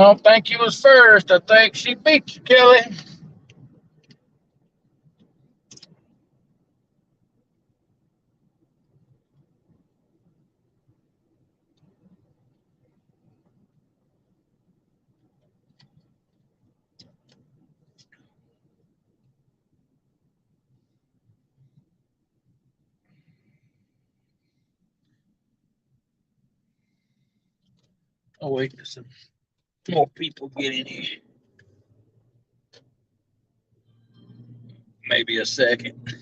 don't think you was first. I think she beat you, Kelly. Oh, wait, there's some more people get in here. Maybe a second.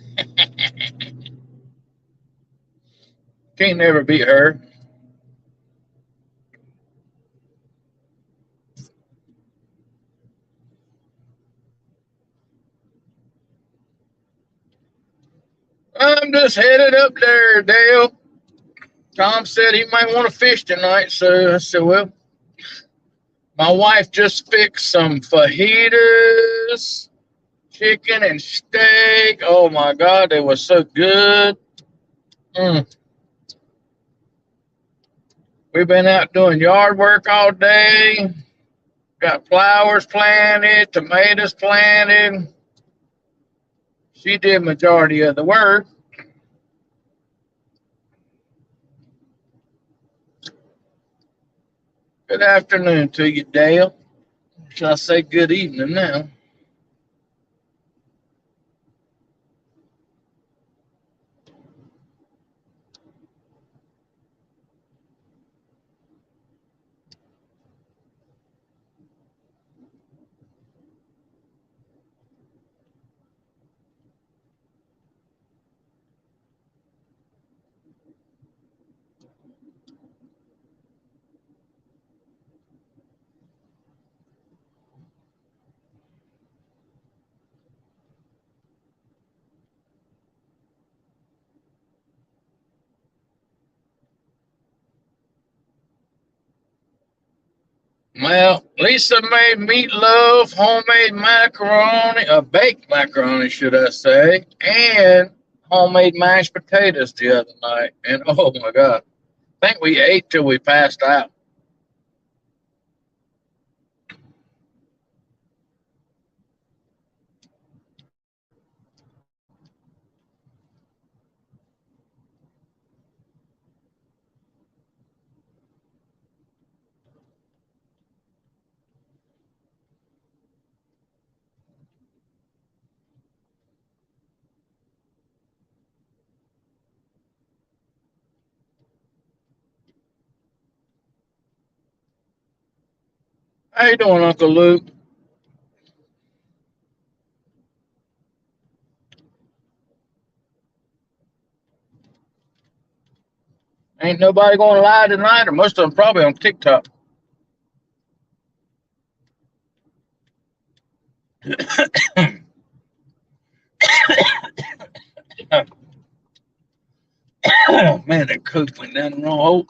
Can't never beat her. I'm just headed up there, Dale. Tom said he might want to fish tonight, so I said, well, my wife just fixed some fajitas, chicken and steak. Oh my God, they were so good. Mm. We've been out doing yard work all day. Got flowers planted, tomatoes planted. She did majority of the work. Good afternoon to you, Dale. Should I say good evening now? Well, Lisa made meatloaf, homemade macaroni, baked macaroni, should I say, and homemade mashed potatoes the other night. And oh my God, I think we ate till we passed out. How you doing, Uncle Luke? Ain't nobody going to lie tonight, or most of them probably on TikTok. Oh man, that coke went down the wrong hole.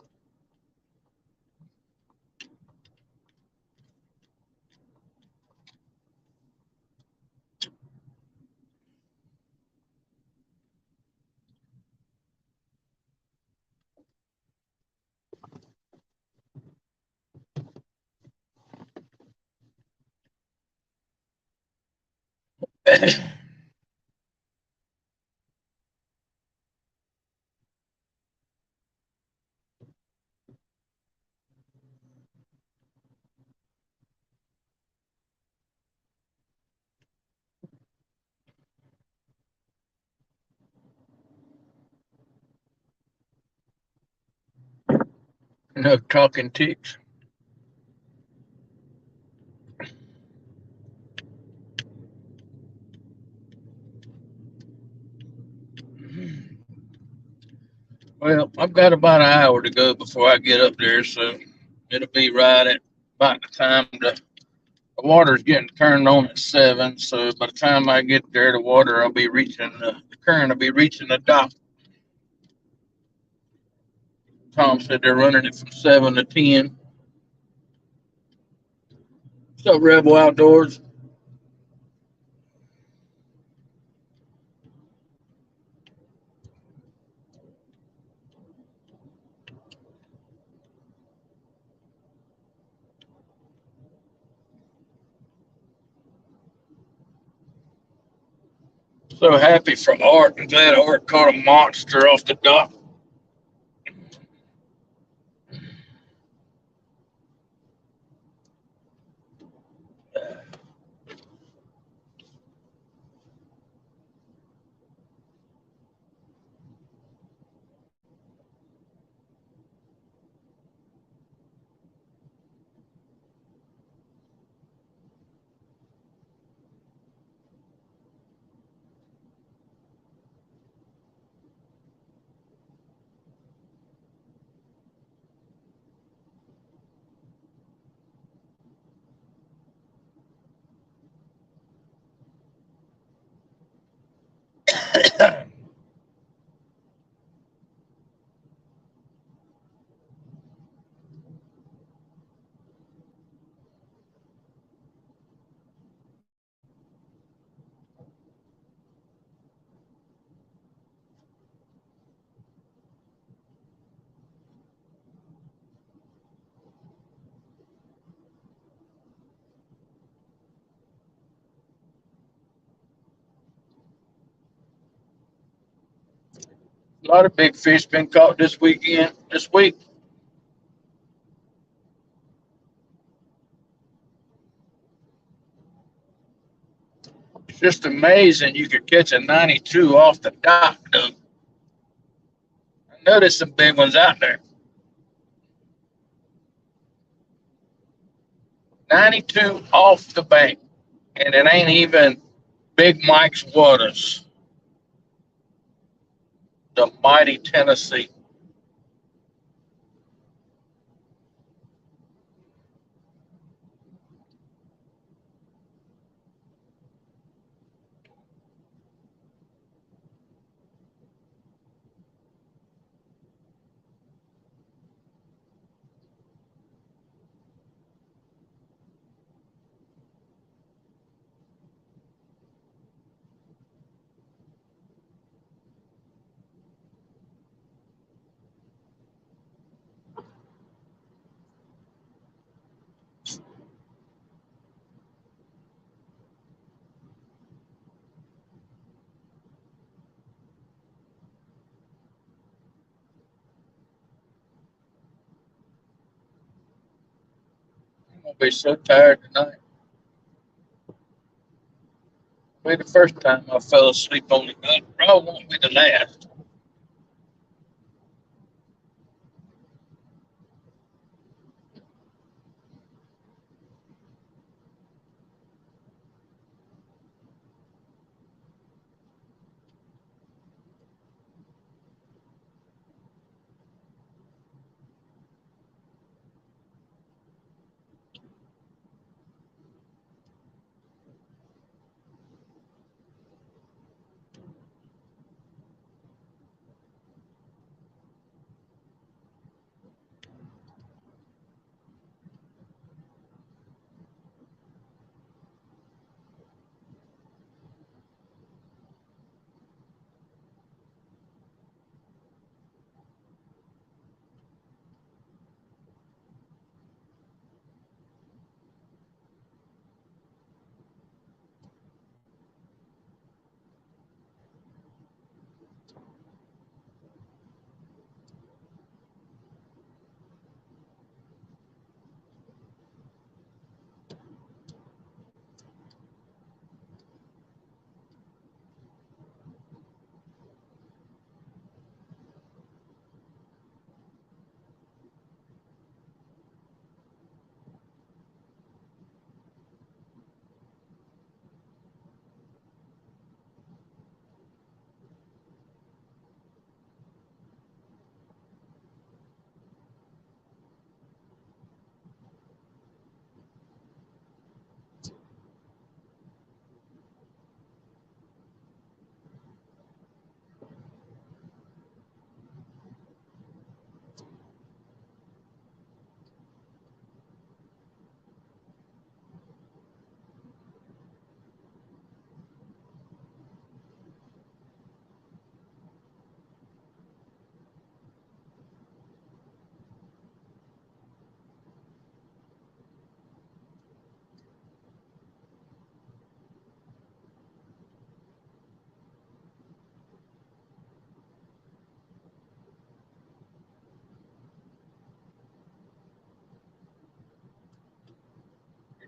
No talking ticks. Well, I've got about an hour to go before I get up there, so it'll be right at about the time the water's getting turned on at 7. So by the time I get there, the water I'll be reaching the current will be reaching the dock. Tom said they're running it from 7 to 10. So Rebel Outdoors. So happy for Art and glad Art caught a monster off the dock. A lot of big fish been caught this week. It's just amazing you could catch a 92 off the dock, dude. I know there's some big ones out there. 92 off the bank, and it ain't even Big Mike's Waters, the mighty Tennessee. I'm gonna be so tired tonight. It'll be the first time I fell asleep on the gun. Probably won't be the last.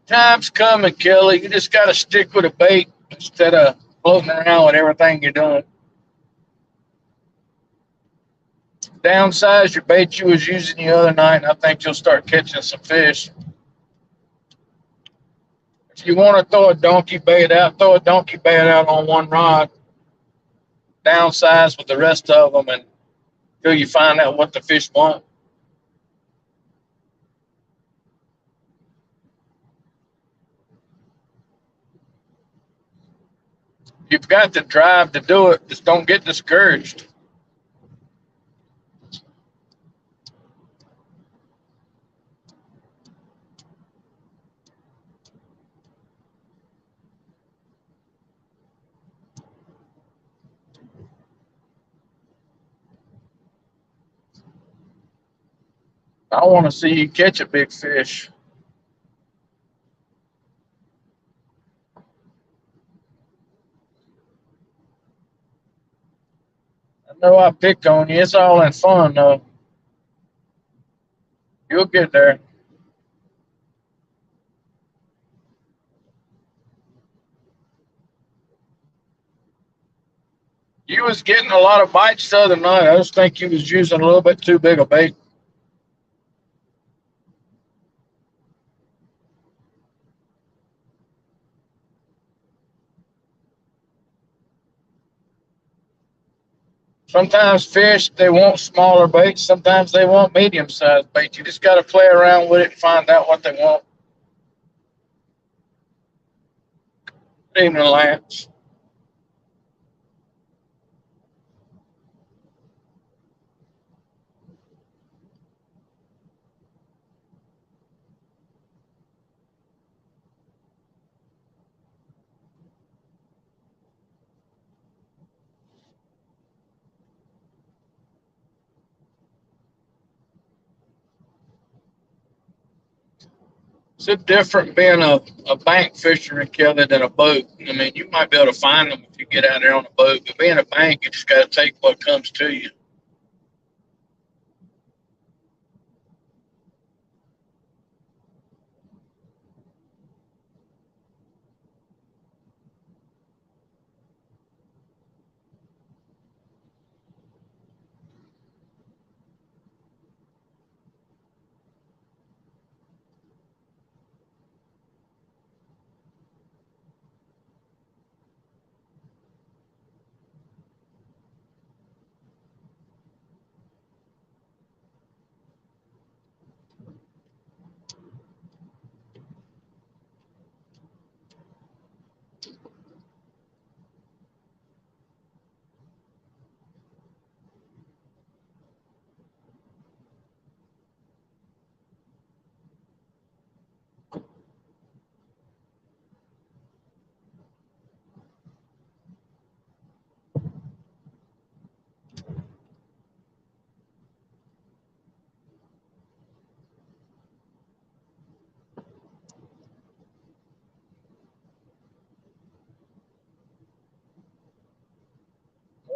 Time's coming, Kelly. You just got to stick with a bait instead of floating around with everything you're doing. Downsize your bait you was using the other night, and I think you'll start catching some fish. If you want to throw a donkey bait out, throw a donkey bait out on one rod, downsize with the rest of them until you find out what the fish want. You've got the drive to do it. Just don't get discouraged. I want to see you catch a big fish. I know I picked on you. It's all in fun, though. You'll get there. You was getting a lot of bites the other night. I just think you was using a little bit too big a bait. Sometimes fish, they want smaller baits. Sometimes they want medium-sized baits. You just got to play around with it and find out what they want. Good evening, Lance. It's a different being a bank fisherman, Kelly, than a boat. I mean, you might be able to find them if you get out there on a boat, but being a bank, you just got to take what comes to you.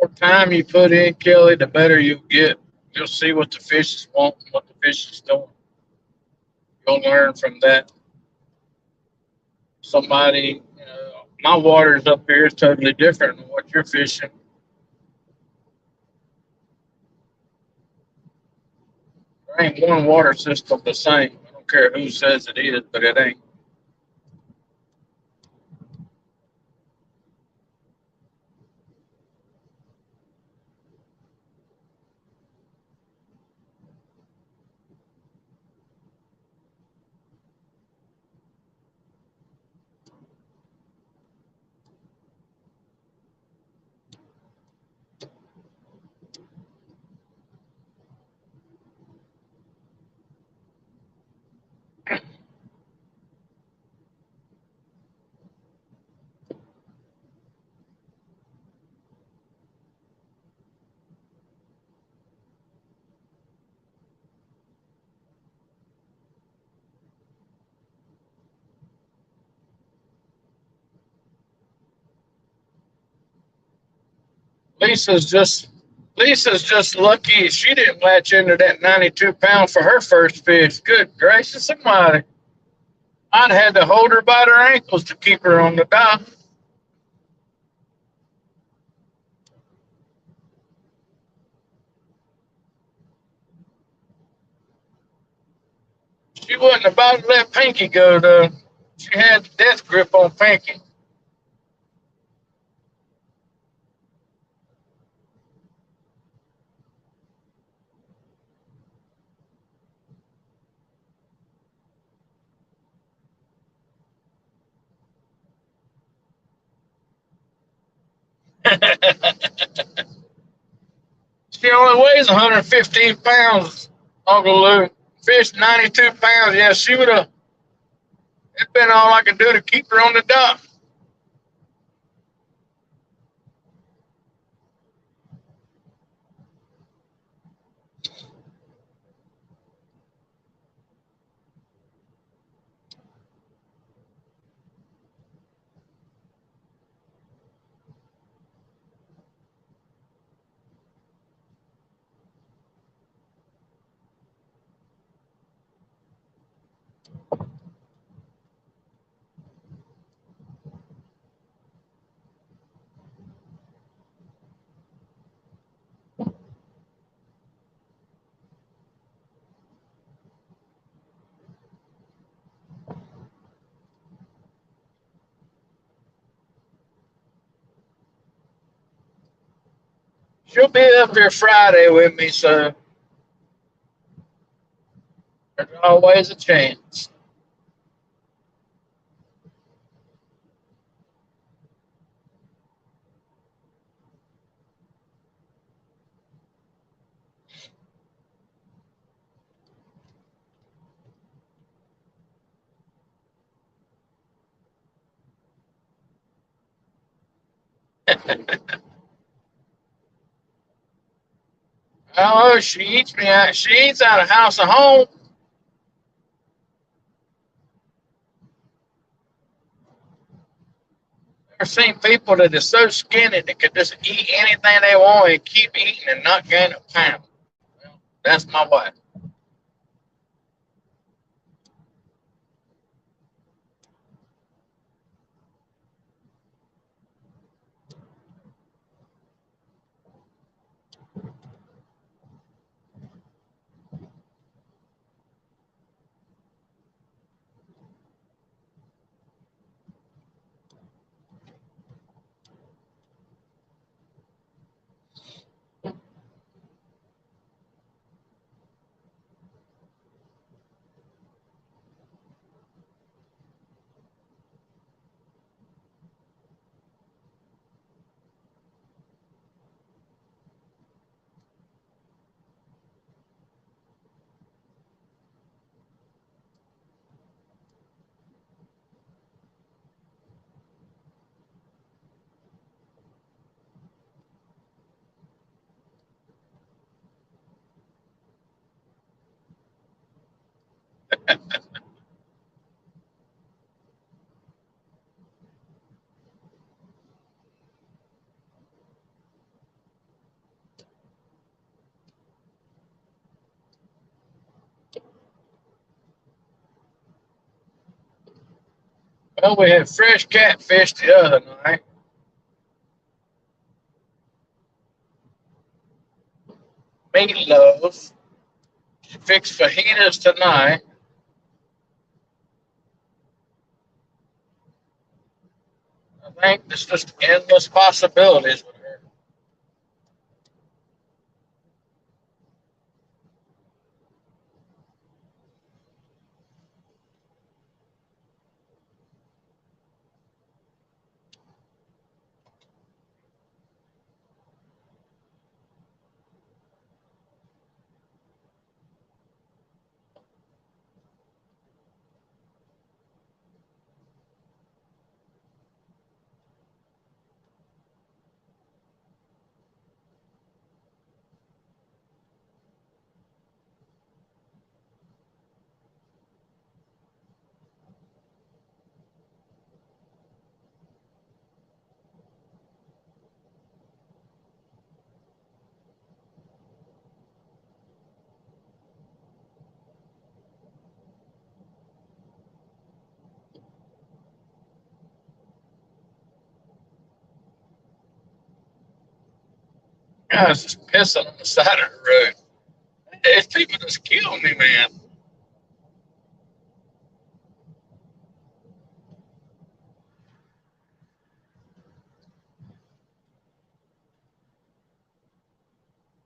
The more time you put in, Kelly, the better you get. You'll see what the fish is wanting, what the fish is doing. You'll learn from that. Somebody, my waters up here is totally different than what you're fishing. There ain't one water system the same. I don't care who says it is, but it ain't. Lisa's just Lisa's just lucky she didn't latch into that 92 pound for her first fish. Good gracious somebody. I'd had to hold her by her ankles to keep her on the dock. She wasn't about to let Pinky go, though. She had the death grip on Pinky. She only weighs 115 pounds, Uncle Lou. Fish 92 pounds. Yeah, she would have. It's been all I could do to keep her on the dock. She'll be up here Friday with me, so there's always a chance. Oh, she eats me out. She eats out of house and home. I've seen people that are so skinny they could just eat anything they want and keep eating and not gain a pound. Well, that's my wife. Well, we had fresh catfish the other night. Meatloaf. She fixed fajitas tonight. I think there's just endless possibilities with her. Guys just pissing on the side of the road. These people just kill me, man.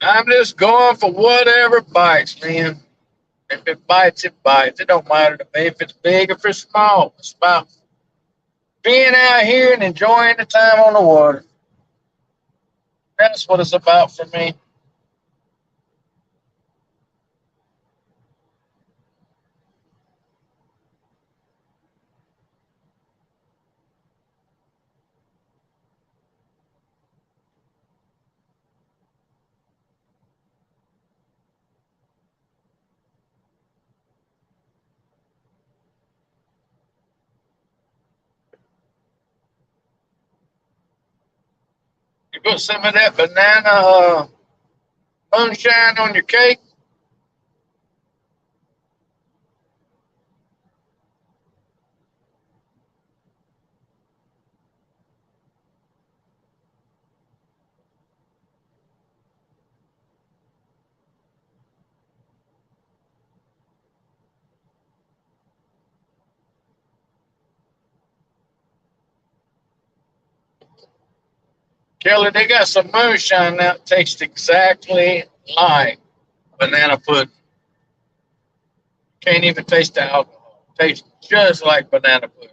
I'm just going for whatever bites, man. If it bites, it bites. It don't matter to me if it's big or if it's small. It's about being out here and enjoying the time on the water. That's what it's about for me. You put some of that banana moonshine on your cake. Kelly, they got some moonshine now that tastes exactly like banana pudding. Can't even taste the alcohol. Tastes just like banana pudding.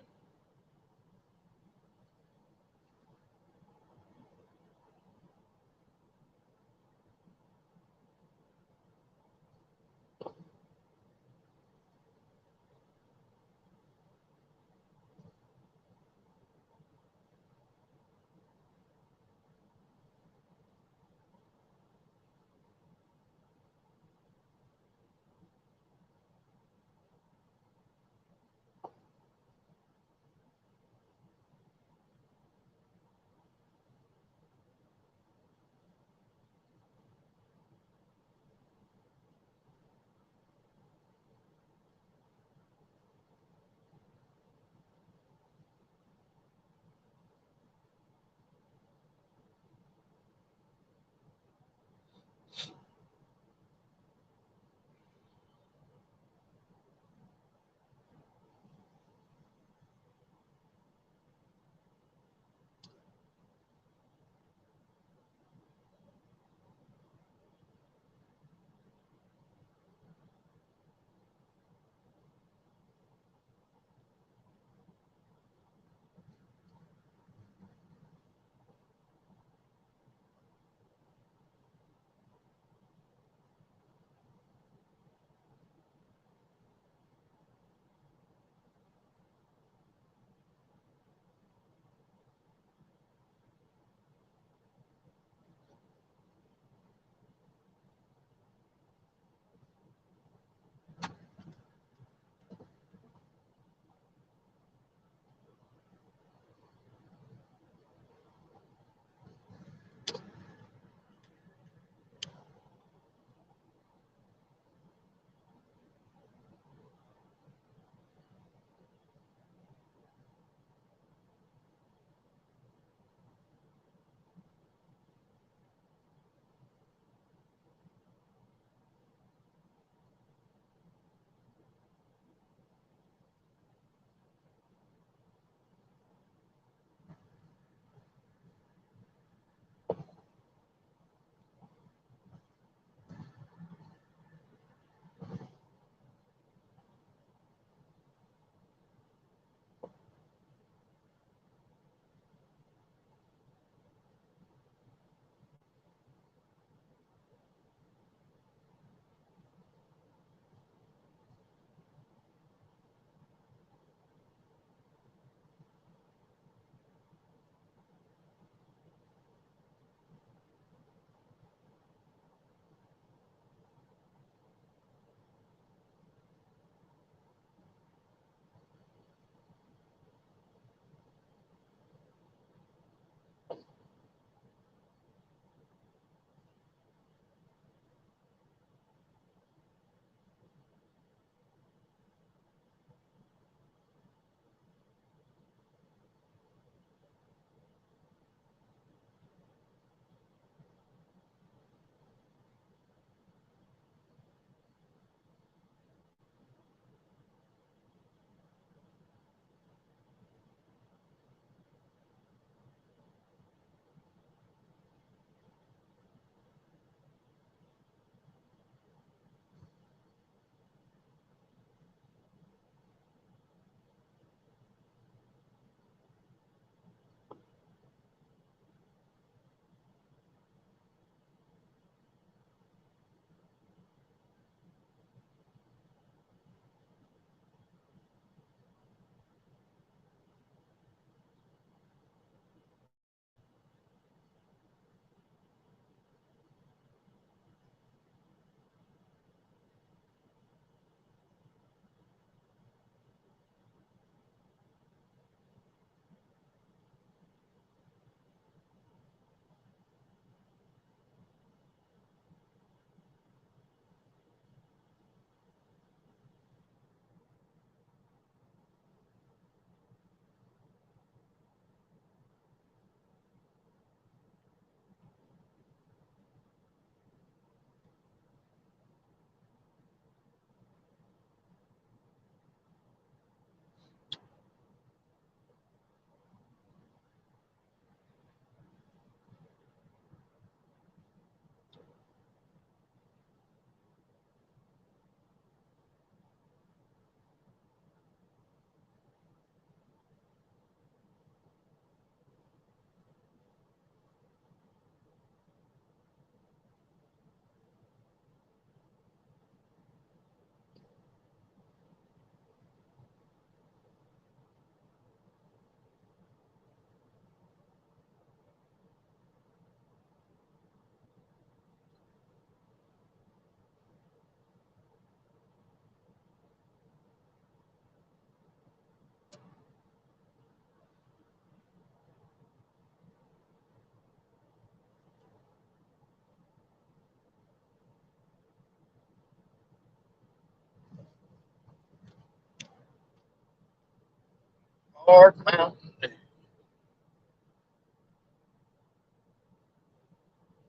Hard Mountain Dew.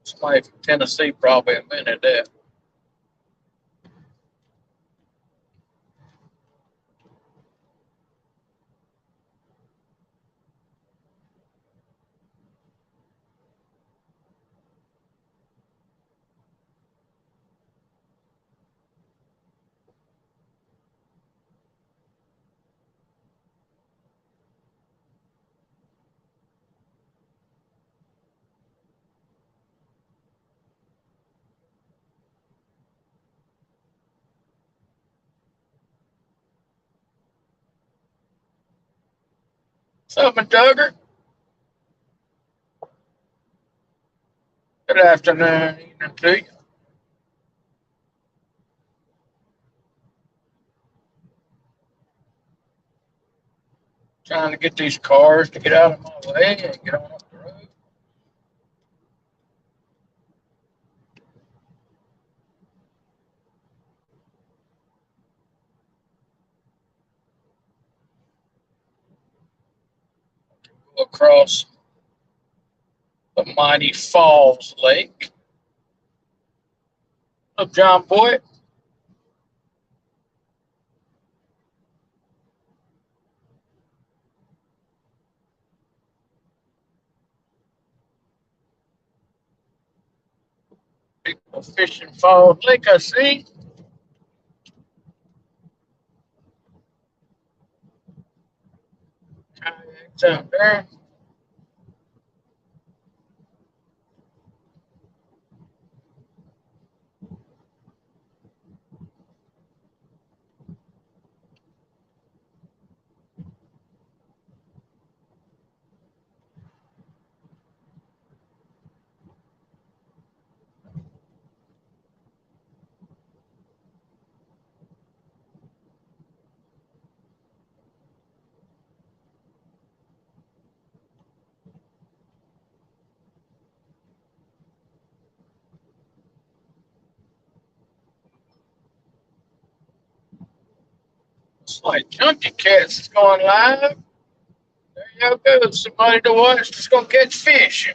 Somebody from Tennessee probably invented that. What's up, Duggar? Good afternoon, evening to you. Trying to get these cars to get out of my way and get on up the road. Go across the mighty Falls Lake. Up, John Boy. People fishing Falls Lake, I see. Kayaks out there. It's like Junkie Cats is going live. There you go. Somebody to watch that's going to catch fish.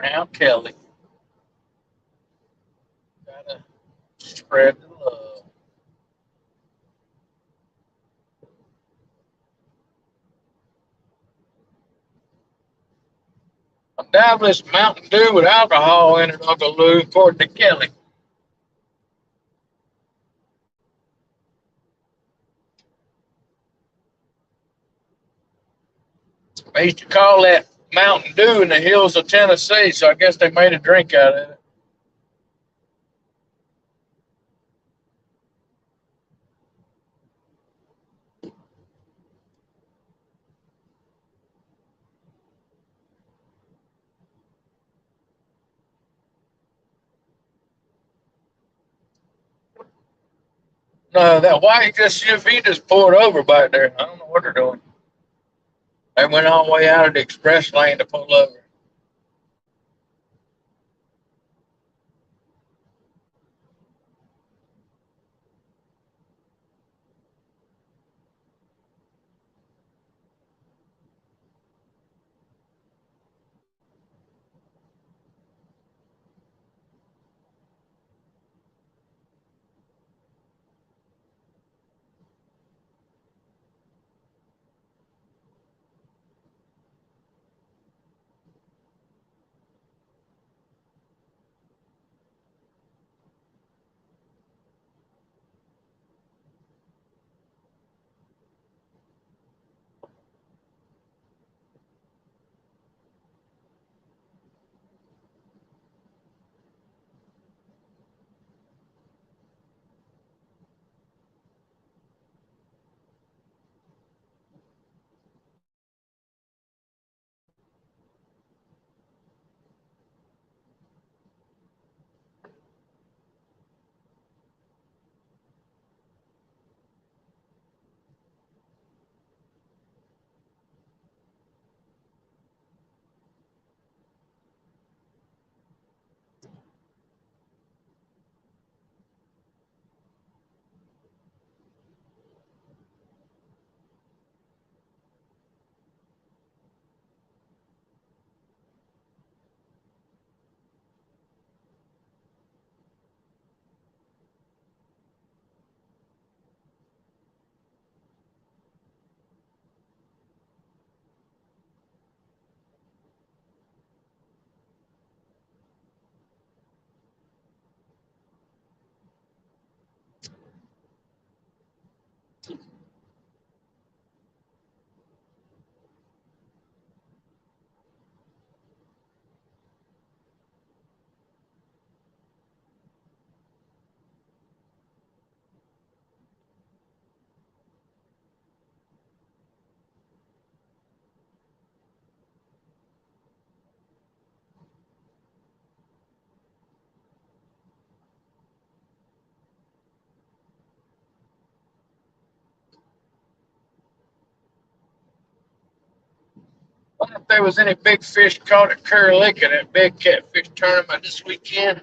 Now, Kelly. Gotta spread the love. Undoubtedly, Mountain Dew with alcohol in it, Uncle Lou, according to Kelly. They used to call that Mountain Dew in the hills of Tennessee, so I guess they made a drink out of it. No, that white SUV just pulled over back there. I don't know what they're doing. They went all the way out of the express lane to pull over. I wonder if there was any big fish caught at Curry Lake in that big catfish tournament this weekend.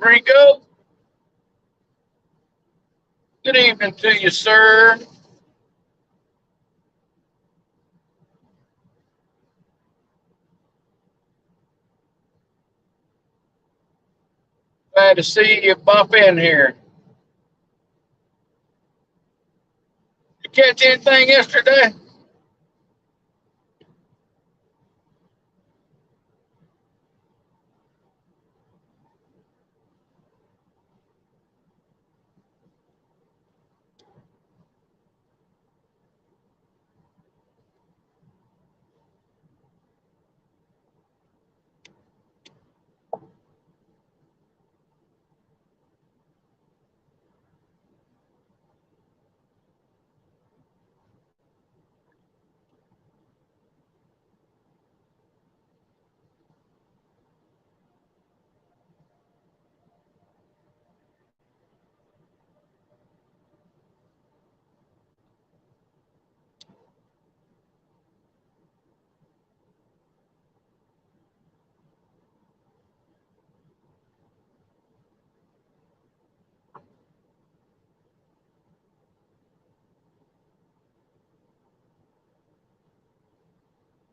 Rico, good evening to you, sir. Glad to see you bop in here. You catch anything yesterday?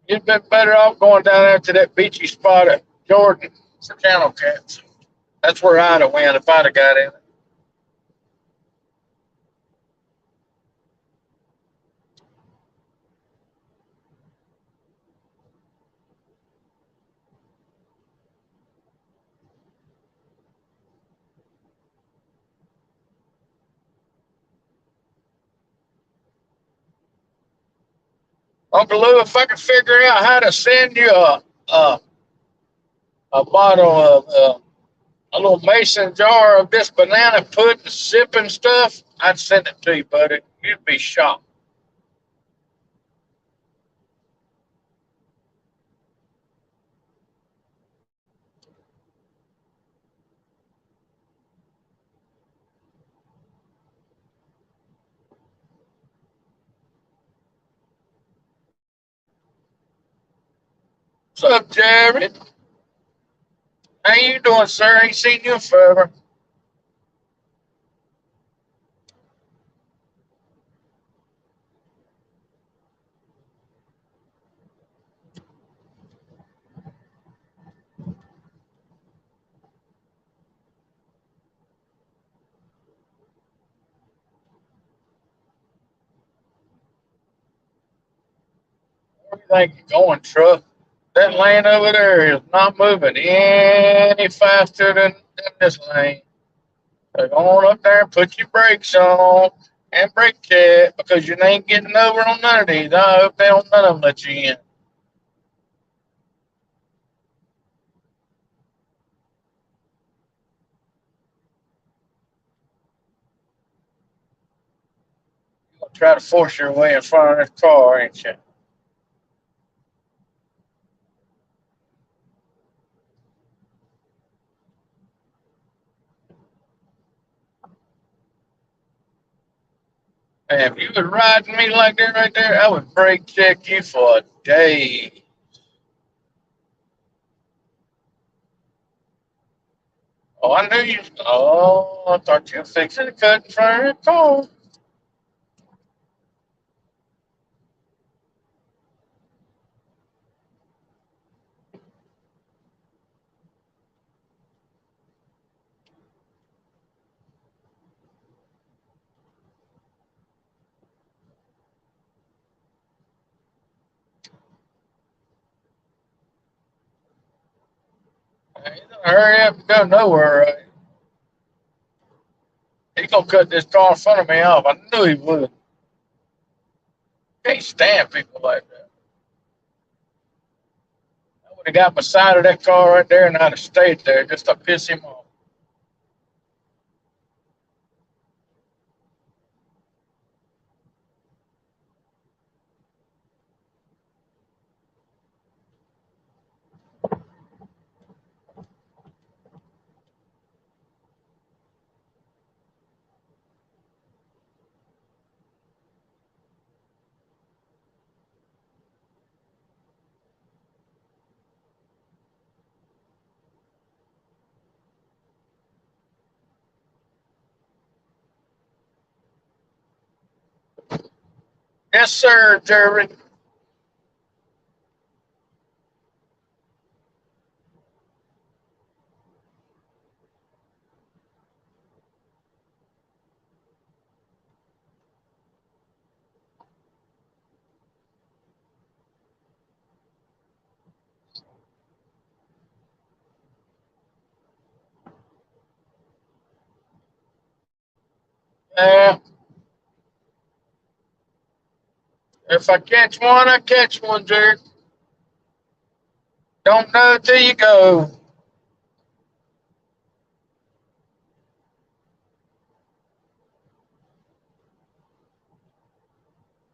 You'd been better off going down there to that beachy spot at Jordan for channel cats. That's where I'd have went if I'd have got in it. Uncle Lou, if I could figure out how to send you a, a bottle of a little mason jar of this banana pudding sipping stuff, I'd send it to you, buddy. You'd be shocked. What's up, Jared? How you doing, sir? Ain't seen you in forever. Where do you think you're going, truck? That lane over there is not moving any faster than this lane. So go on up there and put your brakes on and brake check because you ain't getting over on none of these. I hope they don't none of them let you in. You're gonna try to force your way in front of this car, ain't you? Man, if you was riding me like that right there, I would brake check you for a day. Oh, I knew you. Oh, I thought you were fixing to cut in front of the car. Hey, hurry up and go nowhere. Right? He gonna cut this car in front of me off. I knew he would. Can't stand people like that. I would have got beside of that car right there and I'd have stayed there just to piss him off. Yes, sir, Jerry. Yeah. If I catch one, I catch one, Jerry. Don't know till you go.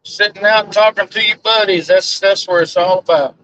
Sitting out talking to your buddies. That's where it's all about.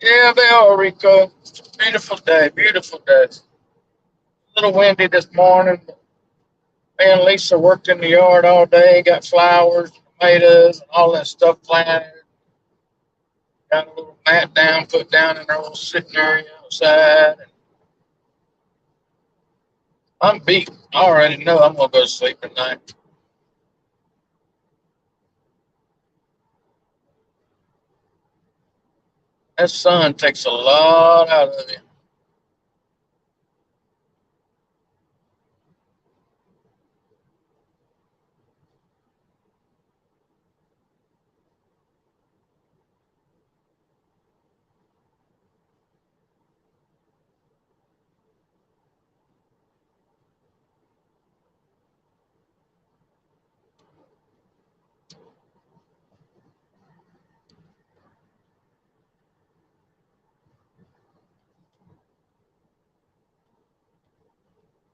Yeah, they are, Rico. It's a beautiful day. Beautiful day. A little windy this morning. Me and Lisa worked in the yard all day. Got flowers, tomatoes, and all that stuff planted. Got a little mat down, put down in our little sitting area outside. I'm beat. I already know I'm gonna go to sleep tonight. That sun takes a lot out of you.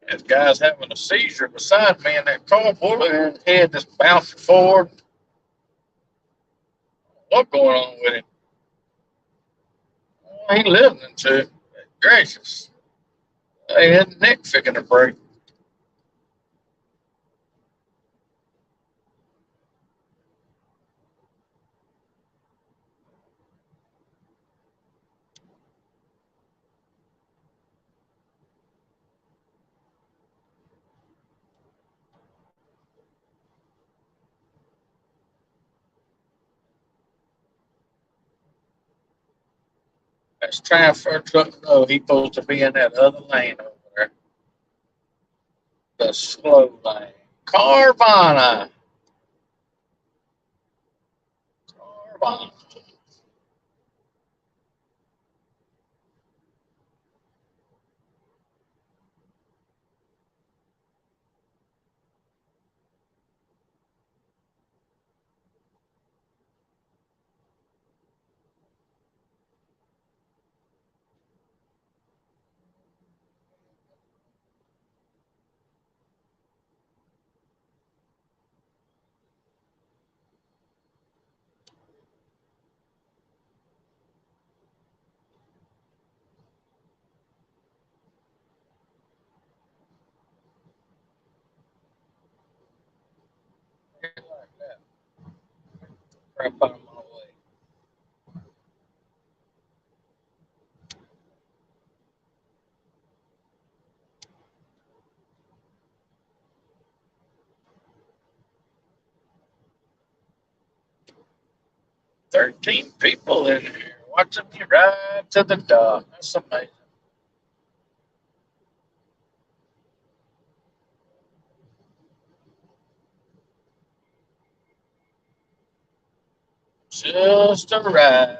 This guy's having a seizure beside me in that carpool, and his head just bouncing forward. What's going on with him? He listening to it. Gracious. Hey, his neck fixing to break. That's transfer truck. No, he's supposed to be in that other lane over there. The slow lane. Carvana. Carvana. Like that. Crap out of my way. 13 people in here watching me ride to the dock. That's amazing. Just a ride.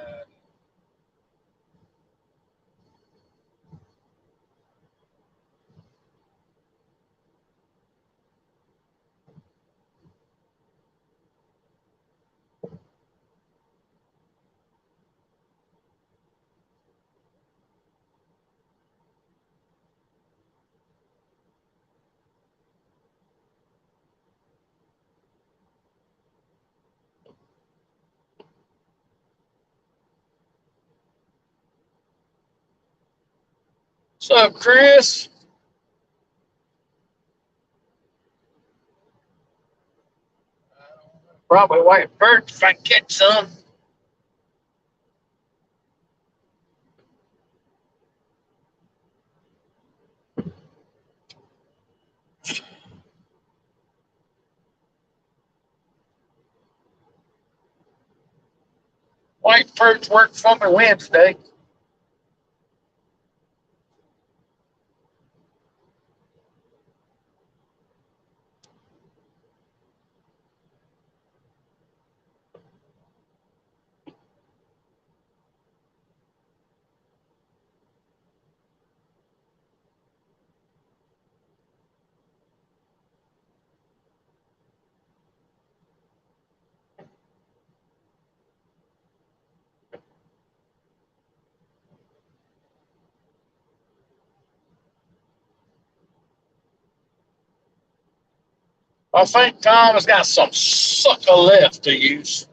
What's up, Chris? Probably white birch if I catch some. White perch worked for me Wednesday. I think Tom has got some sucker left to use.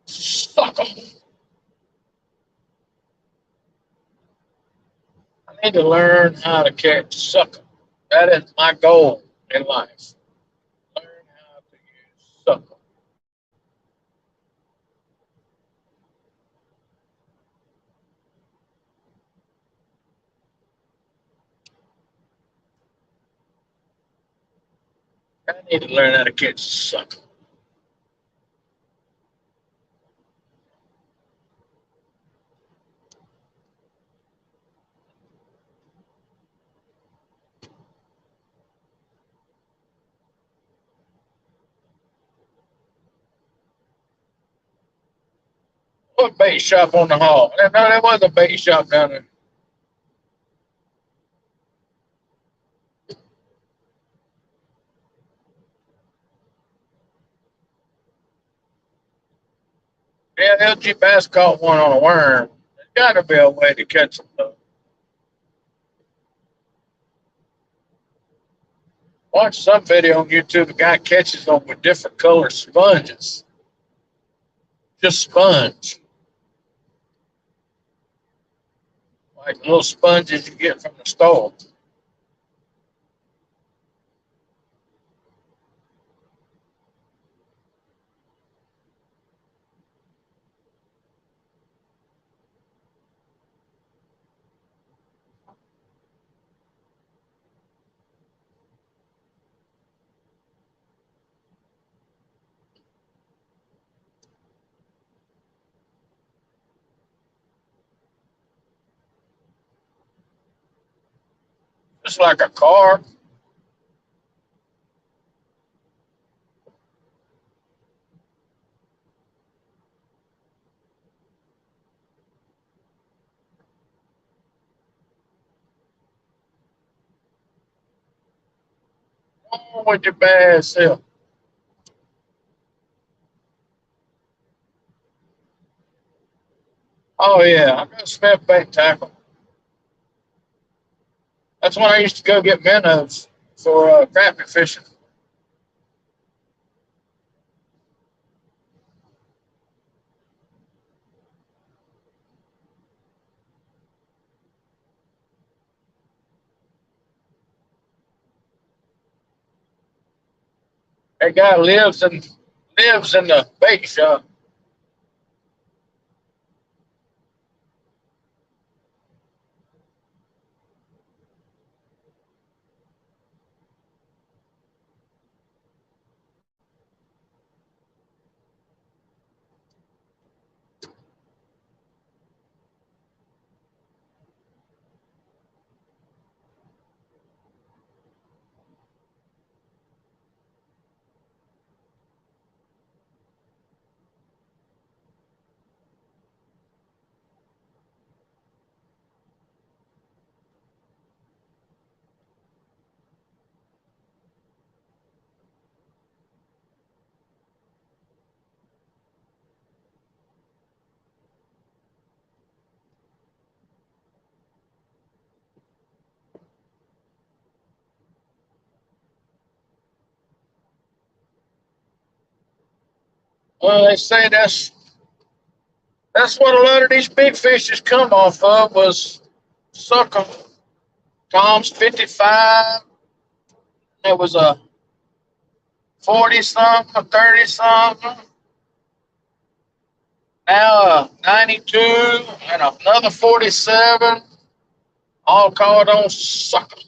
Sucker. I need to learn how to catch sucker. That is my goal in life. Learn how to use sucker. I need to learn how to catch sucker. What bait shop on the hall? No, there was a bait shop down there. Yeah, LG Bass caught one on a worm. Gotta be a way to catch them though. Watch some video on YouTube. The guy catches them with different color sponges. Just sponge, like little sponges you get from the store. Just like a car. Oh, with your bad self. Oh yeah, I got a Smith bait tackle. That's when I used to go get minnows for crappie fishing. That guy lives in the bait shop. Well, they say that's what a lot of these big fishes come off of was sucker. Tom's 55. There was a 40 something, a 30 something. Now 92 and another 47. All called on sucker.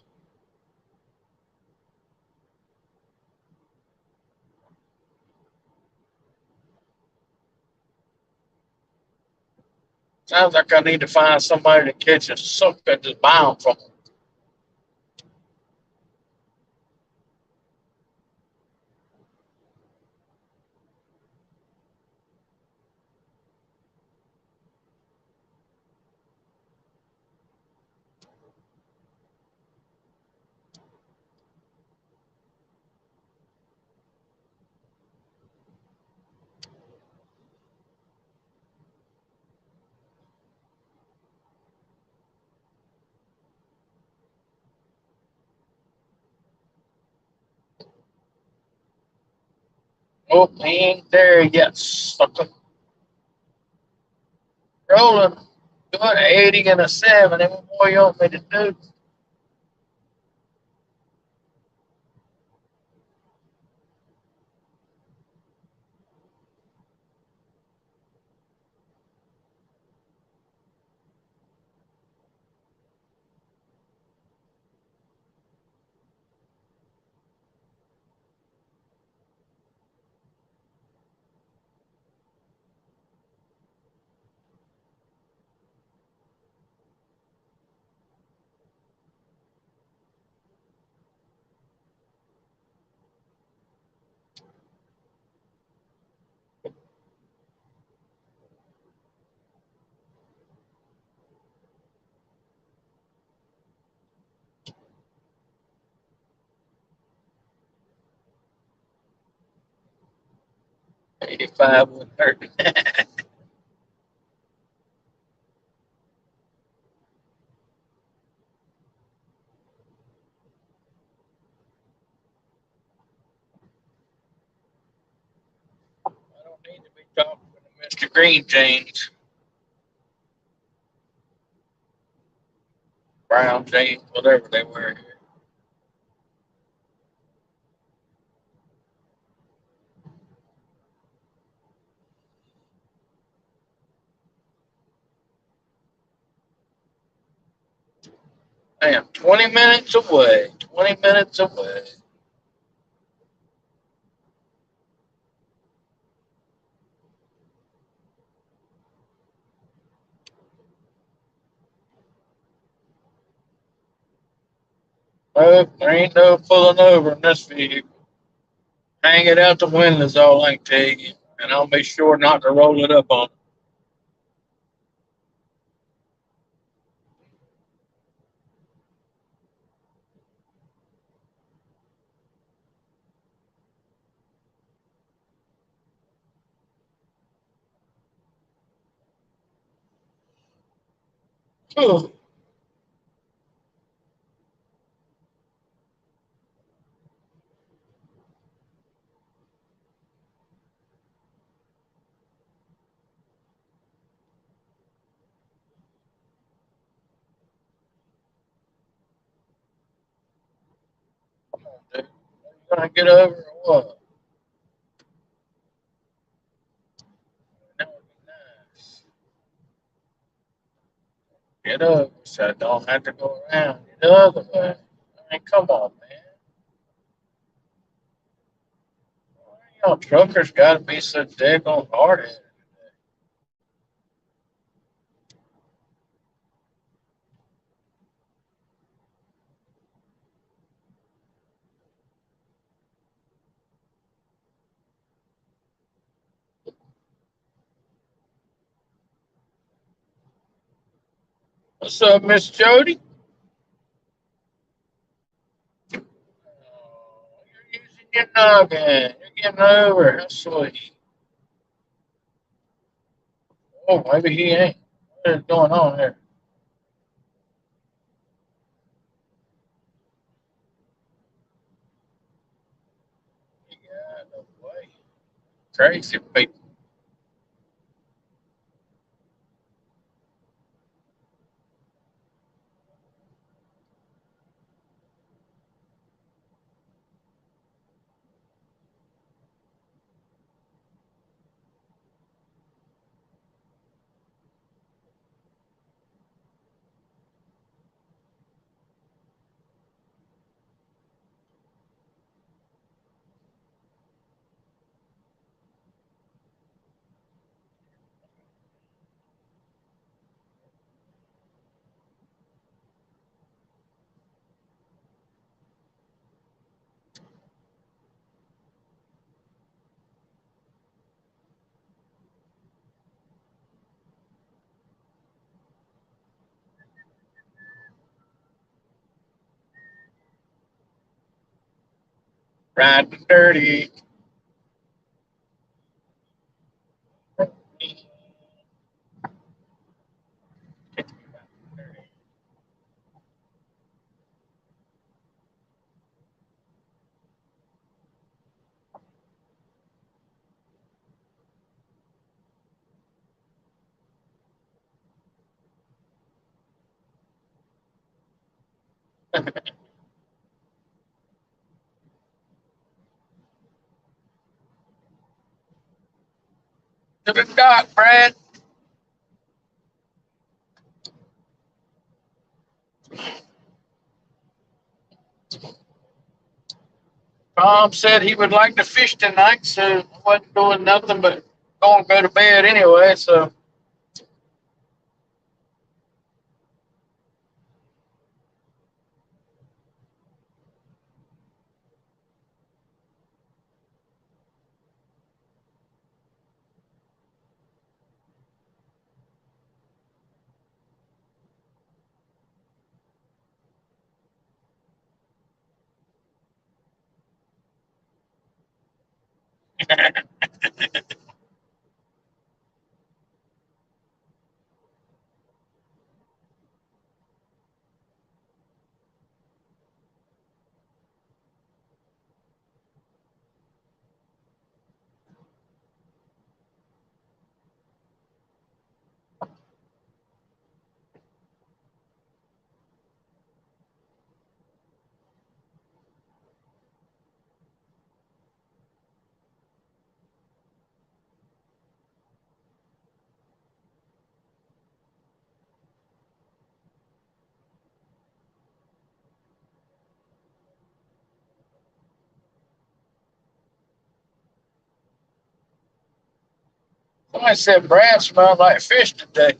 Sounds like I need to find somebody to catch a sucker and just buy them from them. 'Oh, he ain't there yet, sucker. Rolling. Doing 80 and a 7. And what more you want me to do? '85 wouldn't hurt. the green jeans, brown jeans, whatever they wear here. I am 20 minutes away. 20 minutes away. Nope, there ain't no pulling over in this vehicle. Hang it out the window is all I can tell you. And I'll be sure not to roll it up on it. Dude, you gonna get over or what? That would be nice. Get over so I don't have to go around the other way. I mean, come on, man. Y'all truckers gotta be so daggone hard headed. What's up, Miss Jody? Oh, you're using your noggin. You're getting over. That's sweet. Oh, maybe he ain't. What is going on here? Yeah, no way. Crazy people. Riding dirty. To the dock, Brad. Tom said he would like to fish tonight, so I wasn't doing nothing but going to go to bed anyway. So Somebody said Brad smelled like fish today.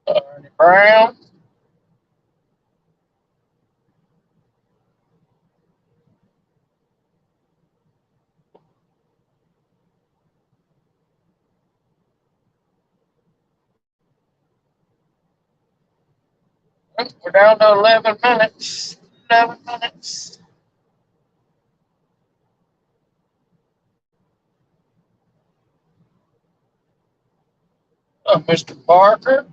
Ernie Brown. We're down to 11 minutes. 11 minutes. Mr. Parker.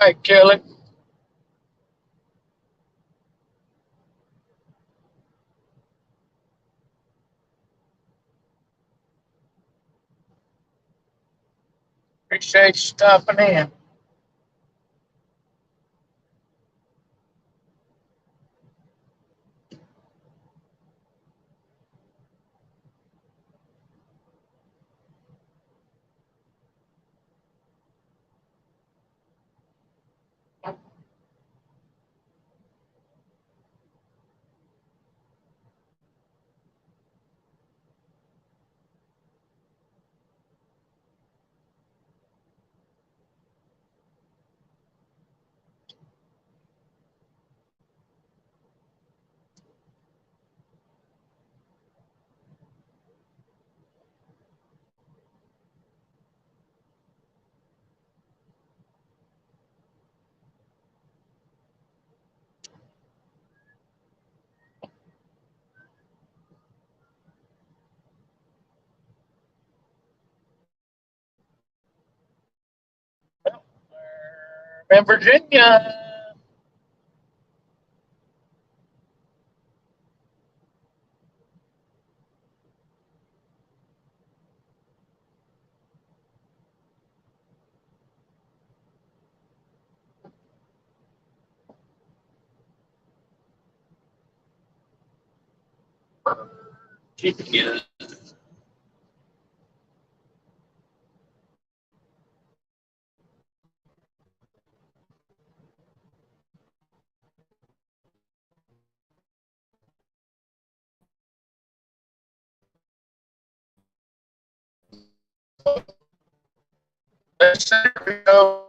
right, Kelly. Appreciate you stopping in. In Virginia. Virginia. Let's go.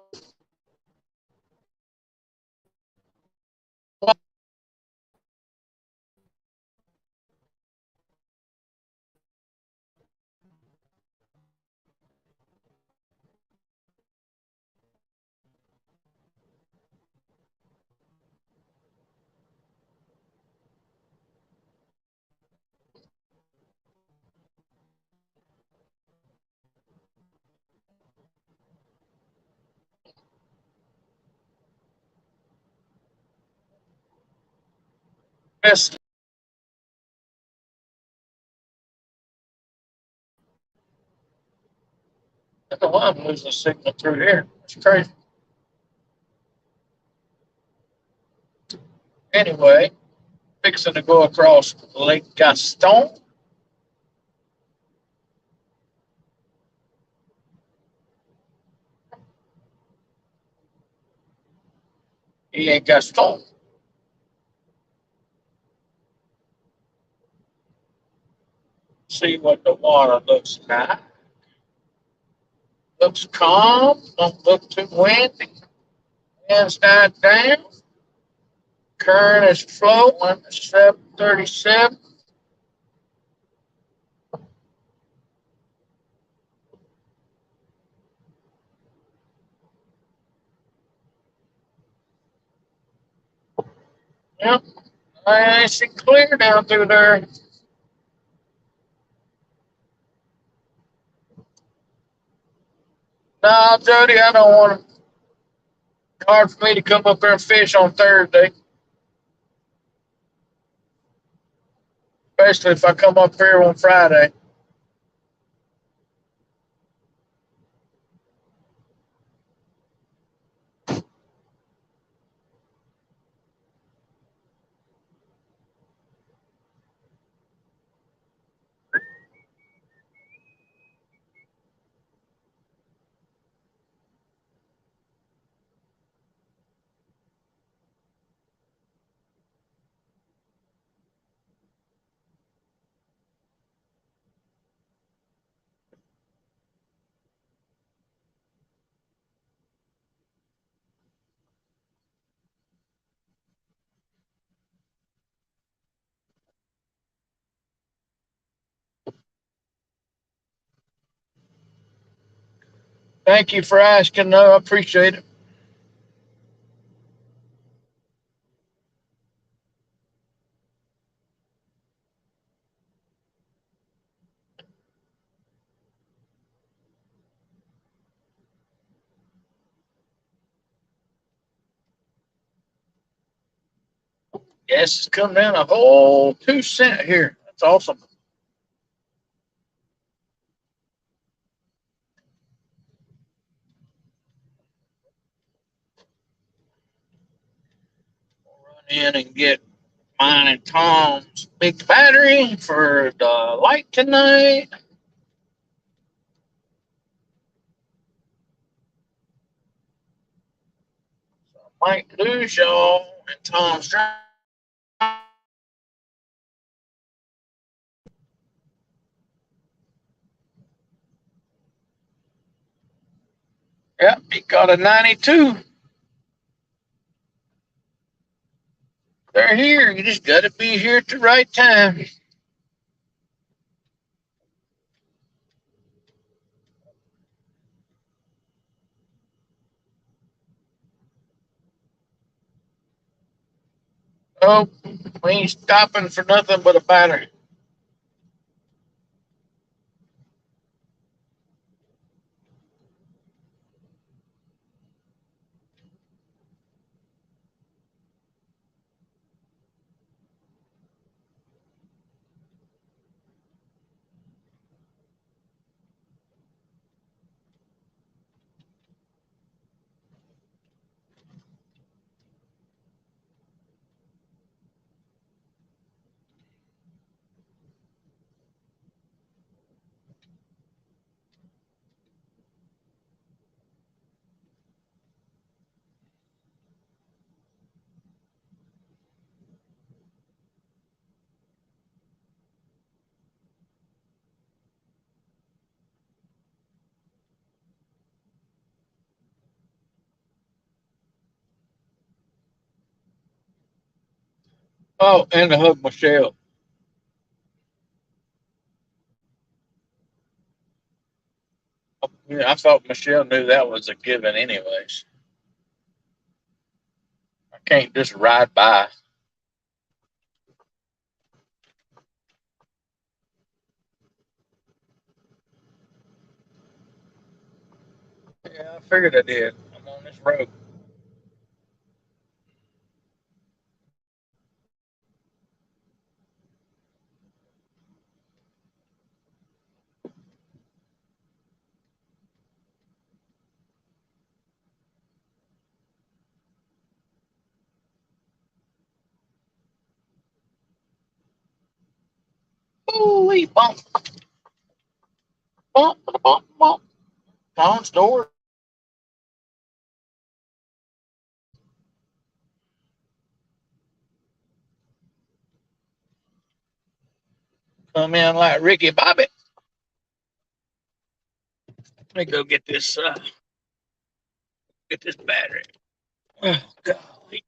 Best. I don't know why I'm losing signal through here. It's crazy. Anyway, fixing to go across Lake Gaston. He ain't Gaston. See what the water looks like. Looks calm. Don't look too windy. Winds died down. Current is flowing. 737. Yep. Nice and clear down through there. No, Jody, I don't want it. Hard for me to come up there and fish on Thursday, especially if I come up here on Friday. Thank you for asking. No, I appreciate it. Gas has come down a whole 2 cent here. That's awesome. Run in and get mine and Tom's big battery for the light tonight. So I might lose y'all and Tom's driving. Yep, he got a 92. They're here. You just got to be here at the right time. Oh, we ain't stopping for nothing but a battery. Oh, and to hug Michelle. Yeah, I thought Michelle knew that was a given, anyways. I can't just ride by. Yeah, I figured I did. I'm on this road. Holy bump, bump, bump, bump. Tom's door. Come in like Ricky Bobby. Let me go get this battery. Oh, golly.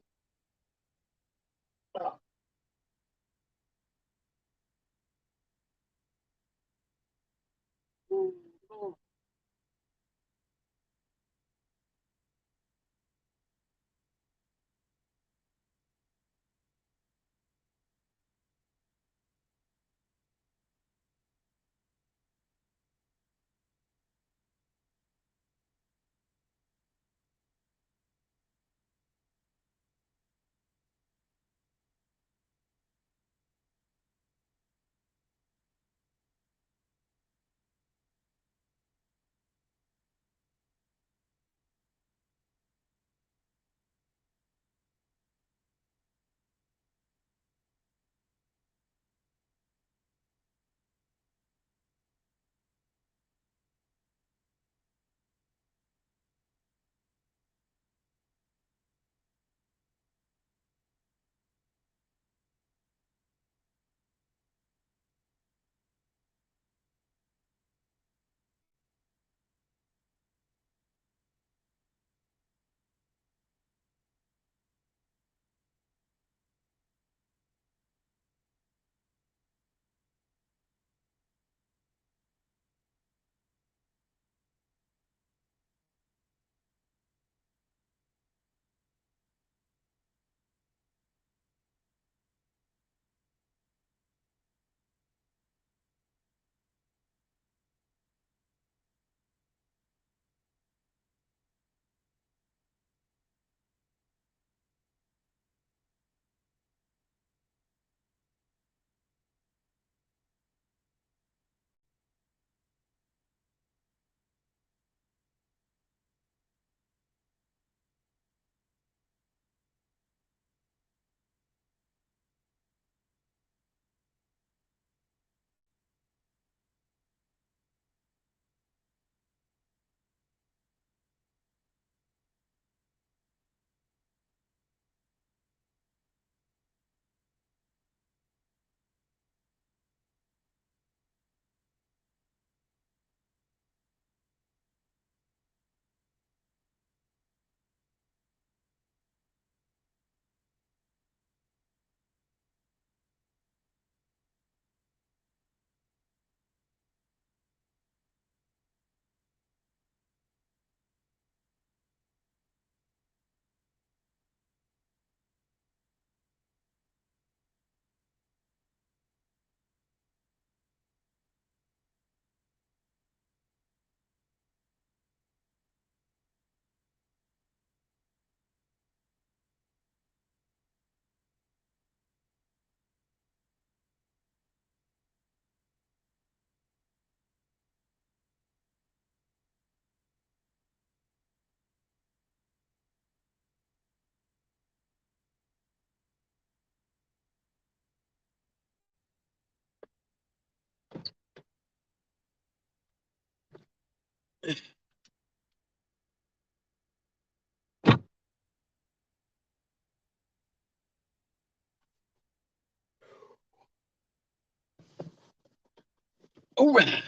All right.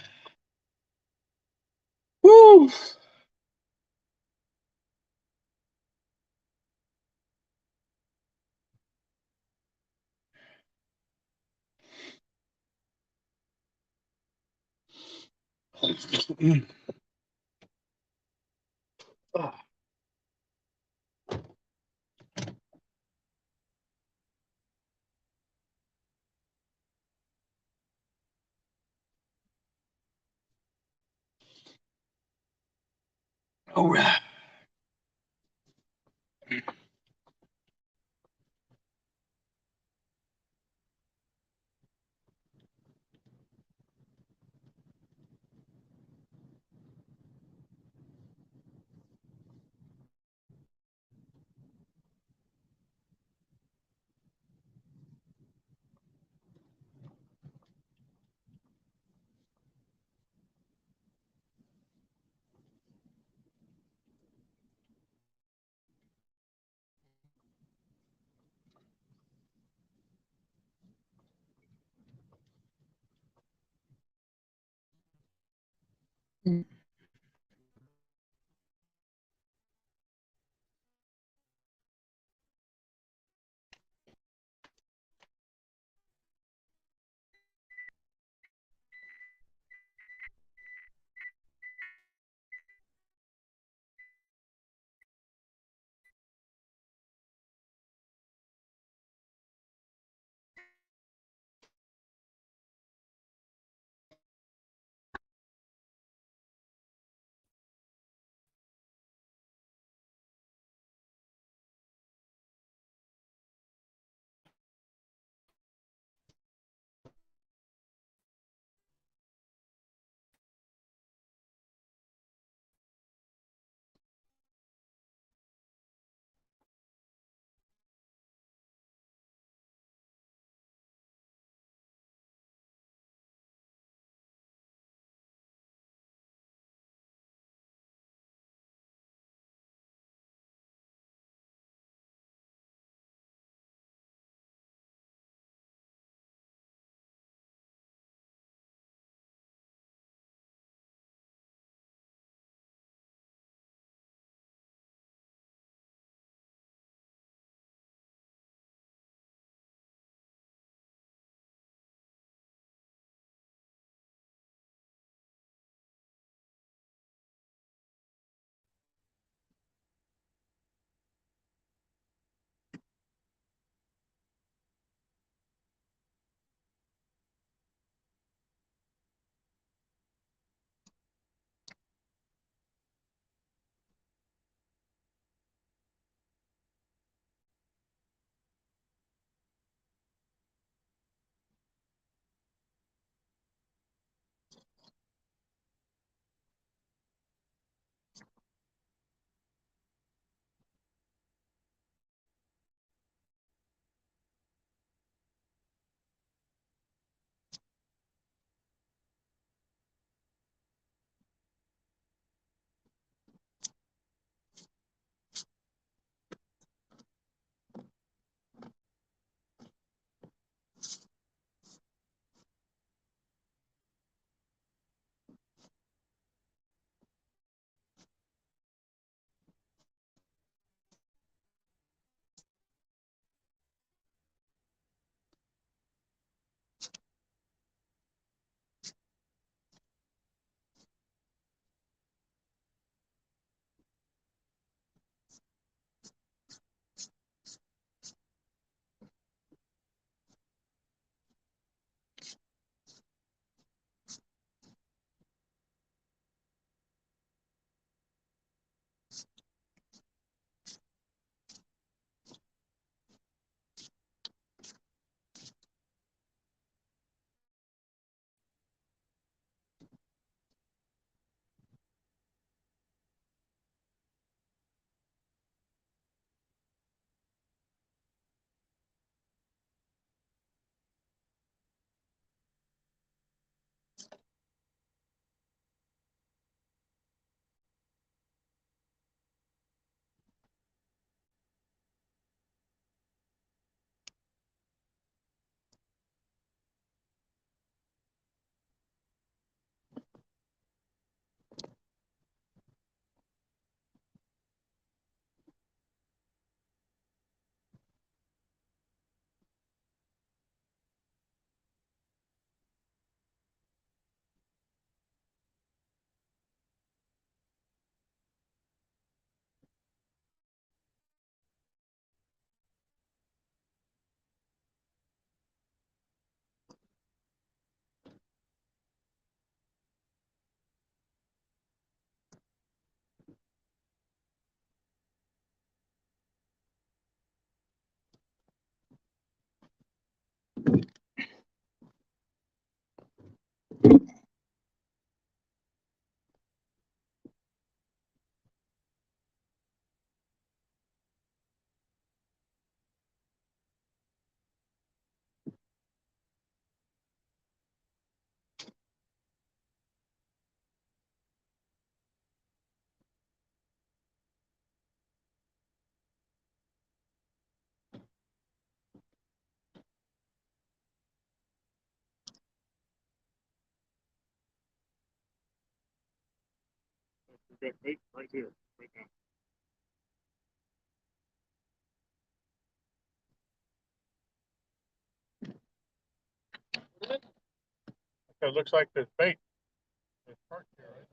Woo. All right. We've got bait right here, right now. It looks like there's bait. There's parked here, right?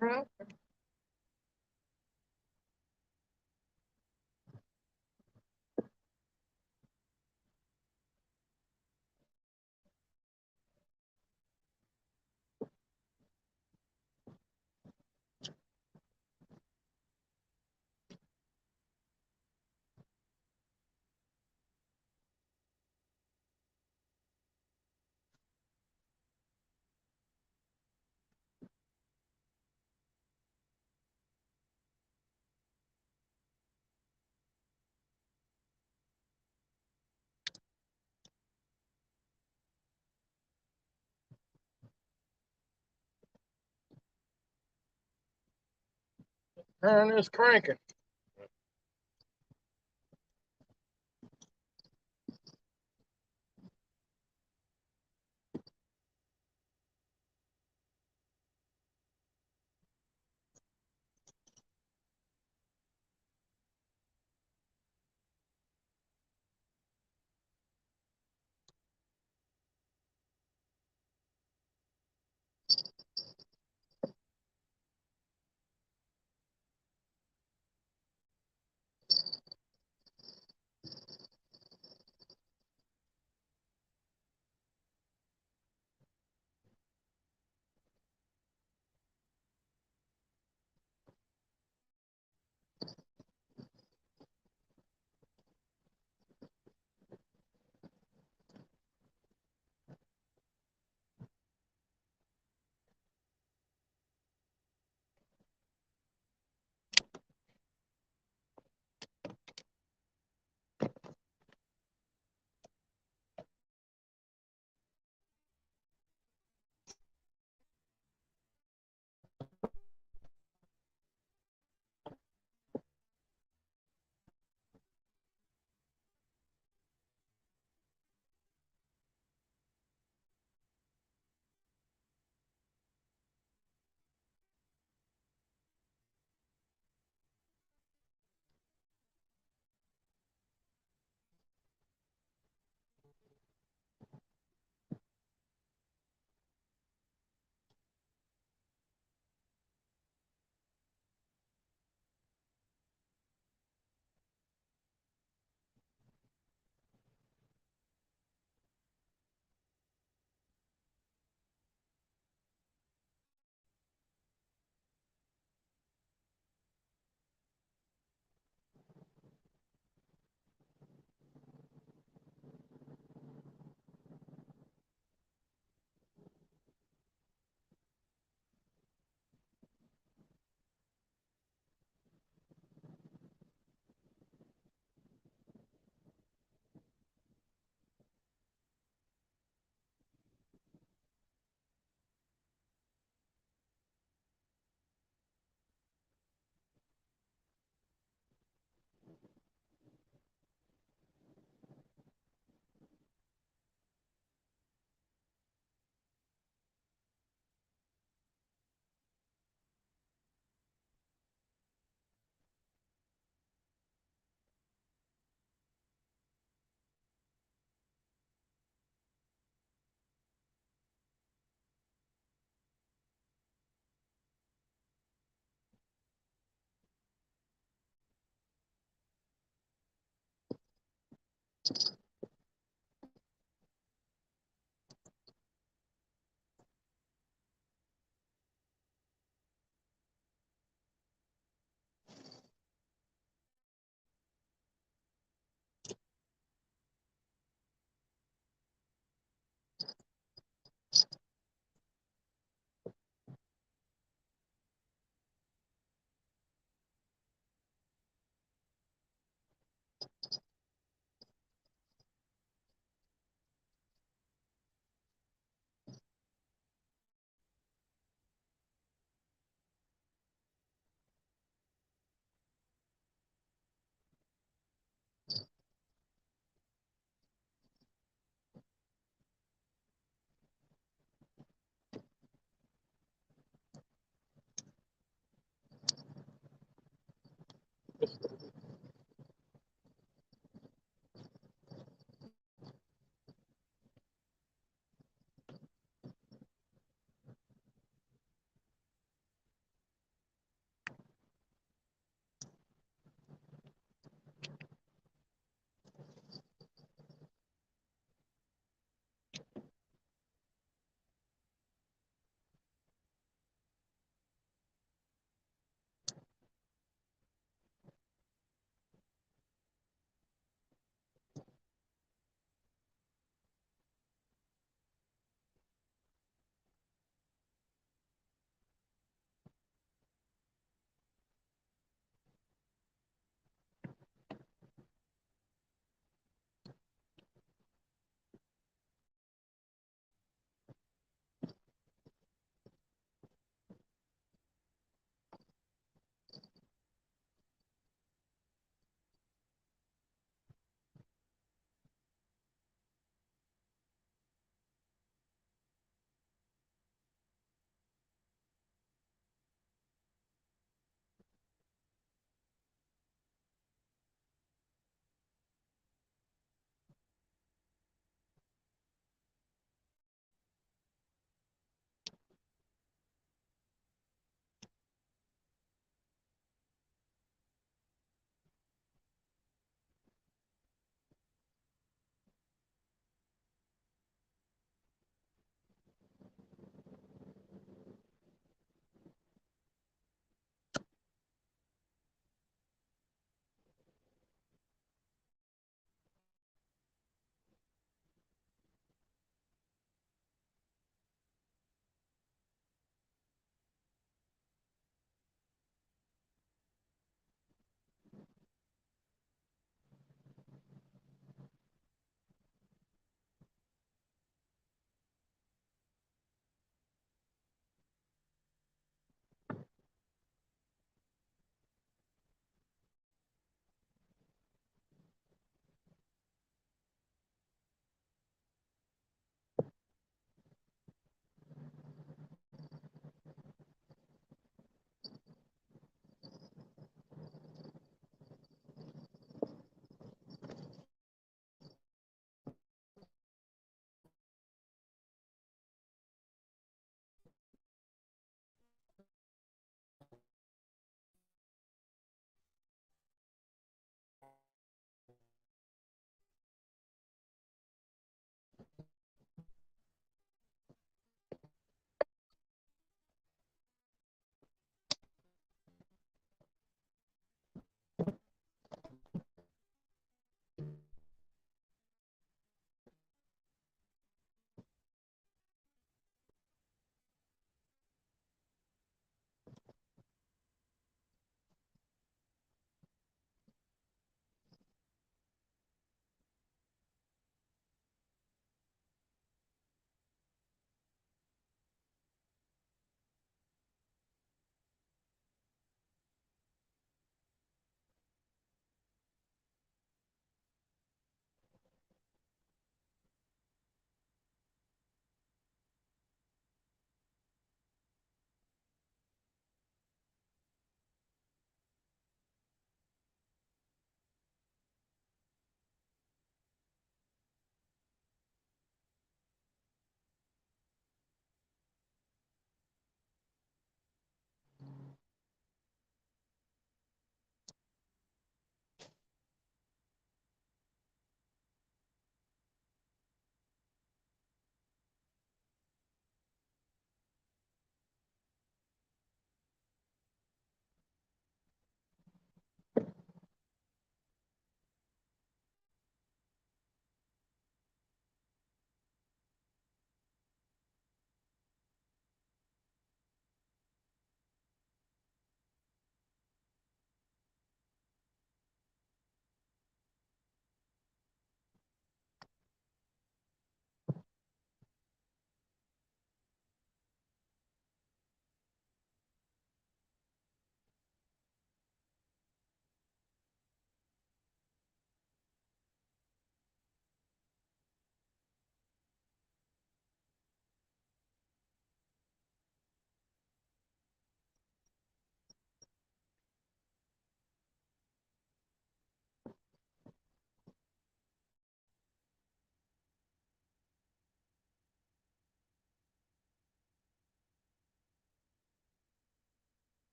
Right. Turn this cranking.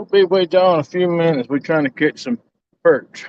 We'll be with y'all in a few minutes. We're trying to catch some perch.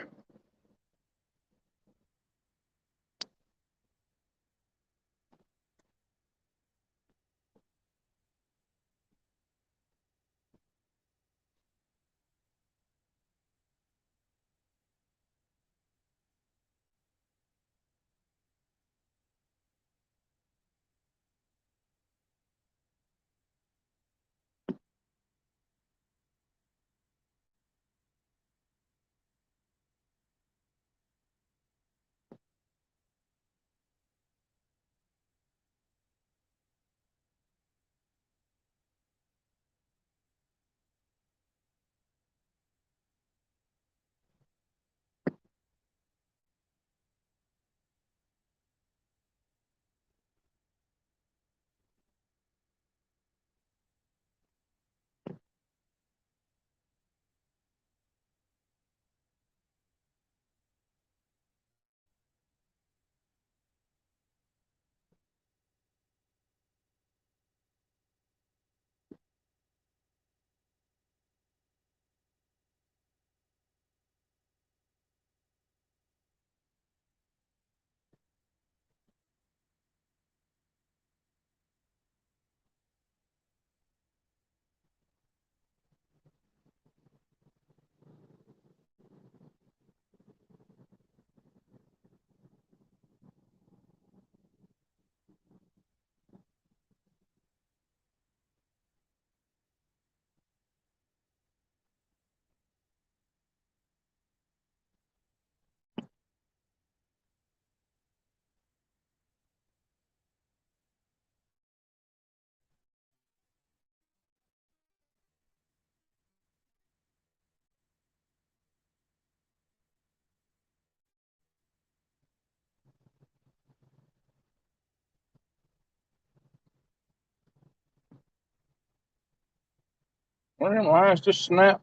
One of them lines just snapped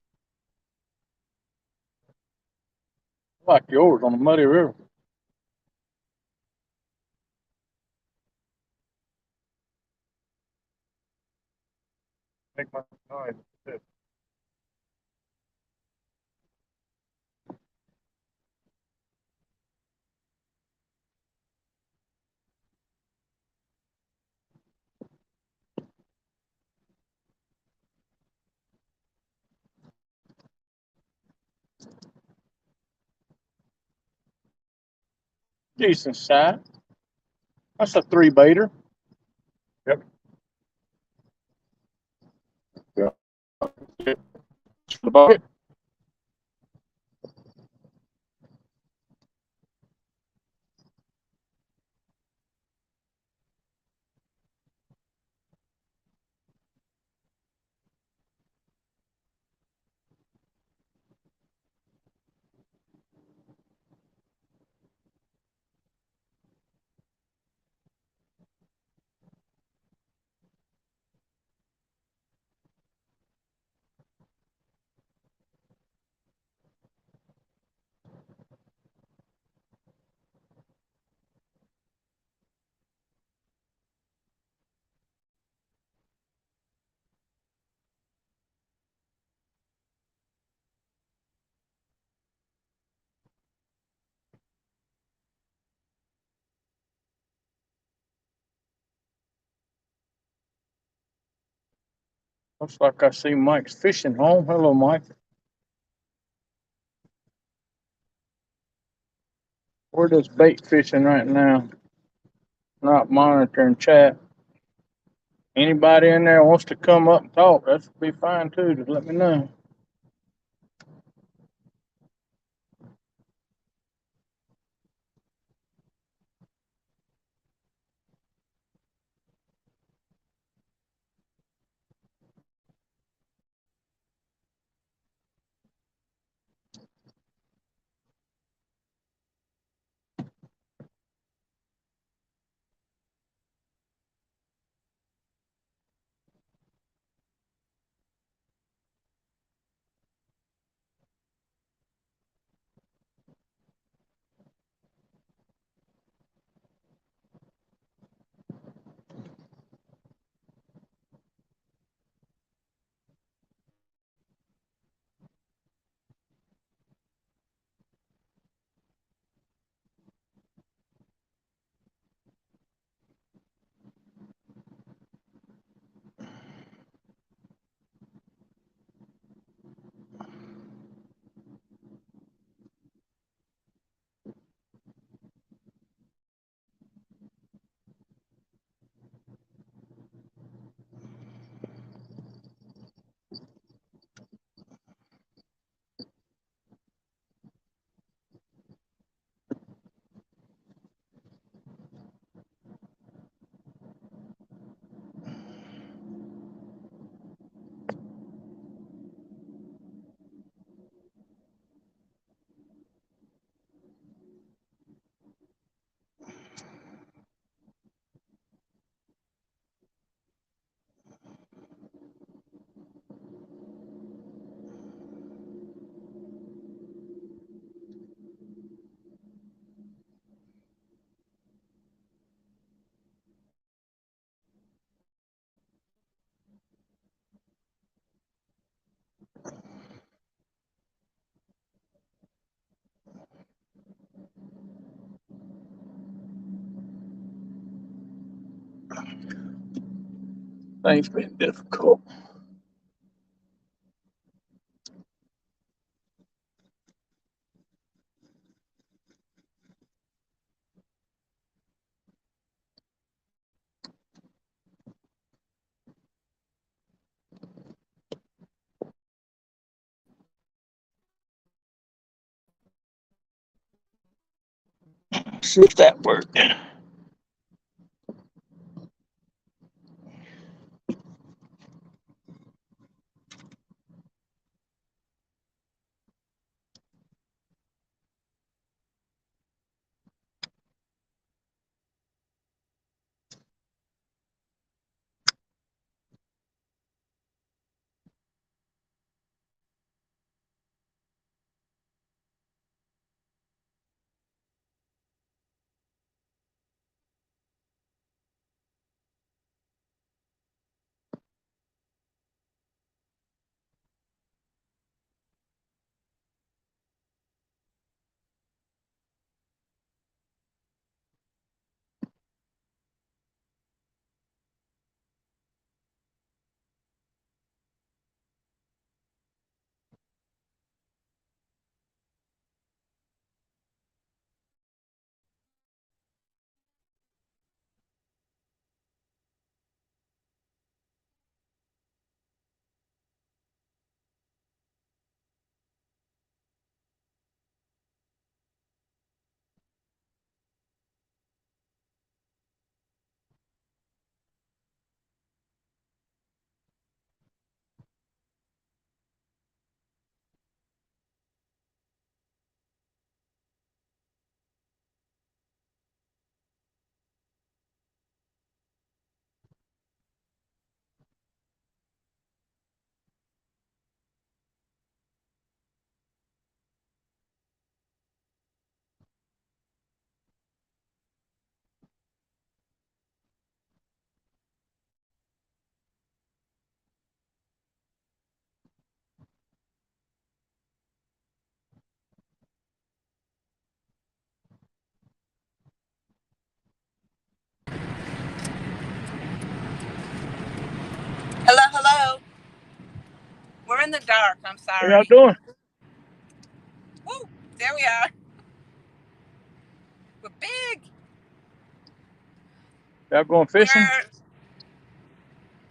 like yours on the muddy river. Make my noise. Decent size. That's a 3 baiter. Yep. Yeah. The bucket. Looks like I see Mike's fishing home. Hello, Mike. We're just bait fishing right now. Not monitoring chat. Anybody in there wants to come up and talk, that'd be fine too. Just let me know. Things been difficult. See if that worked. Hello, hello. We're in the dark. I'm How y'all sorry. doing? Woo, there we are. We're big. Y'all going fishing?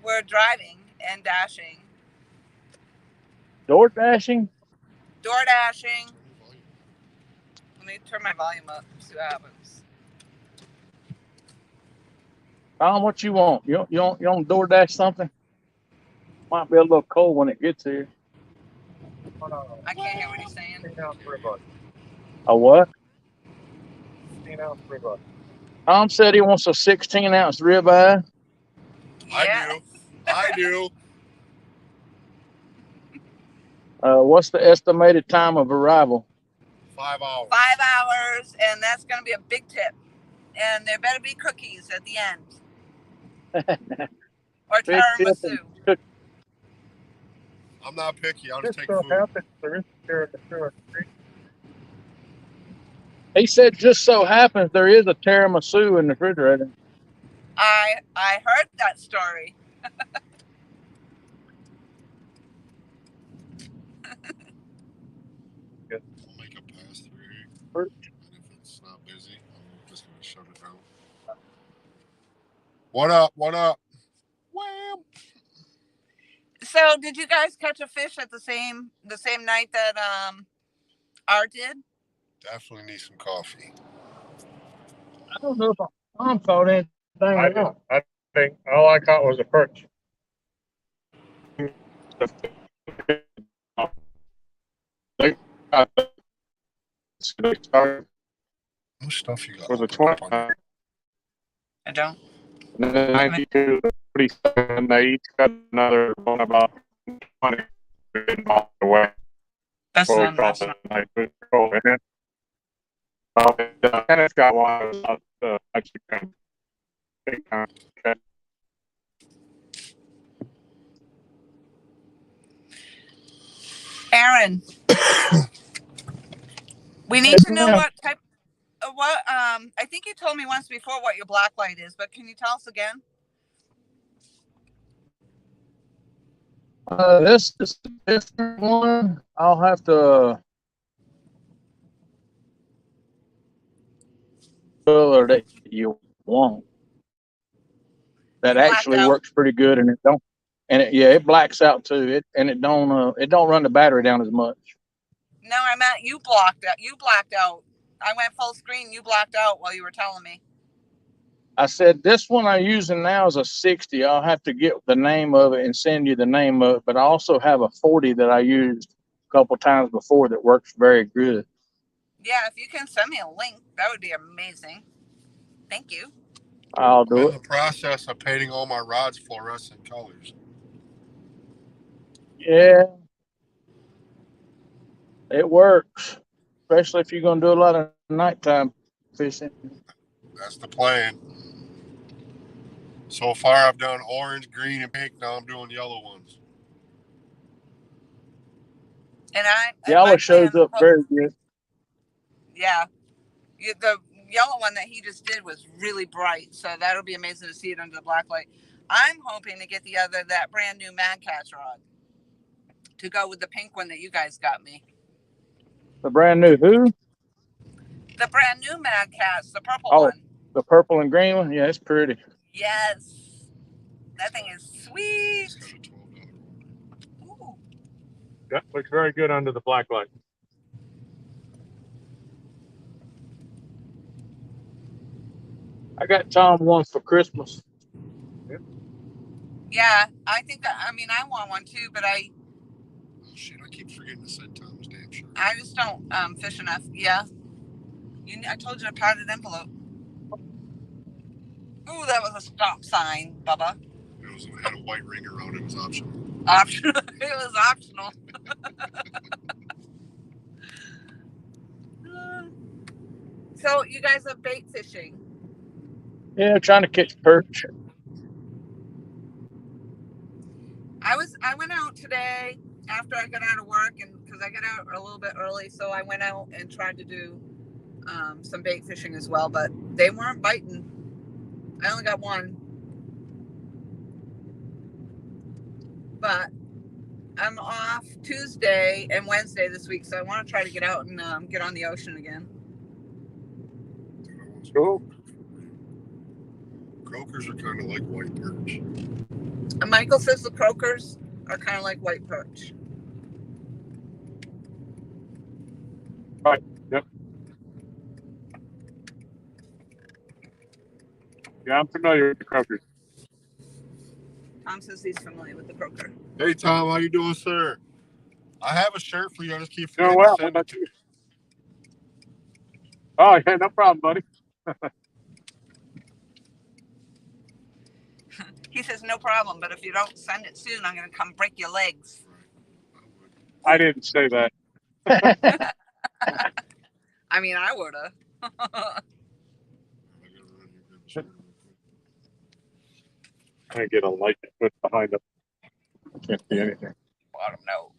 We're driving and dashing, Door dashing? door dashing. Let me turn my volume up. See what happens. Tom, what you want? You want door dash something? Might be a little cold when it gets here. I can't hear what he's saying. A what? 16-ounce ribeye. Tom said he wants a 16-ounce ribeye. Yeah. I do. What's the estimated time of arrival? 5 hours. 5 hours, and that's going to be a big tip. And there better be cookies at the end. Or Big tip tiramisu. and cookie. I'm not picky. I'll just Just take so food. happens there is a tiramisu. He said just so happens there is a tiramisu in the refrigerator. I heard that story. We'll make a pass through. Hurt. And if it's not busy, I'm just going to shut it down. What up? What up? Wham! So, did you guys catch a fish at the same night that Art did? Definitely need some coffee. I don't know if Tom caught anything I or not. I think all I caught was a perch. What stuff you got? Was a opened up 20. on I don't. 92, 47. They each got another one about 20 miles away. That's Before we not. crossed That's the not. night. Kenneth got one about the Mexican big time. Okay. 。 . . 。 . 。 . 。 . 。 . . . . . . . . . . . . . . . . . . . . . . . . . . . . . . . . . . . . . . . . . . . . . . . . Aaron, we need to know what type. I think you told me once before what your black light is, but can you tell us again? This is a different one. I'll have to color that you want. That actually works pretty good, and it blacks out too. It don't run the battery down as much. No, I meant you blocked out. You blacked out. I went full screen. You blacked out while you were telling me. I said this one I'm using now is a 60. I'll have to get the name of it and send you the name of it. But I also have a 40 that I used a couple times before that works very good. Yeah, if you can send me a link, that would be amazing. Thank you. I'll do it. I'm in the process of painting all my rods fluorescent colors. Yeah, it works, especially if you're going to do a lot of nighttime fishing. That's the plan. So far, I've done orange, green, and pink. Now I'm doing yellow ones. And yellow shows up very good. Yeah, the yellow one that he just did was really bright, so that'll be amazing to see it under the black light. I'm hoping to get that brand new Mad Catz rod to go with the pink one that you guys got me. The brand new who? The brand new Mad Catz, the purple one. The purple and green one? Yeah, it's pretty. Yes. That thing is sweet. Ooh. That looks very good under the black light. I got Tom one for Christmas. Yeah, I think I want one too, but oh shit, I keep forgetting to send Tom's damn shirt. I just don't fish enough. Yeah. I told you to padded envelope. Ooh, that was a stop sign, Bubba. It had a white ring around it. It was optional. Optional. It was optional. So you guys are bait fishing? Yeah, trying to catch perch. I went out today after I got out of work, and because I got out a little bit early, so I went out and tried to do some bait fishing as well, but they weren't biting. I only got one. But I'm off Tuesday and Wednesday this week, so I want to try to get out and get on the ocean again. Cool. Croakers are kind of like white perch. And Michael says the croakers are kind of like white perch. Right. Yep. Yeah, I'm familiar with the croakers. Tom says he's familiar with the croaker. Hey Tom, how you doing, sir? I have a shirt for you. I just keep forgetting Doing well. to send it to you. Oh yeah, no problem, buddy. He says no problem, but if you don't send it soon, I'm going to come break your legs. I didn't say that. I mean, I would have. I get a light put behind them. Can't see anything. Bottom note.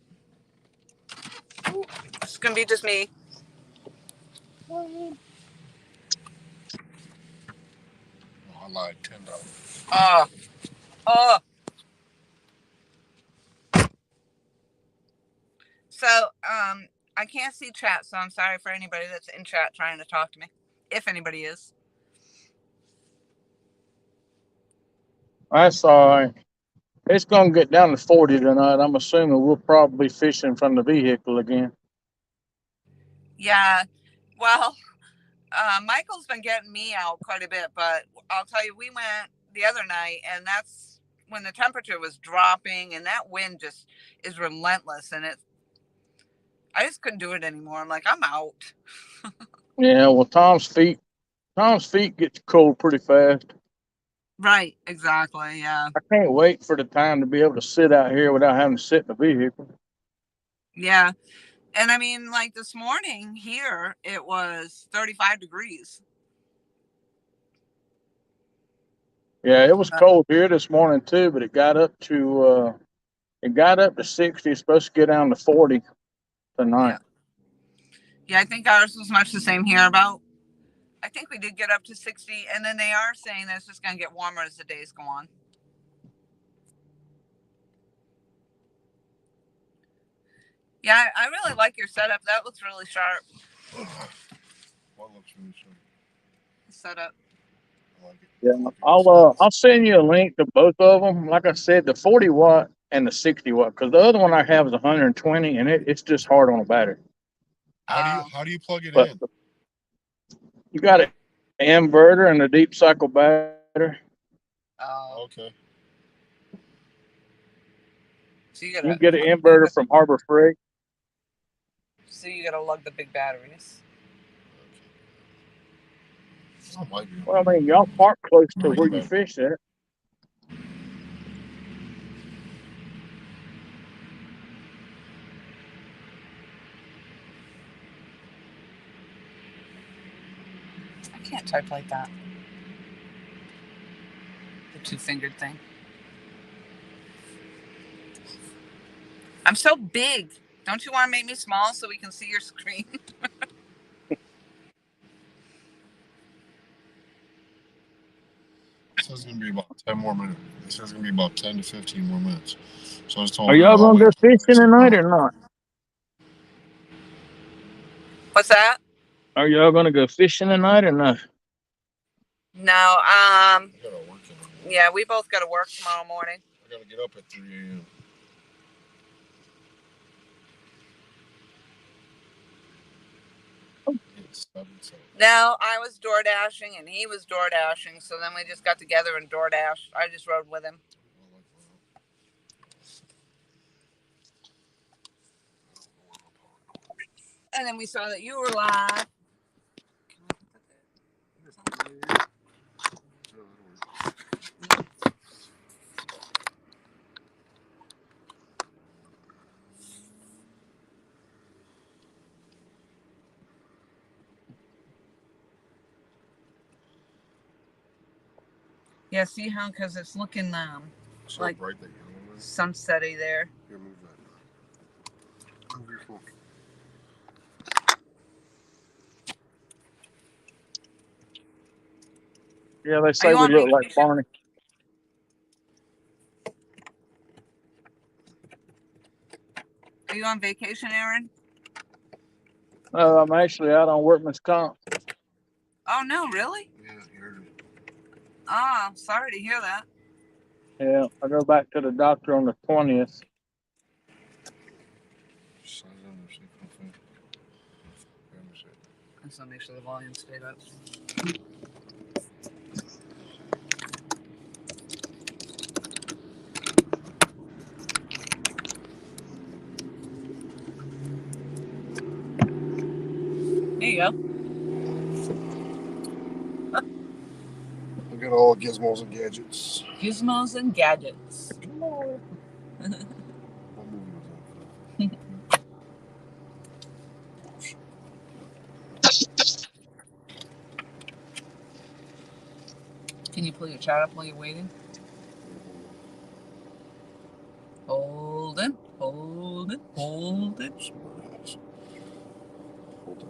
Ooh, it's going to be just me. Oh, I lied. $10. So, I can't see chat, so I'm sorry for anybody that's in chat trying to talk to me, if anybody is. That's all right. It's going to get down to 40 tonight. I'm assuming we'll probably be fishing from the vehicle again. Yeah. Well, Michael's been getting me out quite a bit, but I'll tell you, we went the other night, and that's when the temperature was dropping, and that wind just is relentless, and I just couldn't do it anymore. I'm like, I'm out. Yeah, well, Tom's feet get cold pretty fast. Right, exactly, yeah. I can't wait for the time to be able to sit out here without having to sit in the vehicle. Yeah. And I mean, like this morning here, it was 35 degrees. Yeah, it was cold here this morning too, but it got up to 60. It's supposed to get down to 40 tonight. Yeah, I think ours was much the same here. I think we did get up to 60, and then they are saying that it's just going to get warmer as the days go on. Yeah, I really like your setup. That looks really sharp. What looks really sharp? Setup. I like it. Yeah, I like it. I'll send you a link to both of them. Like I said, the 40 watt and the 60 watt, because the other one I have is 120, and it's just hard on the battery. How do you plug it But in? you got an inverter and a deep cycle battery. Oh, Okay. so You can get an inverter from Harbor Freight. So you got to lug the big batteries. I might be. Well, I mean, y'all park close to where you fish at. I can't type like that. The two-fingered thing. I'm so big. Don't you want to make me small so we can see your screen? It says it's gonna be about 10 more minutes. It says it's gonna be about 10 to 15 more minutes. So I was told. Are y'all gonna go fishing tonight or not? What's that? Are y'all gonna go fishing tonight or not? No. I gotta work tonight. Yeah, we both got to work tomorrow morning. I gotta get up at 3 a.m. No, I was door dashing and he was door dashing, so then we just got together and door dashed. I just rode with him. And then we saw that you were live. Yeah, see how, because it's looking So like bright that yellow is. sunsetty there. Here, move that. Move your phone. Yeah, they say we look like Barney. Are you on vacation, Aaron? I'm actually out on workman's comp. Oh, no, really? Yeah, here. Oh, sorry to hear that. Yeah, I go back to the doctor on the 20th. I just want to make sure the volume stayed up. There you go. Look at all gizmos and gadgets. Gizmos and gadgets. What movie was that? Can you pull your chat up while you're waiting? Hold it, hold it, hold it. Hold that.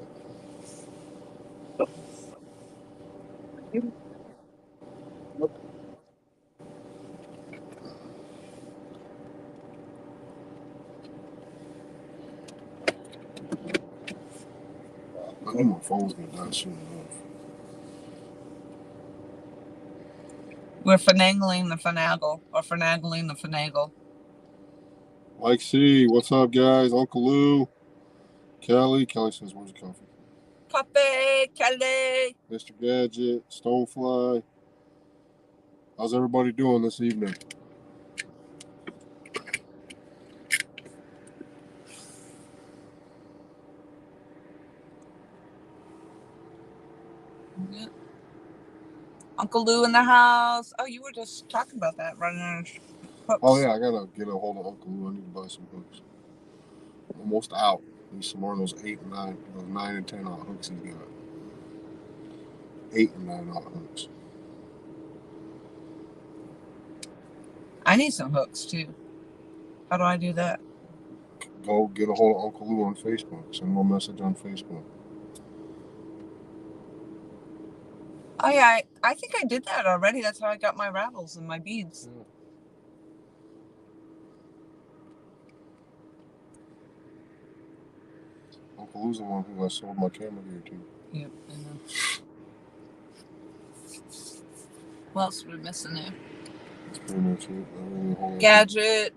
I knew my phone's gonna die soon enough. We're finagling the finagle, or finagling the finagle. Mike C, what's up, guys? Uncle Lou, Kelly. Kelly says, "Where's the coffee?" Coffee, Kelly. Mr. Gadget, Stonefly. How's everybody doing this evening? Yeah. Uncle Lou in the house. Oh, you were just talking about that, running out of hooks. Oh yeah, I gotta get a hold of Uncle Lou. I need to buy some hooks. Almost out. Need some more of those 8 and 9, those 9 and 10 out hooks he's got. 8 and 9 out hooks. I need some hooks too. How do I do that? Go get a hold of Uncle Lou on Facebook. Send him a message on Facebook. Oh yeah, I think I did that already. That's how I got my rattles and my beads. Yeah. Uncle Lou's the one who I sold my camera gear to. Yep, I know. What else are we missing there? That's pretty much it. I really hold Gadget.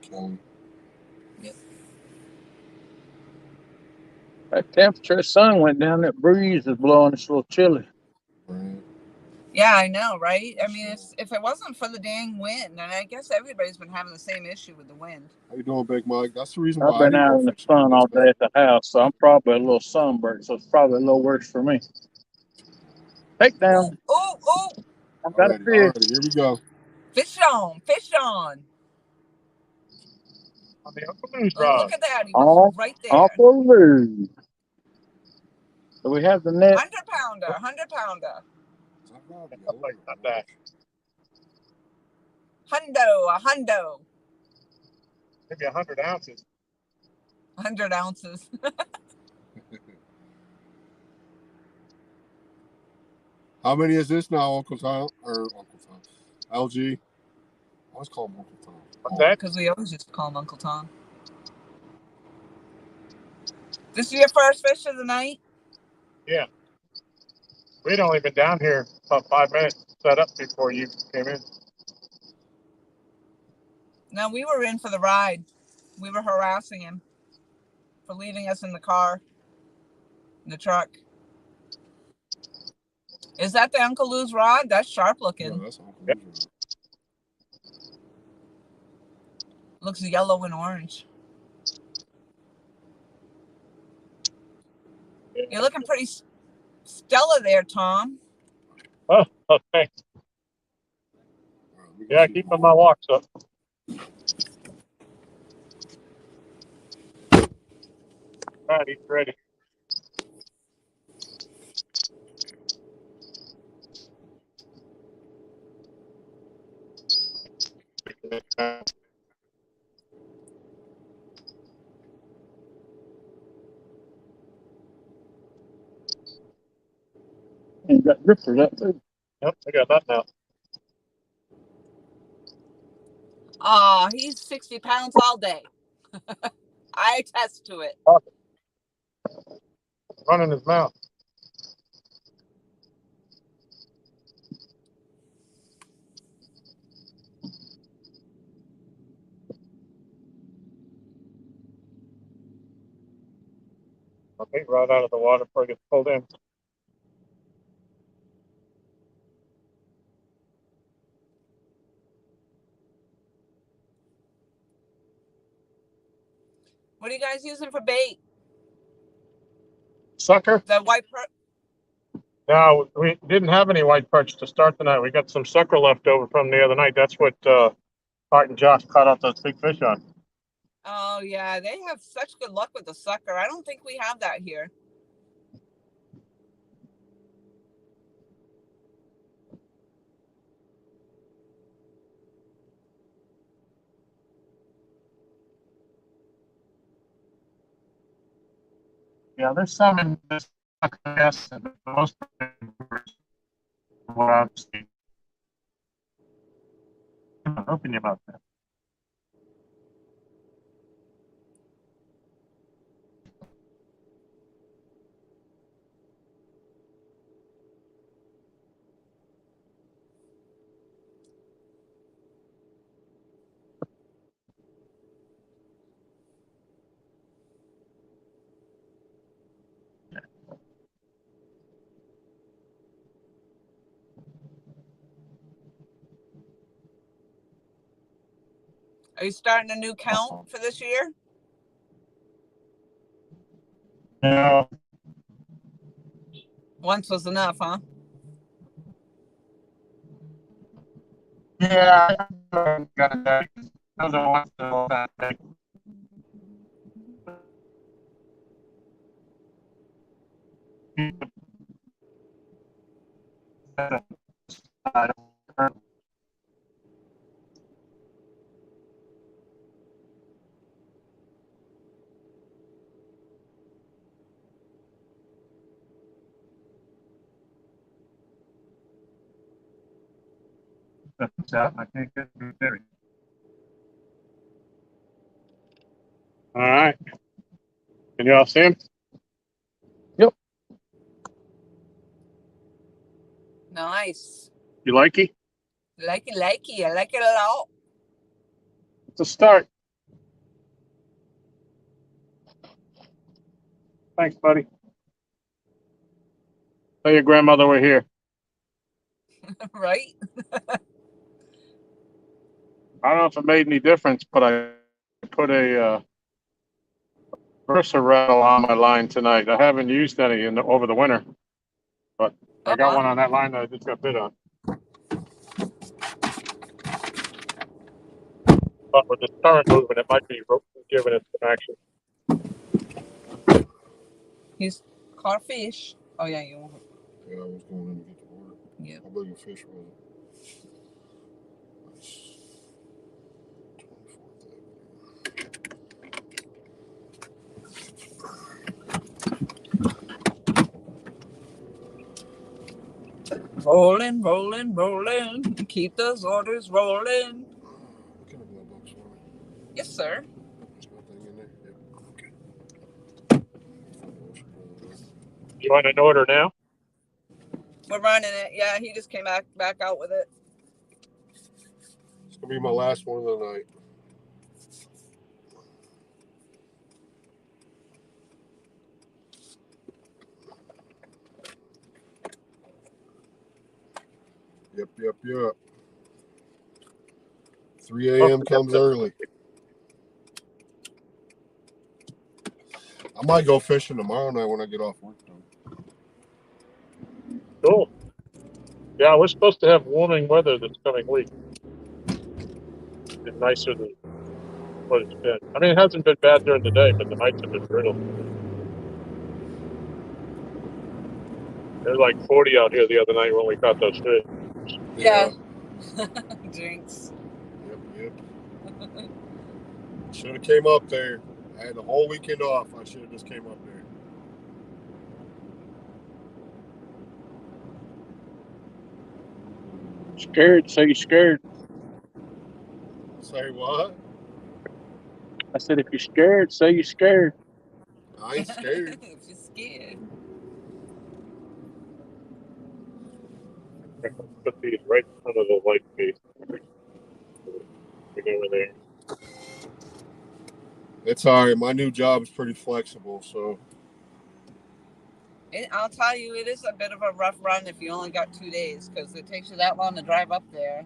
Kelly. That temperature, sun went down. That breeze is blowing. It's a little chilly. Brad. Yeah, I know, right? I mean, if it wasn't for the dang wind, and I guess everybody's been having the same issue with the wind. How you doing, Big Mike? That's the reason I've why I been didn't out go in the fishing. sun all day at the house, so I'm probably a little sunburned. So it's probably a little worse for me. Take down. Oh! I've got a fish. Alrighty, here we go. Fish on! On the Uncle Lou's Oh, rod. look at that. He was right there. Uncle Lou. So we have the net. 100 pounder. Is that rod Not yellow? like not that. A hundo. Maybe 100 ounces. 100 ounces. How many is this now, Uncle Tom? Or Uncle Tom? LG? I always call him Uncle Tom. What's that? Because we always used to call him Uncle Tom. This is your first fish of the night? Yeah. We'd only been down here about 5 minutes set up before you came in. No, we were in for the ride. We were harassing him for leaving us in the car, in the truck. Is that the Uncle Lou's rod? That's sharp looking. Yeah, that's Uncle Lou's rod. Looks yellow and orange. You're looking pretty stellar there, Tom. Oh, okay. Alright, we can Yeah, see keeping them my all. walks up. All right, he's ready. You got rippers up there. Yep, I got that now. Oh, he's 60 pounds all day. I attest to it. Running his mouth. Okay, right out of the water before it gets pulled in. What are you guys using for bait? Sucker? The white No, we didn't have any white perch to start the night. We got some sucker left over from the other night. That's what Art and Josh caught out those big fish on. Oh yeah, they have such good luck with the sucker. I don't think we have that here. Yeah, there's some in this sucker nest, but most of them are what I've seen. Open your mouth there. Are you starting a new count for this year? No, Once was enough, huh? yeah, I got that. Those are ones that all that big. stuff out, and I can't get through ferry. All right. Can you all see him? Nice. You like it? Like it. I like it a lot. It's a start. Thanks, buddy. Tell your grandmother we're here. Right? I don't know if it made any difference, but I put a Versa rattle on my line tonight. I haven't used any over the winter, but I got one on that line that I just got bid on. But with the current movement, it might be giving it some action. He's caught a fish. Oh, yeah, you want. Yeah, I was going in to get the order. Yeah. How big a fish was it? Rolling, rolling, rolling. Keep those orders rolling. Can I blow box for me? Yes, sir. There's nothing in there. Yep. Okay. You want an order now? We're running it. Yeah, he just came back out with it. It's gonna be my last one of the night. Yep. 3 a.m. comes early. I might go fishing tomorrow night when I get off work. Cool. Yeah, we're supposed to have warming weather this coming week. It's nicer than what it's been. I mean, it hasn't been bad during the day, but the nights have been brutal. There's like 40 out here the other night when we caught those fish. Yeah. Jinx. Yep. Should have came up there. I had the whole weekend off. I should have just came up there. Scared? Say you're scared. Say what? I said, if you're scared, say you're scared. I ain't scared. If you're scared. Put these right in front of the light piece. Over there. It's all right. My new job is pretty flexible, so. I'll tell you, it is a bit of a rough run if you only got 2 days, because it takes you that long to drive up there.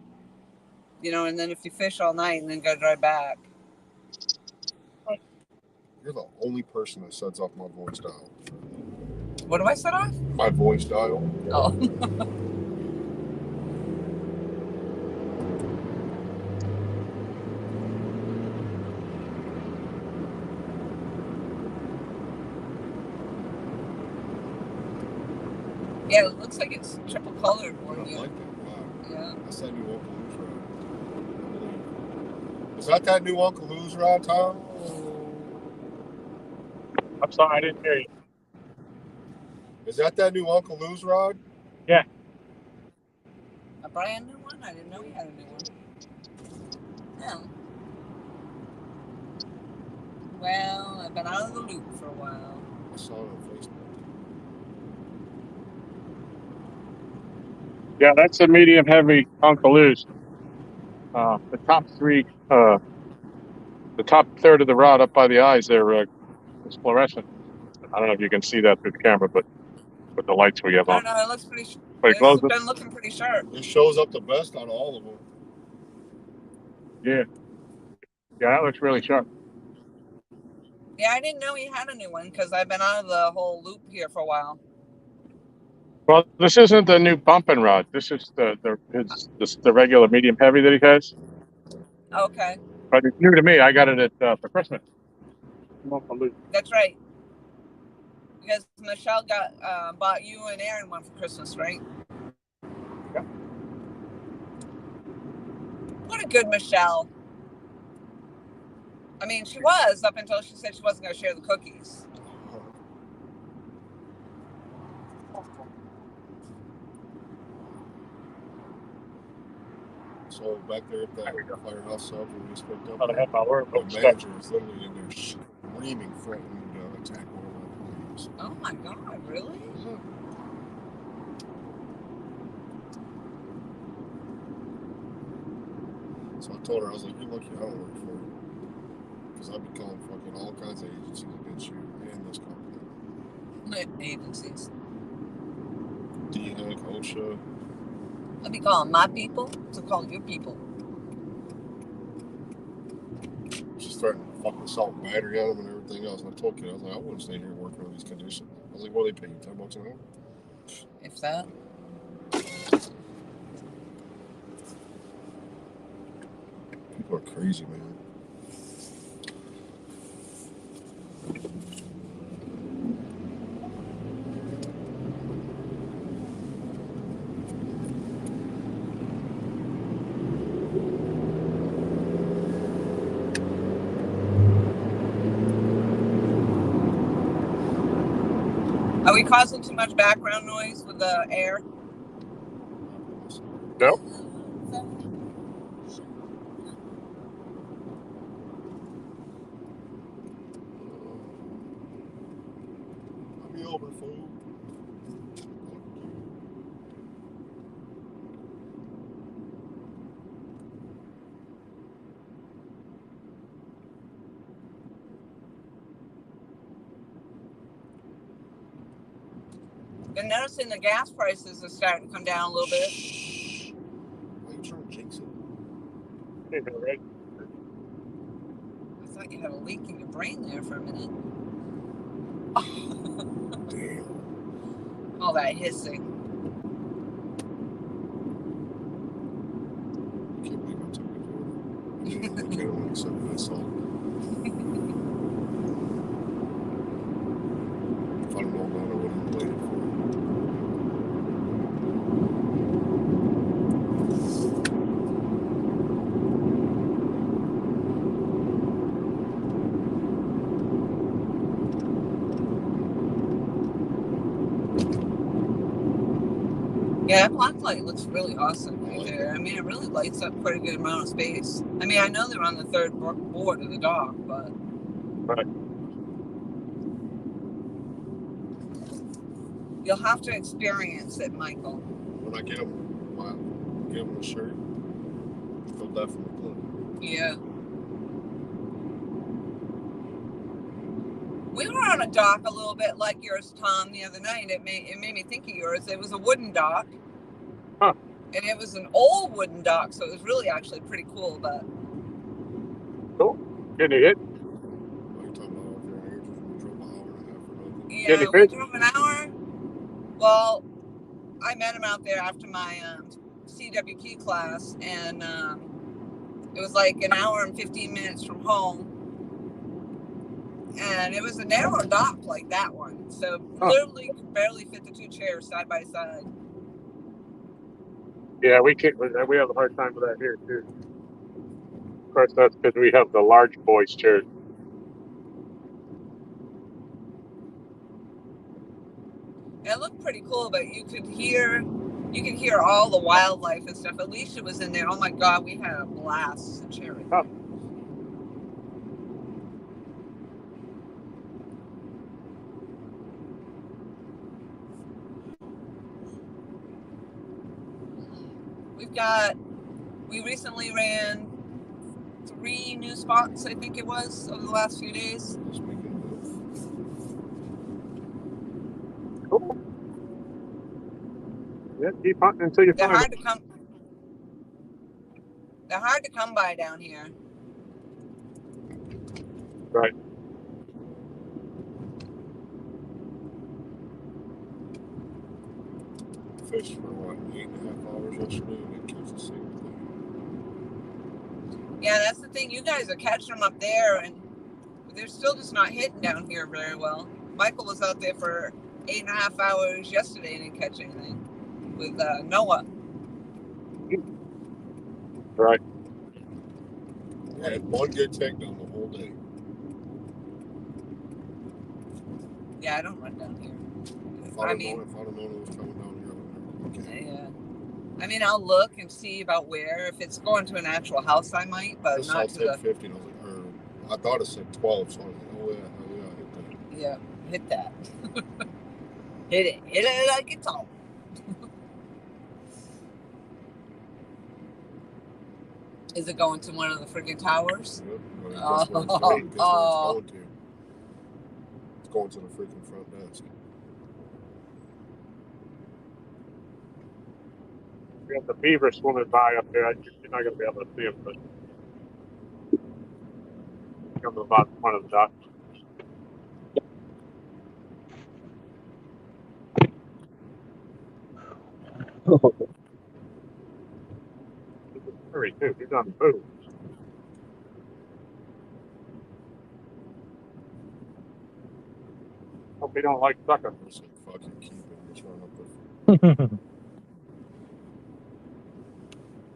You know, and then if you fish all night and then go drive back. You're the only person that sets off my voice dial. What do I set off? My voice dial. Oh. Yeah, it looks like it's triple colored I for you. like that. Wow. Yeah. That's that new Uncle Lou's rod. Is that new Uncle Lou's rod, Tom? I'm sorry, I didn't hear you. Is that new Uncle Lou's rod? Yeah. A brand new one? I didn't know he had a new one. Yeah. Well, I've been out of the loop for a while. I saw it on Facebook. Yeah, that's a medium heavy Uncle Lou's. The top three, the top third of the rod up by the eyes there is fluorescent. I don't know if you can see that through the camera, but with the lights we have I on. don't know, it looks pretty But it glows. It's been looking pretty sharp. It shows up the best out of all of them. Yeah, that looks really sharp. Yeah, I didn't know he had a new one because I've been out of the whole loop here for a while. Well, this isn't the new bumping rod. This is the regular medium heavy that he has. Okay. But it's new to me. I got it for Christmas. That's right. Because Michelle bought you and Aaron one for Christmas, right? Yeah. What a good Michelle. I mean, she was up until she said she wasn't going to share the cookies. So back there at There we go. that firehouse sub where we just picked up, About a half hour. the Oh, step. manager is literally in there screaming, threatening to attack one of our employees. Oh my God, really? Yeah. So I told her, I was like, you're lucky I don't work for you. Because I'd be calling fucking all kinds of agencies against you and this company. Agencies. DHEC, OSHA. I'll be calling my people to call your people. She's threatening to fucking assault and battery on them and everything else. And I told Kid, I was like, I wouldn't stay here working under these conditions. I was like, what do they pay you, $10 an hour? If that. People are crazy, man. Are we causing too much background noise with the air? Nope. Let me over, fool. Been noticing the gas prices are starting to come down a little bit. Why are you trying to jinx it? Right. I thought you had a leak in your brain there for a minute. Damn. All that hissing. I can't believe I took it for it. I can't even accept myself. If I'd known that, I would have waited for it. Yeah, that black light looks really awesome right there. I mean, it really lights up quite a good amount of space. I mean, I know they're on the third board of the dock, but Right. you'll have to experience it, Michael. When I get him a shirt, he'll definitely play. Yeah. We were on a dock a little bit like yours, Tom, the other night. It made me think of yours. It was a wooden dock. Huh. And it was an old wooden dock, so it was really actually pretty cool, but Cool. Getting a hit. What are you talking about out there in Ages when we drove an hour and a half for nothing? yeah, Getting we hit? drove an hour. Well, I met him out there after my CWP class, and it was like an hour and 15 minutes from home. And it was a narrow dock like that one. So literally could barely fit the two chairs side by side. Yeah, we have a hard time with that here too. Of course, that's because we have the large boys chairs. It looked pretty cool, but you could hear all the wildlife and stuff. Alicia was in there. Oh my God, we had a blast. The chair right there. We recently ran 3 new spots, I think it was, over the last few days. This weekend. Cool. Yeah, keep hunting until you They're find hard it. to come. They're hard to come by down here. Right. Fished for what, 8.5 hours yesterday and didn't catch a single thing. Yeah, that's the thing. You guys are catching them up there, and they're still just not hitting down here very well. Michael was out there for 8.5 hours yesterday and didn't catch anything with Noah. Right. I had one good takedown the whole day. Yeah, I don't run down here. If I'd have known it was coming down here, I would never. Okay. Yeah. I mean, I'll look and see about where. If it's going to an actual house, I might, but Just not saw to the. 1050, and I was like, I thought it said 12, so I was like, oh yeah, hit that. Yeah, hit that. Hit it like it's on. Is it going to one of the friggin' towers? Yep. I mean, guess where it's going? Guess where it's going to? It's going to the freaking front desk. We have the beaver swimming by up there. You're not going to be able to see them, but come about one of the docks. Hurry, too. He's on the move. Hope he don't like sucker. I was like, fucking keep it. Just run up the.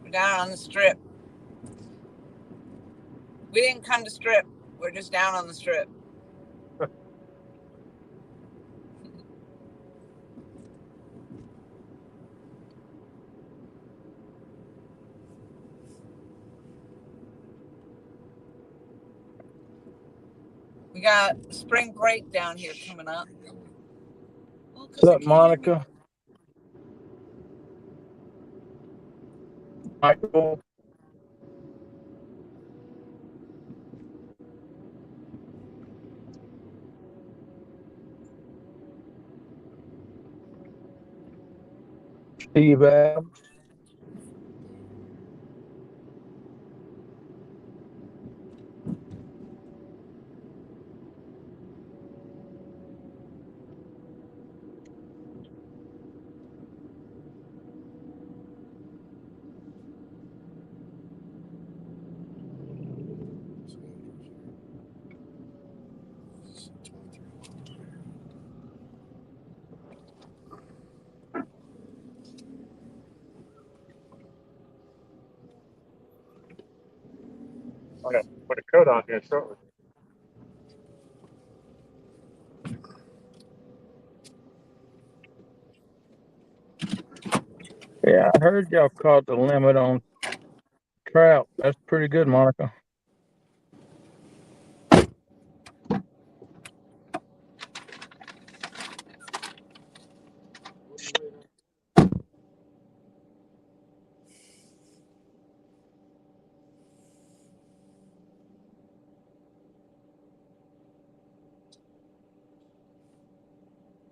We're down on the strip. We didn't come to strip. We're just down on the strip. We got spring break down here coming up. Well, What's up, Monica? Michael. Steve Adams. Oh, yeah. Put a coat on here shortly. Yeah, I heard y'all caught the limit on trout. That's pretty good, Monica.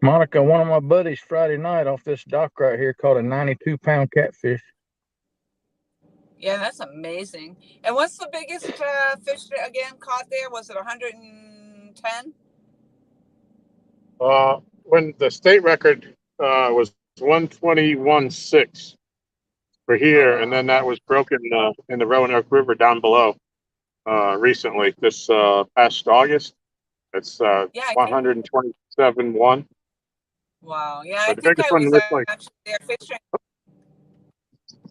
Monica, one of my buddies Friday night off this dock right here caught a 92-pound catfish. Yeah, that's amazing. And what's the biggest fish again caught there? Was it 110? When the state record was 121.6 for here, and then that was broken in the Roanoke River down below recently, this past August. It's 127.1. Wow. Yeah, So I the think biggest I one was looks like. actually there fishing.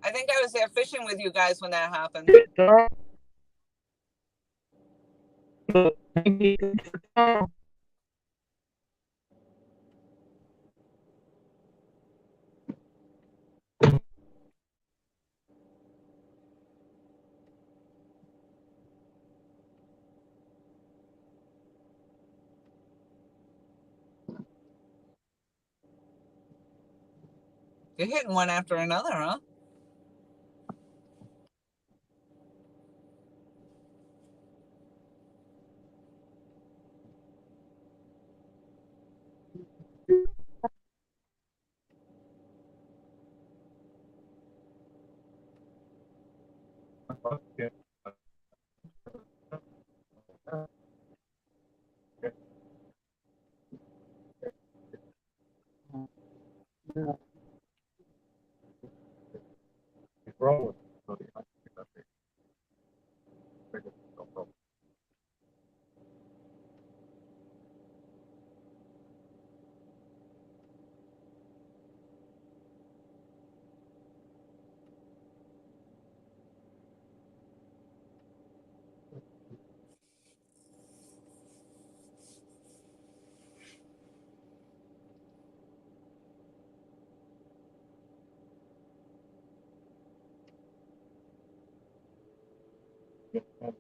I think I was there fishing with you guys when that happened. You're hitting one after another, huh? That's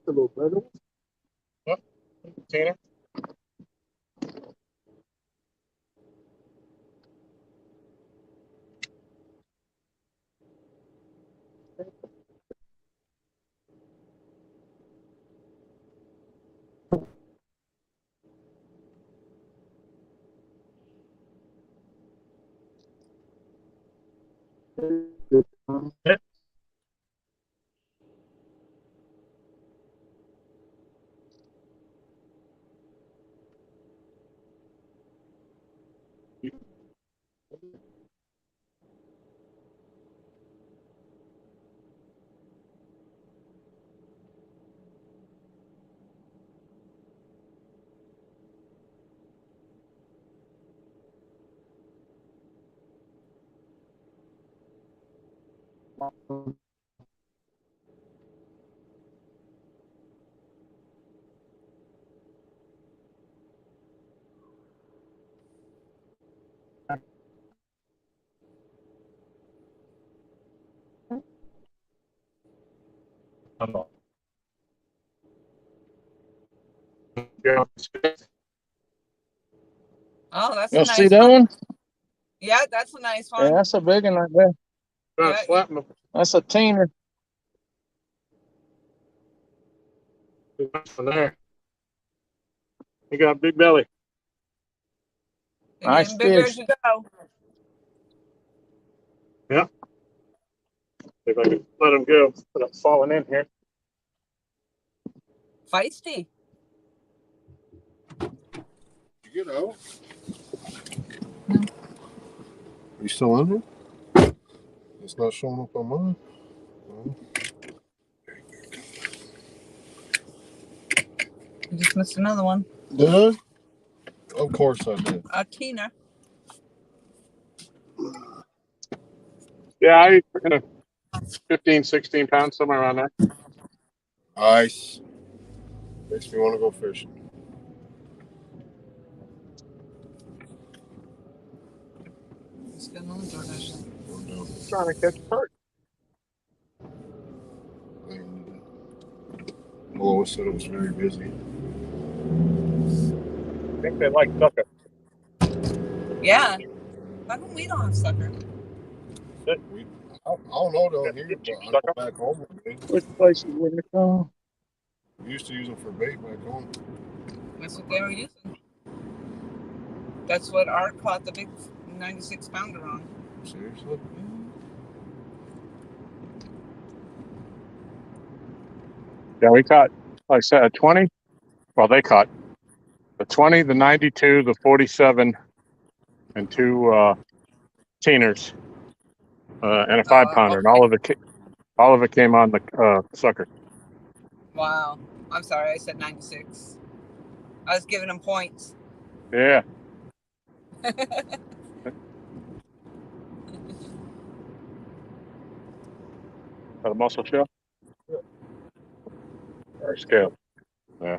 a little better. Yep. Tina. Yeah. Oh, that's a Y'all nice see that one? Yeah, that's a nice Yeah, one. that's a big one right there. Yeah, Slap him. That's a teener. Nice one there. He got a big belly. They're Nice getting bigger fish. as you go. Yeah. See if I can let him go without falling in here. Feisty. You get out? Are you still in there? It's not showing up on mine. No. You just missed another one. Did I? Of course I did. A Tina. Yeah, I in a 15, 16 pounds, somewhere around there. Ice. Makes me want to go fishing. Let's get another DoorDash. Trying to catch a perch. Lois said it was very busy. I think they like sucker. Yeah. How come we don't have sucker? I don't know down here, but I know back home. Which places would it go? We used to use them for bait back home. That's what they were using. That's what Art caught the big 96 pounder on. Seriously? Yeah, we caught, like I said, a 20. Well, they caught the 20, the 92, the 47, and two teeners, and a 5-pounder, and all of it came on the sucker. Wow. I'm sorry, I said 96. I was giving him points. Yeah. Got a mussel shell? Or a scale? Yeah.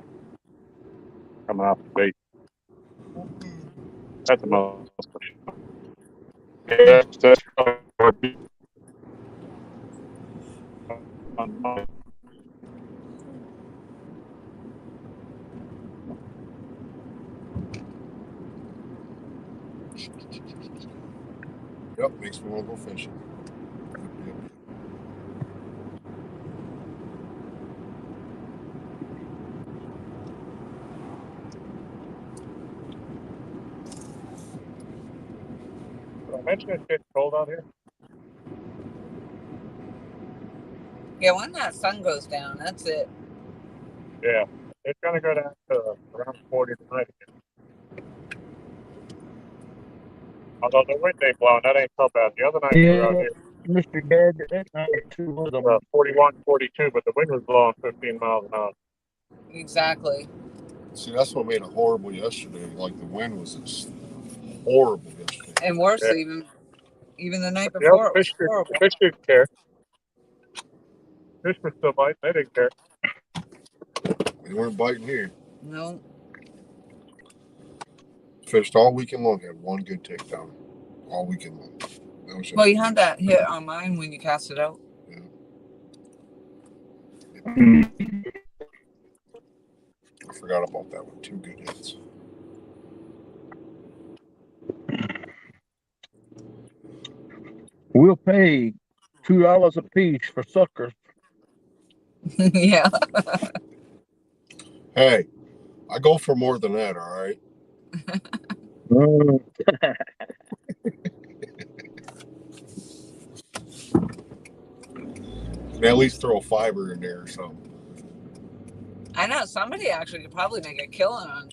Coming off the bait. That's a mussel shell. Yeah, that's Yep, makes me want to go fishing. Yep. Did I mention it's getting cold out here? Yeah, when that sun goes down, that's it. Yeah. It's going to go down to around 40 tonight again. Although the wind ain't blowing, that ain't so bad. The other night we were out here. Mr. Dad, that number 2 was a 41, 42, but the wind was blowing 15 miles an hour. Exactly. See, that's what made it horrible yesterday. Like the wind was just horrible yesterday. And worse, Yeah. even the night Yeah, before, the it was horrible. fish didn't care. Fish were still biting. They didn't care. They weren't biting here. No. Fished all weekend long. Had one good takedown all weekend long. Well, you had that hit on mine when you cast it out. Yeah. I forgot about that one. 2 good hits. We'll pay $2 a piece for suckers. Yeah. Hey, I go for more than that, all right? And at least throw a fiber in there or something. I know somebody actually could probably make a killing on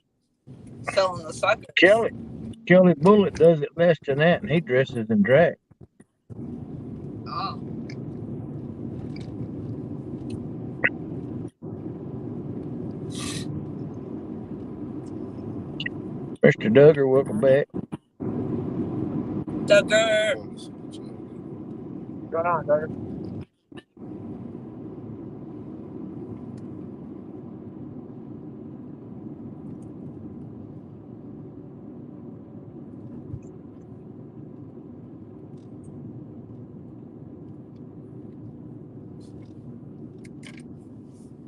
selling the suckers. Kelly Bullitt does it less than that, and he dresses in drag. Oh. Mr. Duggar, welcome back. Duggar. What's going on, Duggar?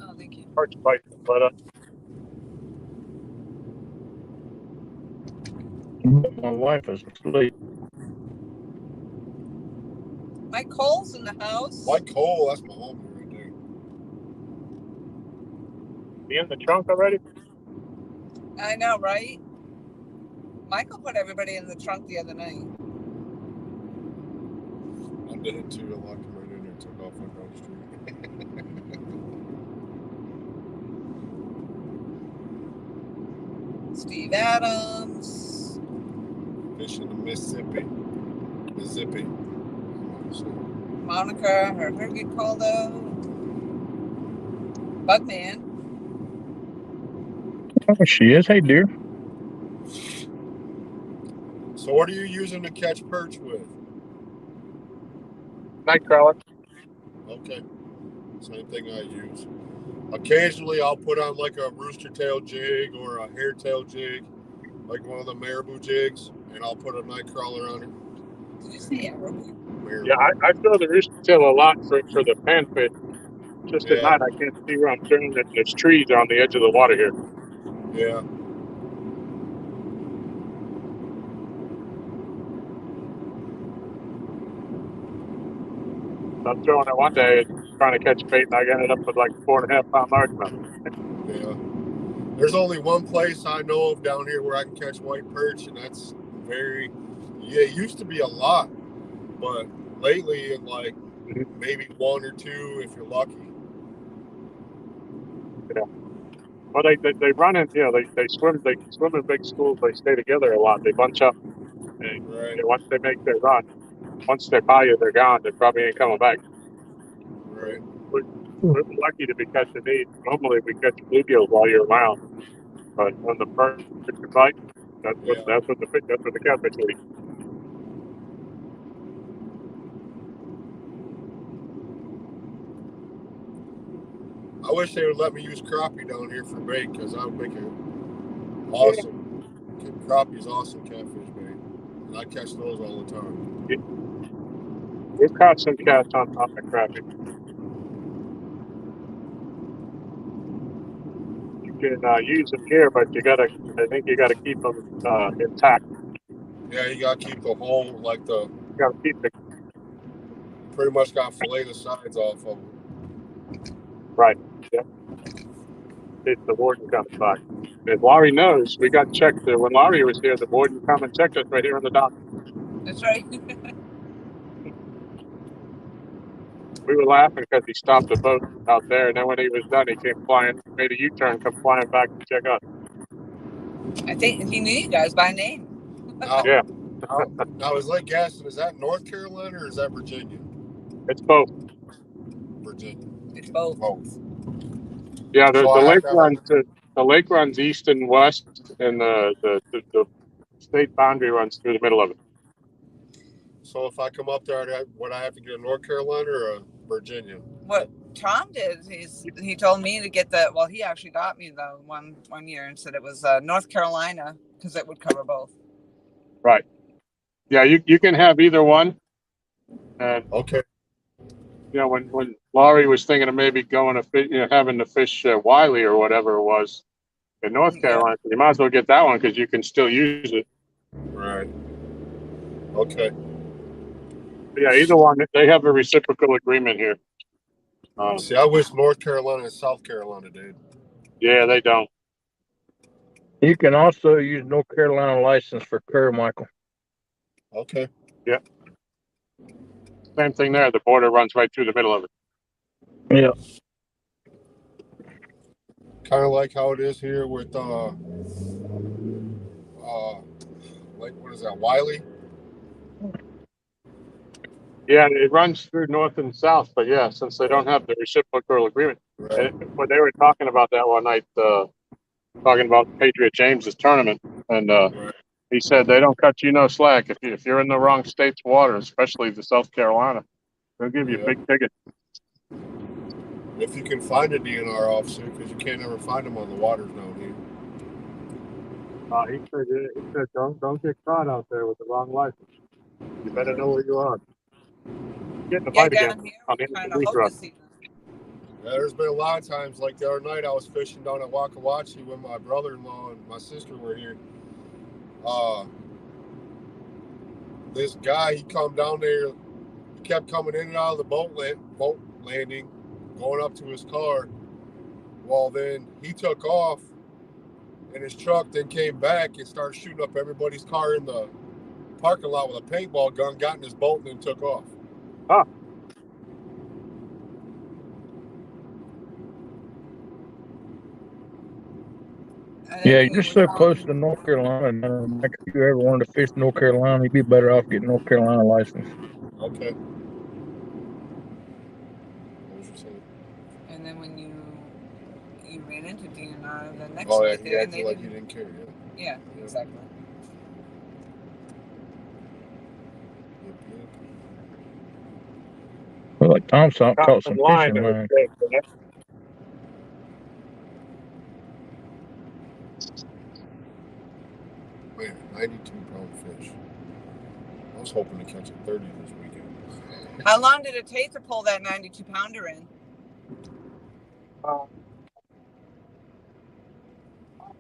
Oh, thank you. Hard to bite, but My wife is asleep. Mike Cole's in the house. Mike Cole, that's my homie right there. be in the trunk already? I know, right? Michael put everybody in the trunk the other night. I did it too. I locked him right in there and took off on down the street. Steve Adams. Fishing the Mississippi. Monica, her get called out. Bugman. Oh, she is. Hey, dear. So what are you using to catch perch with? Nightcrawler. Okay. Same thing I use. Occasionally I'll put on like a rooster tail jig or a hairtail jig, like one of the marabou jigs, and I'll put a night crawler on it. Did you say marabou? Yeah, I throw the rooster tail a lot for the panfish. Just at Yeah. night, I can't see where I'm throwing it. There's trees on the edge of the water here. Yeah. I'm throwing it one day, trying to catch bait, and I ended up with like 4.5 pound largemouth. Yeah. There's only one place I know of down here where I can catch white perch, and that's it used to be a lot, but lately like maybe 1 or 2 if you're lucky. Yeah. Well, they run in, they swim in big schools. They stay together a lot. They bunch up, and Right. once they make their run, once they're by you, they're gone. They probably ain't coming back. Right. We're lucky to be catching these. Normally, we catch bluegills all year round, but when the perch bite, that's what the catfish eat. I wish they would let me use crappie down here for bait, because I would make it awesome. Crappie's awesome catfish bait, and I catch those all the time. We've caught some cats on the crappie. You can use them here, but I think you gotta keep them intact. Yeah, you gotta keep the whole, like You gotta keep the pretty much gotta fillet the sides off of them. right. Yeah. It's the warden comes by. If Laurie knows, we got checked there. When Laurie was here, the warden come and checked us right here on the dock. That's right. We were laughing because he stopped the boat out there, and then when he was done, he came flying, made a U-turn, come flying back to check us. I think he knew you guys by name. Now, Yeah. now is Lake Gaston, is that North Carolina or is that Virginia? It's both. Virginia. It's both. Both. Yeah, So the I have lake to have runs the lake runs east and west, and the state boundary runs through the middle of it. So if I come up there, would I have to get a North Carolina or a Virginia? What Tom did, he told me to get the. Well, he actually got me the one year and said it was North Carolina because it would cover both. Right. Yeah, you can have either one. And Okay. you know, when Laurie was thinking of maybe going to fish, having to fish Wiley or whatever it was in North Carolina, you might as well get that one because you can still use it. Right. Okay. But yeah, either one. They have a reciprocal agreement here. See, I wish North Carolina and South Carolina did. Yeah, they don't. You can also use North Carolina license for Carmichael. Okay. Yeah. Same thing there. The border runs right through the middle of it. Yeah. Kind of like how it is here with like what is that, Wiley? Yeah, it runs through north and south, but yeah, since they don't have the reciprocal agreement, Right. and when they were talking about that one night, talking about Patriot James's tournament, and Right. he said they don't cut you no slack if you're in the wrong state's water, especially the South Carolina, they'll give you a big ticket. If you can find a DNR officer, because you can't ever find them on the waters down here. He said don't get caught out there with the wrong license. You better know where you are. Get in the fight again Down here on we the end kind of of the hope run. this season. Yeah, there's been a lot of times, like the other night I was fishing down at Wakawachi when my brother-in-law and my sister were here. This guy, he come down there, he kept coming in and out of the boat landing, going up to his car. Well, then he took off in his truck, then came back and started shooting up everybody's car in the parking lot with a paintball gun, got in his boat, and then took off. Huh. Yeah, you're so close to North Carolina. Like if you ever wanted to fish North Carolina, you'd be better off getting North Carolina license. Okay. What was you saying? And then when you ran into DNR, the next Oh, yeah, night he there, acted like he didn't care. Yeah, exactly. Well, like Tom caught some line fishing line. Man, 92-pound fish. I was hoping to catch a 30 this weekend. How long did it take to pull that 92-pounder in?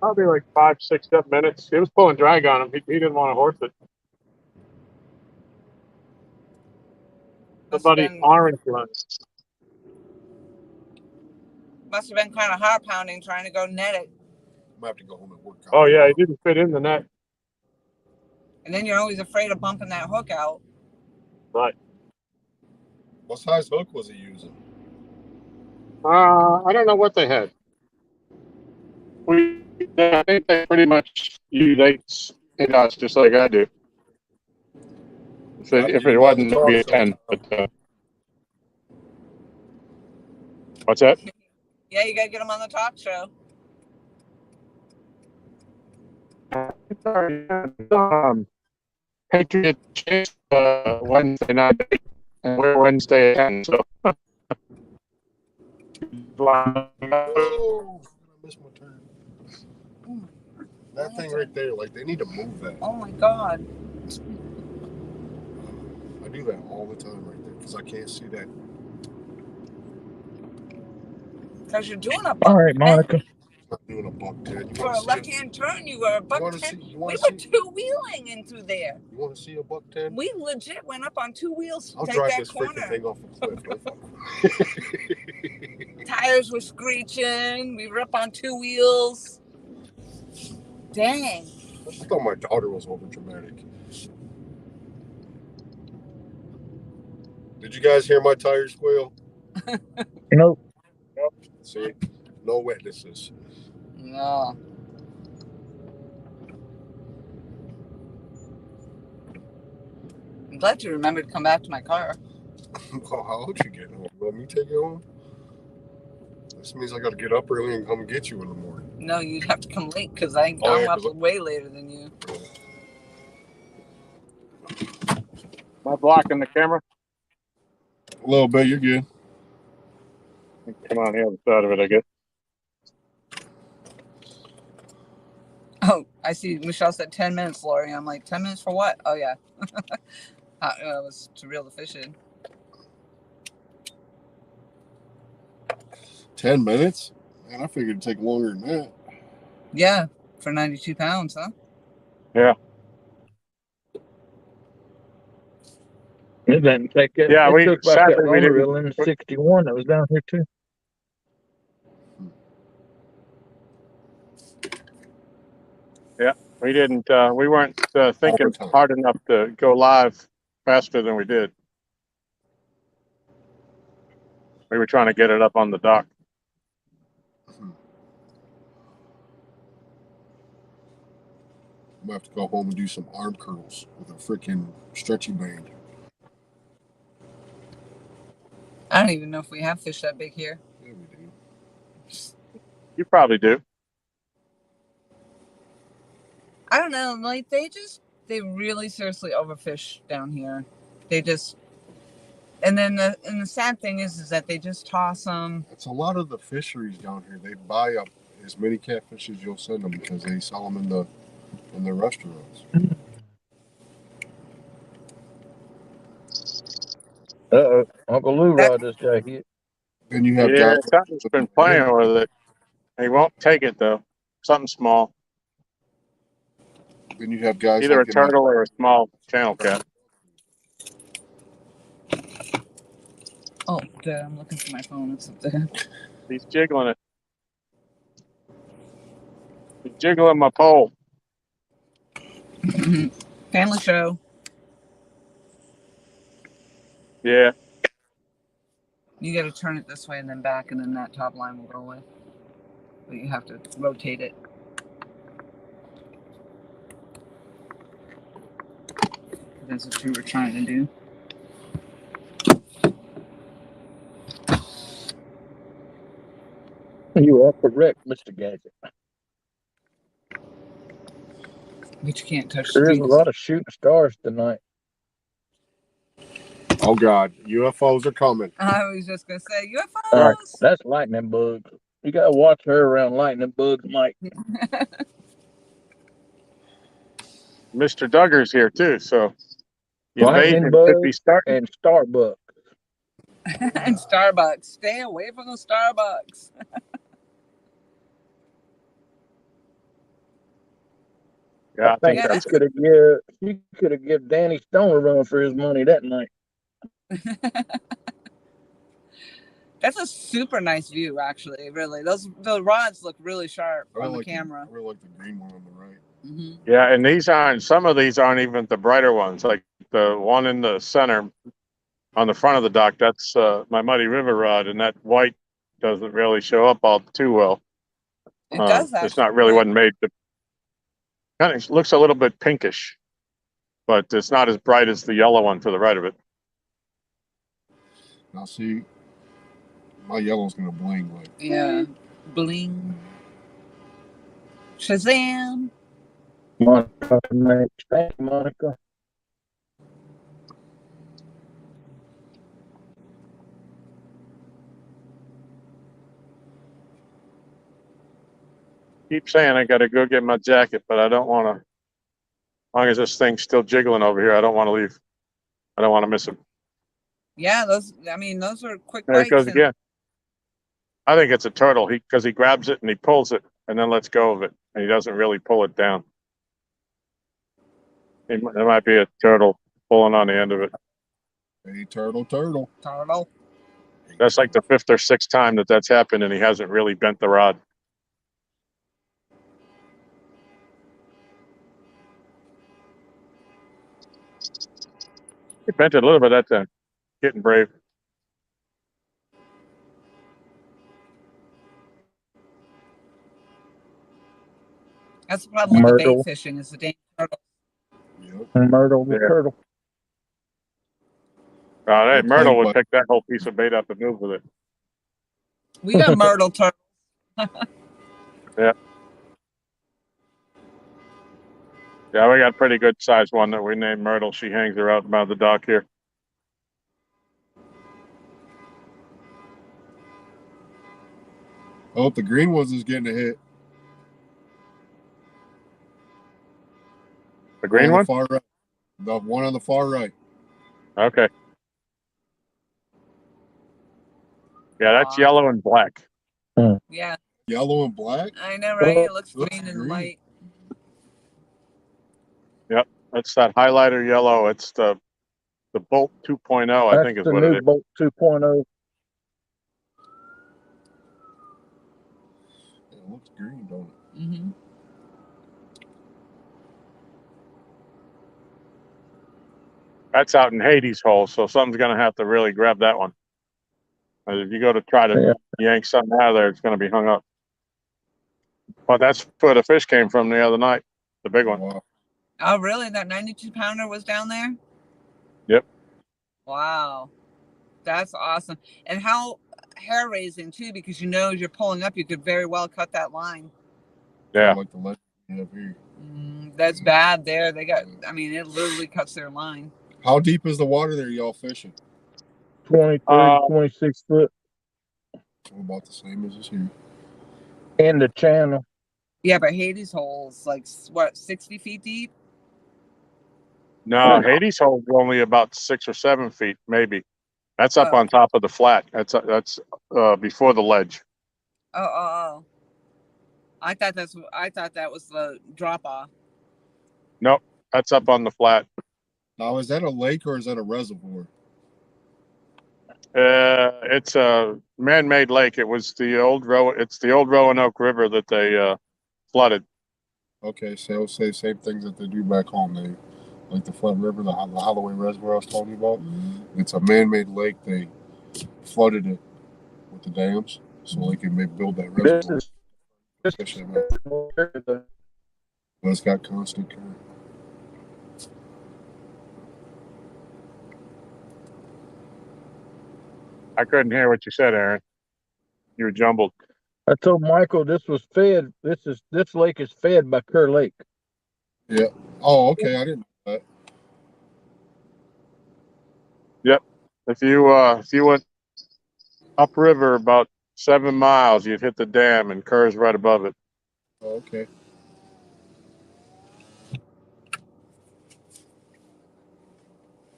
Probably like 5, 6, 7 minutes. He was pulling drag on him. He didn't want to horse it. Somebody orange runs. Must have been kind of heart pounding trying to go net it. I might have to go home and work out. Oh yeah, he didn't fit in the net. And then you're always afraid of bumping that hook out. Right. What size hook was he using? I don't know what they had. I think they pretty much use 8 knots just like I do. If it wasn't, it'd be a 10. But what's that? Yeah, you gotta get them on the talk show. Patriot Chase Wednesday night, and we're Wednesday at 10. So. Oh, I missed my turn. That thing right there, like they need to move that. Oh my God. I do that all the time right there because I can't see that. Because you're doing a buck. All right, Monica. I'm not doing a buck 10. For a left-hand turn, you were a buck 10. We were two-wheeling in through there. You want to see a buck 10? We legit went up on 2 wheels to I'll take drive that this corner. freaking thing off a cliff. Tires were screeching. We were up on 2 wheels. Dang. I thought my daughter was over dramatic. Did you guys hear my tires squeal? Nope. See, no witnesses. No. I'm glad you remembered to come back to my car. Well, how old you getting home? Let me take you home. This means I got to get up early and come get you in the morning. No, you'd have to come late because I'm Oh, yeah, up 'cause way later than you. Am I blocking the camera? A little bit, you're good. Come on the other side of it, I guess. Oh, I see. Michelle said 10 minutes, Lori. I'm like, 10 minutes for what? Oh, yeah. It was to reel the fish in. 10 minutes? Man, I figured it'd take longer than that. Yeah, for 92 pounds, huh? Yeah. It didn't take it. Yeah, It took about that sadly we longer didn't. reel in 61 that was down here too. Yeah, we didn't. We weren't thinking Overtime. hard enough to go live faster than we did. We were trying to get it up on the dock. I'm gonna have to go home and do some arm curls with a freaking stretchy band. I don't even know if we have fish that big here. Yeah, we do. You probably do. I don't know. Like, they really seriously overfish down here. They just, and then the sad thing is that they just toss them. It's a lot of the fisheries down here. They buy up as many catfish as you'll send them because they sell them in the restaurants. Uncle Lou Rod just got hit. Then you have Yeah, guys. something's been playing with it. He won't take it though. Something small, Then you have guys either a like in that- turtle or a small channel cat. Oh, good. I'm looking for my phone. It's up there. He's jiggling it. He's jiggling my pole. Family show. Yeah. You got to turn it this way and then back, and then that top line will go away. But you have to rotate it. That's what you were trying to do. You are correct, Mr. Gadget. But you can't touch There is a streets. lot of shooting stars tonight. Oh God, UFOs are coming. I was just going to say, UFOs! All right, that's lightning bugs. You gotta watch her around lightning bugs, Mike. Mr. Duggar's here too, so the Lightning invasion bugs could be starting. and Starbucks. And Starbucks. Stay away from the Starbucks. Yeah, I think Yeah, that's She could have given Danny Stone a run for his money that night. That's a super nice view, actually. Really, the rods look really sharp on the like camera. I really like the green one on the right. Mm-hmm. Yeah, and some of these aren't even the brighter ones. Like the one in the center on the front of the dock, that's my Muddy River rod, and that white doesn't really show up all too well. It does actually. It's not really wasn't made to. Kind of looks a little bit pinkish, but it's not as bright as the yellow one to the right of it. Now see, my yellow's gonna bling like. Yeah, bling. Shazam! Monica, thank you, Monica. Keep saying I got to go get my jacket, but I don't want to. As long as this thing's still jiggling over here, I don't want to leave. I don't want to miss him. Yeah, those are quick There it bites. goes again. I think it's a turtle because he grabs it and he pulls it and then lets go of it, and he doesn't really pull it down. There might be a turtle pulling on the end of it. Hey, turtle. That's like the 5th or 6th time that's happened, and he hasn't really bent the rod. He bent it a little bit that time. Getting brave. That's the problem with the Myrtle. bait fishing is the dang turtle. Yep. Myrtle the Yeah. turtle. Hey, Or Myrtle would played pick that whole piece of bait up and move with it. We got myrtle turtle. Yeah, we got a pretty good sized one that we named Myrtle. She hangs her out by the dock here. Oh, the green ones is getting a hit. The green on one? the far right. The one on the far right. Okay. Yeah, that's yellow and black. Yeah, Yellow and black? I know, right? It looks Looks green in the green. light. Yep, that's that highlighter yellow. It's the Bolt 2.0, I think is the what it new is. Bolt 2.0. It looks green, don't it? Mm-hmm. That's out in Hades Hole, so something's going to have to really grab that one. If you go to try to yank something out of there, it's going to be hung up. But that's where the fish came from the other night, the big one. Wow. Oh, really? That 92-pounder was down there? Yep. Wow. That's awesome. And how hair-raising, too, because you know as you're pulling up, you could very well cut that line. Yeah. Like the legend we have here. That's bad there. They got, I mean, it literally cuts their line. How deep is the water there y'all fishing? 23, 26 foot About the same as this here. in the channel. Yeah, but Hades Hole's like, what, 60 feet deep? No, Hades Hole's only about 6 or 7 feet, maybe. That's up on top of the flat. That's before the ledge. Oh. I thought that was the drop off. Nope, that's up on the flat. Now, is that a lake or is that a reservoir? It's a man-made lake. It was the old Roanoke River that they flooded. Okay, so I'll say same things that they do back home. They like the Flood River, the Holloway Reservoir I was telling you about. It's a man-made lake. They flooded it with the dams so they can build that reservoir. But it's got constant current. I couldn't hear what you said, Aaron. You were jumbled. I told Michael this lake is fed by Kerr Lake. Yeah. Oh, okay. I didn't know that. Yep. If you went upriver about 7 miles, you'd hit the dam, and Kerr's right above it. Oh, okay.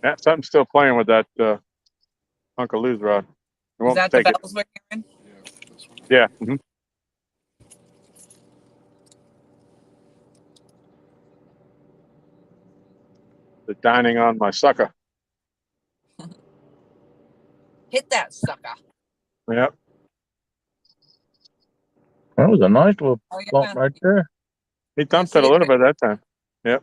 Yeah, something's still playing with that Uncle Lou's rod. Is that the bells we're hearing? Yeah. Mm-hmm. They're dining on my sucker. Hit that sucker. Yep. That was a nice little bump right there. He dumped it a little bit that time. Yep.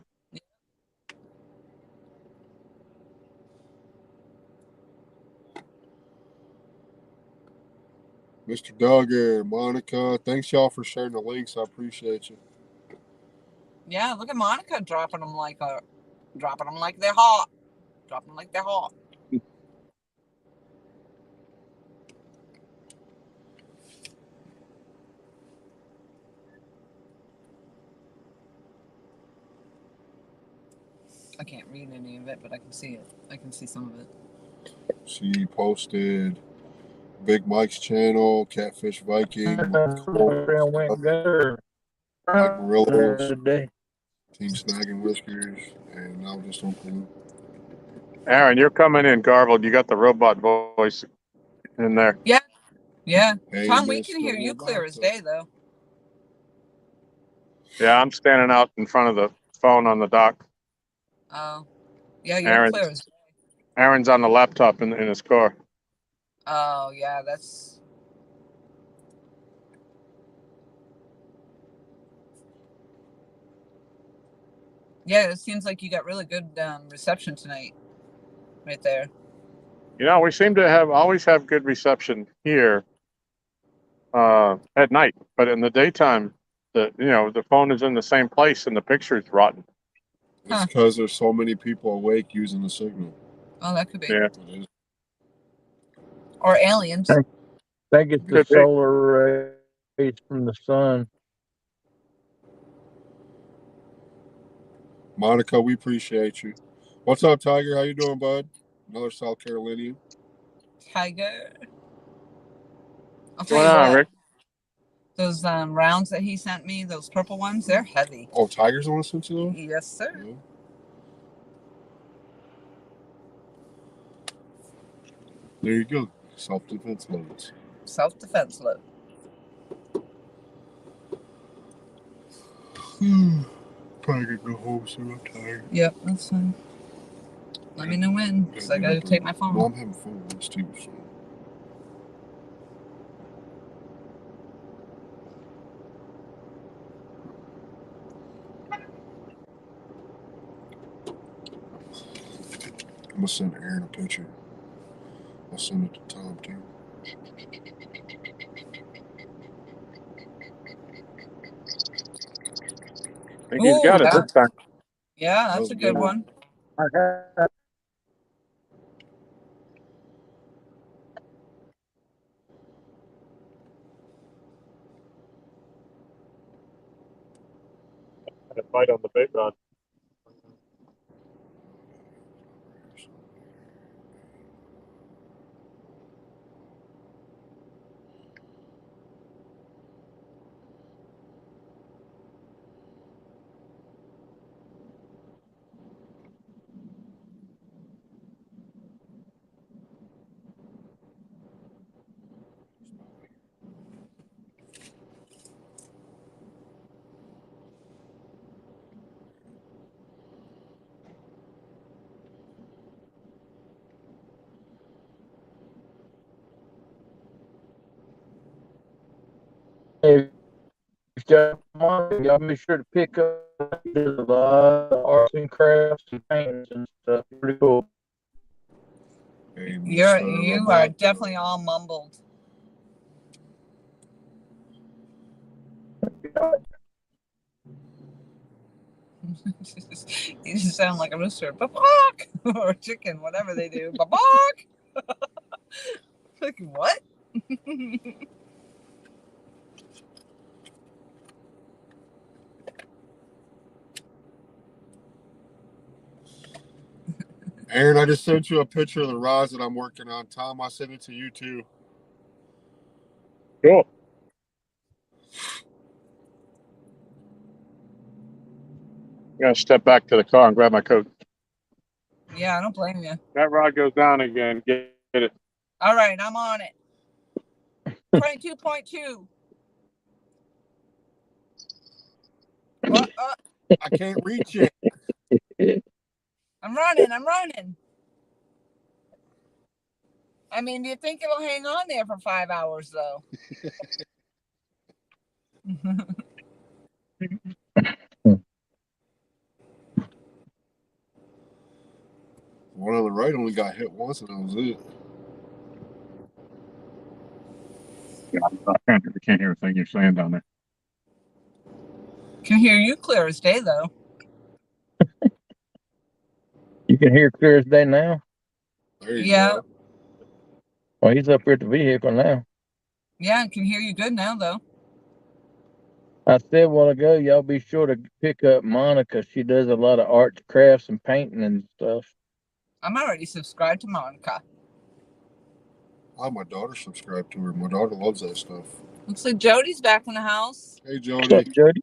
Mr. Doug and Monica, thanks y'all for sharing the links. I appreciate you. Yeah, look at Monica dropping them like they're hot. Dropping them like they're hot. I can't read any of it, but I can see it. I can see some of it. She posted Big Mike's channel, Catfish Viking, Mike Gorillas, Team Snagging Whiskers, and now just Uncle Lou. Aaron, you're coming in garbled. You got the robot voice in there. Yeah. Yeah. Hey, Tom, we can hear you clear as day, though. Yeah, I'm standing out in front of the phone on the dock. Oh. Yeah, you're clear as day. Aaron's on the laptop in his car. Oh, yeah, that's... Yeah, it seems like you got really good reception tonight. Right there. You know, we seem to always have good reception here at night, but in the daytime, the phone is in the same place and the picture's rotten. It's because there's so many people awake using the signal. Oh, that could be. Yeah. or aliens. I think it's the Could be. solar rays from the sun. Monica, we appreciate you. What's up, Tiger? How you doing, bud? Another South Carolinian. Tiger. I'll tell What's you going on, what. Rick? Those rounds that he sent me, those purple ones, they're heavy. Oh, Tiger's the one sent to them? Yes, sir. Yeah. There you go. Self-defense loads. Self-defense load. Probably gonna go home soon. I'm tired. Yep, that's fine. Let me know when, because I gotta take my phone. Well, I'm having fun with this too. So. I'm gonna send Aaron a picture. I'll send it to Tom too. I think he's got it this time. Yeah, that's a good one. Had a fight on the bait rod. Hey, y'all be sure to pick up a lot of arts and crafts and paintings and stuff. Pretty cool. Hey, You are definitely all mumbled. You just sound like a rooster. Babak! Or a chicken, whatever they do. Babak! Like, what? Aaron, I just sent you a picture of the rods that I'm working on. Tom, I sent it to you too. Cool. I'm gonna step back to the car and grab my coat. Yeah, I don't blame you. That rod goes down again. Get it. All right, I'm on it. 22.2. I can't reach it. I'm running. I mean, do you think it'll hang on there for 5 hours, though? The one on the right only got hit once, and that was it. Yeah, I can't hear a thing you're saying down there. Can hear you clear as day, though. You can hear clear as day now. There you Yeah. go. Well, he's up here at the vehicle now. Yeah, I can hear you good now, though. I said a while ago, y'all be sure to pick up Monica. She does a lot of arts, crafts, and painting and stuff. I'm already subscribed to Monica. I have my daughter subscribed to her. My daughter loves that stuff. Looks like Jody's back in the house. Hey, What's up, Jody. Jody?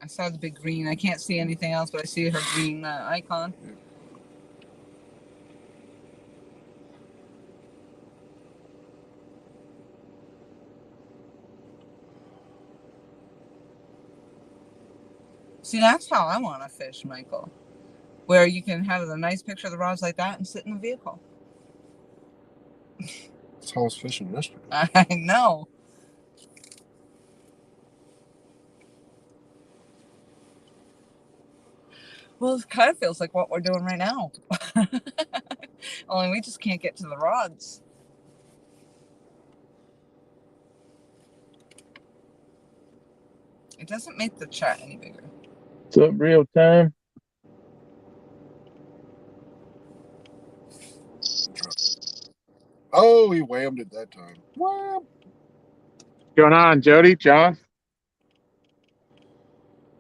I saw the big green. I can't see anything else, but I see her green icon. See, that's how I want to fish, Michael. Where you can have a nice picture of the rods like that and sit in the vehicle. That's how I was fishing yesterday. I know. Well, it kind of feels like what we're doing right now. Only we just can't get to the rods. It doesn't make the chat any bigger. What's up, real time? Oh, he whammed it that time. Wham! What's going on, Jody? John?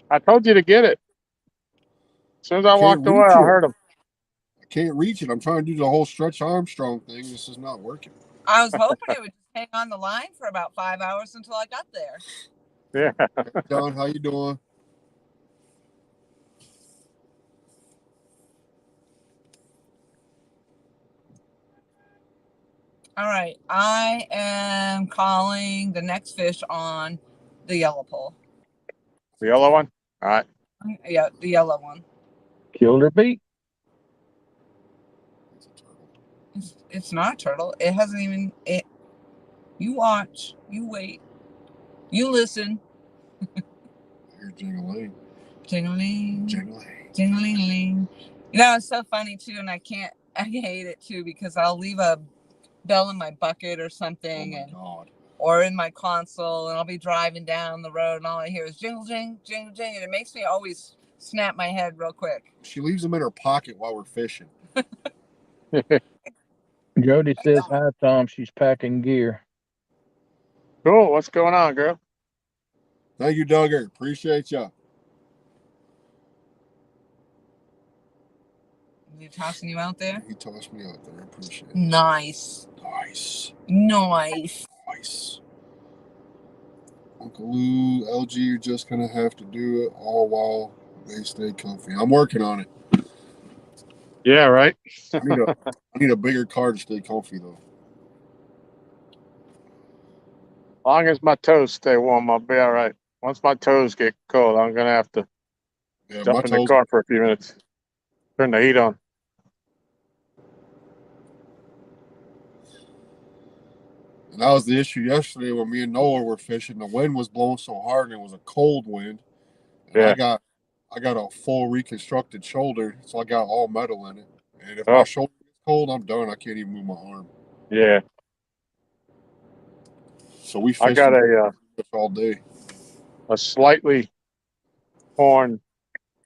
I told you to get it. As soon as I walked away, I heard him. I can't reach it. I'm trying to do the whole Stretch Armstrong thing. This is not working. I was hoping it would just hang on the line for about 5 hours until I got there. Yeah. Hey, John, how you doing? All right. I am calling the next fish on the yellow pole. The yellow one? All right. Yeah, the yellow one. Killed her beak. It's a turtle. It's not a turtle. It hasn't even. You watch. You wait. You listen. Here's Jingling. Jingling. Jingling. Jingling. You know, it's so funny too, and I hate it too because I'll leave a bell in my bucket or something, or in my console, and I'll be driving down the road, and all I hear is jingle, jing, jingle, jing, and it makes me always snap my head real quick. She leaves them in her pocket while we're fishing. Jody says hi, Tom. She's packing gear. Cool. What's going on, girl? Thank you, Duggar. Appreciate ya. Is he tossing you out there? He tossed me out there. I appreciate it. Nice. Nice. Nice. Nice. Uncle Lou, LG, you're just going to have to do it all while they stay comfy. I'm working on it. Yeah, right. I need a bigger car to stay comfy, though. As long as my toes stay warm, I'll be all right. Once my toes get cold, I'm going to have to jump in the car for a few minutes. Turn the heat on. And that was the issue yesterday when me and Noah were fishing. The wind was blowing so hard, and it was a cold wind. And Yeah. I got a full reconstructed shoulder, so I got all metal in it. And if my shoulder is cold, I'm done. I can't even move my arm. Yeah. So we fished I got all day. A slightly torn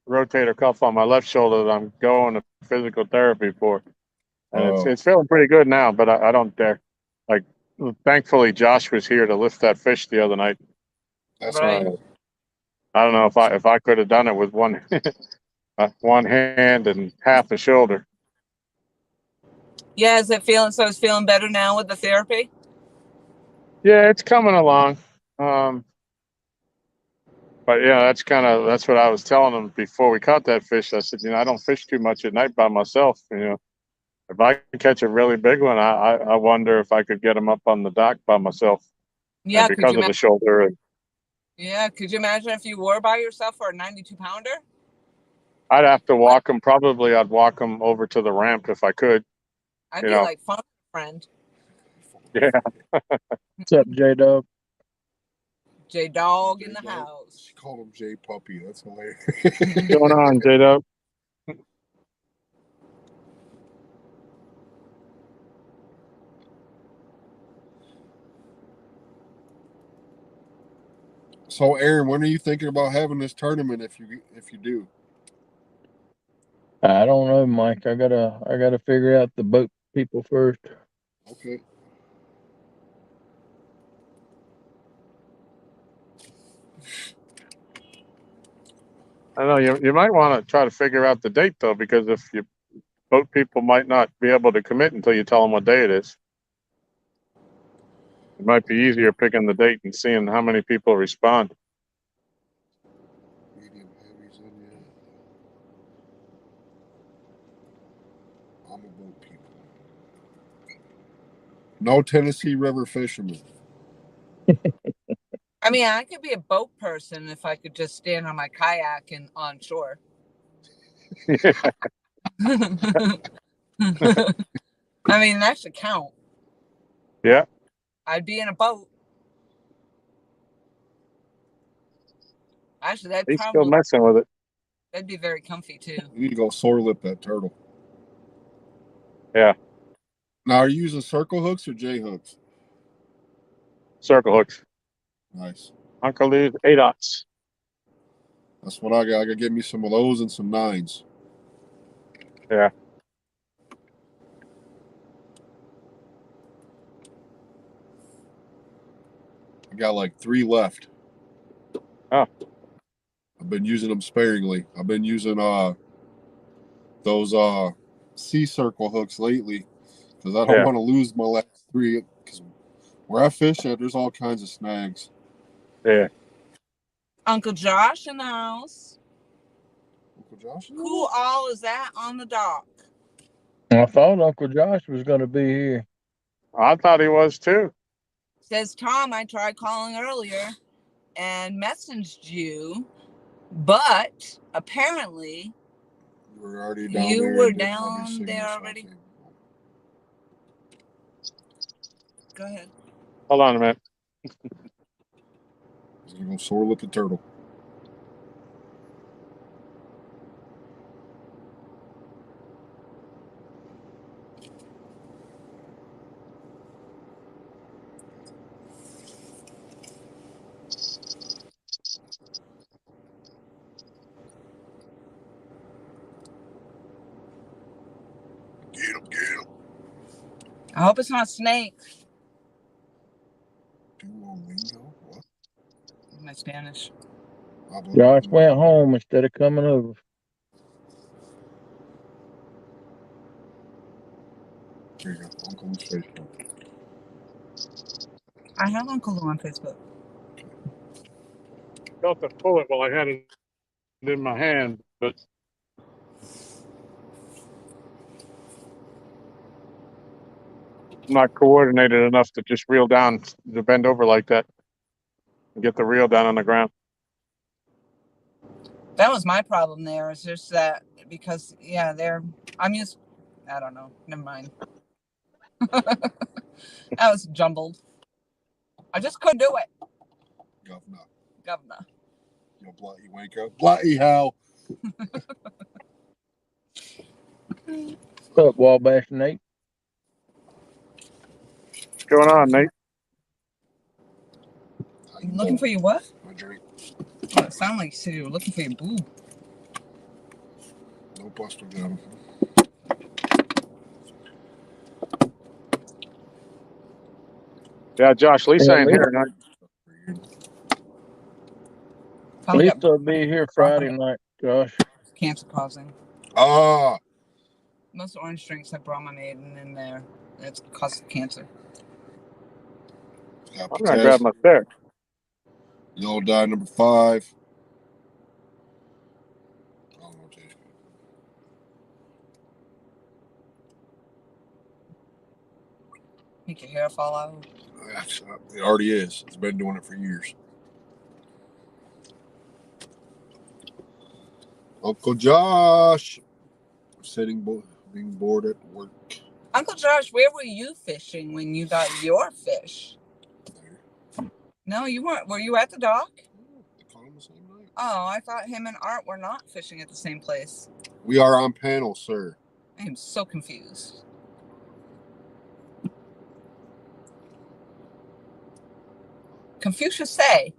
rotator cuff on my left shoulder that I'm going to physical therapy for. And it's feeling pretty good now, but I don't dare. Like, thankfully, Josh was here to lift that fish the other night. That's right. I don't know if I could have done it with one one hand and half a shoulder. Yeah, is it feeling so? It's feeling better now with the therapy. Yeah, it's coming along. But yeah, that's what I was telling him before we caught that fish. I said, I don't fish too much at night by myself. If I can catch a really big one, I wonder if I could get him up on the dock by myself. Yeah, because of the shoulder. Yeah, could you imagine if you were by yourself for a 92-pounder? I'd have to walk him. Probably I'd walk him over to the ramp if I could. I'd be like fun friend. Yeah. What's up, J-Dog? J-Dog in the house. She called him J-Puppy. That's hilarious. What's going on, J-Dog? So, Aaron, when are you thinking about having this tournament? If you do, I don't know, Mike. I gotta figure out the boat people first. Okay. I know you might want to try to figure out the date though, because if you boat people might not be able to commit until you tell them what day it is. It might be easier picking the date and seeing how many people respond. Medium heavies in yet. I'm a boat people. No Tennessee River fishermen. I mean, I could be a boat person if I could just stand on my kayak and on shore. I mean, that should count. Yeah. I'd be in a boat. Actually, He's still messing with it. That'd be very comfy too. You need to go sore lip that turtle. Yeah. Now, are you using circle hooks or J hooks? Circle hooks. Nice. Uncle Lou's 8-aughts. That's what I got. I got to get me some of those and some 9s. Yeah. got like 3 left. Oh. I've been using them sparingly. I've been using those C-circle hooks lately because I don't want to lose my last 3. Because where I fish at, there's all kinds of snags. Yeah. Uncle Josh in the house. Uncle Josh? Who all is that on the dock? I thought Uncle Josh was going to be here. I thought he was too. Says Tom, I tried calling earlier and messaged you, but apparently you were already down you there. were down there already. Go ahead. Hold on a minute. He's going to swirl at the turtle. Get him. I hope it's not a snake. What? My Spanish. Josh went home instead of coming over. Here you go. Uncle's Facebook. I have Uncle on Facebook. Felt to pull it while I had it in my hand, but I'm not coordinated enough to just reel down, to bend over like that and get the reel down on the ground. That was my problem there. It's just that because, yeah, I don't know. Never mind. That was jumbled. I just couldn't do it. Governor. You bloody wanker. Bloody hell. What's up, Wabash Nate? What's going on, Nate? You looking for your what? My drink. Oh, it sounded like you said you were looking for your boob. No buster gun. Yeah, Josh, Lisa ain't here tonight. Lisa will be here Friday night, Josh. Cancer causing. Most orange drinks have bromelain in there. It's causing cancer. I'm gonna grab my stick. Yellow dye number 5. Make your hair fall out. It already is. It's been doing it for years. Uncle Josh, being bored at work. Uncle Josh, where were you fishing when you got your fish? There. No, you weren't. Were you at the dock? They caught him the same night. Oh, I thought him and Art were not fishing at the same place. We are on panel, sir. I am so confused. Confucius say.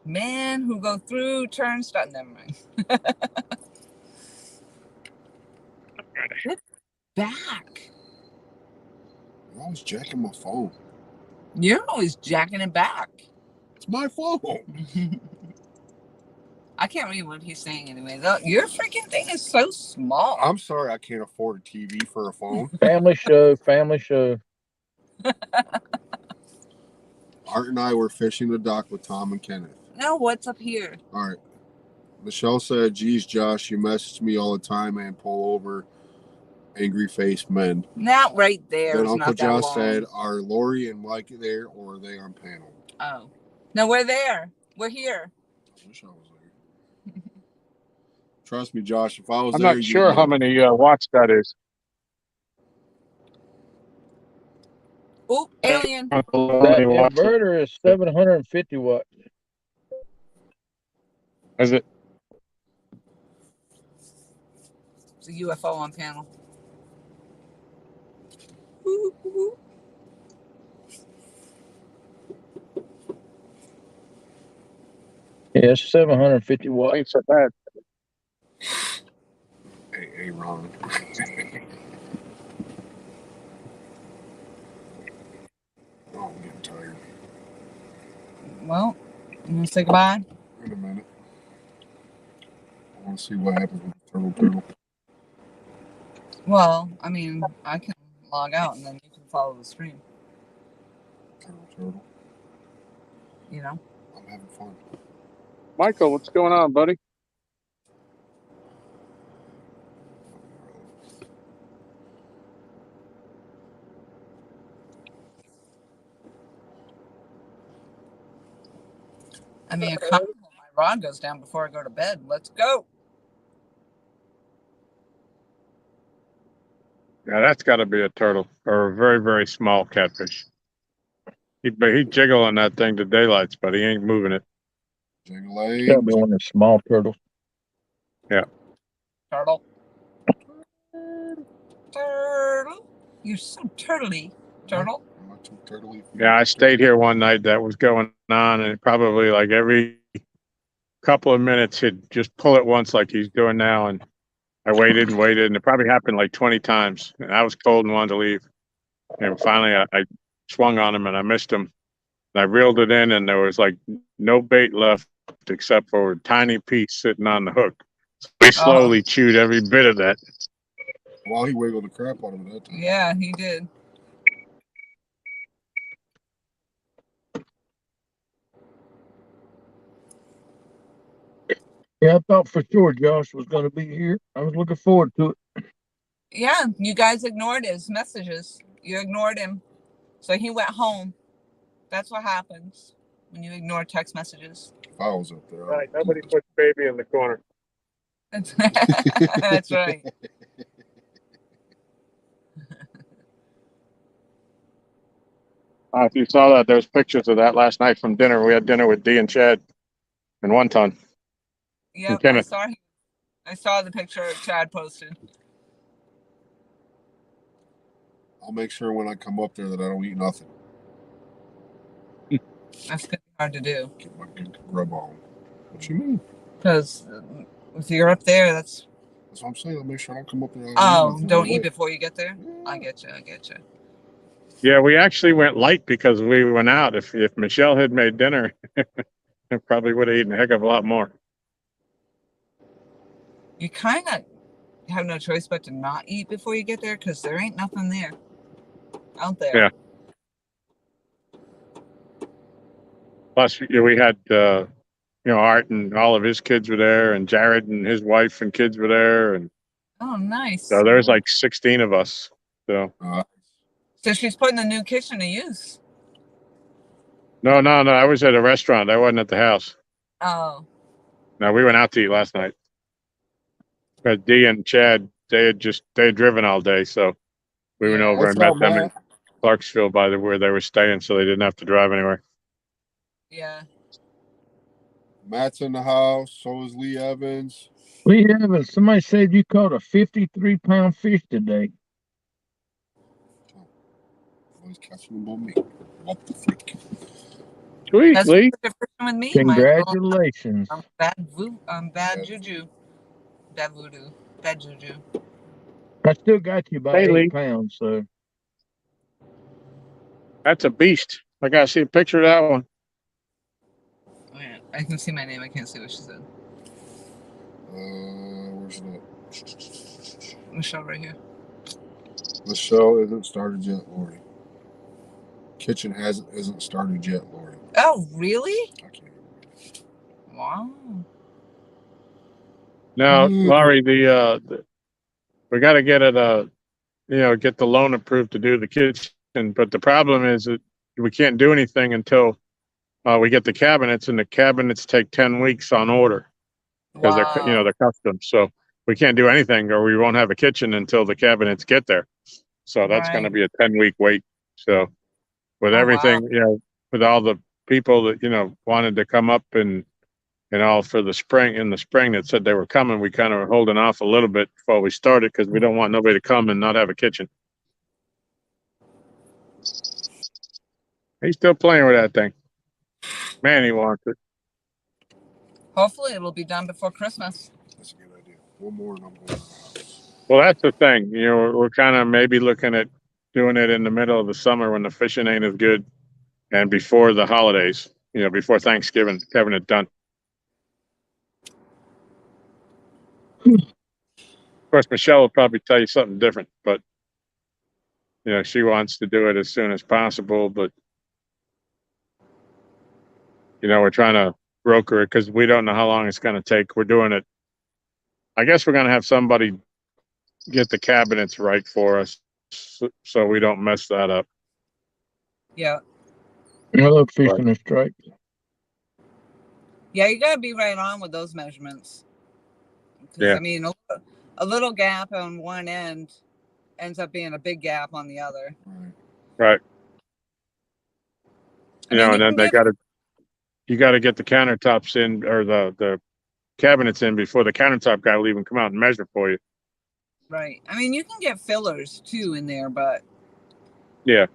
Man who go through turnstile. Never mind. Get back. You're always jacking my phone. You're always jacking it back. It's my phone. I can't read what he's saying anyway. Your freaking thing is so small. I'm sorry I can't afford a TV for a phone. Family show. Art and I were fishing the dock with Tom and Kenneth. Now what's up here? All right. Michelle said, geez, Josh, you message me all the time and pull over angry faced men. Not right there. Then It's Uncle not that Josh long. said, are Lori and Mike there or are they on panel? Oh. No, we're there. We're here. I wish I was there. Trust me, Josh, if I was I'm there, not sure how many watts that is. Oh, alien. That inverter is 750 watts. Is it? It's a UFO on panel. Yeah, it's 750 watts. Ain't so bad. Hey, Ron. Well, you want to say goodbye? In a minute. I want to see what happens with the turtle. Well, I mean, I can log out and then you can follow the stream. Turtle. You know? I'm having fun. Michael, what's going on, buddy? I mean, I hope my rod goes down before I go to bed. Let's go. Yeah, that's got to be a turtle or a very, very small catfish. He'd jiggle on that thing to daylights, but he ain't moving it. Jiggle Gotta be one of the small turtles. Yeah. Turtle. Turtle. You're so turtly. Turtle. Am I too turtly? Yeah, I stayed here one night that was going on, and probably like every couple of minutes he'd just pull it once like he's doing now, and I waited, and it probably happened like 20 times, and I was cold and wanted to leave. And finally I swung on him and I missed him. And I reeled it in, and there was like no bait left except for a tiny piece sitting on the hook. So he slowly chewed every bit of that. Well, he wiggled the crap out of it that time. Yeah, he did. Yeah, I thought for sure Josh was going to be here. I was looking forward to it. Yeah, you guys ignored his messages. You ignored him. So he went home. That's what happens when you ignore text messages. If I was up there. Right, nobody puts baby in the corner. That's right. If you saw that, there's pictures of that last night from dinner. We had dinner with Dee and Chad and One Ton. Yep, I saw the picture Chad posted. I'll make sure when I come up there that I don't eat nothing. That's gonna be hard to do. Get my good grub on. What you mean? Because if you're up there, that's what I'm saying. I'll make sure I don't come up there. Don't eat before you get there. I get you. Yeah, we actually went light because we went out. If Michelle had made dinner, I probably would have eaten a heck of a lot more. You kind of have no choice but to not eat before you get there because there ain't nothing there out there. Yeah. Plus, we had, Art and all of his kids were there, and Jared and his wife and kids were there, and oh, nice. So there's like 16 of us. So. So she's putting the new kitchen to use. No. I was at a restaurant. I wasn't at the house. Oh. No, we went out to eat last night. But Dee and Chad, they had driven all day, so we went over and met them in Clarksville where they were staying, so they didn't have to drive anywhere. Yeah. Matt's in the house. So is Lee Evans. Lee Evans, somebody said you caught a 53-pound fish today. Always catching them on me. What the freak? Sweet, that's Lee. With me, Congratulations. I'm bad juju. Bad voodoo. Bad juju. I still got you about 8 pounds, so. That's a beast. I gotta see a picture of that one. Oh, yeah. I can see my name. I can't see what she said. Where's that? Michelle right here. Michelle isn't started yet, Lori. Kitchen isn't started yet, Lori. Oh, really? I can't even read it. Wow. No, Laurie, we got to get it, get the loan approved to do the kitchen. But the problem is that we can't do anything until we get the cabinets, and the cabinets take 10 weeks on order because they're custom. So we can't do anything, or we won't have a kitchen until the cabinets get there. So that's going to be a 10-week wait. So with everything, with all the people that wanted to come up and all for the spring that said they were coming, we kind of were holding off a little bit before we started because we don't want nobody to come and not have a kitchen. He's still playing with that thing. Man, he wants it. Hopefully it'll be done before Christmas. That's a good idea. One more and I'm going to the house. Well, that's the thing. We're kind of maybe looking at doing it in the middle of the summer when the fishing ain't as good and before the holidays. before Thanksgiving, having it done. Of course, Michelle will probably tell you something different, but she wants to do it as soon as possible. But we're trying to broker it because we don't know how long it's going to take. We're doing it. I guess we're going to have somebody get the cabinets right for us, so we don't mess that up. Yeah. I love fishing a strike. Yeah, you gotta be right on with those measurements. Yeah. I mean, a little gap on one end ends up being a big gap on the other. Right. And then you got to get the countertops in, or the cabinets in before the countertop guy will even come out and measure for you. Right. I mean, you can get fillers too in there, but yeah.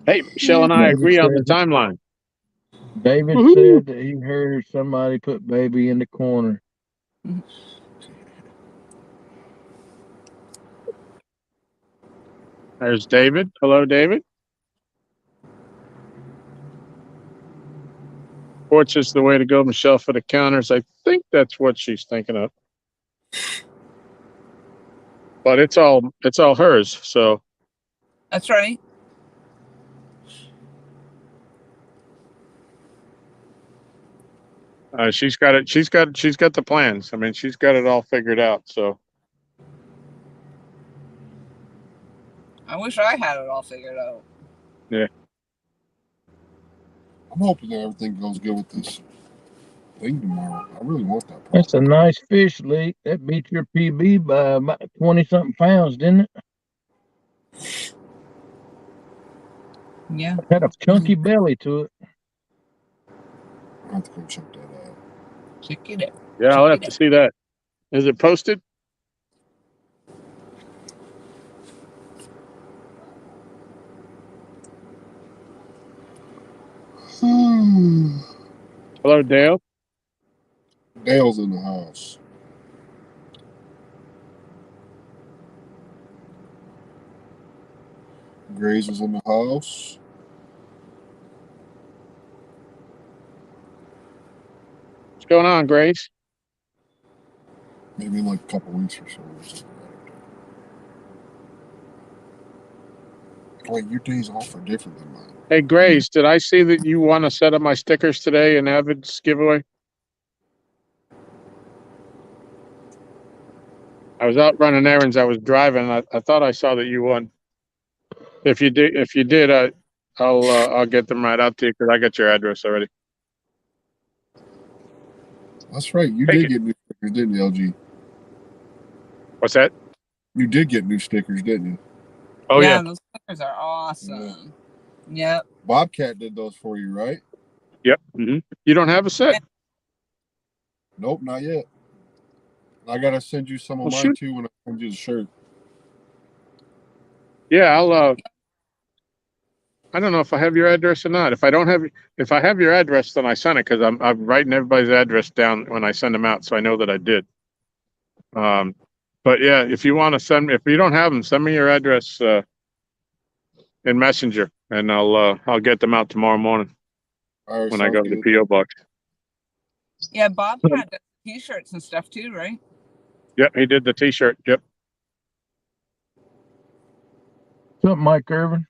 Hey, Michelle and I agree on the timeline. David said that he heard somebody put baby in the corner. There's David. Hello, David. Porch is the way to go, Michelle, for the counters. I think that's what she's thinking of. But it's all hers, so. That's right. She's got it. She's got the plans. I mean, she's got it all figured out. So. I wish I had it all figured out. Yeah. I'm hoping that everything goes good with this thing tomorrow. I really want that. That's a nice fish, Lee. That beat your PB by about 20-something pounds, didn't it? Yeah. Had a chunky belly to it. I'll have to go check that out. Check it out. Yeah, I'll have to see that. Is it posted? Hello, Dale. Dale's in the house. Grace was in the house. What's going on, Grace? Maybe in like a couple weeks or so. Like your days off are different than mine. Hey, Grace, did I see that you won a set of my stickers today in Avid's giveaway? I was out running errands. I was driving. I thought I saw that you won. If you did, I'll get them right out to you because I got your address already. That's right. You did get new stickers, didn't you, LG? What's that? You did get new stickers, didn't you? Oh yeah. Those stickers are awesome. Yeah. Yep. Bobcat did those for you, right? Yep. Mm-hmm. You don't have a set? Nope, not yet. I gotta send you some of mine too when I send you the shirt. Yeah, I'll. I don't know if I have your address or not. If I have your address, then I send it because I'm writing everybody's address down when I send them out, so I know that I did. But yeah, if you want to send me, if you don't have them, send me your address in Messenger, and I'll get them out tomorrow morning when I go to the PO box. Yeah, Bob had the T-shirts and stuff too, right? Yep, he did the T-shirt. Yep. What's up, Mike Irvin?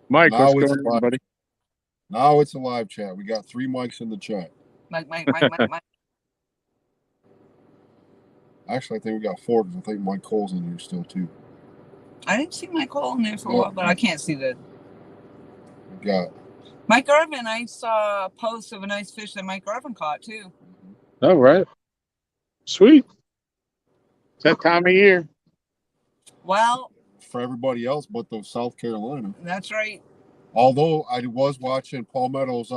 Mike, what's going on, buddy? Now it's a live chat. We got 3 mics in the chat. Mike. Actually, I think we got 4 because I think Mike Cole's in here still too. I didn't see Mike Cole in there for a while, but I can't see the. We got Mike Irvin. I saw a post of a nice fish that Mike Irvin caught too. All right. Sweet. It's that time of year. Well, for everybody else but the South Carolina. That's right. Although I was watching Paul Meadows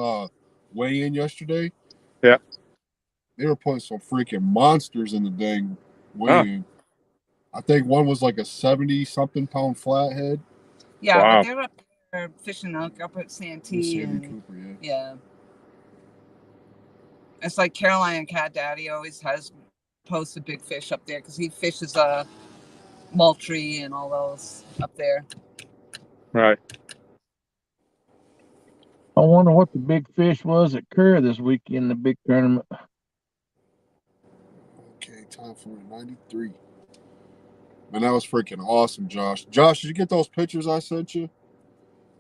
weigh-in yesterday. Yeah. They were putting some freaking monsters in the dang weigh-in. I think one was like a 70-something pound flathead. Yeah, wow. But they were up there fishing up at Santee. Sandy Cooper, yeah. It's like Carolina Cat Daddy always has posted big fish up there because he fishes Moultrie and all those up there. Right. I wonder what the big fish was at Kerr this weekend, the big tournament. Okay, time for 93. Man, that was freaking awesome, Josh. Josh, did you get those pictures I sent you?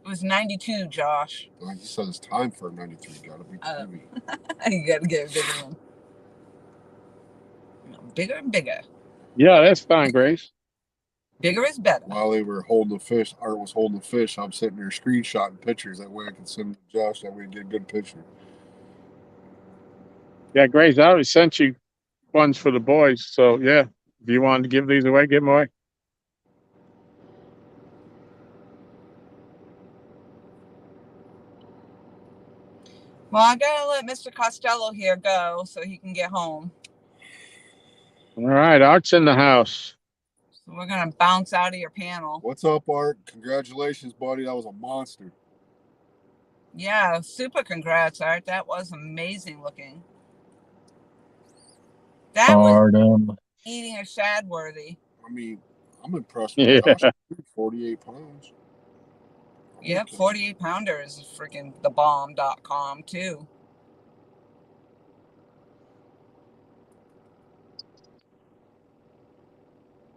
It was 92, Josh. Like you said, it's time for 93. Gotta be TV. You gotta get a bigger one. Bigger and bigger. Yeah, that's fine, Grace. Bigger is better. While they were holding the fish, Art was holding the fish. I'm sitting there screenshotting pictures. That way I can send them to Josh. That way I get a good picture. Yeah, Grace, I already sent you ones for the boys. So, yeah, if you wanted to give these away, give them away. Well, I gotta let Mr. Costello here go so he can get home. All right, Art's in the house. So we're gonna bounce out of your panel. What's up, Art? Congratulations, buddy. That was a monster. Yeah, super congrats, Art. That was amazing looking. That was Artem. eating a Shadworthy. I mean, I'm impressed with Josh. 48 pounds. Yep, 48 pounder is freaking thebomb.com too.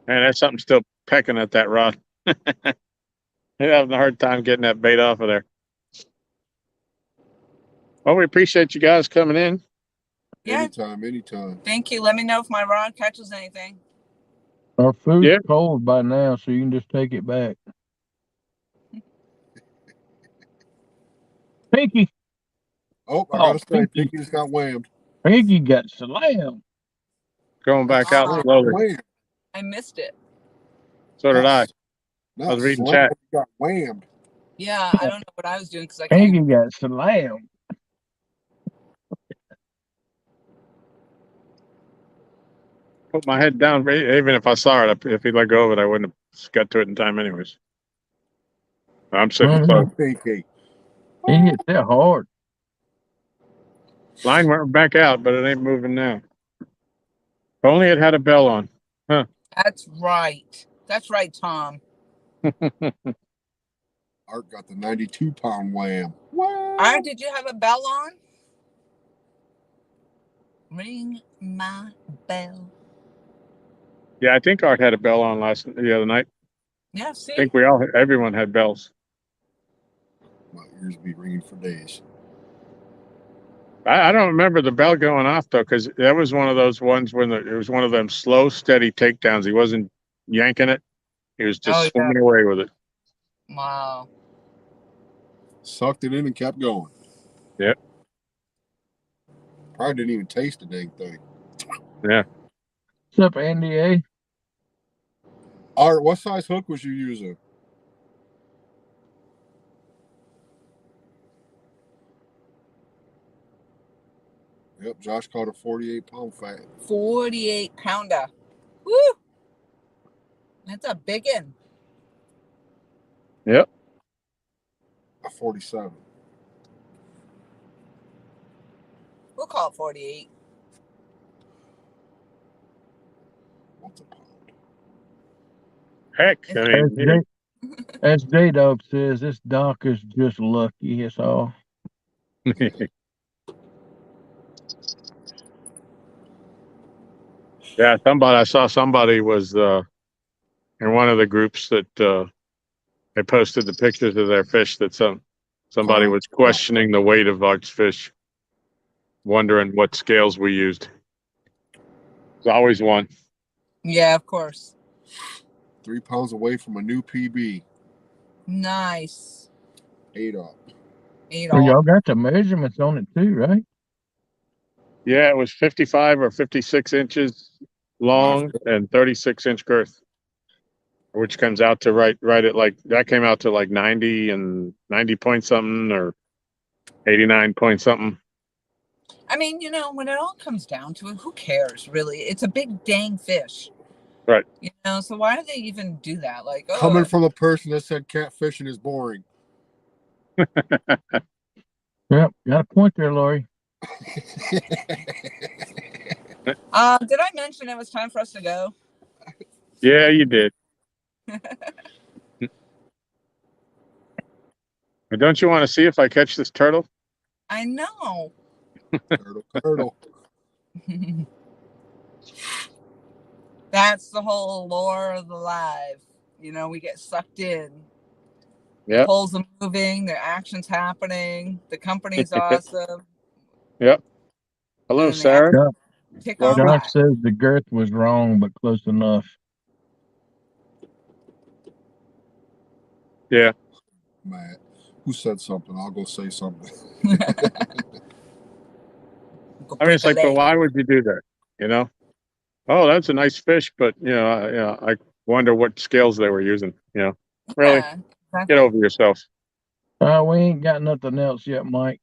Man, that's something still pecking at that rod. You're having a hard time getting that bait off of there. Well, we appreciate you guys coming in. Yeah. Anytime. Thank you. Let me know if my rod catches anything. Our food's cold by now, so you can just take it back. Pinky. Oh, I gotta say, Pinky just got whammed. Pinky got slammed. Going back out slowly. I missed it. So did I. I was reading chat. Got whammed. Yeah, I don't know what I was doing because I can't. Pinky got slammed. Put my head down. Even if I saw it, if he let go of it, I wouldn't have got to it in time anyways. I'm sitting close. Pinky. He hit that hard. Line went back out, but it ain't moving now. If only it had a bell on. Huh. That's right. That's right, Tom. Art got the 92-pound wham. Art, did you have a bell on? Ring my bell. Yeah, I think Art had a bell on the other night. Yeah, see? I think everyone had bells. My ears be ringing for days. I don't remember the bell going off though, because that was one of those ones when it was one of them slow, steady takedowns. He wasn't yanking it; he was just swimming away with it. Wow! Sucked it in and kept going. Yep. Probably didn't even taste the dang thing. Yeah. What's up, Andy A? Art, what size hook was you using? Yep, Josh caught a 48-pound fat. 48 pounder. Woo! That's a big one. Yep. A 47. We'll call it 48. What's a pound? Heck, I mean, as J-Dog says, this dock is just lucky. It's all. Yeah, I saw somebody was in one of the groups that they posted the pictures of their fish that somebody was questioning the weight of Art's fish, wondering what scales we used. There's always one. Yeah, of course. 3 pounds away from a new PB. Nice. 8 up. Well, y'all got the measurements on it too, right? Yeah, it was 55 or 56 inches long and 36-inch girth, which comes out to right at that came out to like 90 and 90 point something or 89 point something. I mean, when it all comes down to it, who cares really? It's a big dang fish. Right. So why do they even do that? Like, coming from a person that said catfishing is boring. Yep, got a point there, Lori. Did I mention it was time for us to go? Yeah, you did. But don't you want to see if I catch this turtle? I know. Turtle. That's the whole lore of the live. You know, we get sucked in. The Yep. poles are moving, the action's happening, the company's awesome. Yep. Hello, And then the Sarah. Josh, tick on Welcome. by. Josh says the girth was wrong, but close enough. Yeah. Matt, who said something? I'll go say something. I mean, it's like, but why would you do that? You know? Oh, that's a nice fish, but I wonder what scales they were using. You know, really, Yeah, exactly. get over yourself. We ain't got nothing else yet, Mike.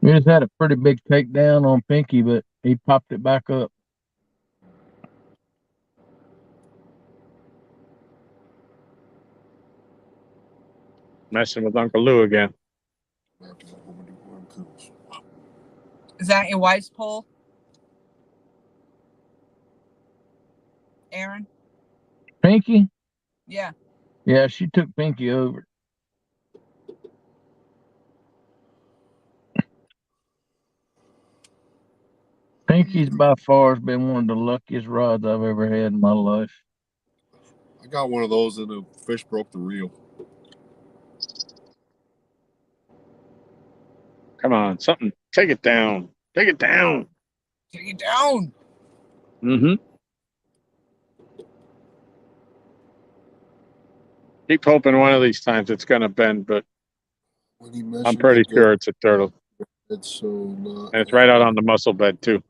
We just had a pretty big takedown on Pinky, but he popped it back up. Messing with Uncle Lou again. Is that your wife's pole, Aaron? Pinky? Yeah. Yeah, she took Pinky over. Pinky's by far has been one of the luckiest rods I've ever had in my life. I got one of those and the fish broke the reel. Come on, something. Take it down. Take it down. Take it down. Mm-hmm. Keep hoping one of these times it's gonna bend, but I'm pretty sure it's a turtle. It's so not. And it's right out on the mussel bed too.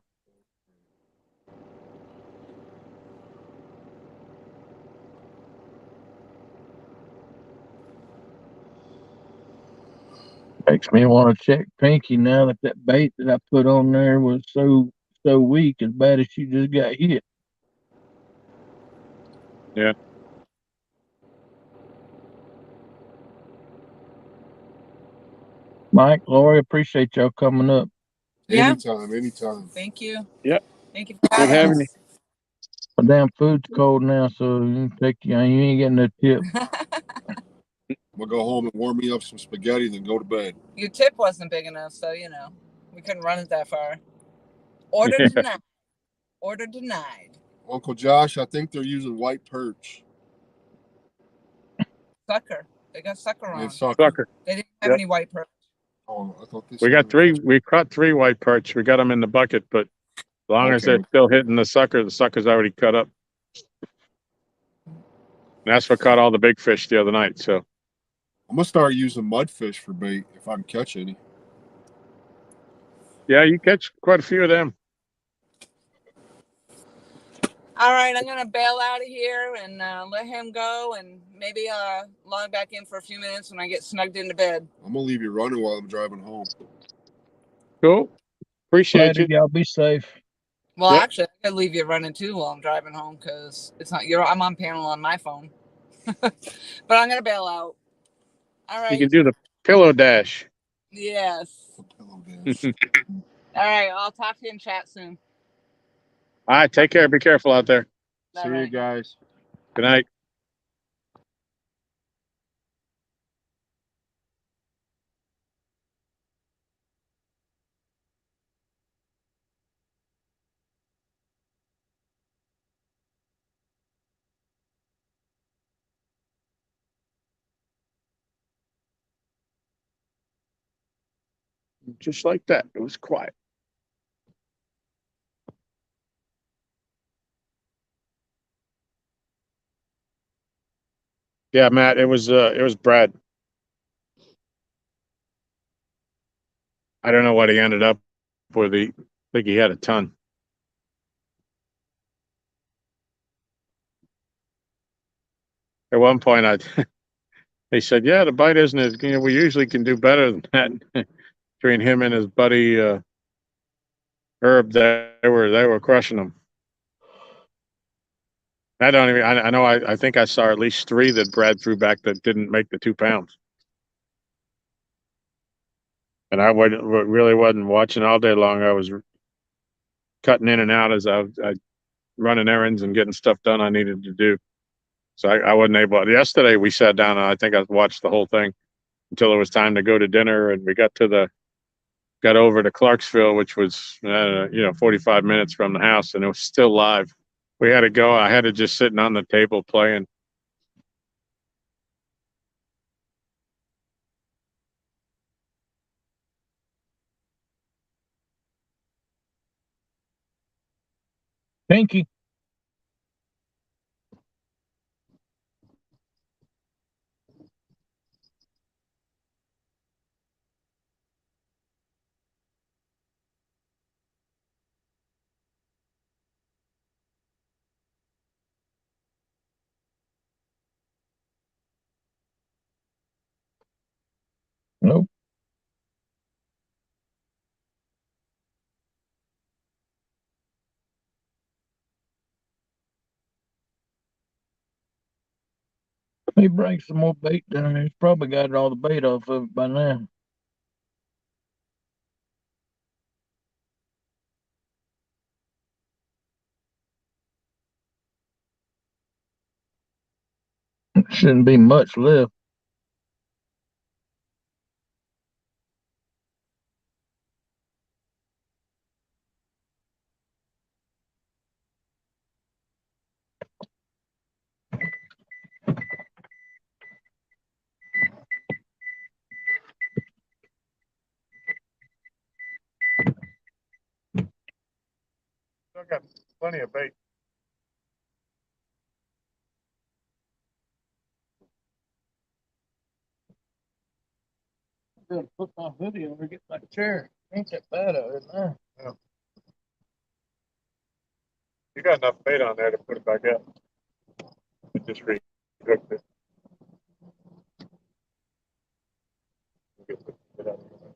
Makes me want to check Pinky now that bait that I put on there was so weak, as bad as she just got hit. Yeah. Mike, Lori, appreciate y'all coming up. Yeah. Anytime. Thank you. Yep. Thank you for Good having you. My damn food's cold now, so you ain't getting no tip. I'm gonna go home and warm me up some spaghetti, then go to bed. Your tip wasn't big enough, so we couldn't run it that far. Order denied. Order denied. Uncle Josh, I think they're using white perch. Sucker. They got sucker on. Sucker. They didn't have any white perch. Oh, I thought we got three. We caught 3 white perch. We got them in the bucket, but as long as they're still hitting the sucker's already cut up. And that's what caught all the big fish the other night. So I'm gonna start using mudfish for bait if I can catch any. Yeah, you catch quite a few of them. All right, I'm gonna bail out of here and let him go, and maybe log back in for a few minutes when I get snugged into bed. I'm gonna leave you running while I'm driving home. Cool. Appreciate you. Y'all be safe. Well, actually, I could leave you running too while I'm driving home because it's not I'm on panel on my phone. But I'm gonna bail out. All right. You can do the pillow dash. Yes. Pillow dash. All right. I'll talk to you in chat soon. All right. Take care. Be careful out there. See you guys. Good night. Just like that. It was quiet. Yeah, Matt, it was Brad. I don't know what he ended up with. I think he had a ton. At one point, they said, "Yeah, the bite isn't as we usually can do better than that." Between him and his buddy Herb, they were crushing them. I don't even. I know. I think I saw at least 3 that Brad threw back that didn't make the 2 pounds. And I really wasn't watching all day long. I was cutting in and out as I running errands and getting stuff done I needed to do. So I wasn't able. Yesterday we sat down and I think I watched the whole thing until it was time to go to dinner, and we got over to Clarksville, which was 45 minutes from the house, and it was still live. We had to go. I had it just sitting on the table playing. Pinky. Nope. He brings some more bait down there. He's probably got all the bait off of it by now. Shouldn't be much left. Still got plenty of bait. I'm gonna put my hoodie on and get my chair. Ain't that bad out here now. Yeah. You got enough bait on there to put it back up. It just recooked it. Get out of here.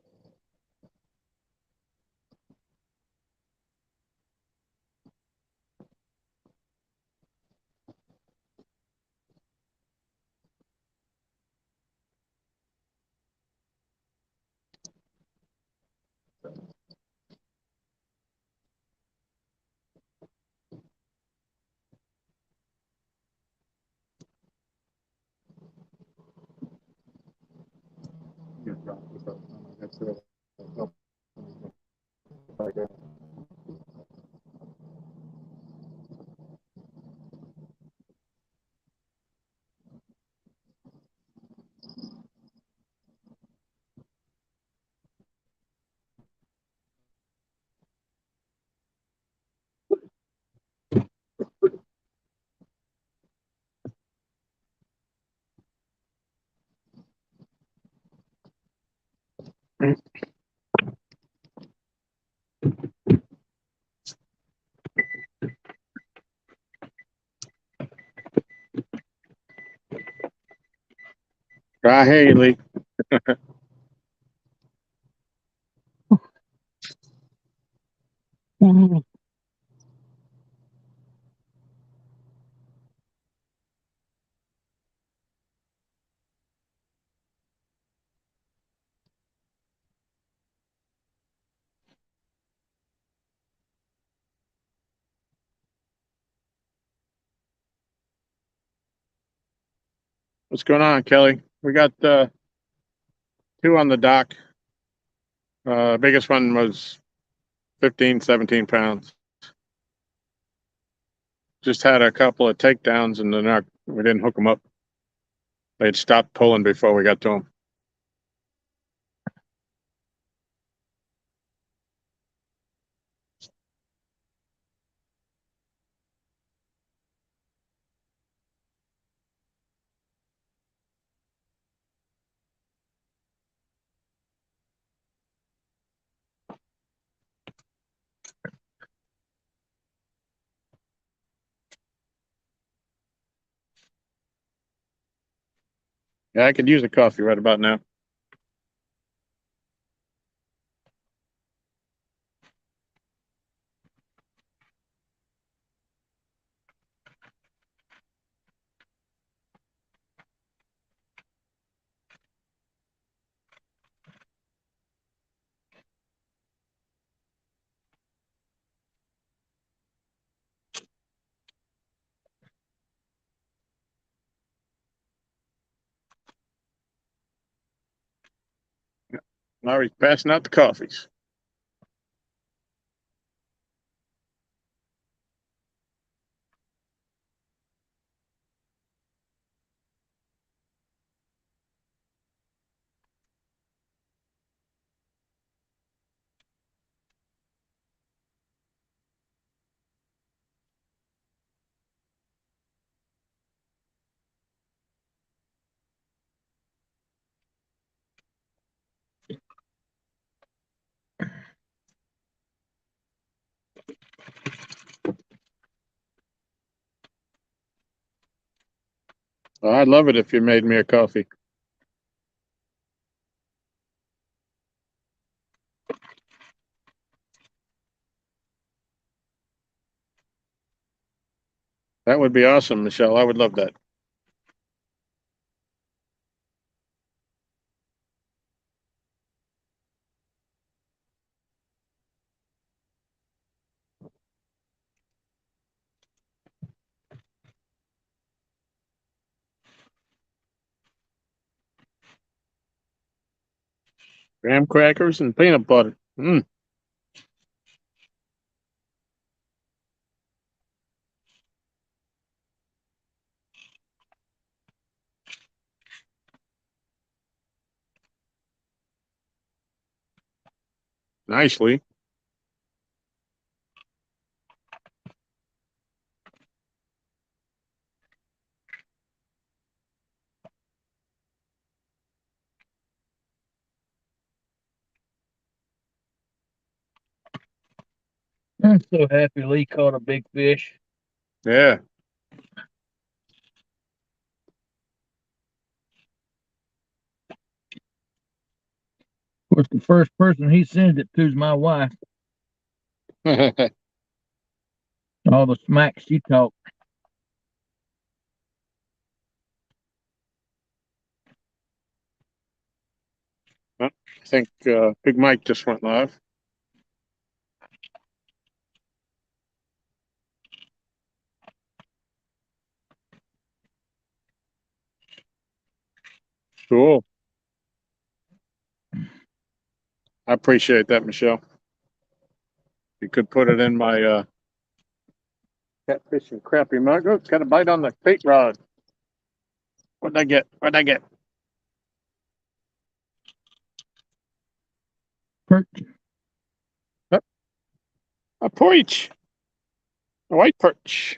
Try Haley. What's going on, Kelly? We got two on the dock. Biggest one was 15, 17 pounds. Just had a couple of takedowns and then we didn't hook them up. They'd stopped pulling before we got to them. Yeah, I could use a coffee right about now. Now he's passing out the coffees. Oh, I'd love it if you made me a coffee. That would be awesome, Michelle. I would love that. Graham crackers and peanut butter. Nicely. I'm so happy Lee caught a big fish. Yeah. Of course, the first person he sends it to is my wife. All the smack she talked. I think Big Mike just went live. Cool. I appreciate that, Michelle. You could put it in my catfish and crappie mug. Oh, it's got a bite on the bait rod. What'd I get? What'd I get? Perch. A perch. A white perch.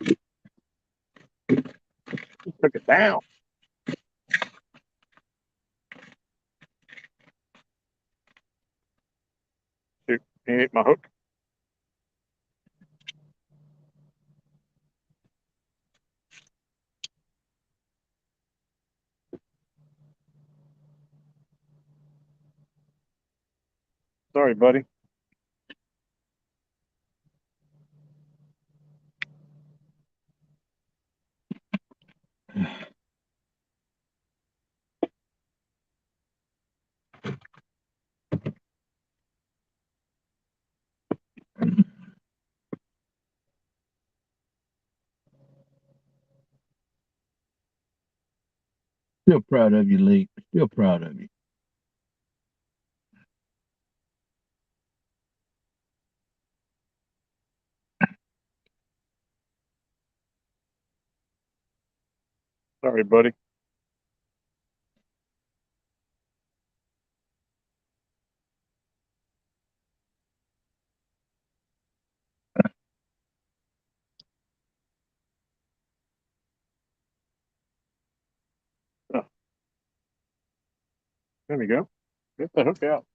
Took it down. Shoot, he ate my hook. Sorry, buddy. Still proud of you, Lee. Still proud of you. Sorry, buddy. Oh, there we go. Get the hook out.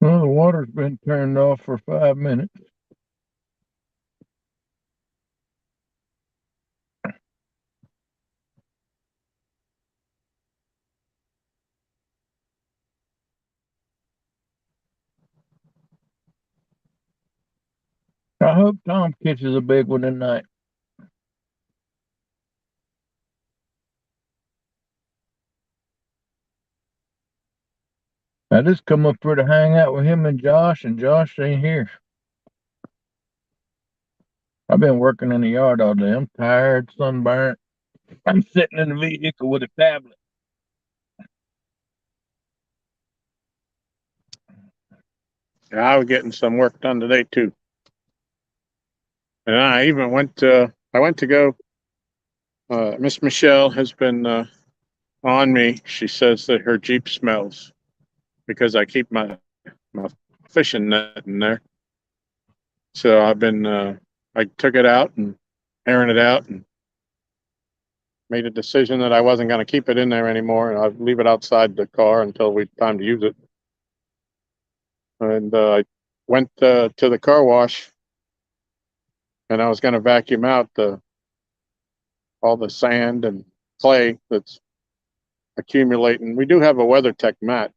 Well, the water's been turned off for 5 minutes. I hope Tom catches a big one tonight. I just come up here to hang out with him and Josh ain't here. I've been working in the yard all day. I'm tired, sunburnt. I'm sitting in the vehicle with a tablet. Yeah, I was getting some work done today too. And I even I went to go. Miss Michelle has been on me. She says that her Jeep smells because I keep my fishing net in there. So I took it out and airing it out and made a decision that I wasn't going to keep it in there anymore, and I'd leave it outside the car until we time to use it. And I went to the car wash, and I was going to vacuum out all the sand and clay that's accumulating. We do have a WeatherTech mat,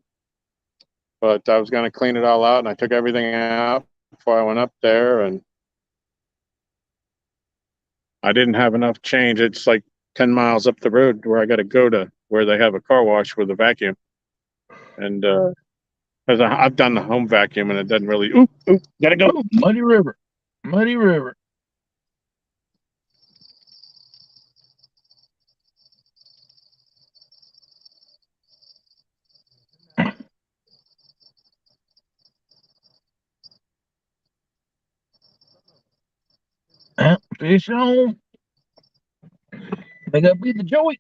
but I was going to clean it all out, and I took everything out before I went up there, and I didn't have enough change. It's like 10 miles up the road where I got to go to where they have a car wash with a vacuum. And because I've done the home vacuum and it doesn't really, gotta go. Oh, Muddy River. Muddy River. Fish on. They gotta be the joy.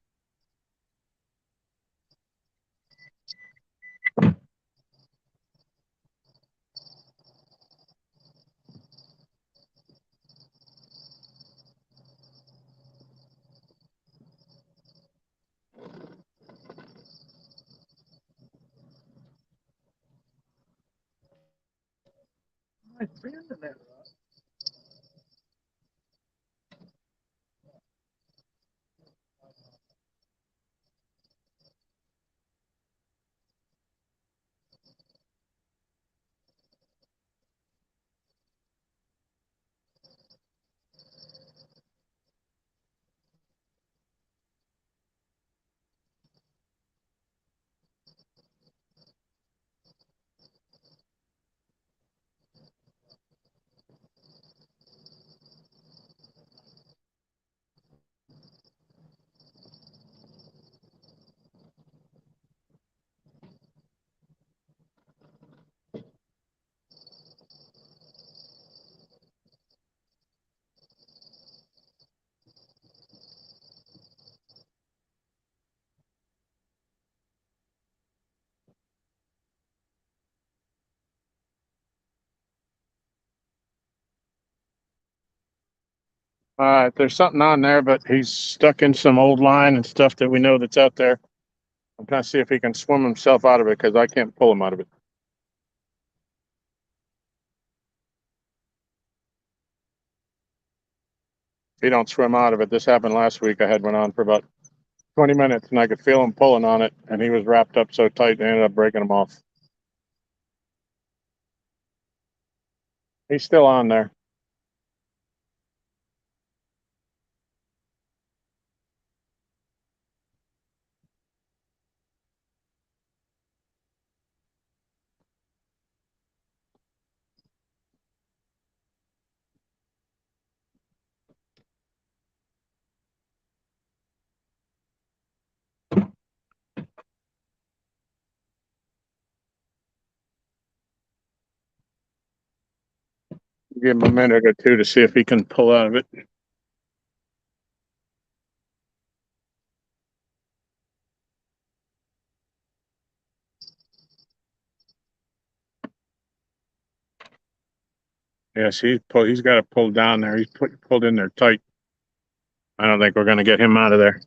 There's something on there, but he's stuck in some old line and stuff that we know that's out there. I'm trying to see if he can swim himself out of it because I can't pull him out of it. If he don't swim out of it, this happened last week. I had one on for about 20 minutes and I could feel him pulling on it, and he was wrapped up so tight they ended up breaking him off. He's still on there. Give him a minute or two to see if he can pull out of it. Yes, he's got to pull down there. He's pulled in there tight. I don't think we're going to get him out of there.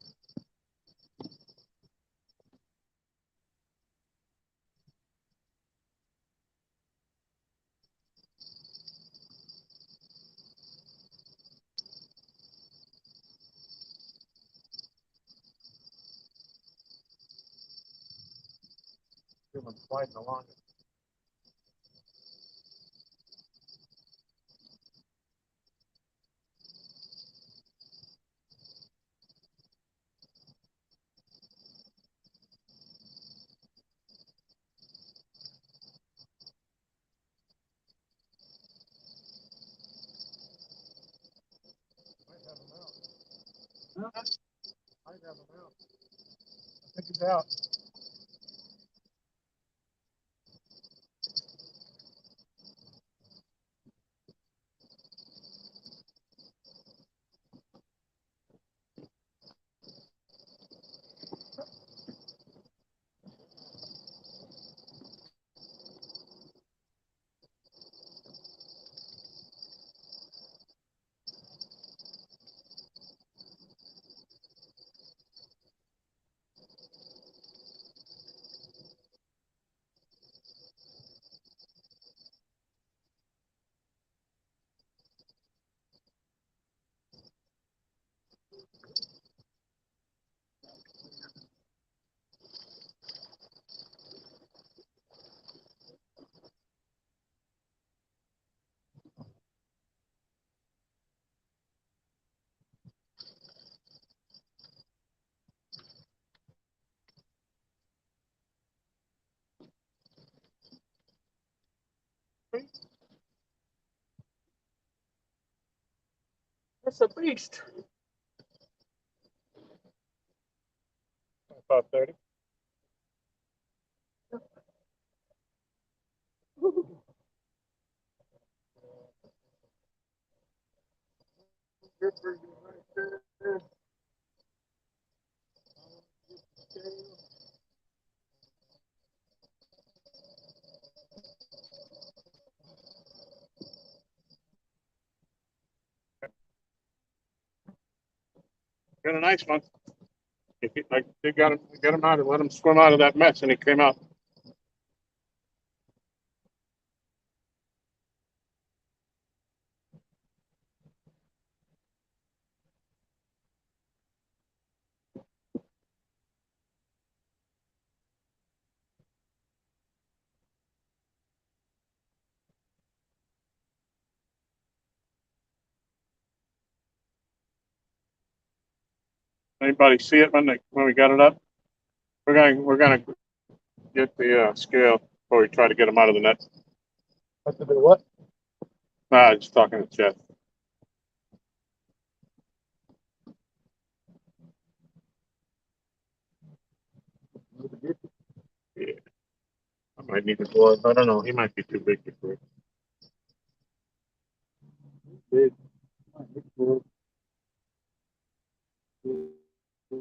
Sliding along. I have him out. I think he's out. That's a beast. About 30. Got a nice one. They got him out and let him swim out of that mess, and he came out. Anybody see it when we got it up? We're gonna get the scale before we try to get him out of the net. Have to do what? Nah, just talking to Jeff. Yeah. I might need to go. I don't know. He might be too big for it. Big.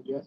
Yeah.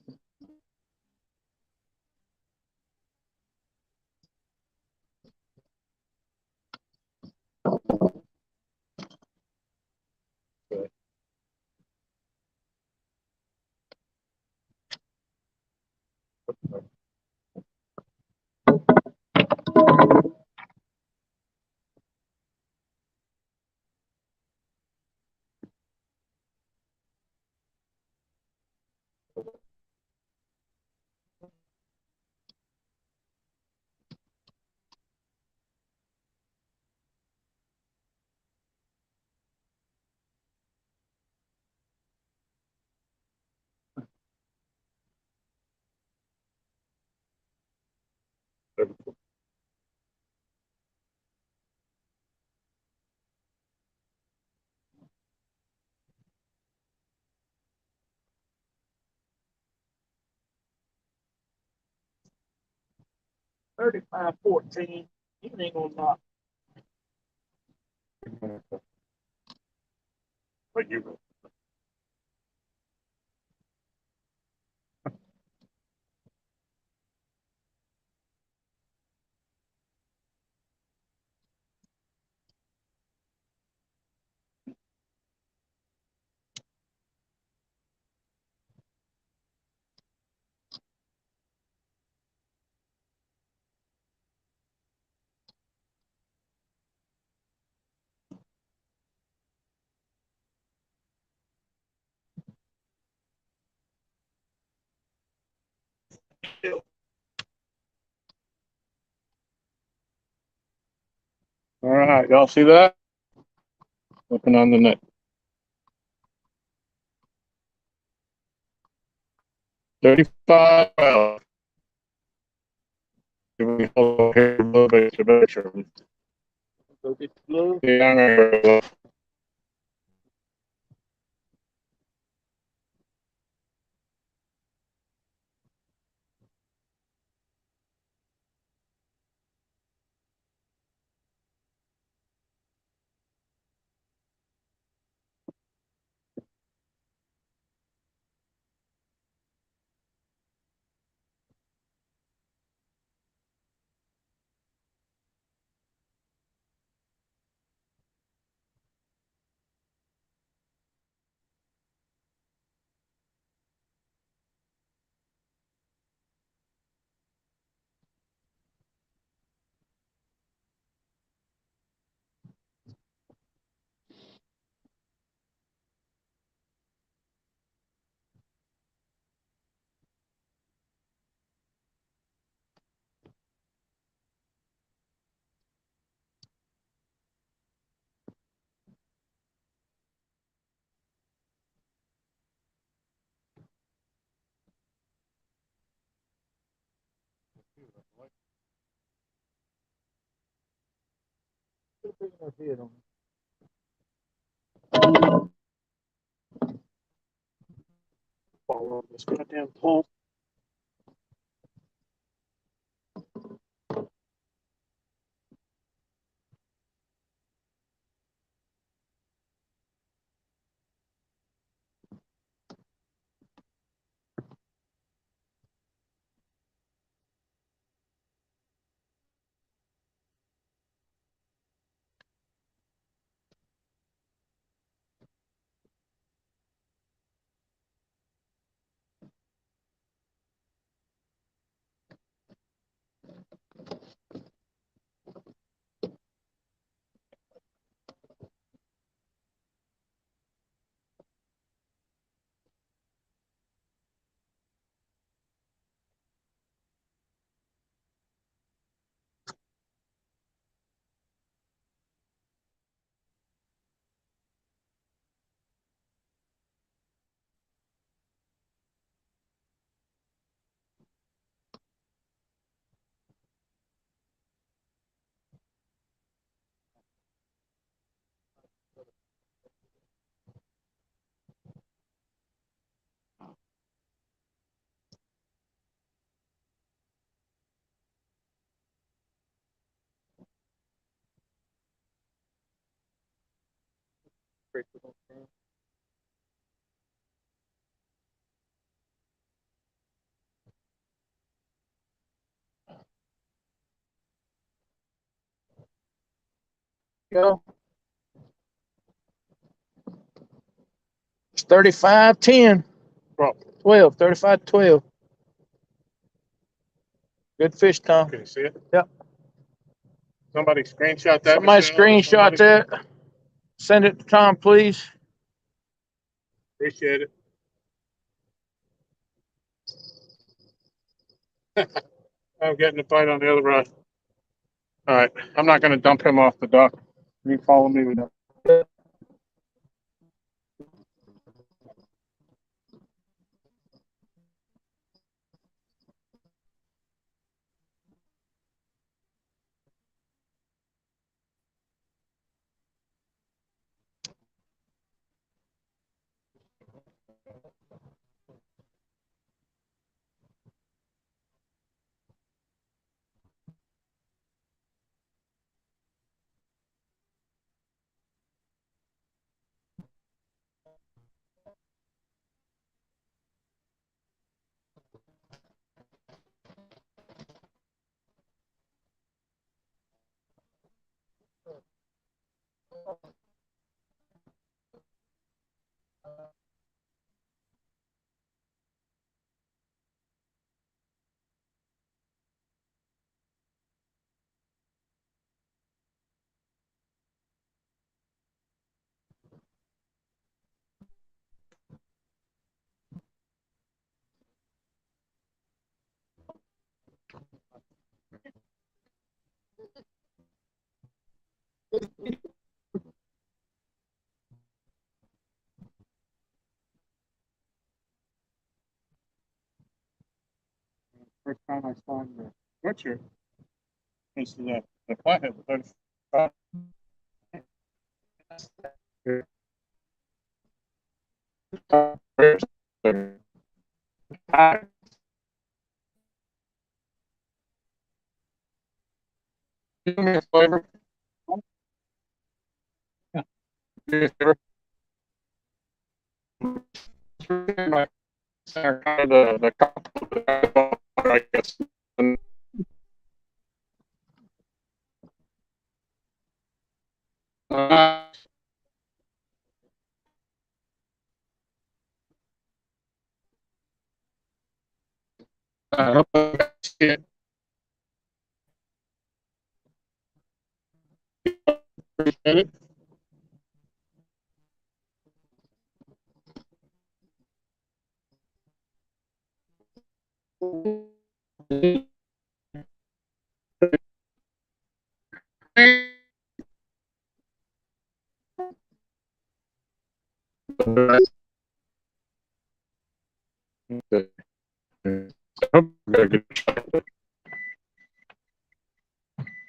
$35.14. You ain't gonna knock. But you. All right, y'all see that? Looking on the net. $35. Can we hold here a little bit to make sure? Go get the glove. Yeah, I'm gonna go. Follow this goddamn pole. Go. It's 35-10. Well, 12. 35-12. Good fish, Tom. can you see it? Yep. Somebody screenshot that. Somebody Michelle, or screenshot somebody? that. Send it to Tom, please. Appreciate it. I'm getting a bite on the other rod. All right, I'm not going to dump him off the dock. You follow me with that. First time I saw the butcher is the flathead. Give me a flavor. Yeah. Give me a flavor. The couple, I guess. Uh, I hope you see it. Appreciate it.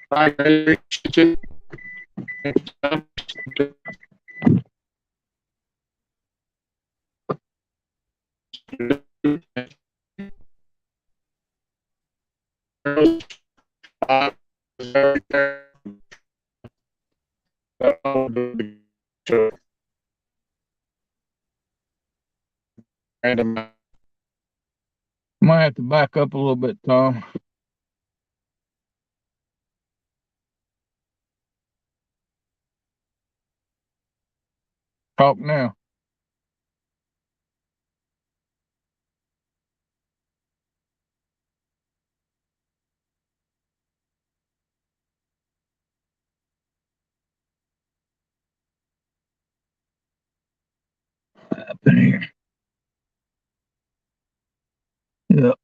Bye, guys. Might have to back up a little bit, Tom. Talk now. Up in here. Yep.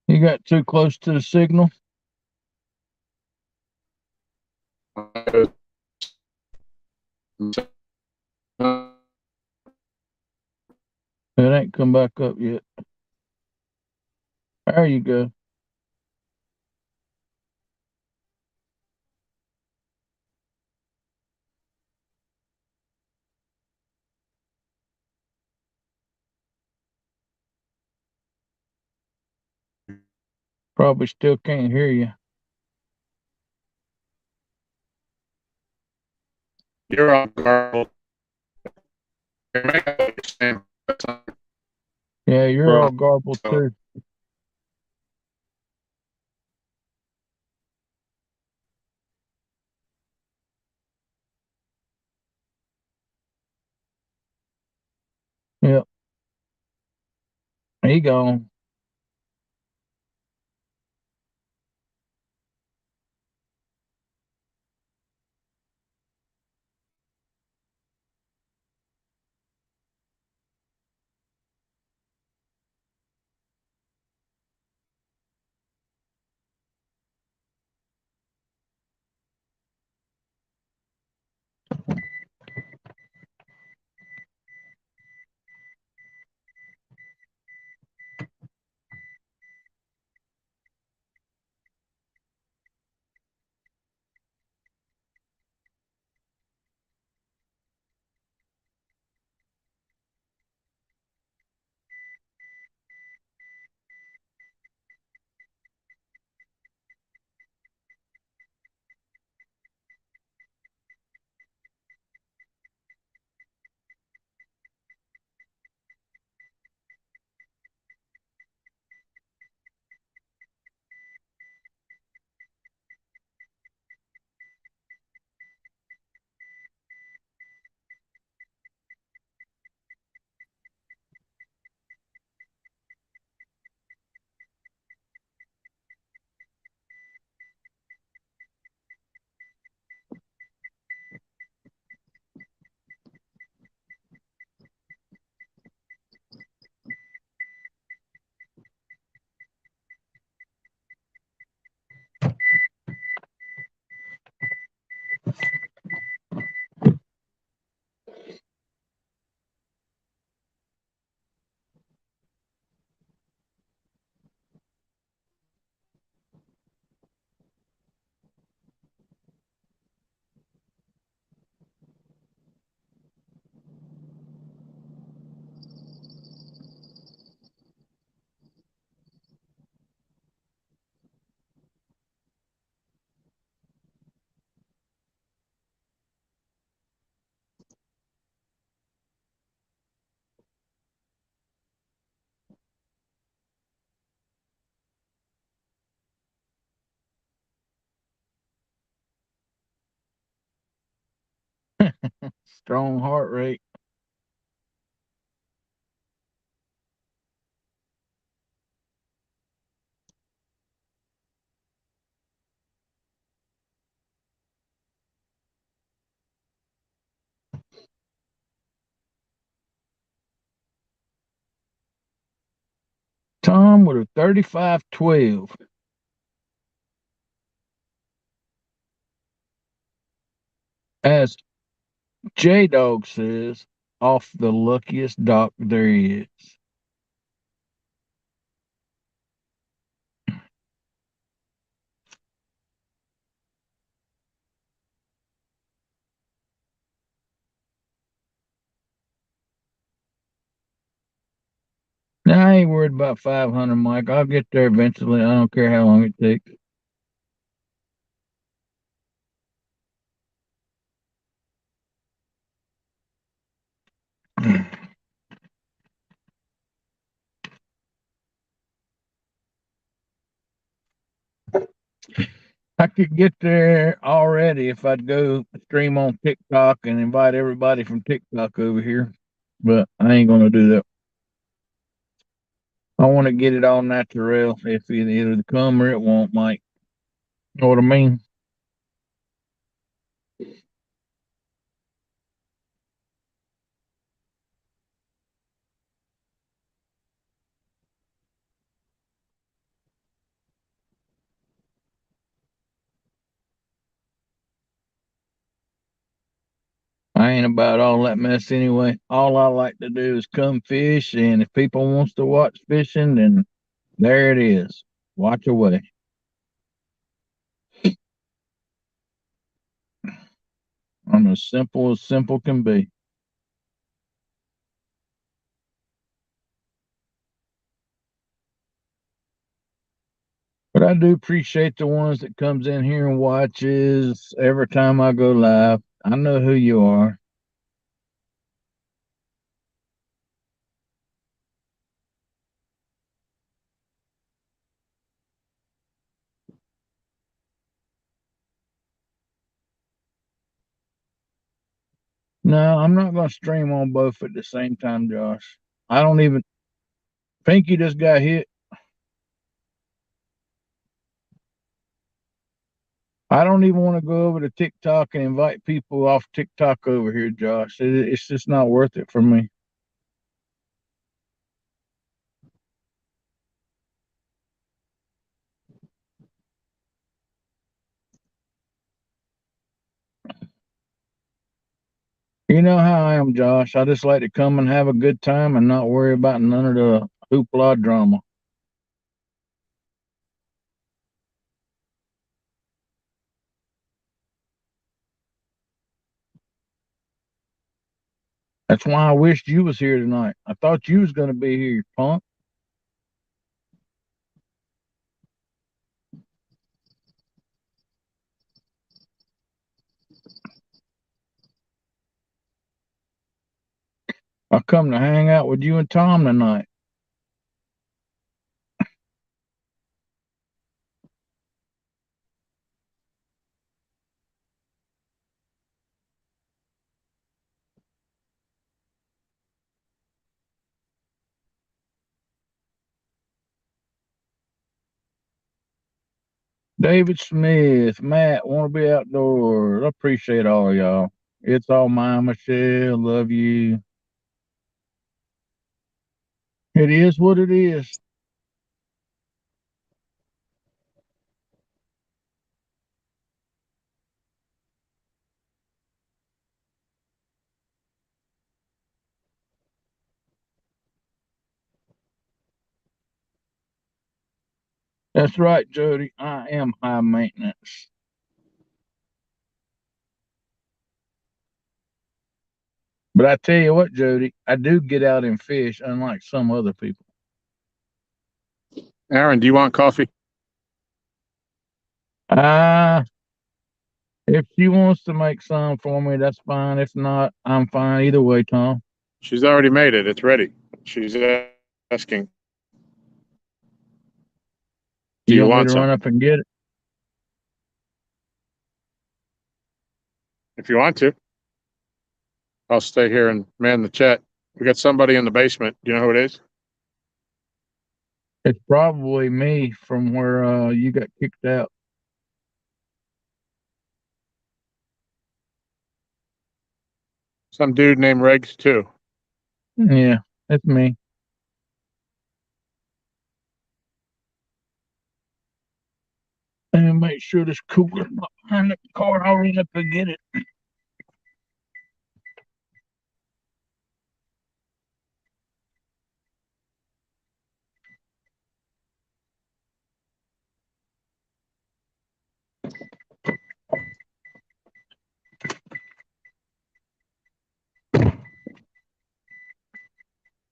You got too close to the signal. It ain't come back up yet. There you go. Probably still can't hear you. You're on garble. Yeah, you're all garbled too. Yep. He gone. Strong heart rate. Tom with a 35-12. As J Dog says, off the luckiest dock there is. Now, I ain't worried about 500, Mike. I'll get there eventually. I don't care how long it takes. I could get there already if I'd go stream on TikTok and invite everybody from TikTok over here, but I ain't gonna do that. I want to get it all natural. If it either come or it won't, Mike. Know what I mean? I ain't about all that mess anyway. All I like to do is come fish, and if people wants to watch fishing, then there it is. Watch away. I'm as simple can be. But I do appreciate the ones that comes in here and watches every time I go live. I know who you are. No, I'm not going to stream on both at the same time, Josh. I don't even. Pinky just got hit. I don't even want to go over to TikTok and invite people off TikTok over here, Josh. It's just not worth it for me. You know how I am, Josh. I just like to come and have a good time and not worry about none of the hoopla drama. That's why I wished you was here tonight. I thought you was going to be here, you punk. I come to hang out with you and Tom tonight. David Smith, Matt, want to be outdoors. I appreciate all y'all. It's all mine, Michelle. Love you. It is what it is. That's right, Jody. I am high maintenance. But I tell you what, Jody, I do get out and fish, unlike some other people. Aaron, do you want coffee? Ah, if she wants to make some for me, that's fine. If not, I'm fine either way, Tom. She's already made it. It's ready. She's asking. Do You you want me want to some? run up and get it? If you want to, I'll stay here and man the chat. We got somebody in the basement. Do you know who it is? It's probably me from where you got kicked out. Some dude named Regs too. Yeah, it's me. And make sure this cooler's not behind the car. I'll run up and get it.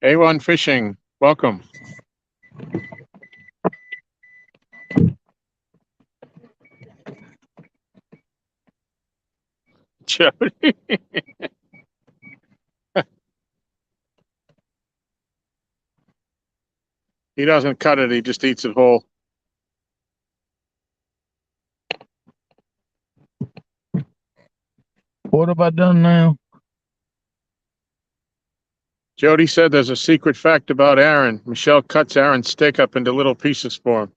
A1 Fishing. Welcome. Jody. He doesn't cut it, he just eats it whole. What have I done now? Jody said there's a secret fact about Aaron. Michelle cuts Aaron's steak up into little pieces for him.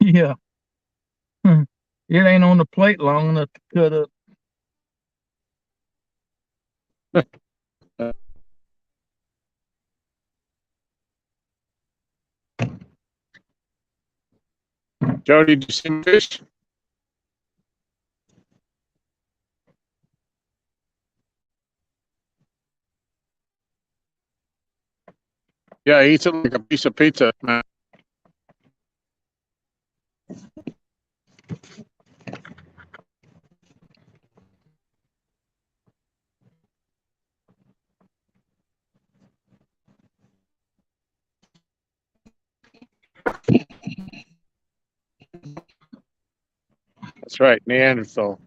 Yeah. It ain't on the plate long enough to cut up. Jody, did you see fish? Yeah, he eats it like a piece of pizza, man. That's right, Neanderthal.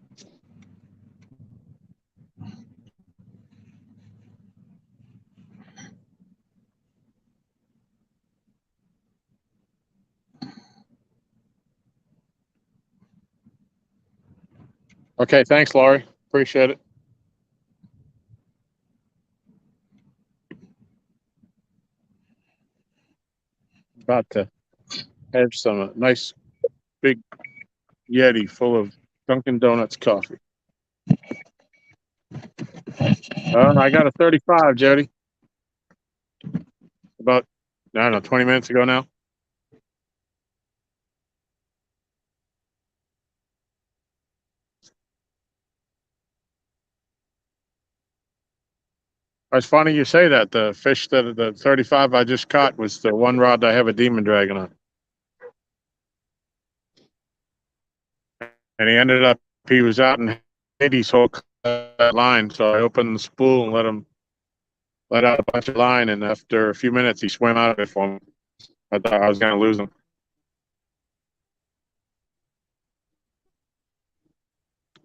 Okay, thanks, Laurie. Appreciate it. About to have some nice big Yeti full of Dunkin' Donuts coffee. I got a 35, Jody. About, I don't know, 20 minutes ago now. It's funny you say that. The fish that the 35 I just caught was the one rod I have a demon dragon on. And he was out in Hades whole line. So I opened the spool and let out a bunch of line. And after a few minutes, he swam out of it for me. I thought I was going to lose him.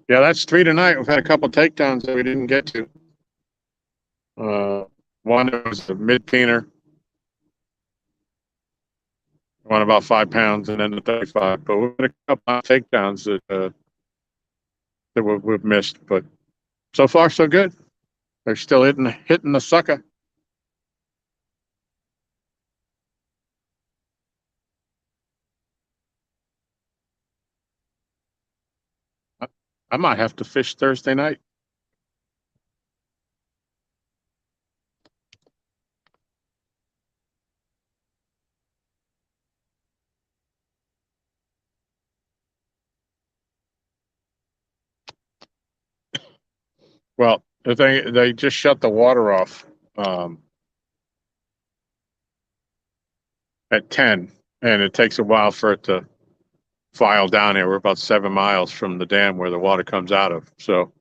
Yeah, that's 3 tonight. We've had a couple takedowns that we didn't get to. One was a mid-peener, one about 5 pounds, and then the 35. But we've had a couple of takedowns that we've missed. But so far, so good. They're still hitting the sucker. I might have to fish Thursday night. Well, they just shut the water off at 10, and it takes a while for it to file down here. We're about 7 miles from the dam where the water comes out of. So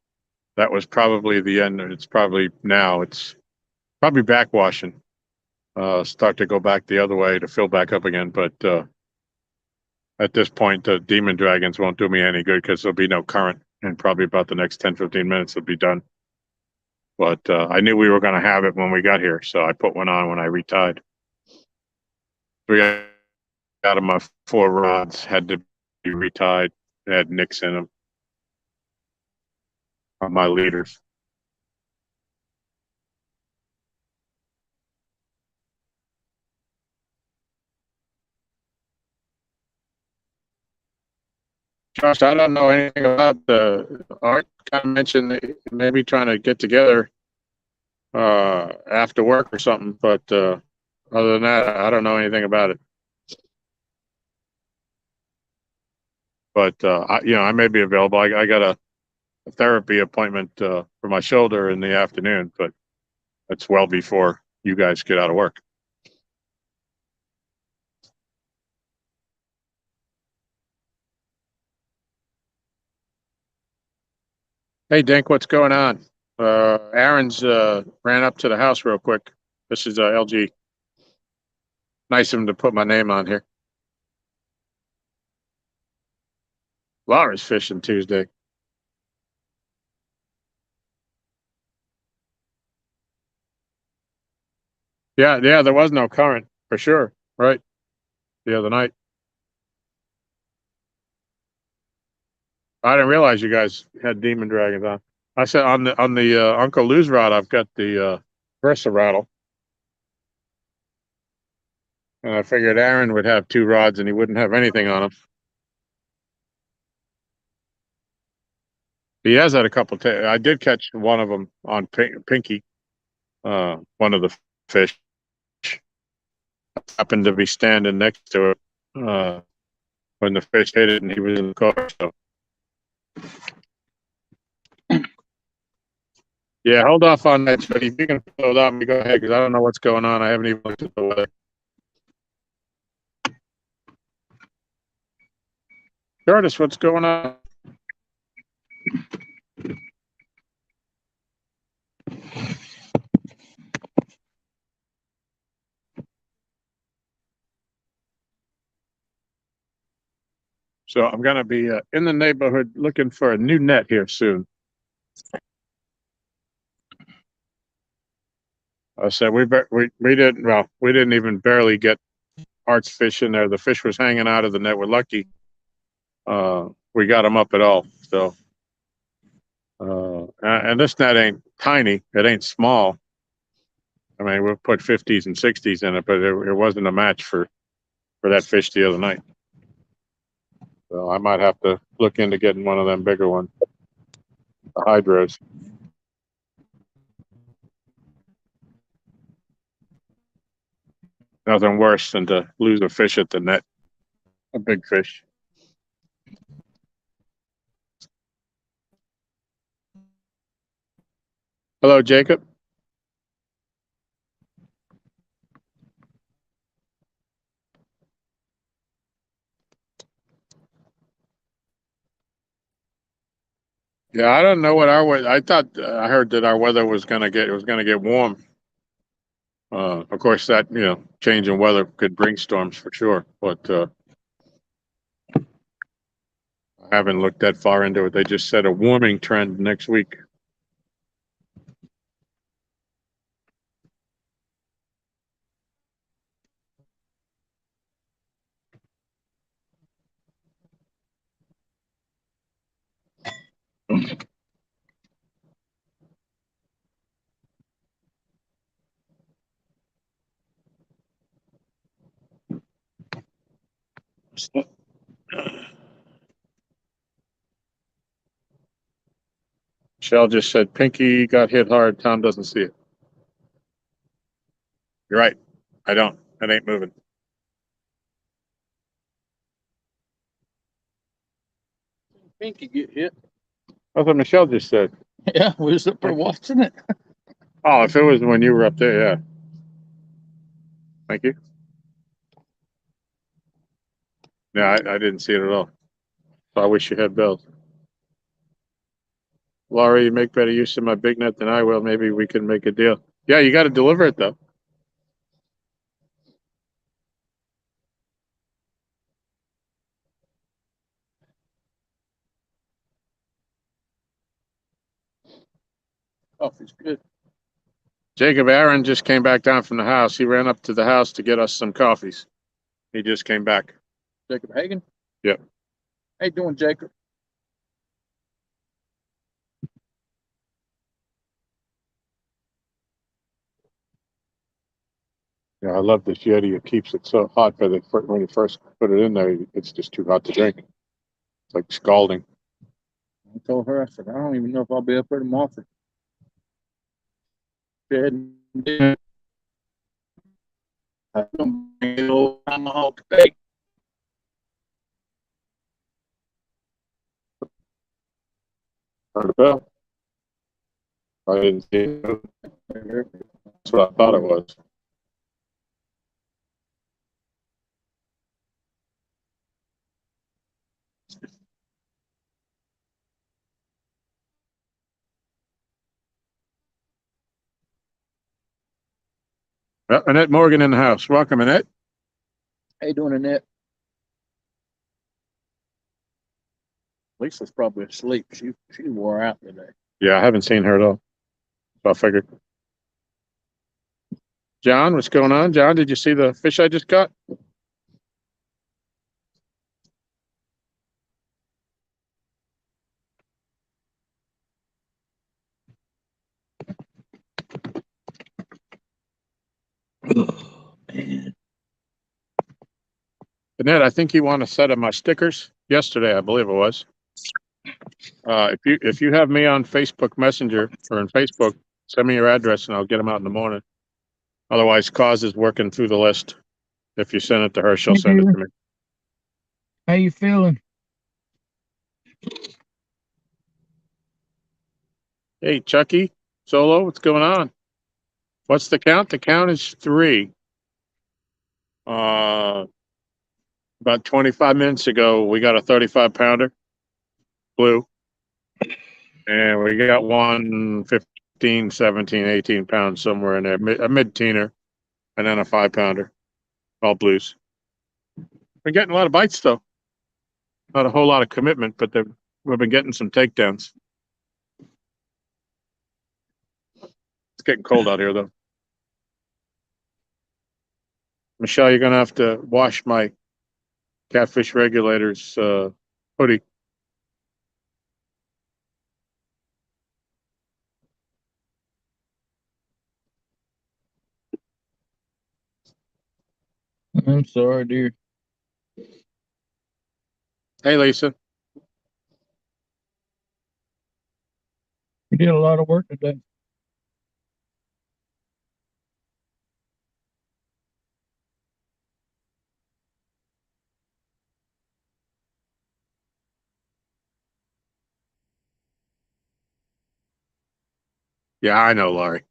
that was probably the end. It's probably backwashing. Start to go back the other way to fill back up again. But at this point, the demon dragons won't do me any good because there'll be no current. And probably about the next 10, 15 minutes, it'll be done. But I knew we were going to have it when we got here. So I put one on when I retied. 3 out of my 4 rods had to be retied. They had nicks in them. On my leaders. Josh, I don't know anything about the Art. Kind of mentioned maybe trying to get together after work or something, but other than that, I don't know anything about it. But I may be available. I got a therapy appointment for my shoulder in the afternoon, but that's well before you guys get out of work. Hey, Dink, what's going on? Aaron's ran up to the house real quick. This is LG. Nice of him to put my name on here. Laura's fishing Tuesday. Yeah, there was no current for sure, right? The other night. I didn't realize you guys had demon dragons on. I said on the Uncle Lou's rod, I've got the Versa rattle, and I figured Aaron would have 2 rods and he wouldn't have anything on him. He has had a couple. I did catch one of them on Pinky, one of the fish. Happened to be standing next to it when the fish hit it, and he was in the car. So. Yeah, hold off on that, Jody. If you can fill it up, go ahead, because I don't know what's going on. I haven't even looked at the weather. Curtis, what's going on? So I'm going to be in the neighborhood looking for a new net here soon. I said we didn't even barely get Art's fish in there. The fish was hanging out of the net. We're lucky we got them up at all. So and this net ain't tiny. It ain't small. I mean, we'll put 50s and 60s in it, but it wasn't a match for that fish the other night. So I might have to look into getting one of them bigger ones, the hydros. Nothing worse than to lose a fish at the net, a big fish. Hello, Jacob. Yeah, I don't know what our weather. I thought I heard that our weather was gonna get warm. Of course, that change in weather could bring storms for sure, but I haven't looked that far into it. They just said a warming trend next week. Shell just said Pinky got hit hard. Tom doesn't see it. You're right. I don't. It ain't moving. Pinky get hit. That's what Michelle just said. Yeah, we was up there watching it. Oh, if it was when you were up there, yeah. Thank you. Yeah, I didn't see it at all. So I wish you had bells. Laurie, you make better use of my big net than I will. Maybe we can make a deal. Yeah, you got to deliver it, though. Coffee's good. Jacob Aaron just came back down from the house. He ran up to the house to get us some coffees. He just came back. Jacob Hagan? Yep. How you doing, Jacob? Yeah, I love this Yeti. It keeps it so hot, but when you first put it in there, it's just too hot to drink. It's like scalding. I told her, I said, I don't even know if I'll be up there tomorrow. I don't bring it old tomahawk steak. Heard a bell. I didn't see it. That's what I thought it was. Annette Morgan in the house. Welcome, Annette. How you doing, Annette? Lisa's probably asleep. She wore out today. Yeah, I haven't seen her at all. So I figured. John, what's going on? John, did you see the fish I just caught? Oh, man. Annette, I think you want a set of my stickers yesterday, I believe it was. If you have me on Facebook Messenger or in Facebook, send me your address and I'll get them out in the morning. Otherwise, Cause is working through the list. If you send it to her, she'll Hey, send it dear. to me. How you feeling? Hey, Chucky, Solo, what's going on? What's the count? The count is 3. About 25 minutes ago, we got a 35-pounder, blue, and we got one 15, 17, 18 pounds somewhere in there, a mid-teener, and then a 5-pounder, all blues. We're getting a lot of bites, though. Not a whole lot of commitment, but we've been getting some takedowns. It's getting cold out here, though. Michelle, you're going to have to wash my Catfish Regulators hoodie. I'm sorry, dear. Hey, Lisa. You did a lot of work today. Yeah, I know, Laurie.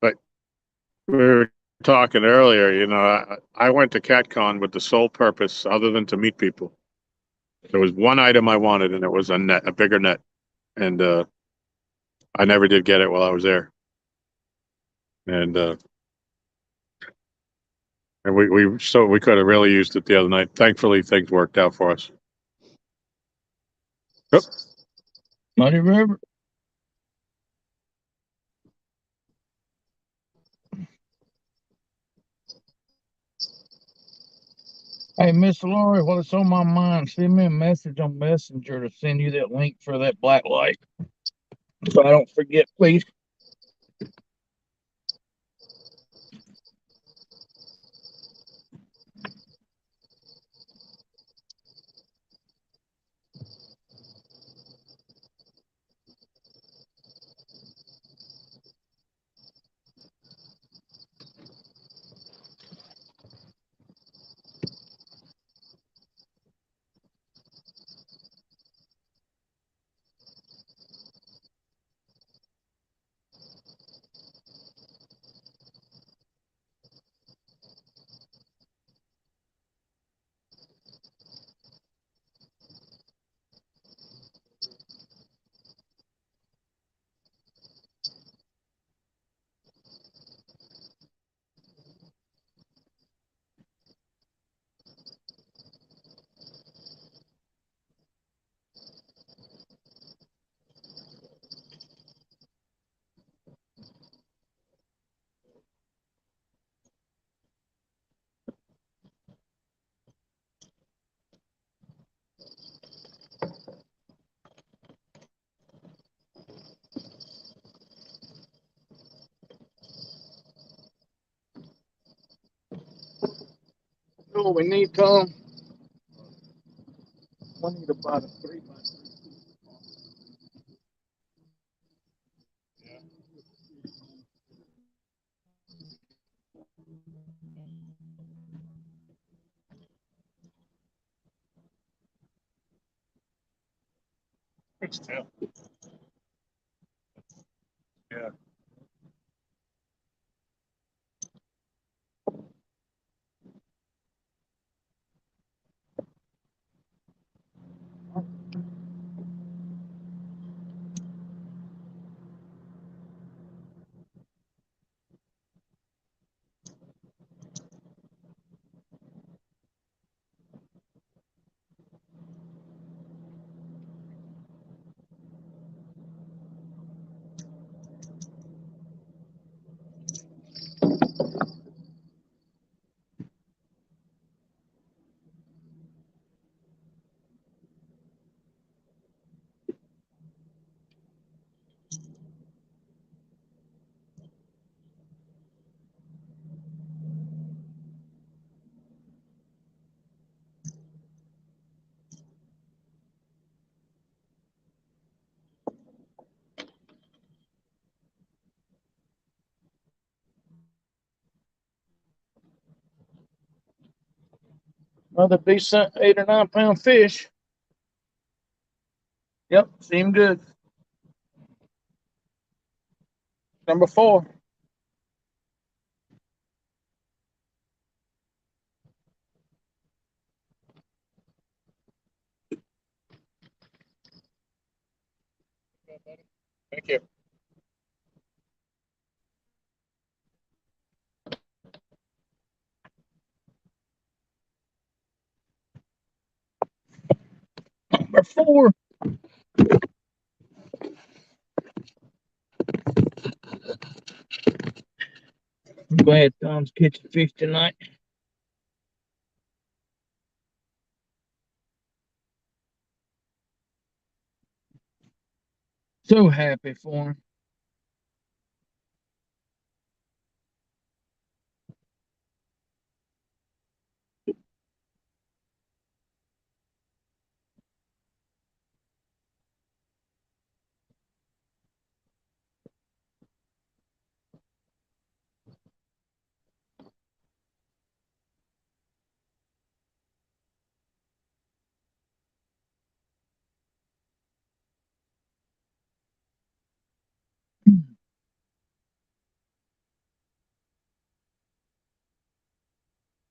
But we were talking earlier, I went to CatCon with the sole purpose, other than to meet people. There was one item I wanted, and it was a bigger net. And I never did get it while I was there. And we could have really used it the other night. Thankfully, things worked out for us. Yep. Muddy River. Hey, Miss Lori, while it's on my mind, send me a message on Messenger to send you that link for that black light. So I don't forget, please. Oh, we need Tom. We need about a 3x3. It's tail. Yeah. Another decent 8 or 9 pound fish. Yep, seemed good. Number 4. Thank you. Number 4. I'm glad Tom's catching fish tonight. So happy for him.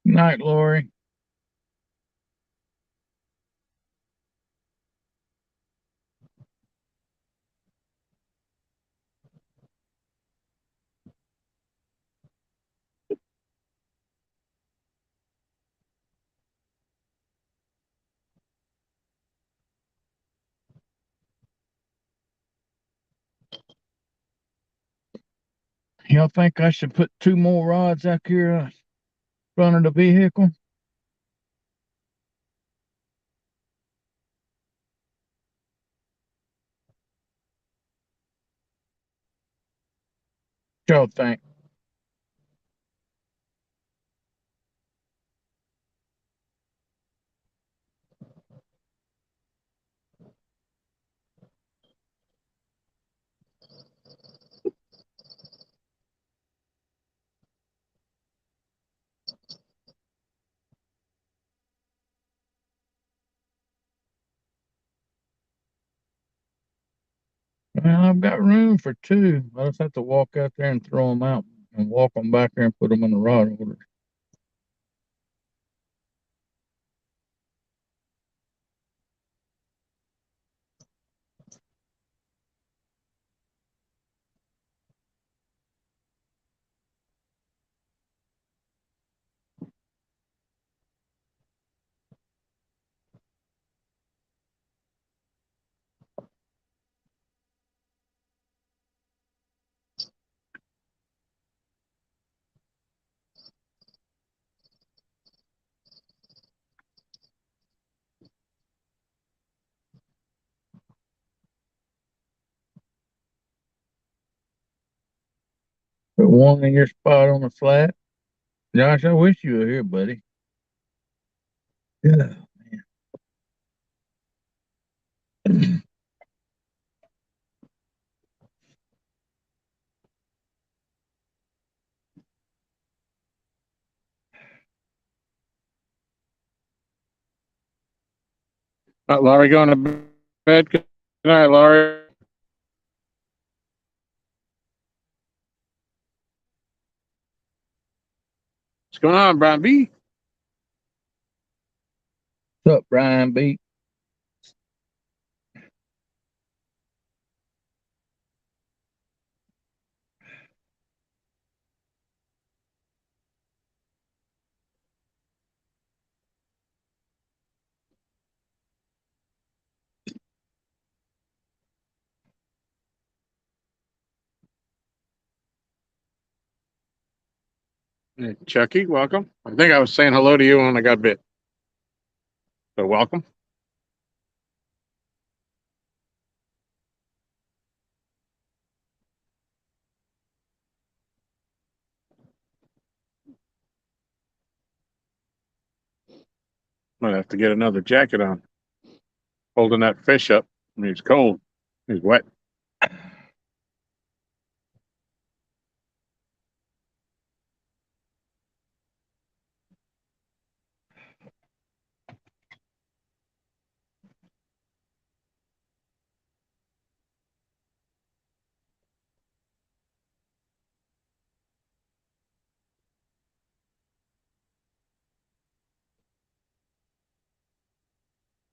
Night, Lori. Y'all think I should put 2 more rods out here in front of the vehicle? What y'all think? Well, I've got room for 2. I just have to walk out there and throw them out and walk them back there and put them in the rod holder. Put one in your spot on the flat. Josh, I wish you were here, buddy. Yeah. Laurie going to bed. Good night, Laurie. What's going on, Brian B? What's up, Brian B? Hey, Chucky, welcome. I think I was saying hello to you when I got bit. So welcome. Might have to get another jacket on. Holding that fish up. I mean, it's cold. He's wet.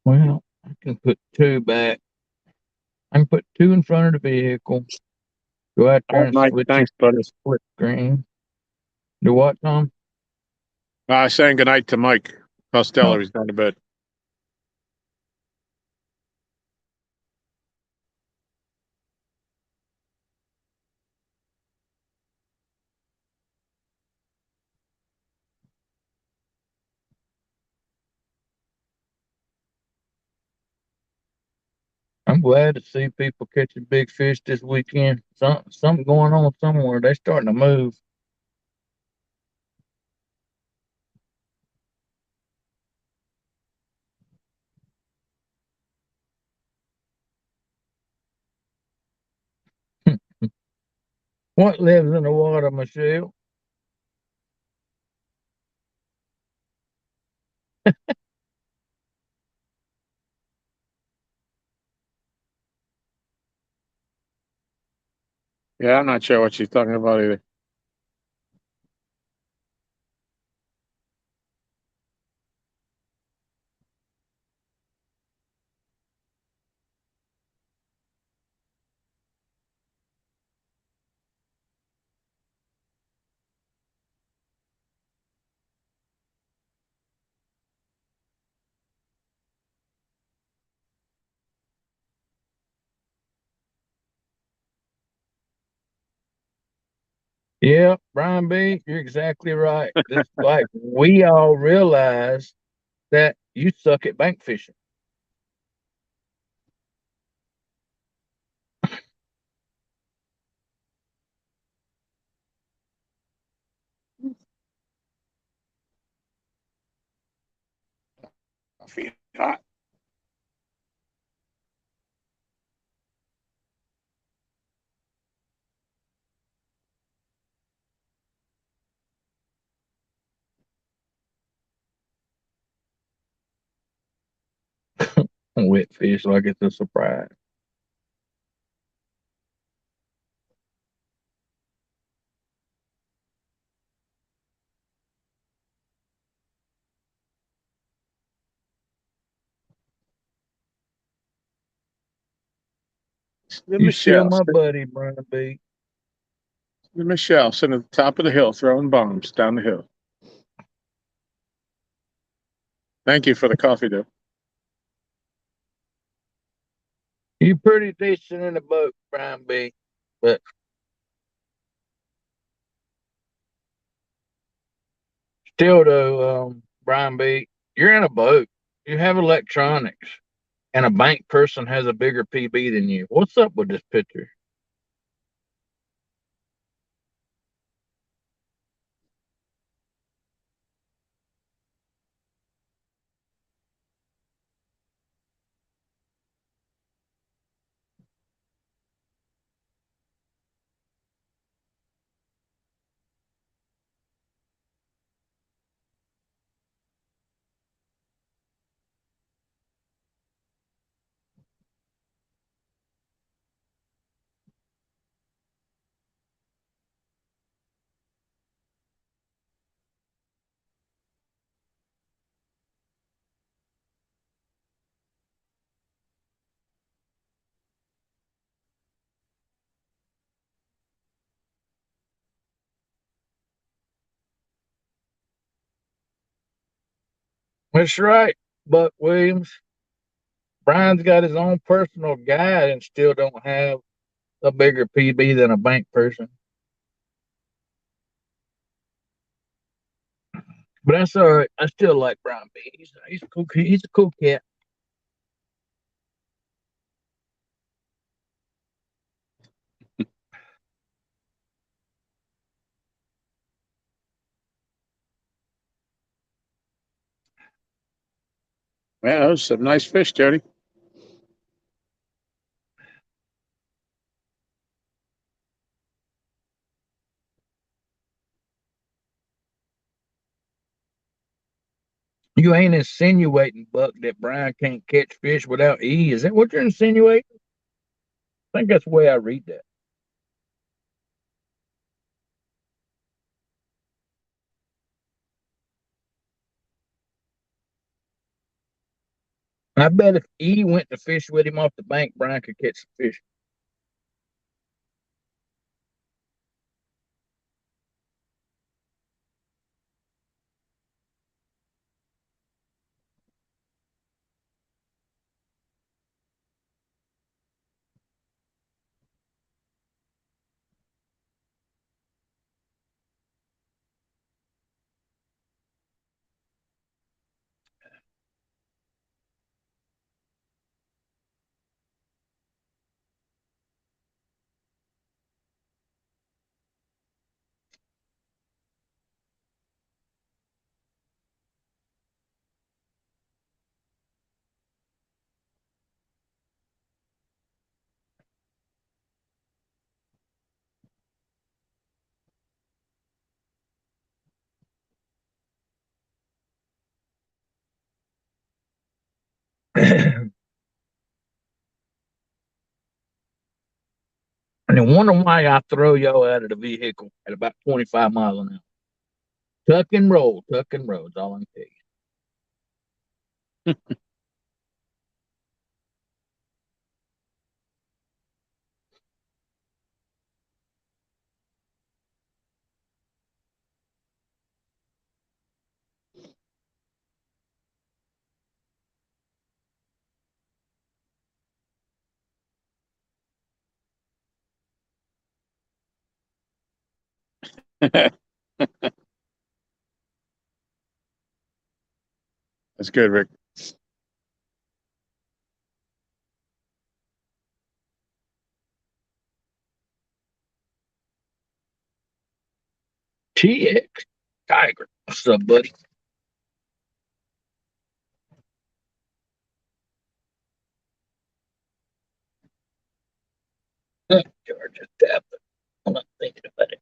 Well, I can put two back. I can put two in front of the vehicle. Go out All there right, and Mike. switch it Thanks, to buddy. the split screen. Do what, Tom? Saying goodnight to Mike Costello. Oh, He's going to bed. I'm glad to see people catching big fish this weekend. Something going on somewhere. They're starting to move. What lives in the water, Michelle? Yeah, I'm not sure what she's talking about either. Yeah, Brian B., you're exactly right. Just like we all realize that you suck at bank fishing. Coffee hot. Wet fish like it's a surprise. You still Michelle. my buddy, Brian B. Michelle sitting at the top of the hill throwing bombs down the hill. Thank you for the coffee, though. You pretty decent in the boat, Brian B. But still, though, Brian B., you're in a boat. You have electronics, and a bank person has a bigger PB than you. What's up with this picture? That's right, Buck Williams. Brian's got his own personal guide and still don't have a bigger PB than a bank person. But that's all right. I still like Brian B. He's a cool. He's a cool cat. Man, those are some nice fish, Jody. You ain't insinuating, Buck, that Brian can't catch fish without E. Is that what you're insinuating? I think that's the way I read that. I bet if E went to fish with him off the bank, Brian could catch some fish. And then wonder why I throw y'all out of the vehicle at about 25 miles an hour. Tuck and roll, tuck and roll. That's all I can tell you. That's good, Rick. TX Tiger. What's up, buddy? Georgia tablet. I'm not thinking about it.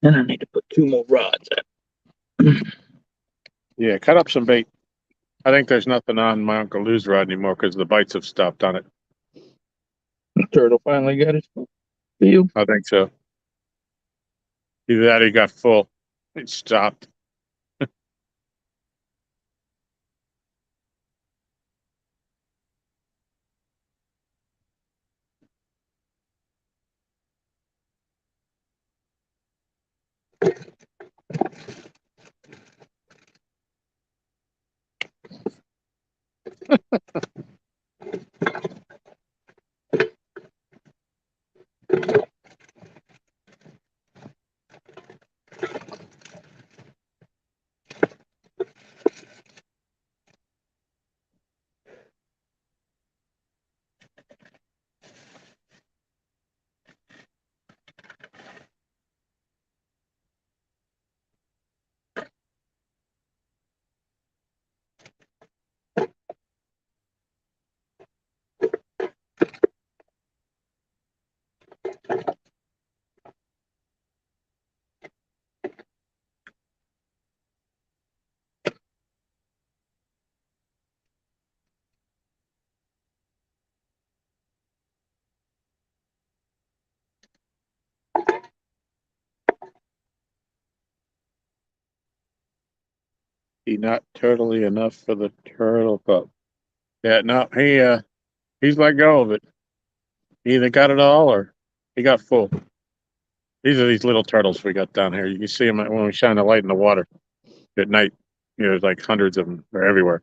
And I need to put 2 more rods out. Yeah, cut up some bait. I think there's nothing on my Uncle Lou's rod anymore because the bites have stopped on it. The turtle finally got his field. I think so. Either that or he got full. It stopped. He not turtly enough for the turtle pup. Yeah, no, he's let go of it. He either got it all or he got full. These are these little turtles we got down here. You can see them when we shine the light in the water at night. You know, there's like hundreds of them. They're everywhere.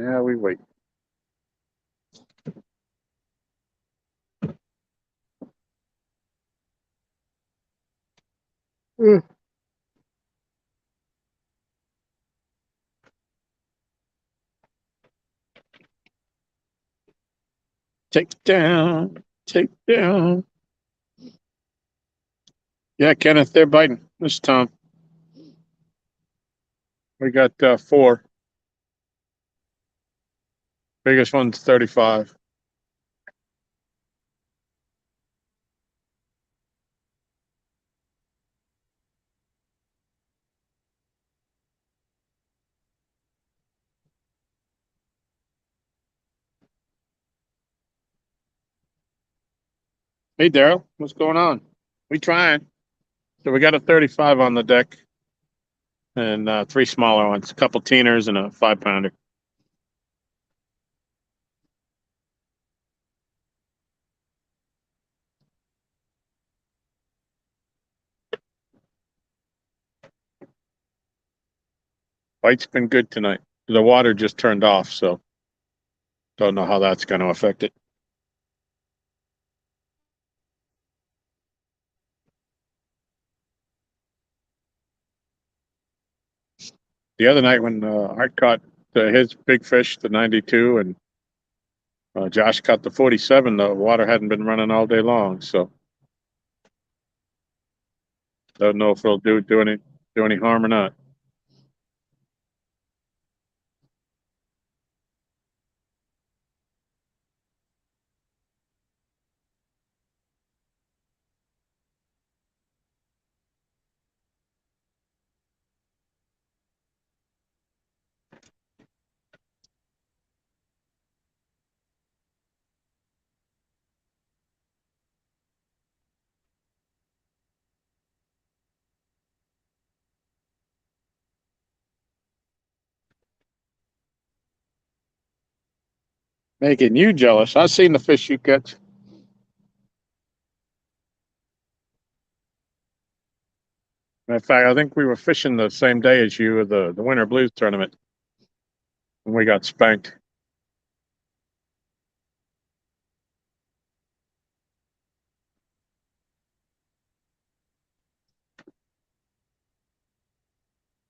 Yeah, we wait. Mm. Take down, take down. Yeah, Kenneth, they're biting this time. We got 4. Biggest one's 35. Hey, Daryl, what's going on? We trying. So we got a 35 on the deck and 3 smaller ones, a couple teeners and a 5-pounder. Bite's been good tonight. The water just turned off, so don't know how that's going to affect it. The other night when Art caught his big fish, the 92, and Josh caught the 47, the water hadn't been running all day long, so don't know if it'll do any harm or not. Making you jealous. I've seen the fish you catch. In fact, I think we were fishing the same day as you at the Winter Blues tournament, and we got spanked.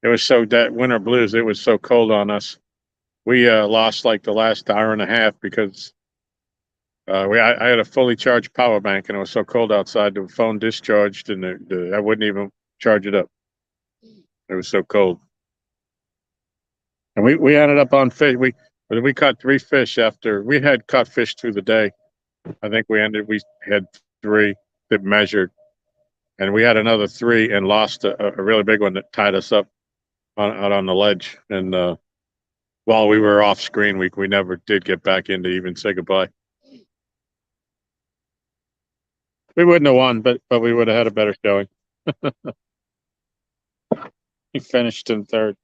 It was so that Winter Blues. It was so cold on us. We lost like the last hour and a half because I had a fully charged power bank and it was so cold outside. The phone discharged and I wouldn't even charge it up. It was so cold. And we ended up on fish. We caught 3 fish after we had caught fish through the day. I think we had 3 that measured, and we had another 3 and lost a really big one that tied us up out on the ledge. And while we were off screen, we never did get back in to even say goodbye. We wouldn't have won, but we would have had a better showing. He finished in 3rd.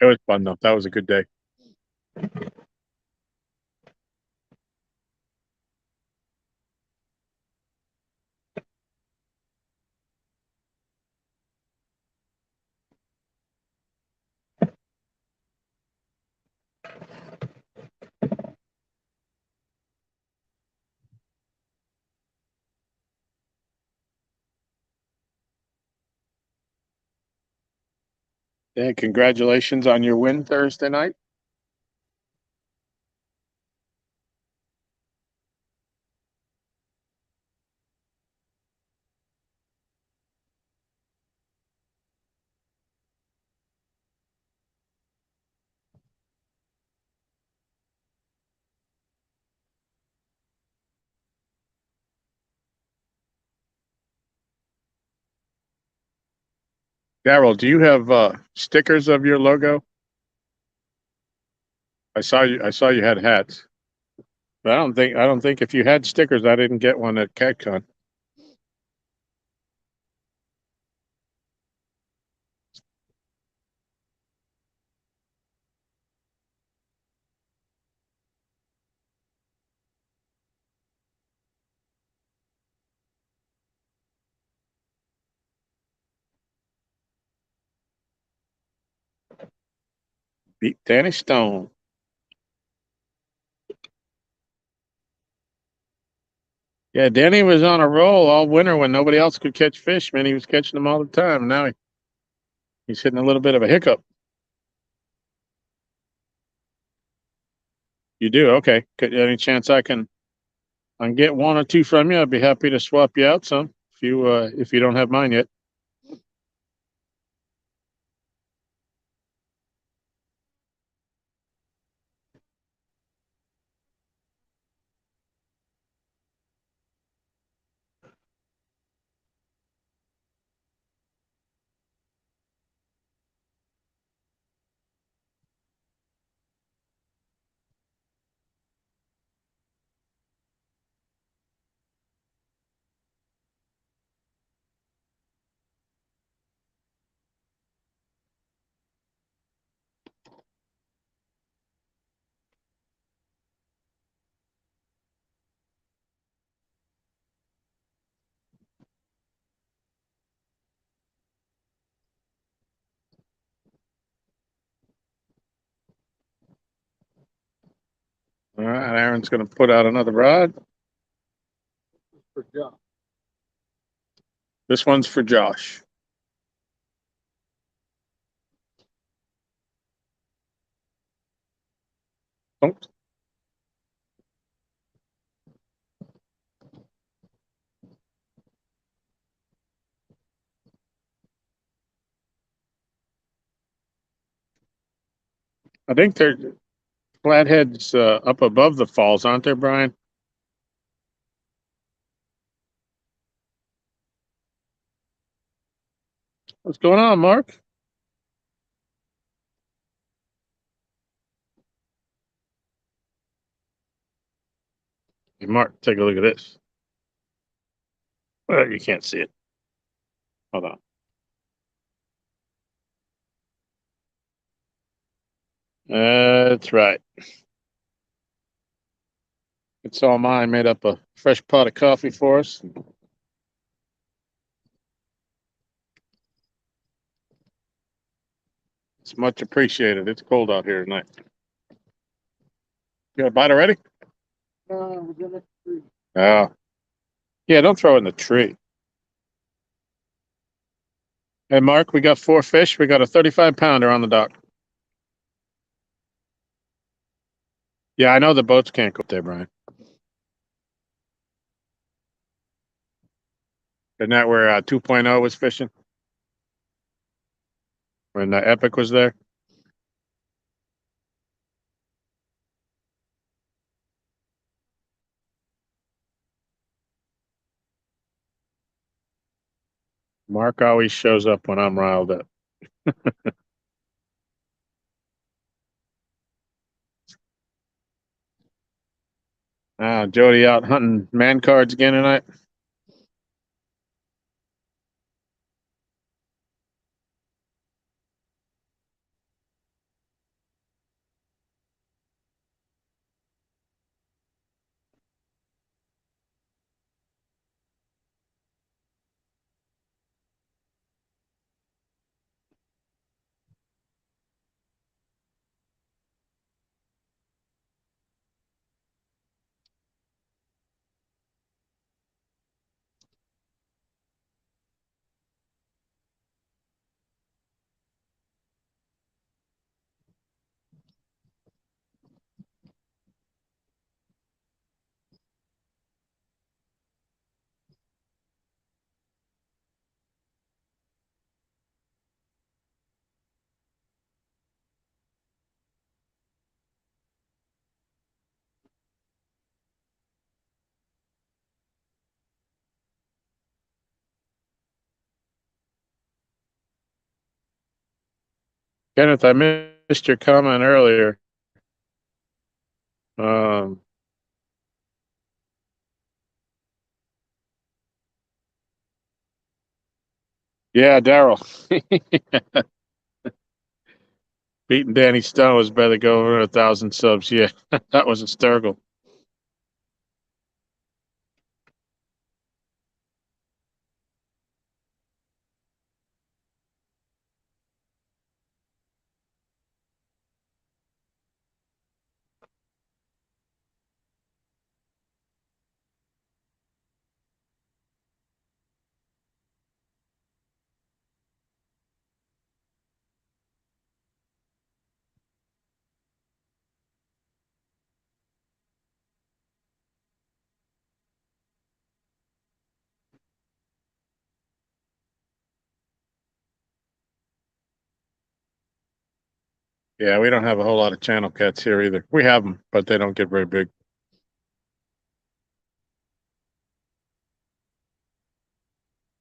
It was fun though. That was a good day. Yeah, congratulations on your win Thursday night. Daryl, do you have stickers of your logo? I saw you had hats. But I don't think if you had stickers, I didn't get one at CatCon. Beat Danny Stone. Yeah, Danny was on a roll all winter when nobody else could catch fish, man. He was catching them all the time. Now he's hitting a little bit of a hiccup. You do? Okay. Any chance I can get one or two from you? I'd be happy to swap you out some if you don't have mine yet. All right, Aaron's going to put out another rod. For Josh. This one's for Josh. Oh. I think they're flatheads up above the falls, aren't there, Brian? What's going on, Mark? Hey, Mark, take a look at this. Well, you can't see it. Hold on. That's right. It's all mine. Made up a fresh pot of coffee for us. It's much appreciated. It's cold out here tonight. You got a bite already? We're gonna see. Oh. Yeah, don't throw it in the tree. Hey, Mark, we got 4 fish. We got a 35-pounder on the dock. Yeah, I know the boats can't go up there, Brian. Isn't that where 2.0 was fishing? When Epic was there? Mark always shows up when I'm riled up. Jody out hunting man cards again tonight. Kenneth, I missed your comment earlier. Um, yeah, Daryl. Beating Danny Stone was better go over 1,000 subs. Yeah, that was hysterical. Yeah, we don't have a whole lot of channel cats here either. We have them, but they don't get very big.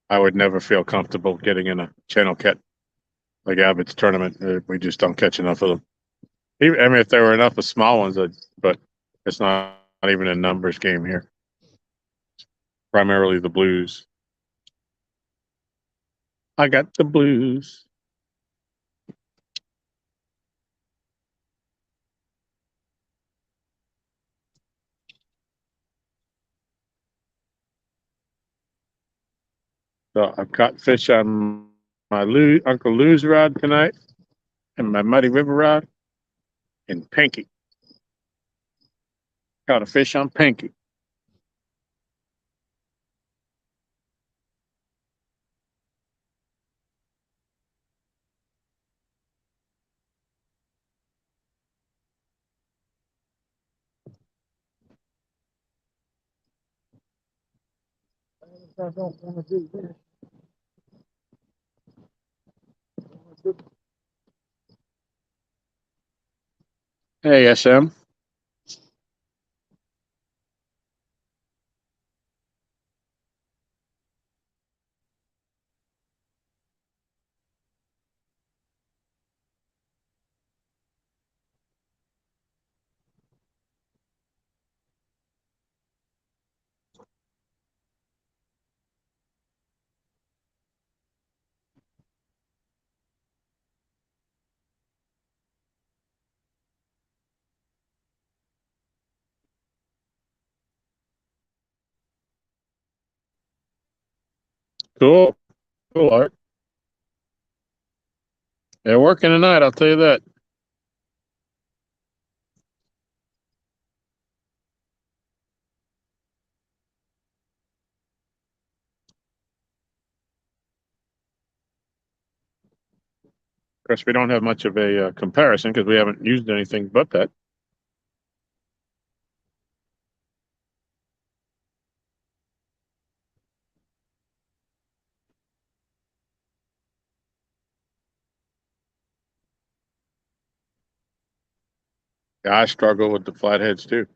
I would never feel comfortable getting in a channel cat like Abbott's tournament. We just don't catch enough of them. Even, I mean, if there were enough of small ones, but it's not even a numbers game here. Primarily the blues. I got the blues. So I've caught fish on my Uncle Lou's rod tonight, and my Muddy River rod, and Pinky. Caught a fish on Pinky. I don't want to do this. Hey, SM. Cool. Cool, Art. They're working tonight, I'll tell you that. Of course, we don't have much of a comparison because we haven't used anything but that. Yeah, I struggle with the flatheads too.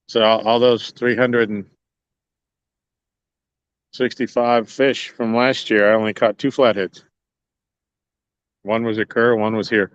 So all those 365 fish from last year, I only caught 2 flatheads. One was at Kerr, one was here.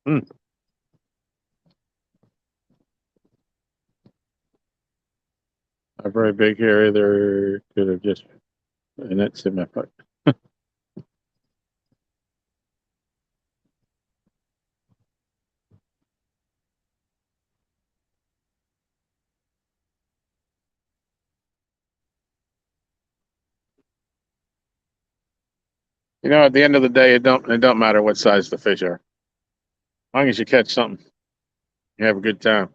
Hmm. Not very big here either. Could have just, and that's in my part. You know, at the end of the day, it don't matter what size the fish are. As long as you catch something, you have a good time.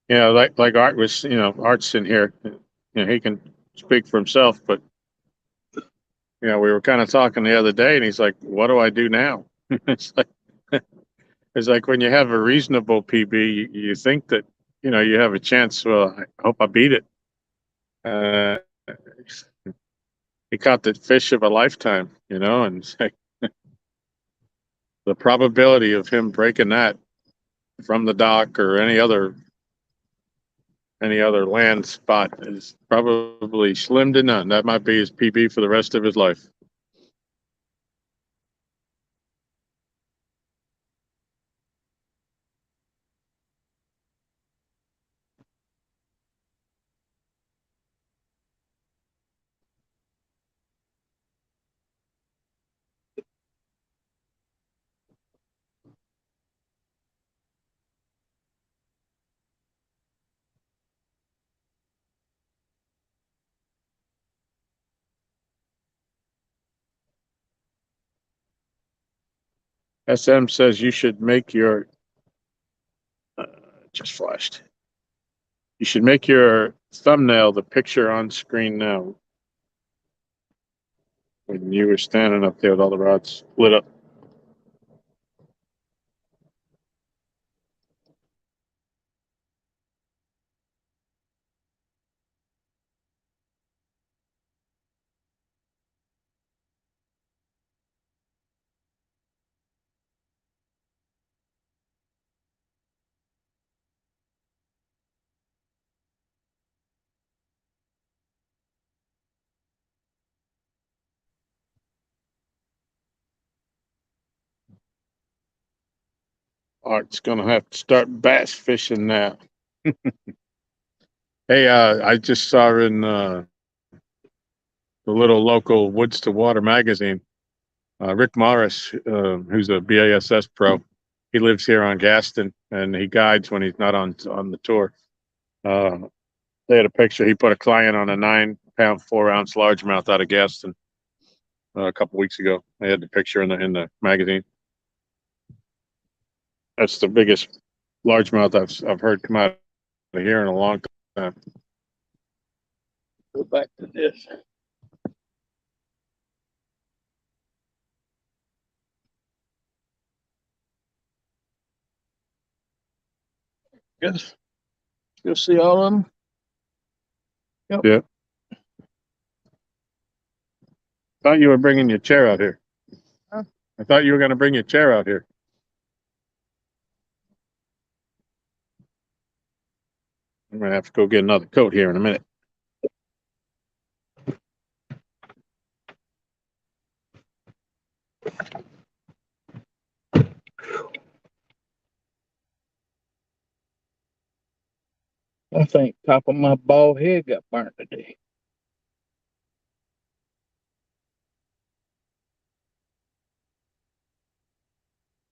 You know, like Art was, you know, Art's in here. You know, he can speak for himself, but you know, we were kind of talking the other day, and he's like, "What do I do now?" it's like it's like when you have a reasonable PB, you think that you know you have a chance. Well, I hope I beat it. Uh, he caught the fish of a lifetime, you know, and it's like the probability of him breaking that from the dock or any other any other land spot is probably slim to none. That might be his PB for the rest of his life. SM says you should make your just flashed. You should make your thumbnail the picture on screen now. When you were standing up there with all the rods lit up. Art's gonna have to start bass fishing now. Hey, I just saw in the little local Woods to Water magazine, Rick Morris, who's a BASS pro. He lives here on Gaston, and he guides when he's not on the tour. Uh, they had a picture. He put a client on a 9-pound, 4-ounce largemouth out of Gaston a couple weeks ago. They had the picture in the magazine. That's the biggest largemouth I've heard come out of here in a long time. Go back to this. Good. You'll see all of them. Yep. Yeah. Thought you were bringing your chair out here. Huh? I thought you were going to bring your chair out here. I'm going to have to go get another coat here in a minute. I think top of my bald head got burnt today.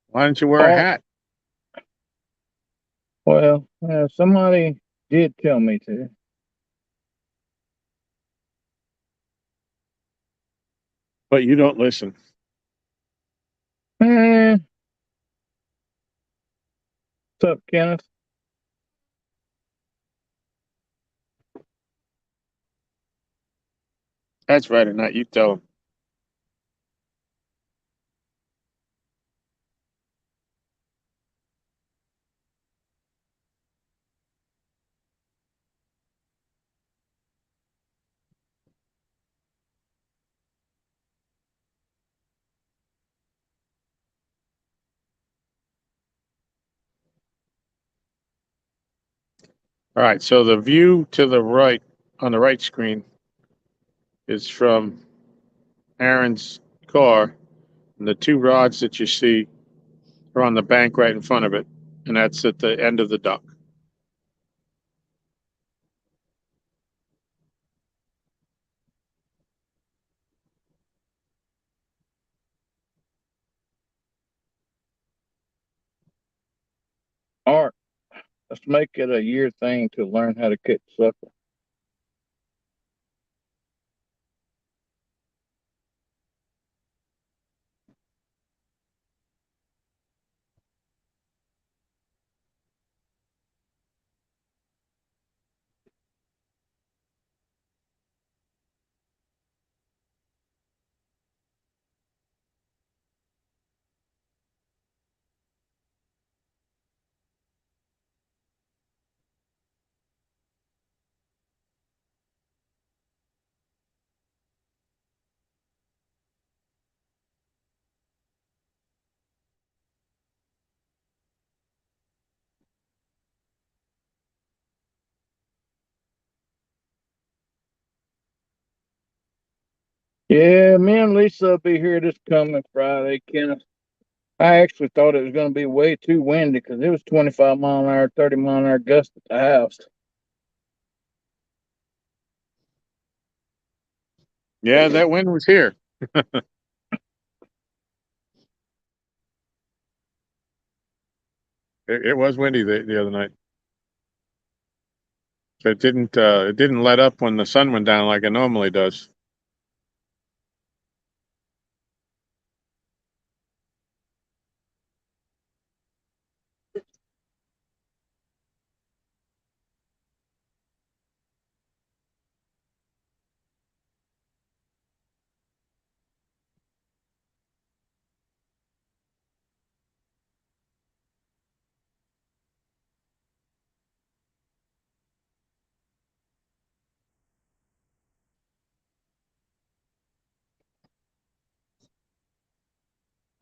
Why don't you wear a hat? Well, somebody did tell me to. But you don't listen. What's up, Kenneth? That's right or not. You tell him. All right. So the view to the right on the right screen is from Aaron's car. And the two rods that you see are on the bank right in front of it. And that's at the end of the dock. Art, let's make it a year thing to learn how to cook supper. Yeah, me and Lisa will be here this coming Friday, Kenneth. I actually thought it was going to be way too windy because it was 25-mile-an-hour, 30-mile-an-hour gust at the house. Yeah, that wind was here. It was windy the other night. So it didn't let up when the sun went down like it normally does.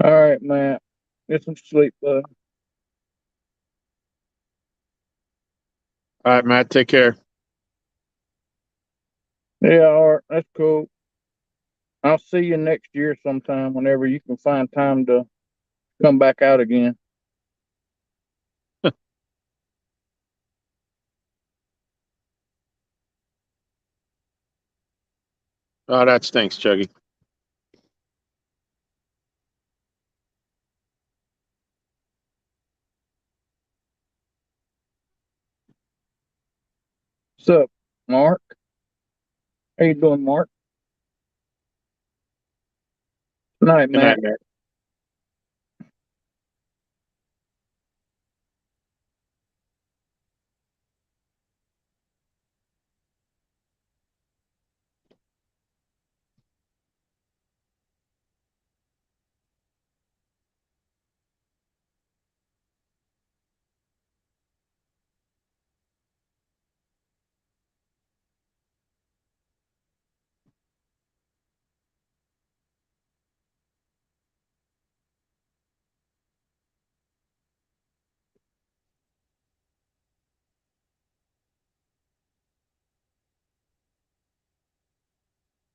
All right, man. Get some sleep, bud. All right, Matt, take care. Yeah, all right. That's cool. I'll see you next year sometime whenever you can find time to come back out again. Oh, that stinks, Chuggy. What's up, Mark? How you doing, Mark? Good night, Good Matt. night, Matt.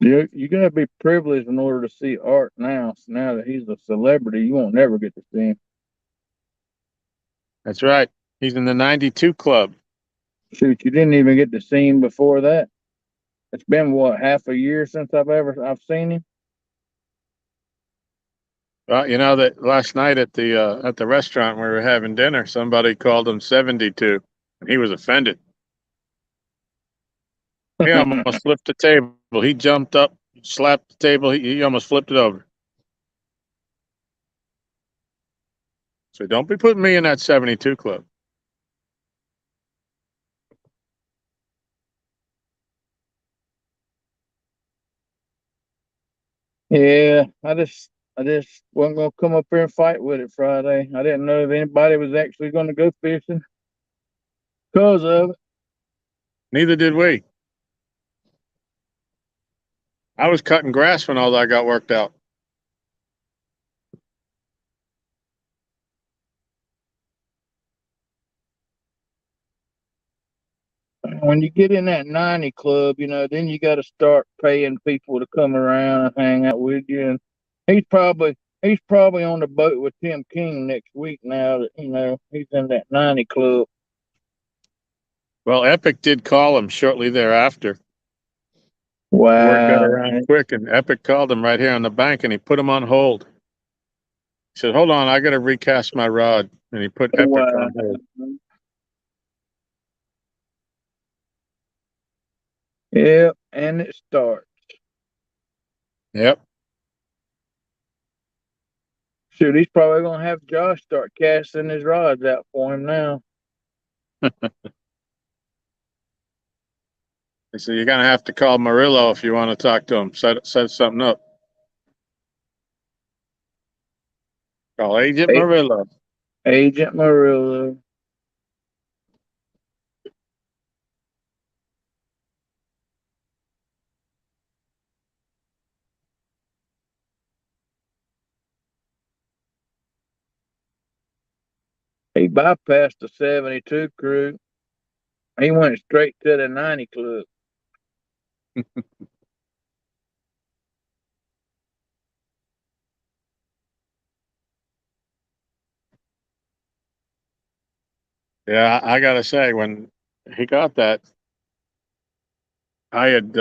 You gotta be privileged in order to see Art now. So now that he's a celebrity, you won't never get to see him. That's right. He's in the 92 club. Shoot, you didn't even get to see him before that. It's been what, half a year since I've seen him. Well, you know that last night at the restaurant where we were having dinner, somebody called him 72, and he was offended. He almost flipped the table. He jumped up, slapped the table. He almost flipped it over. So don't be putting me in that 72 club. Yeah, I just wasn't gonna come up here and fight with it Friday. I didn't know if anybody was actually gonna go fishing because of it. Neither did we. I was cutting grass when all that got worked out. When you get in that 90 club, then you got to start paying people to come around and hang out with you. And he's probably on the boat with Tim King next week now that he's in that 90 club. Well, Epic did call him shortly thereafter. Word got Wow. around quick, and Epic called him right here on the bank, and he put him on hold. He said, "Hold on, I got to recast my rod," and he put Epic Wow. on hold. Yep, and it starts. Yep. Shoot, he's probably gonna have Josh start casting his rods out for him now. He said, "You're gonna have to call Murillo if you want to talk to him. Set something up. Call Agent Murillo." Agent Murillo. He bypassed the 72 crew. He went straight to the 90 club. Yeah, I gotta say, when he got that, I had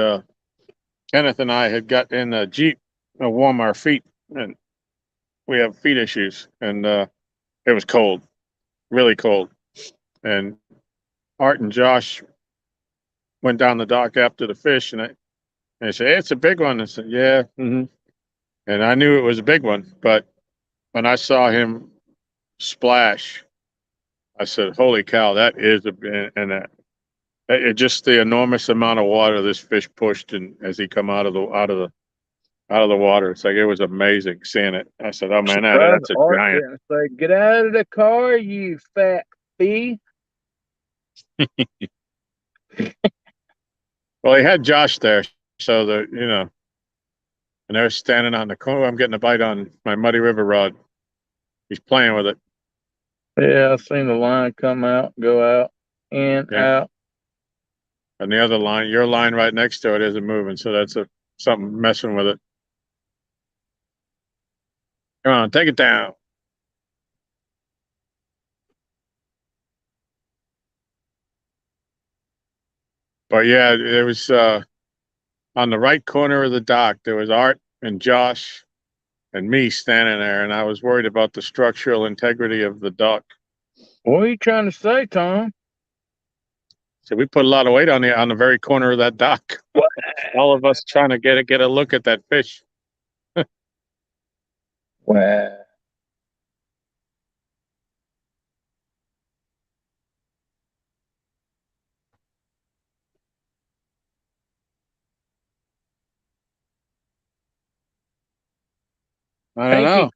Kenneth and I had got in a Jeep to warm our feet, and we have feet issues, and it was cold, really cold. And Art and Josh went down the dock after the fish, and I said, "Hey, it's a big one." I said, "Yeah," and I knew it was a big one, but when I saw him splash, I said, "Holy cow, that is a," and it just the enormous amount of water this fish pushed, and as he come out of the water, it's like it was amazing seeing it. I said, "Oh man, Surprised that's a Art giant." didn't say, "Get out of the car, you fat fee." Well, he had Josh there, so and they're standing on the corner. I'm getting a bite on my Muddy River rod. He's playing with it. Yeah, I seen the line come out, go out, in, Yeah, out. and the other line, your line right next to it, isn't moving, so that's something messing with it. Come on, take it down. But yeah, it was on the right corner of the dock. There was Art and Josh and me standing there, and I was worried about the structural integrity of the dock. What are you trying to say, Tom? So we put a lot of weight on the very corner of that dock. All of us trying to get a look at that fish. Wow. I don't Think he know.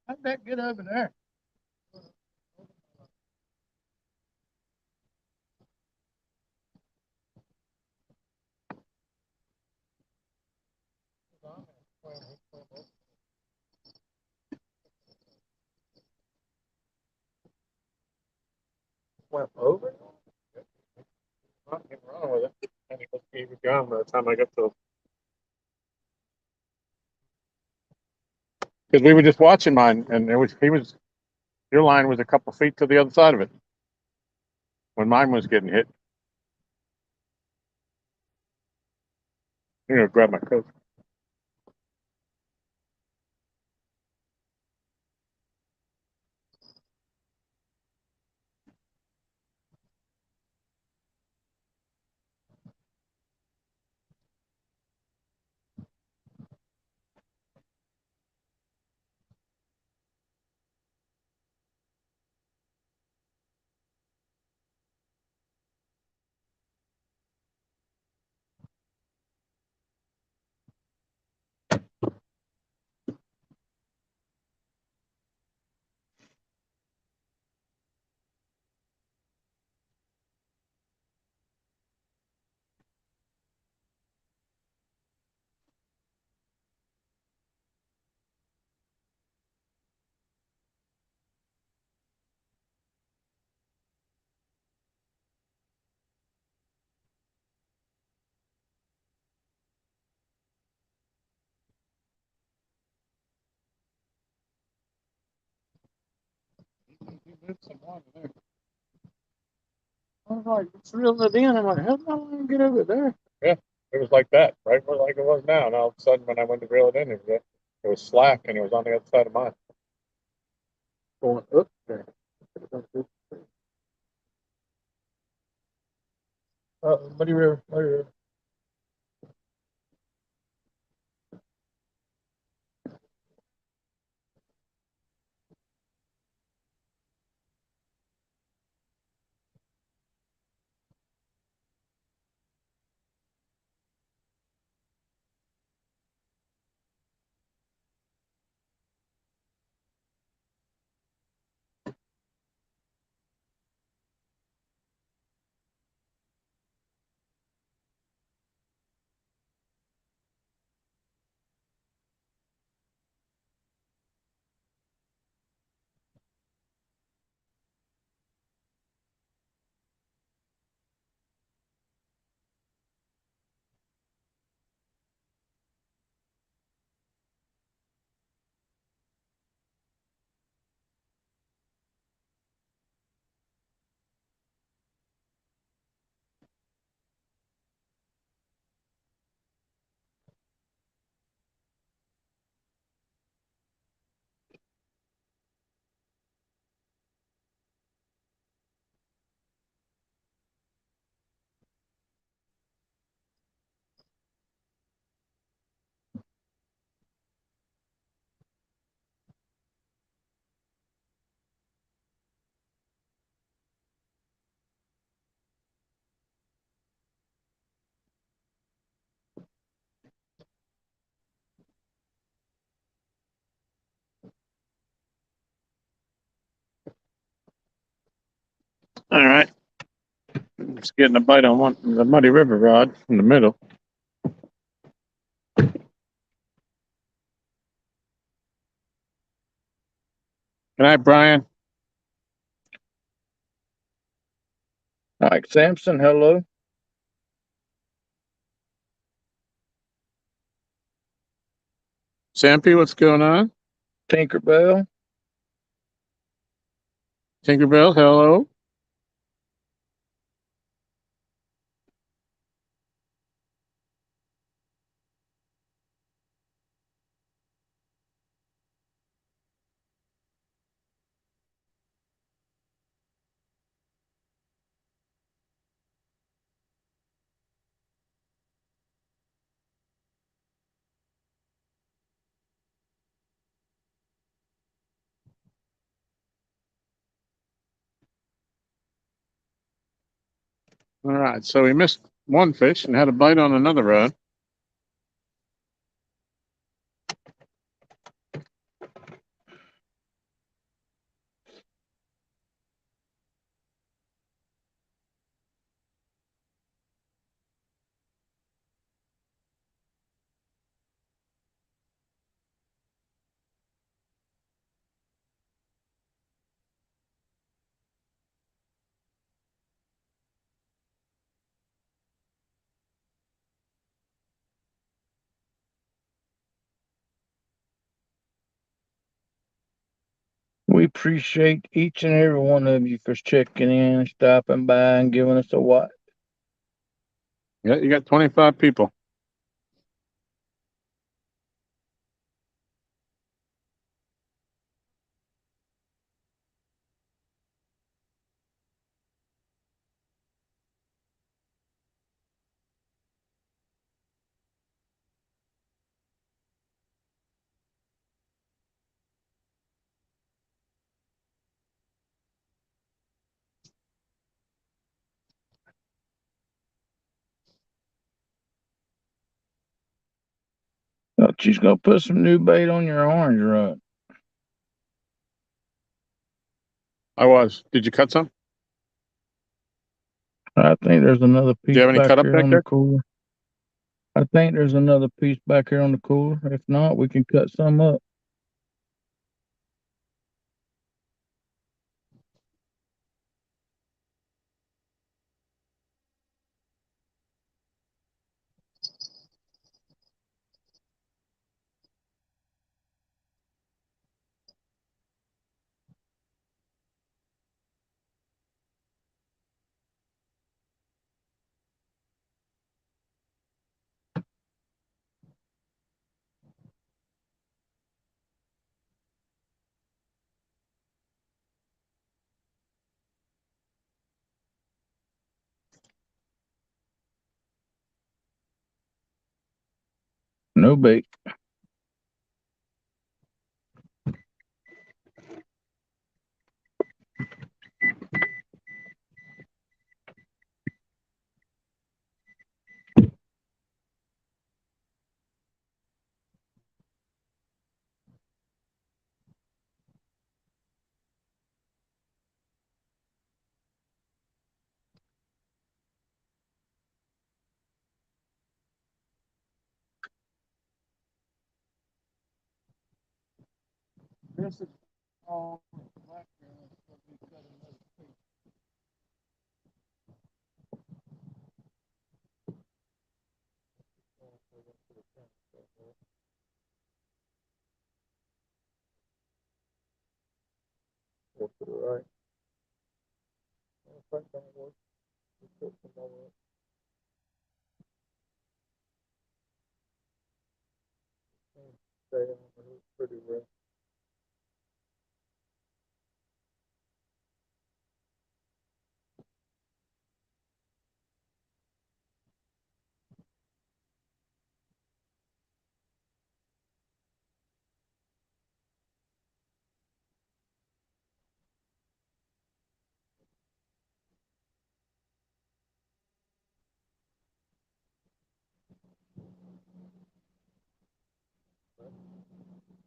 how'd that get over there? Went over. Nothing wrong with it. And he was gone by the time I got to. Because we were just watching mine, and your line was a couple feet to the other side of it when mine was getting hit. Grab my coat. He moved some water there. I was like, it's reeling it in. I'm like, how did I get over there? Yeah, it was like that, right where like it was now. And all of a sudden, when I went to reel it in, it was slack, and it was on the other side of mine. Going up there. Muddy River, Muddy River. All right. Just getting a bite on the Muddy River rod in the middle. Good night, Brian. Mike Sampson, hello. Sampy, what's going on? Tinkerbell. Tinkerbell, hello. All right, so we missed one fish and had a bite on another rod. We appreciate each and every one of you for checking in, stopping by, and giving us a watch. Yeah, you got 25 people. Oh, she's gonna put some new bait on your orange rod. I was. Did you cut some? I think there's another Do piece you have any back cut up here back on the there? cooler. I think there's another piece back here on the cooler. If not, we can cut some up. No bait. This is all black. Right. Pretty well.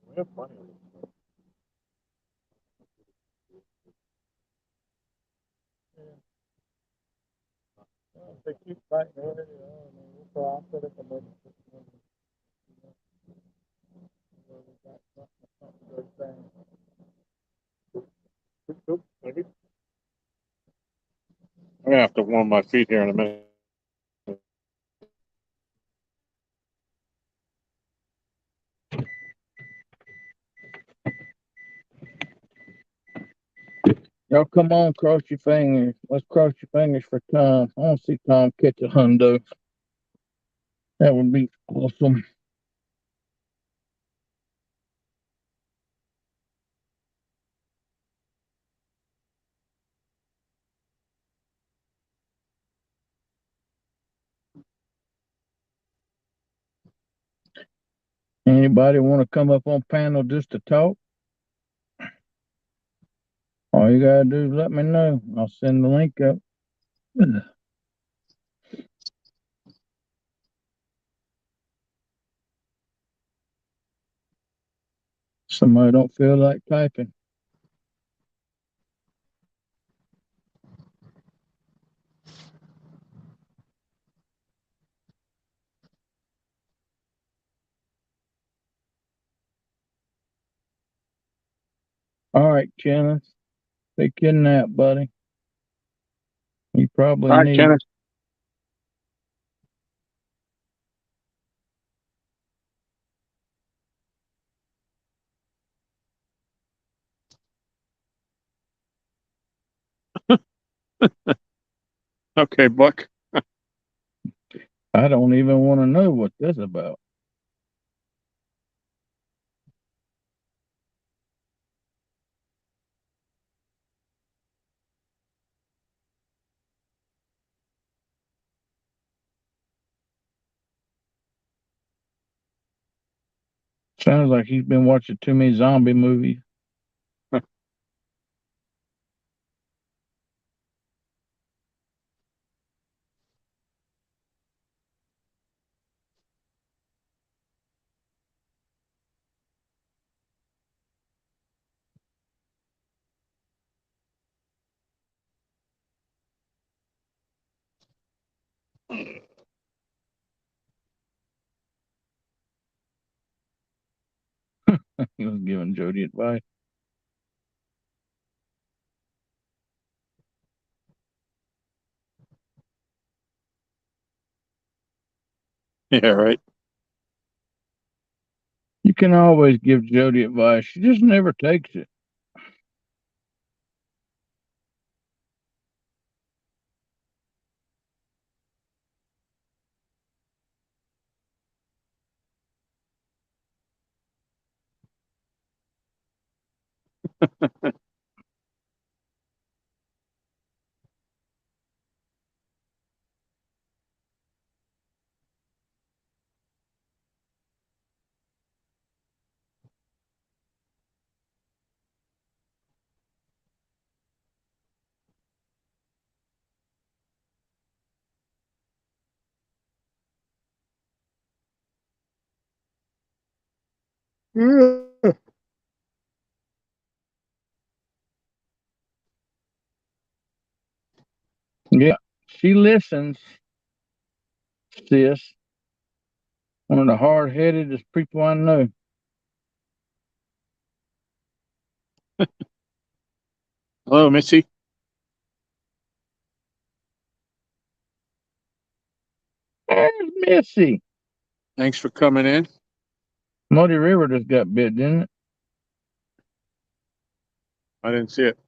We have plenty of them. Well, if they keep fighting away, we'll probably put up another 6 months. We got something good thing. I'm gonna have to warm my feet here in a minute. Y'all come on, cross your fingers. Let's cross your fingers for Tom. I want to see Tom catch a hundo. That would be awesome. Anybody want to come up on panel just to talk? All you gotta do is let me know. I'll send the link up. Somebody don't feel like typing. All right, Kenneth. Be kidnapped, buddy. You probably All right, need. Kenneth. Okay, Buck. I don't even want to know what this about. Sounds like he's been watching too many zombie movies. He was giving Jody advice. Yeah, right. You can always give Jody advice. She just never takes it. Yeah, she listens, sis. One of the hard-headedest people I know. Hello, Missy. There's Missy. Thanks for coming in. Muddy River just got bit, didn't it? I didn't see it.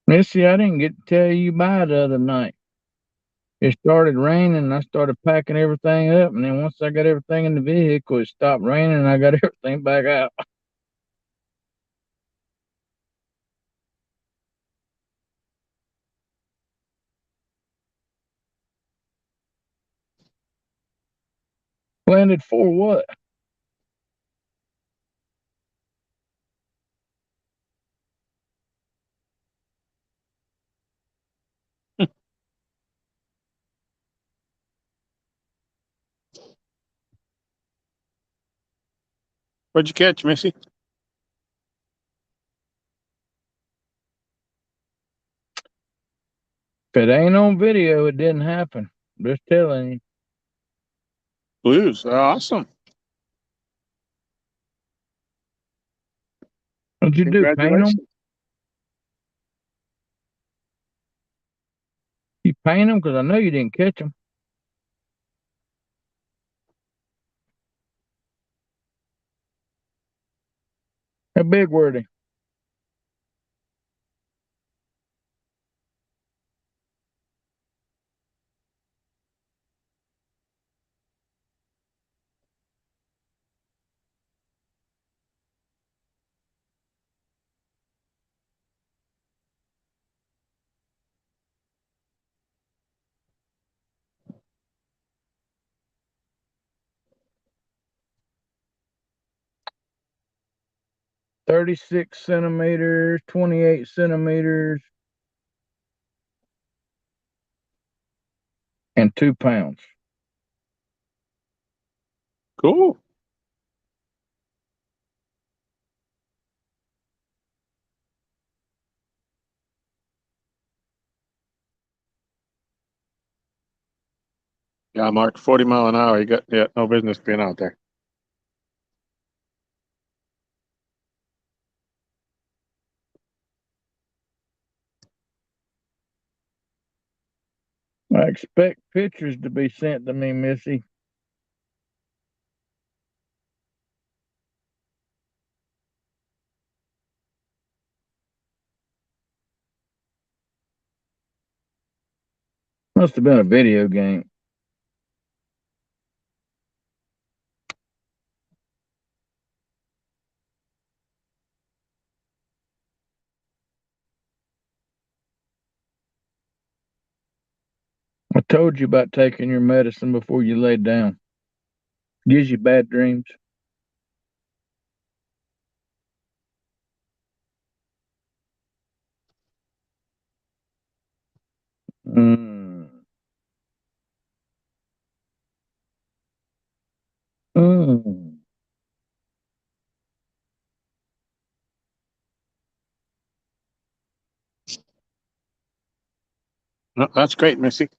Missy, I didn't get to tell you about the other night. It started raining and I started packing everything up. And then once I got everything in the vehicle, it stopped raining and I got everything back out. Landed for what? What'd you catch, Missy? If it ain't on video, it didn't happen. Just telling you. Blues. Awesome. What'd you do? Paint them? Congratulations. You paint them? Because I know you didn't catch them. How big were they? $36 centimeters, 28 centimeters, and 2 pounds. Cool. Yeah, Mark, 40 mile an hour. You got no business being out there. I expect pictures to be sent to me, Missy. Must have been a video game. I told you about taking your medicine before you laid down. Gives you bad dreams. Mm. Mm. No, that's great, Missy.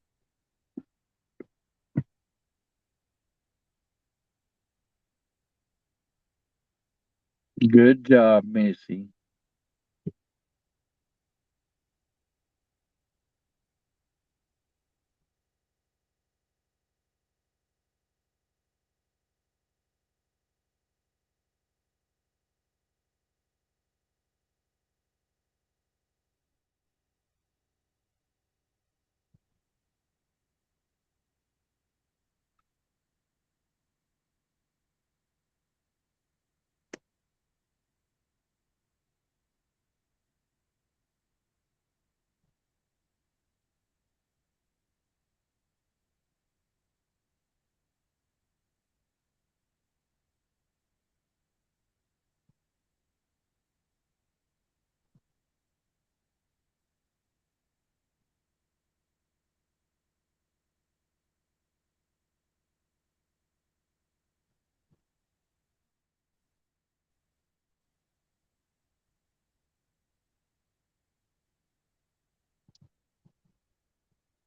Good job, Missy.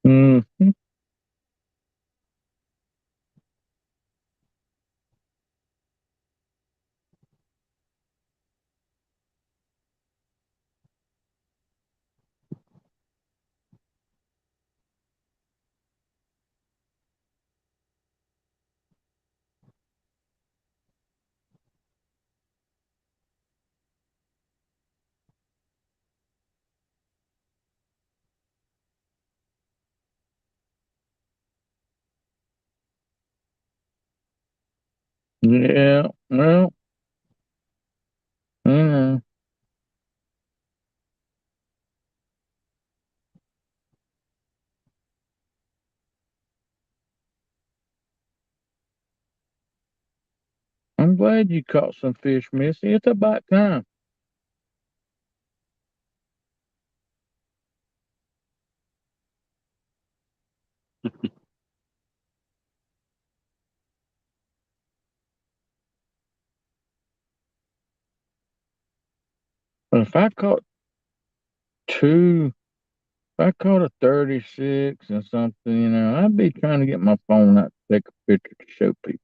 Mm-hmm. Yeah, well, you know. I'm glad you caught some fish, Missy. It's about time. But if I caught two, if I caught a 36 and something, I'd be trying to get my phone out to take a picture to show people.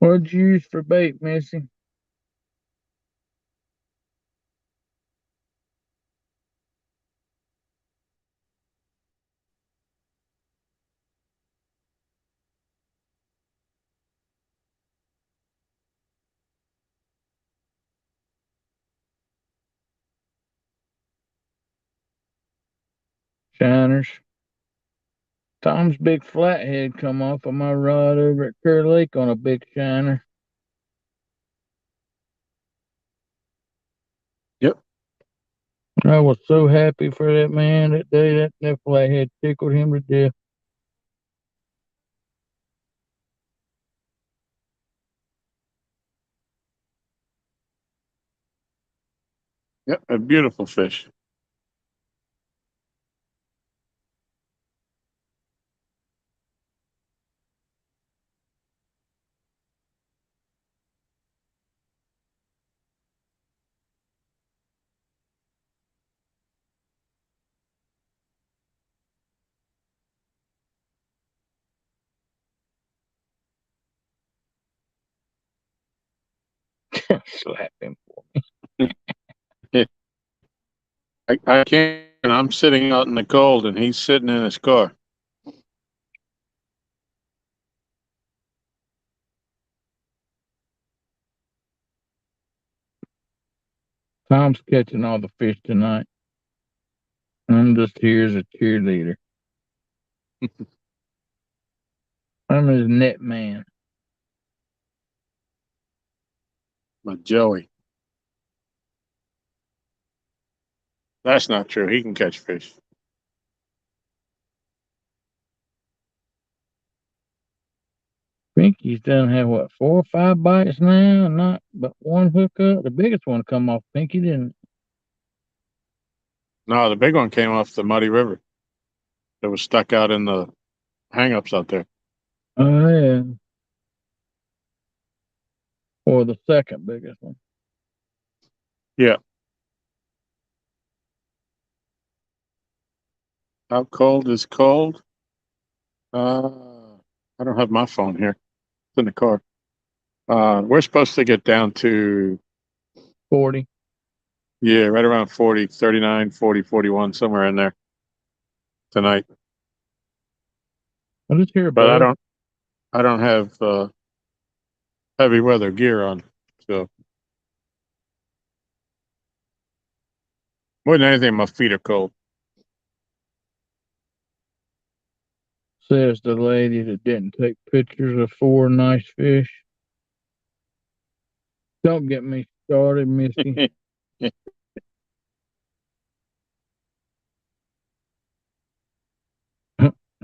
What'd you use for bait, Missy? Shiners. Tom's big flathead come off of my rod over at Kerr Lake on a big shiner. Yep. I was so happy for that man that day. That flathead tickled him to death. Yep, a beautiful fish. Slap him. I can't. I'm sitting out in the cold, and he's sitting in his car. Tom's catching all the fish tonight. I'm just here as a cheerleader. I'm his net man. My Joey. That's not true. He can catch fish. Pinky's done have what, 4 or 5 bites now, not but one hookup. The biggest one come off Pinky, didn't it? No, the big one came off the Muddy River. It was stuck out in the hang-ups out there. Oh yeah. Or the second biggest one. Yeah. How cold is cold? I don't have my phone here. It's in the car. We're supposed to get down to 40. Yeah, right around 40, 39, 40, 41, somewhere in there tonight. I just hear But about I don't have heavy weather gear on. So more than anything, my feet are cold. Says the lady that didn't take pictures of 4 nice fish. Don't get me started, Misty.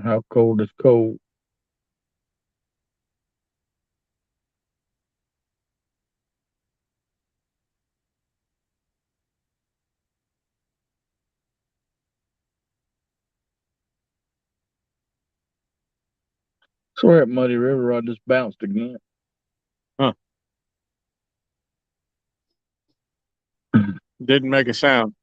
How cold is cold? Swear at Muddy River, I just bounced again. Huh. Didn't make a sound.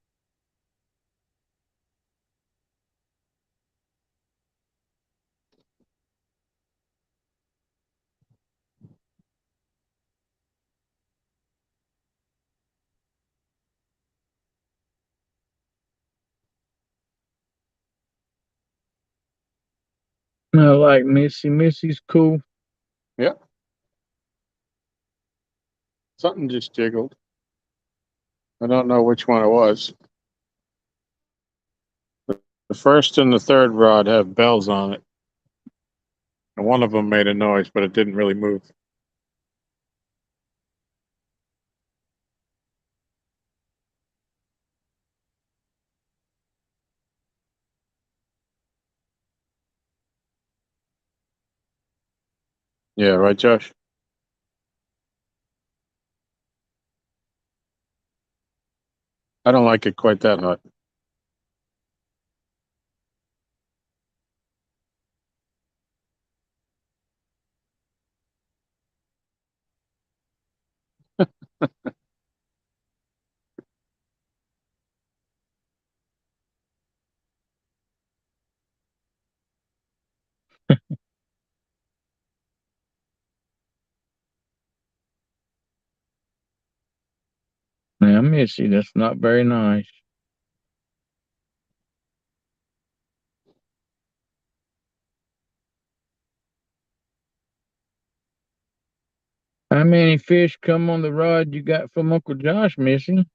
I like Missy. Missy's cool. Yeah. Something just jiggled. I don't know which one it was. The first and the third rod have bells on it. And one of them made a noise, but it didn't really move. Yeah, right, Josh? I don't like it quite that hot. Now, Missy, that's not very nice. How many fish come on the rod you got from Uncle Josh, Missy?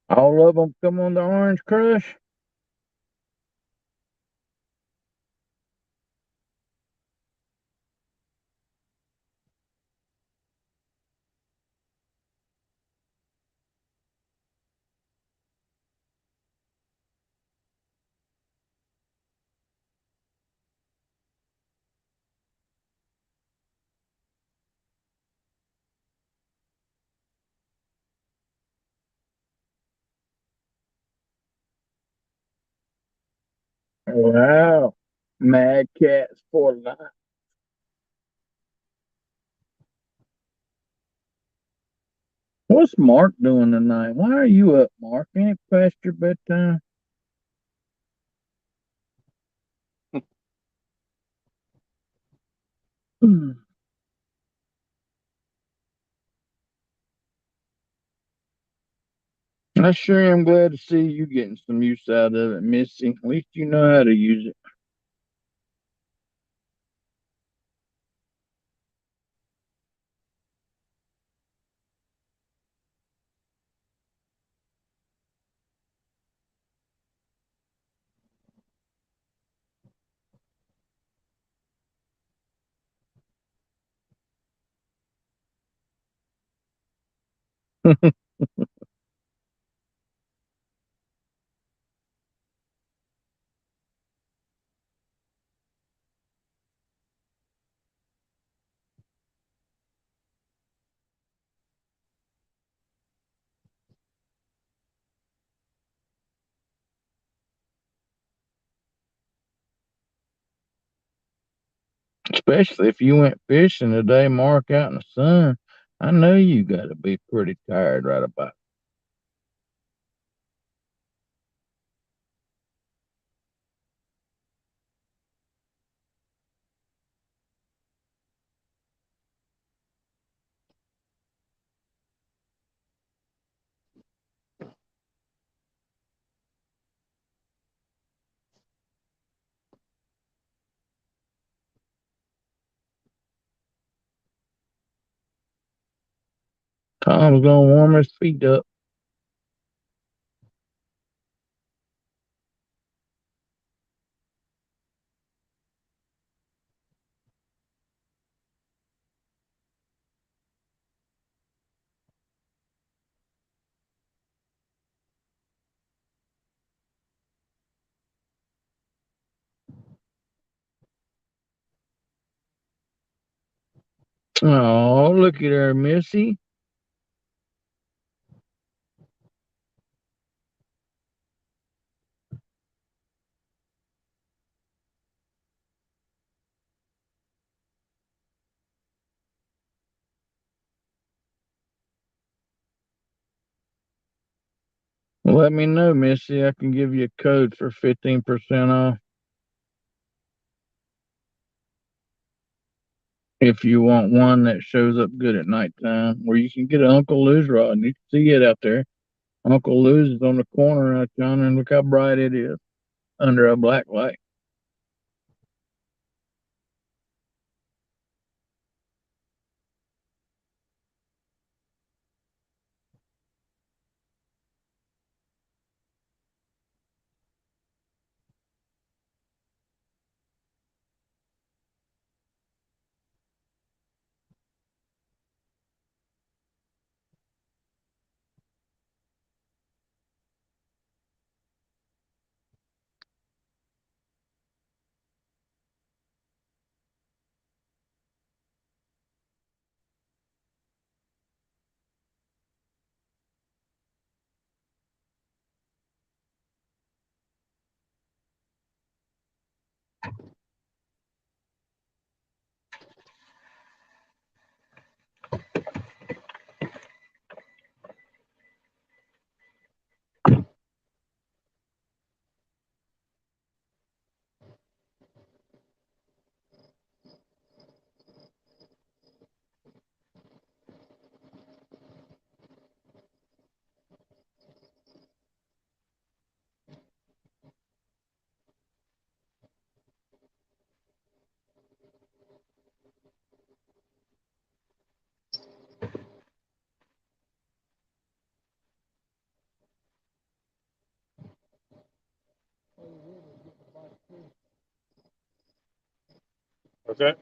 All of them come on the Orange Crush? Wow. Mad Cats for life. What's Mark doing tonight? Why are you up, Mark? Ain't it past your bedtime? Hmm. I sure am glad to see you getting some use out of it, Missy. At least you know how to use it. Especially if you went fishing today, Mark, out in the sun. I know you got to be pretty tired right about. Tom's gonna warm his feet up. Oh, look at her, Missy. Let me know, Missy. I can give you a code for 15% off if you want one that shows up good at nighttime. Or you can get an Uncle Lou's rod and you can see it out there. Uncle Lou's is on the corner out yonder, and look how bright it is under a black light. What's that?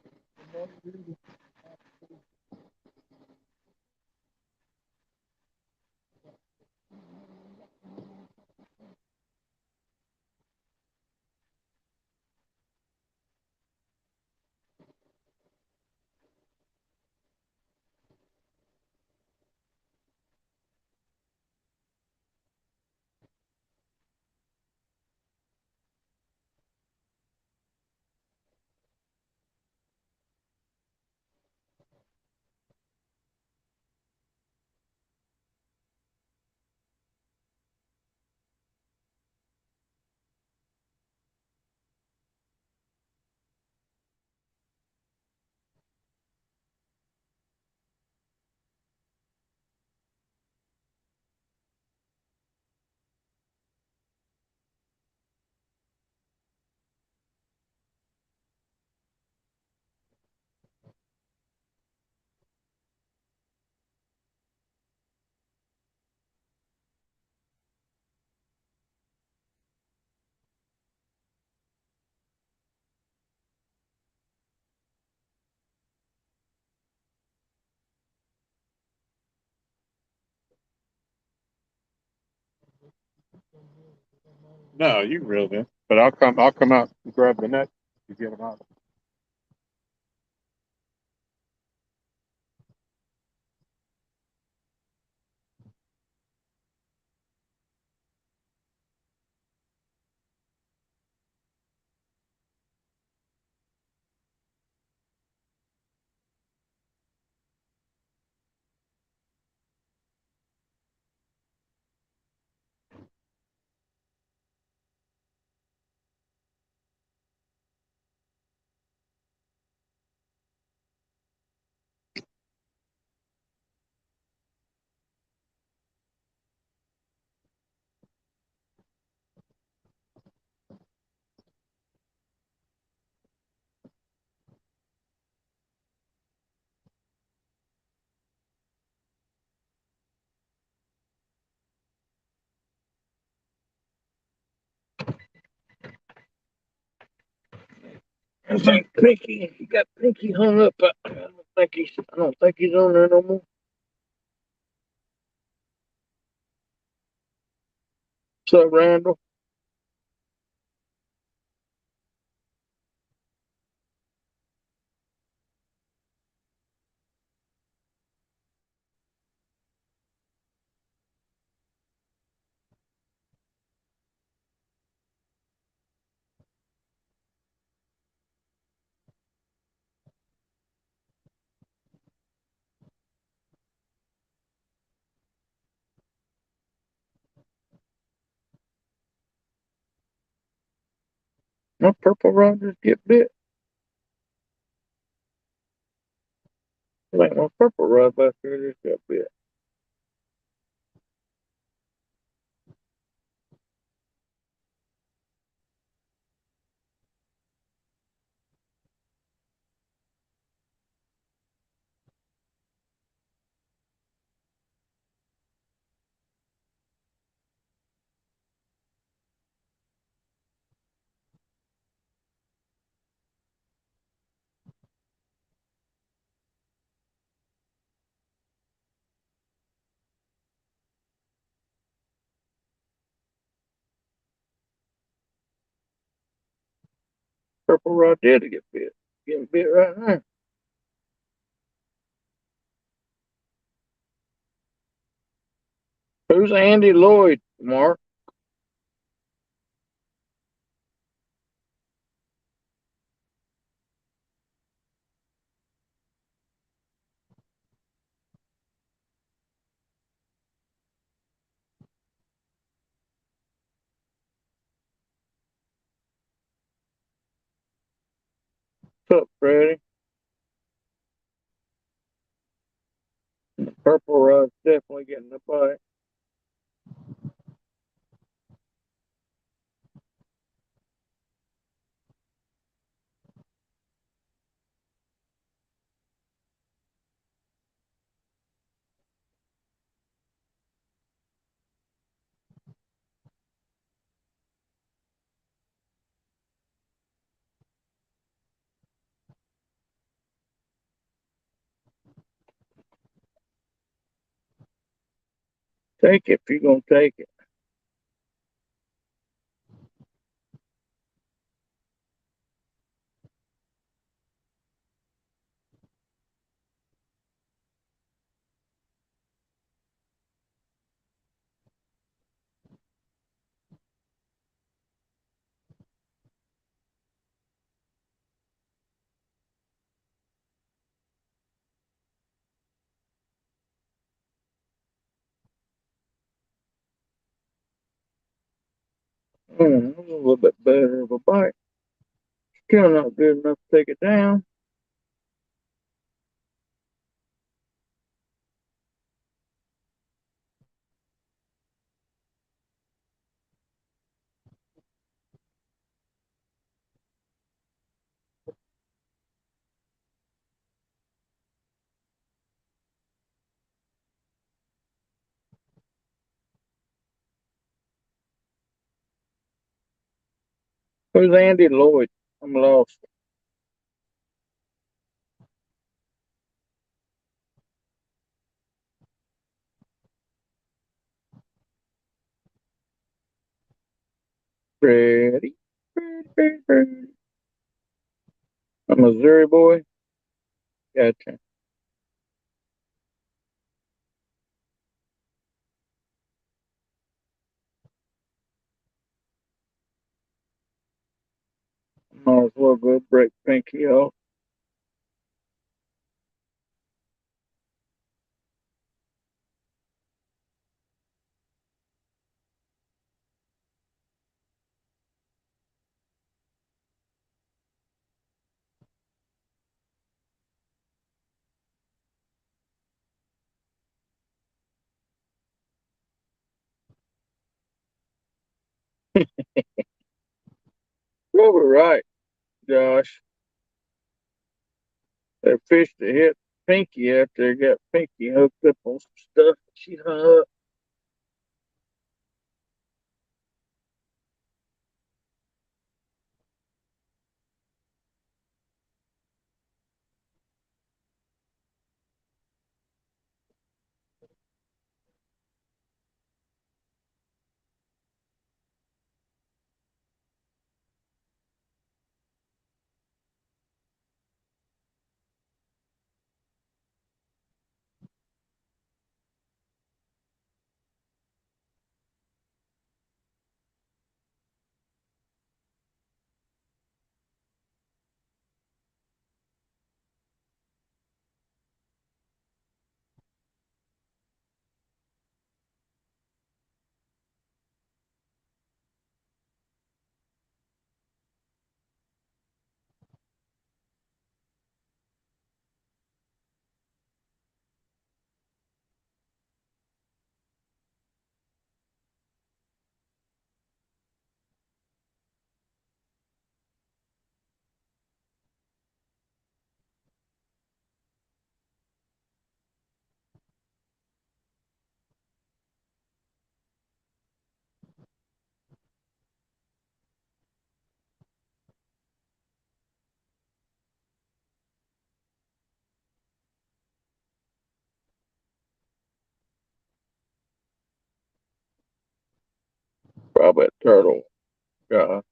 No, you can reel them. But I'll come out and grab the net to get them out. I think Pinky, he got Pinky hung up. I don't think he's on there no more. What's up, Randall? My purple rod just get bit. I think my purple rod back here just got bit. Purple rod did get bit. Getting bit right now. Who's Andy Lloyd, Mark? What's up, Freddie? The purple rod's definitely getting a bite. Take it if you're gonna take it. That was a little bit better of a bite. Still not good enough to take it down. Who's Andy Lloyd? I'm lost. Freddie. Freddie. A Missouri boy. Gotcha. Might as well go break Pinky off. Probably right, Josh. That fish that hit Pinky after they got Pinky hooked up on some stuff. She hung up. Probably a turtle. God.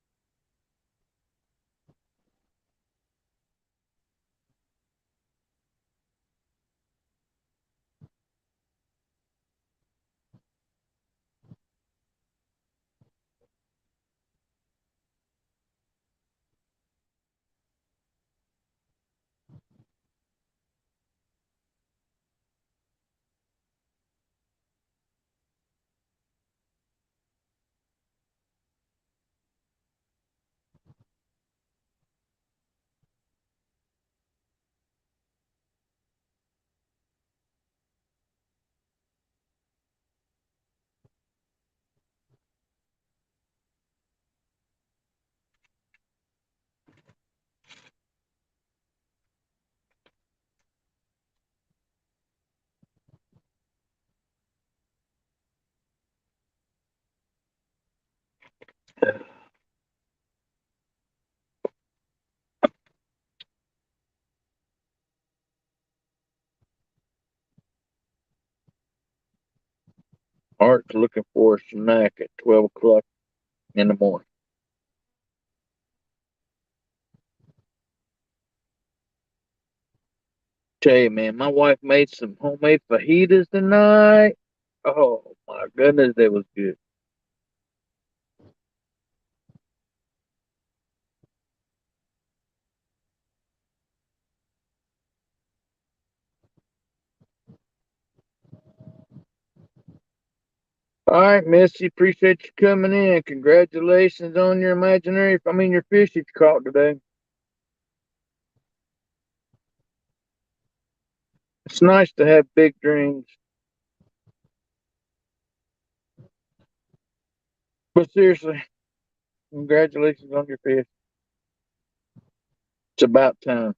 Art's looking for a snack at 12 o'clock in the morning. Tell you, man, my wife made some homemade fajitas tonight. Oh my goodness, they was good. All right, Missy, appreciate you coming in. Congratulations on your your fish that you caught today. It's nice to have big dreams. But seriously, congratulations on your fish. It's about time.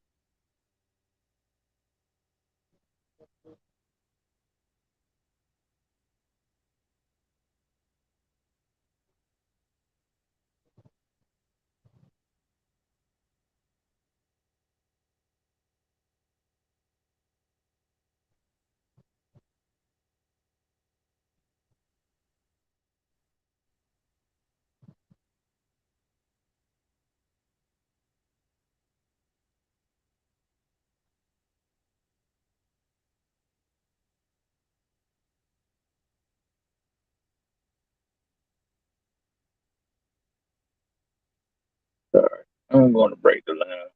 All right, I'm going to break the line.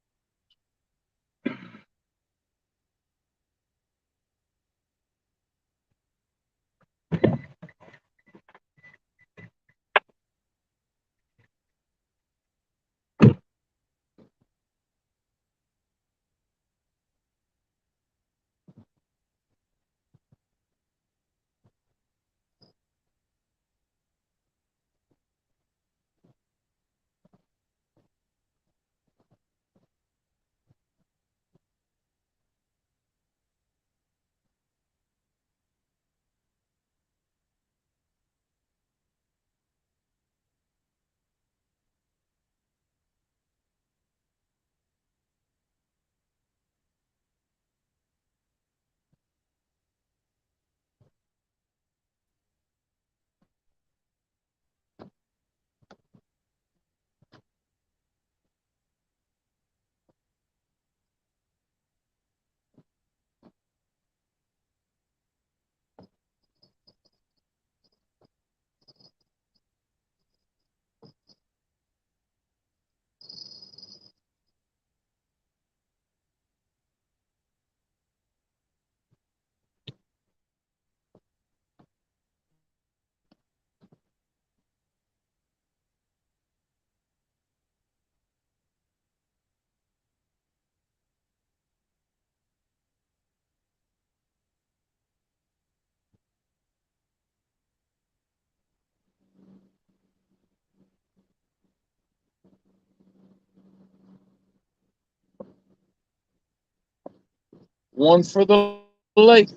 One for the lake.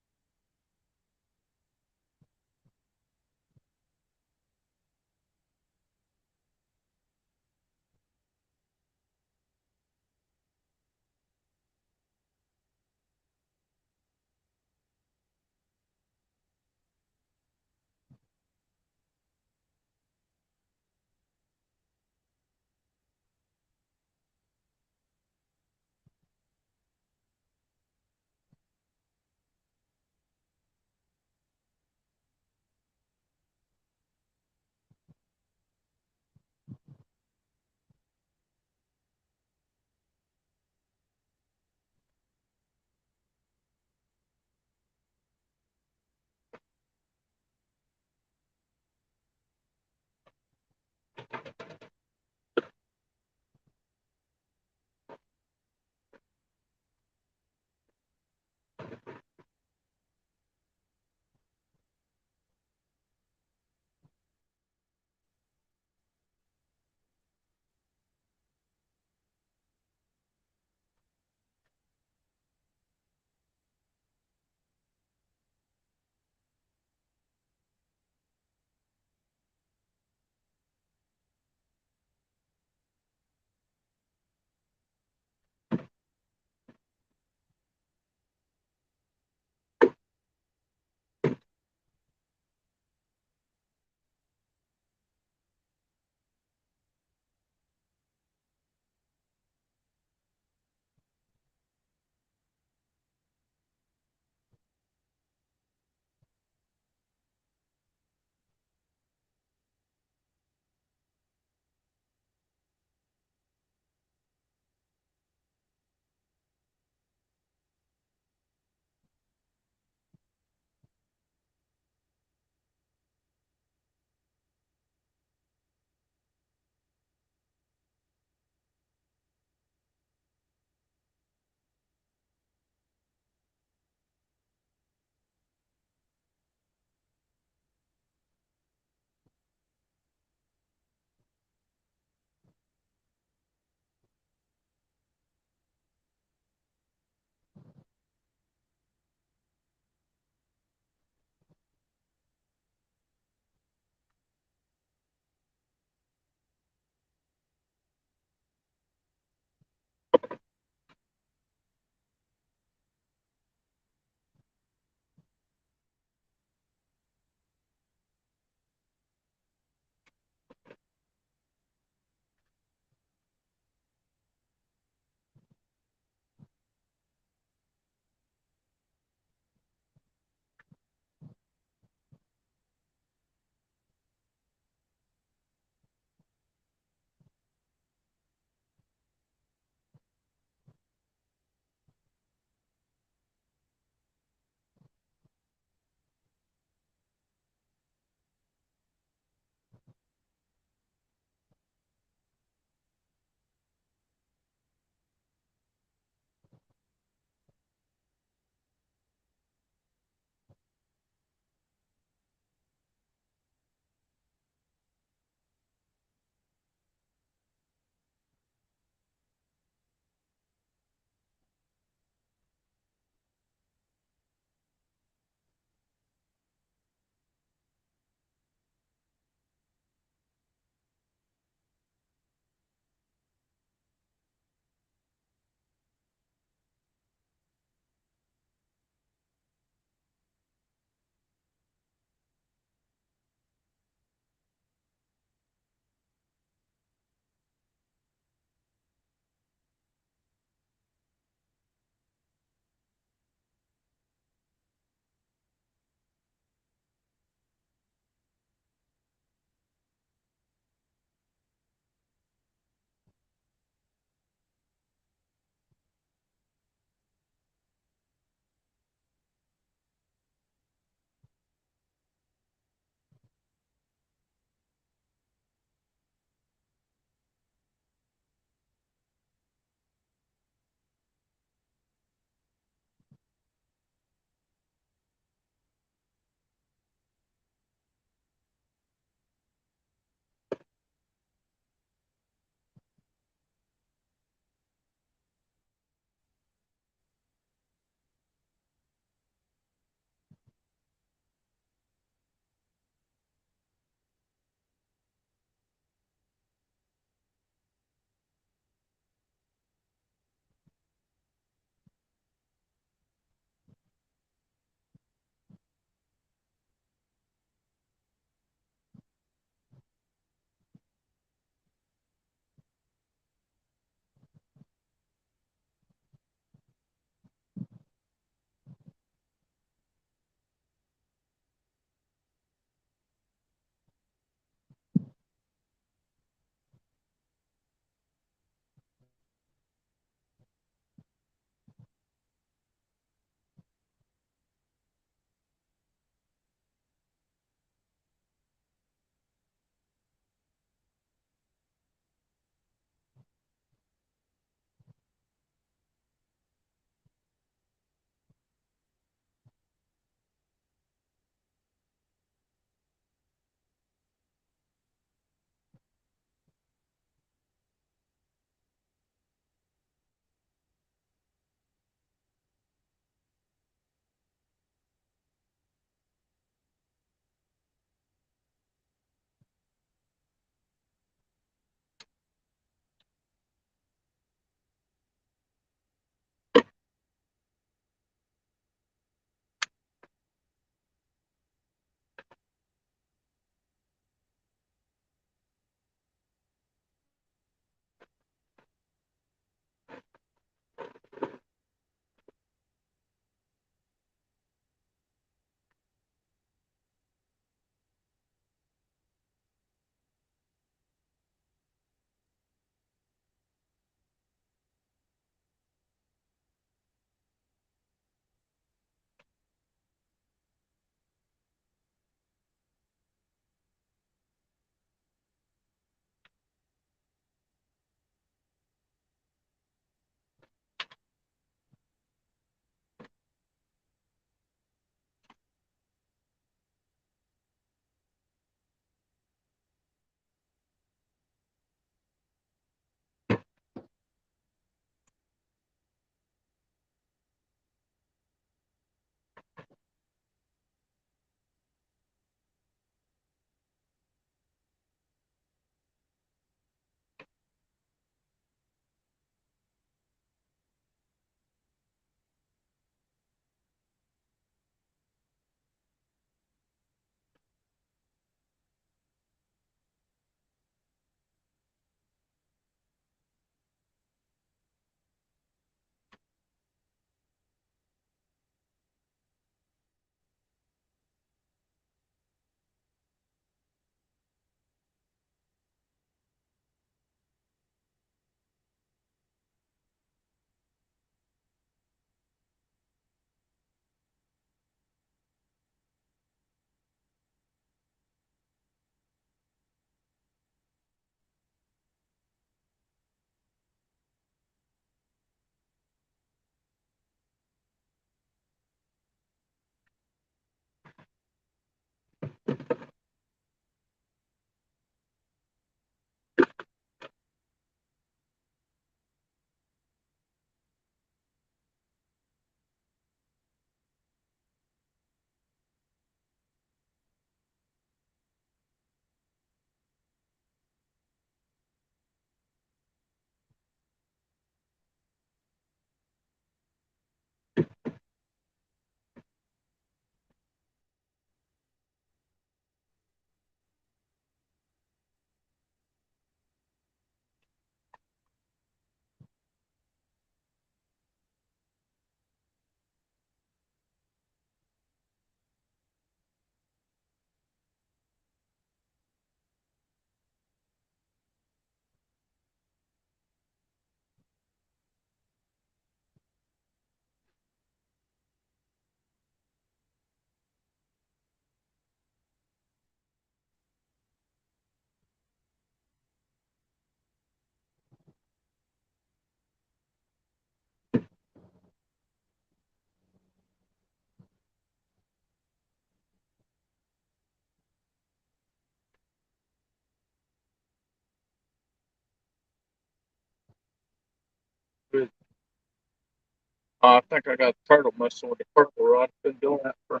I think I got turtle muscle with the purple rod. Been doing that for a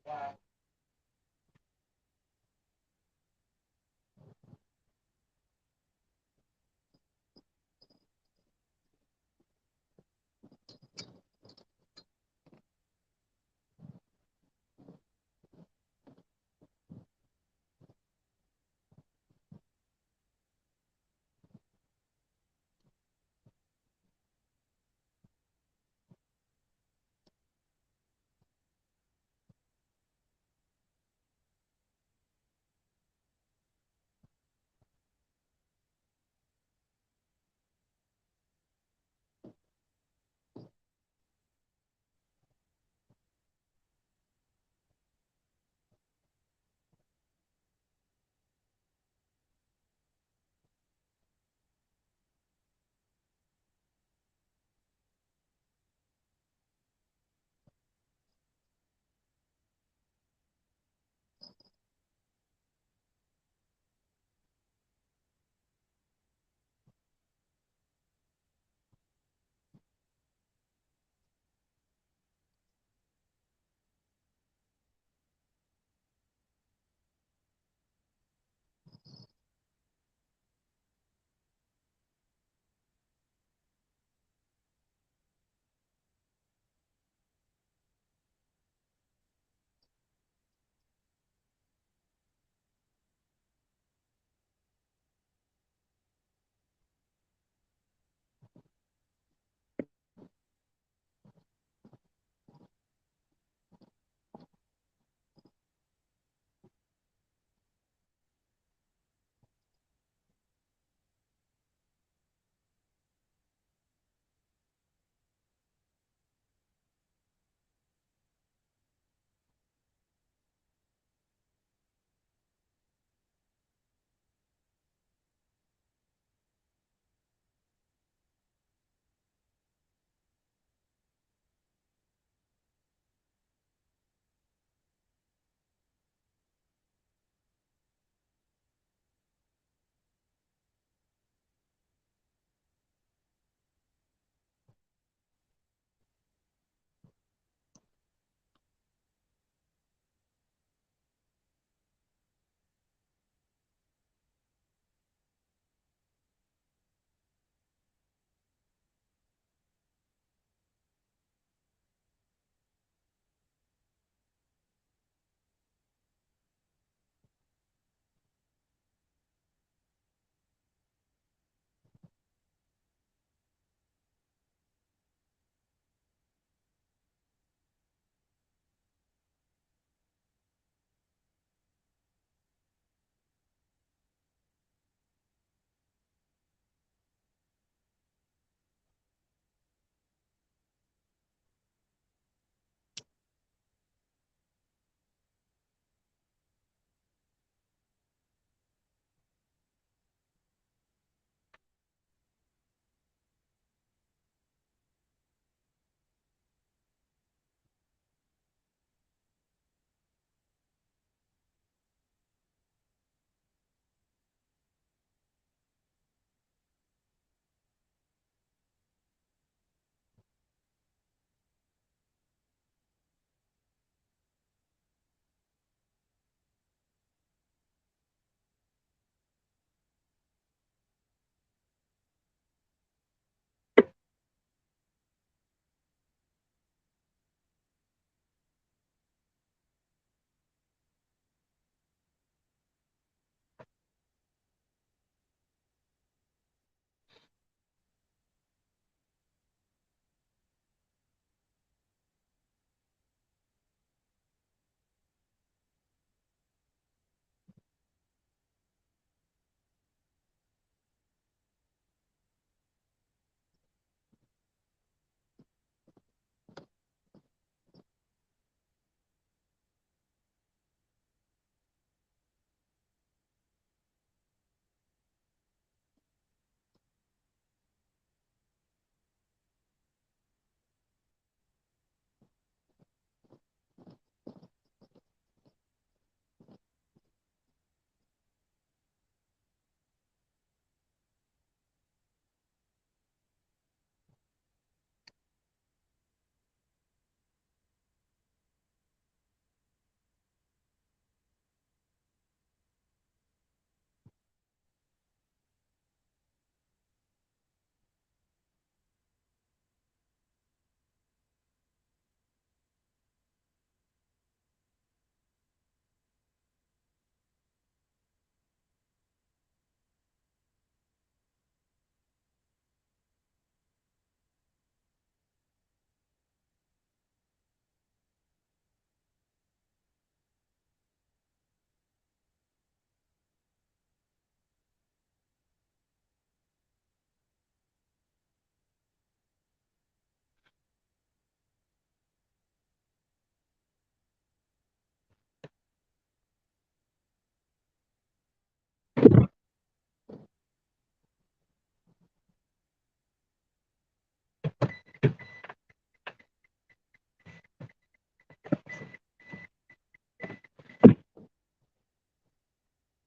while.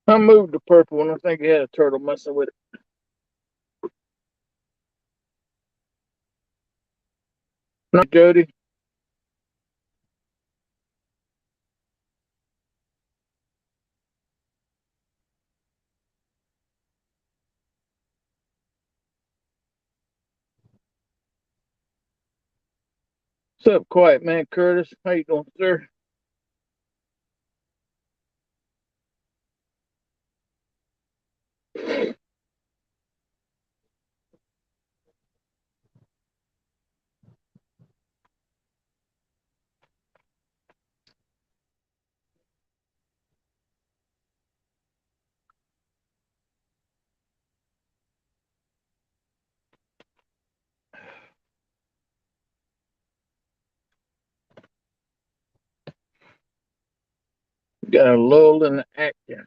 I moved the purple one. I think it had a turtle messing with it. Not Jody. What's up, quiet man Curtis? How you doing, sir? Got a lull in the action.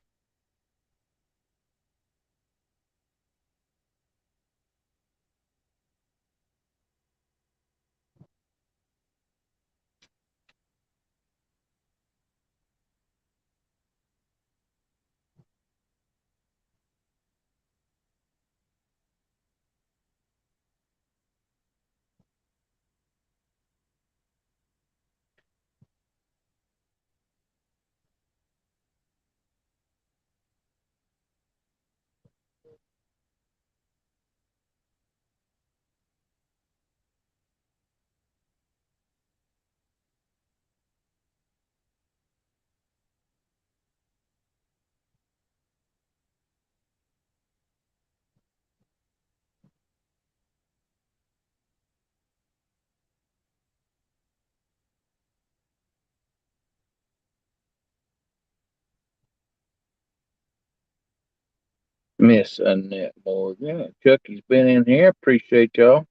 Miss Annette Morgan. Chucky's been in here. Appreciate y'all.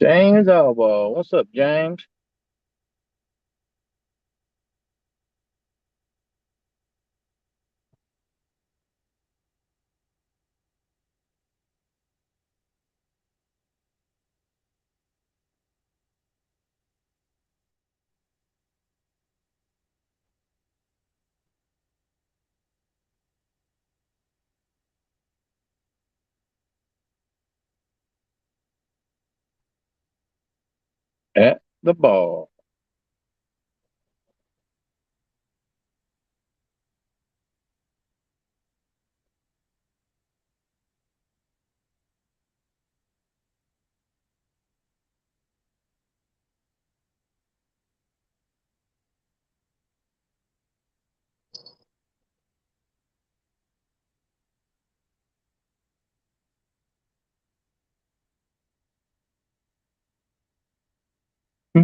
James Alba. What's up, James? At the ball. I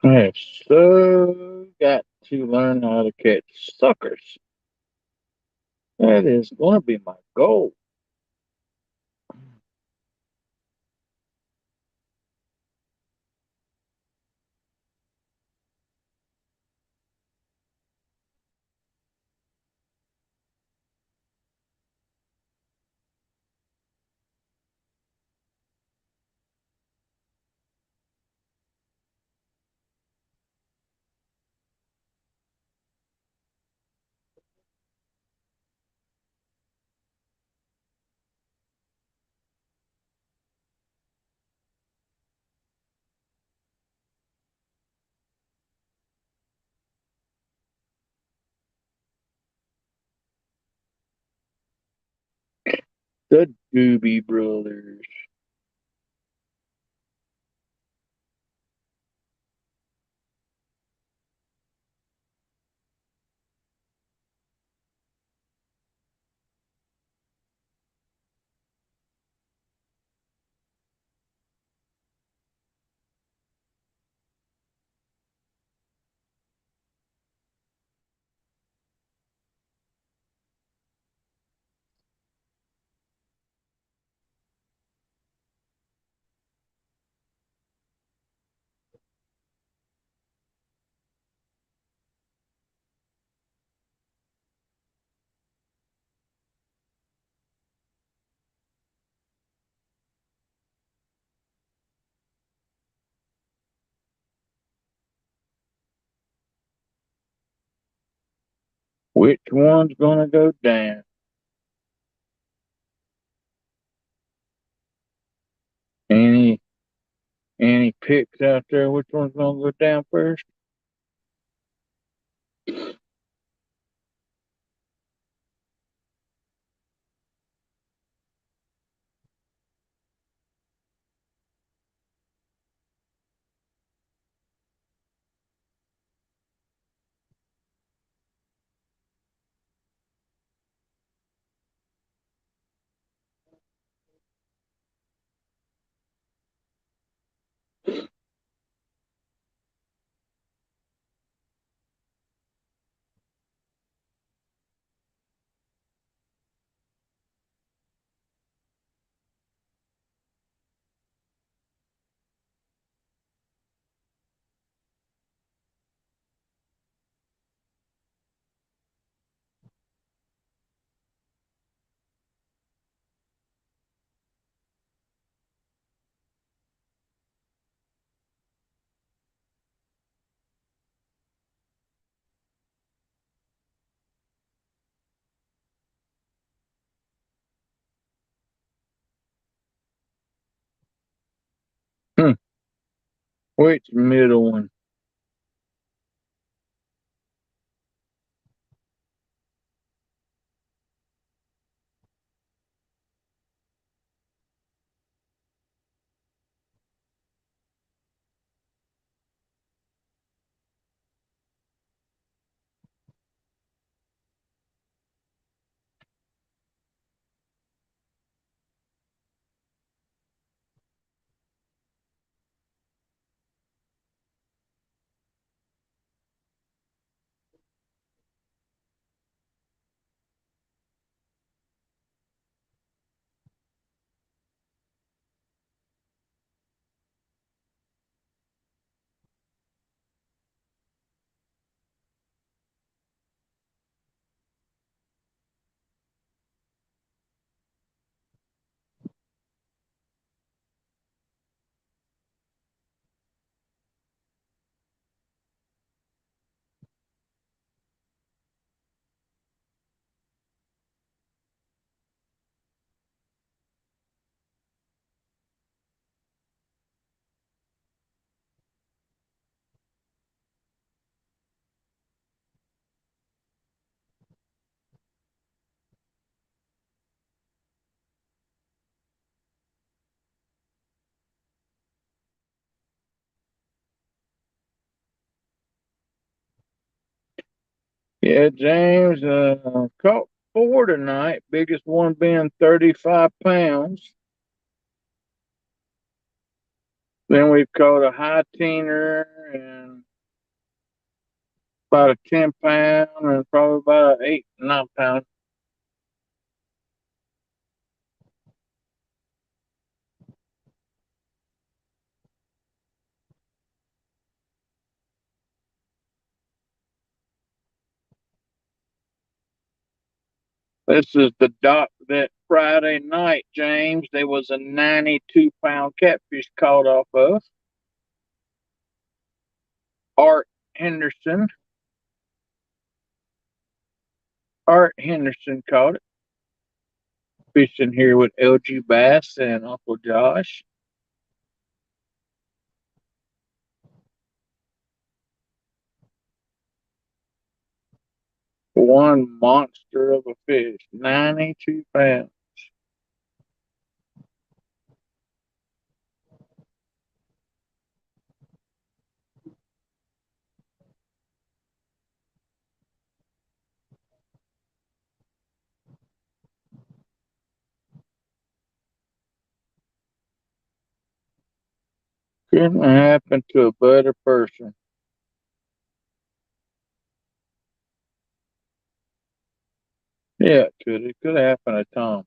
have so got to learn how to catch suckers. That is going to be my goal. The Doobie Brothers. Which one's gonna go down? Any any picks out there? Which one's gonna go down first? Hmm. Which middle one? Yeah, James, caught four tonight. Biggest one being 35 pounds. Then we've caught a high teener and about a 10 pound and probably about an 8, 9 pound. This is the dock that Friday night, James. There was a 92-pound catfish caught off of. Art Henderson. Art Henderson caught it. Fishing here with LG Bass and Uncle Josh. One monster of a fish, 92 pounds. Couldn't happen to a better person. Yeah, it could. It could happen to Tom.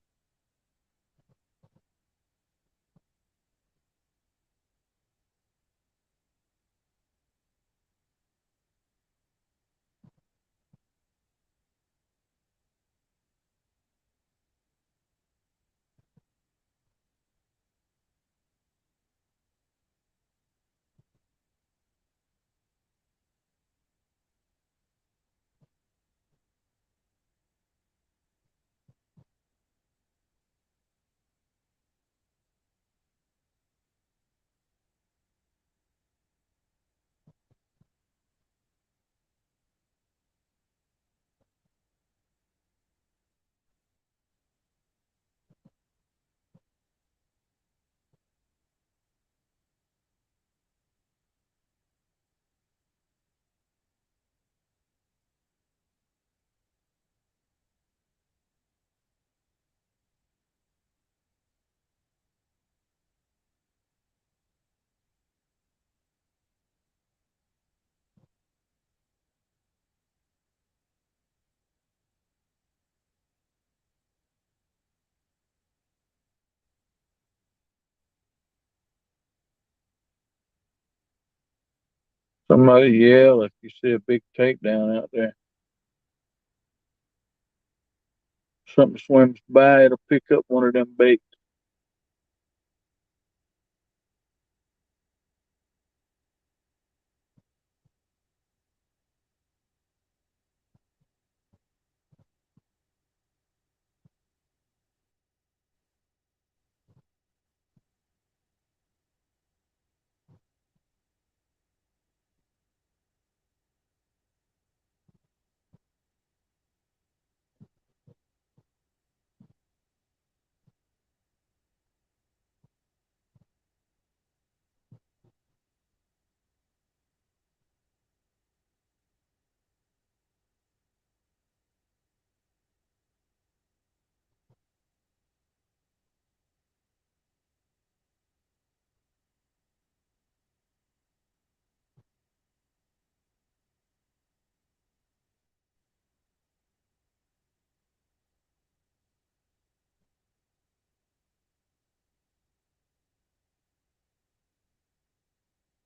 Somebody yell if you see a big takedown out there. Something swims by, it'll pick up one of them baits.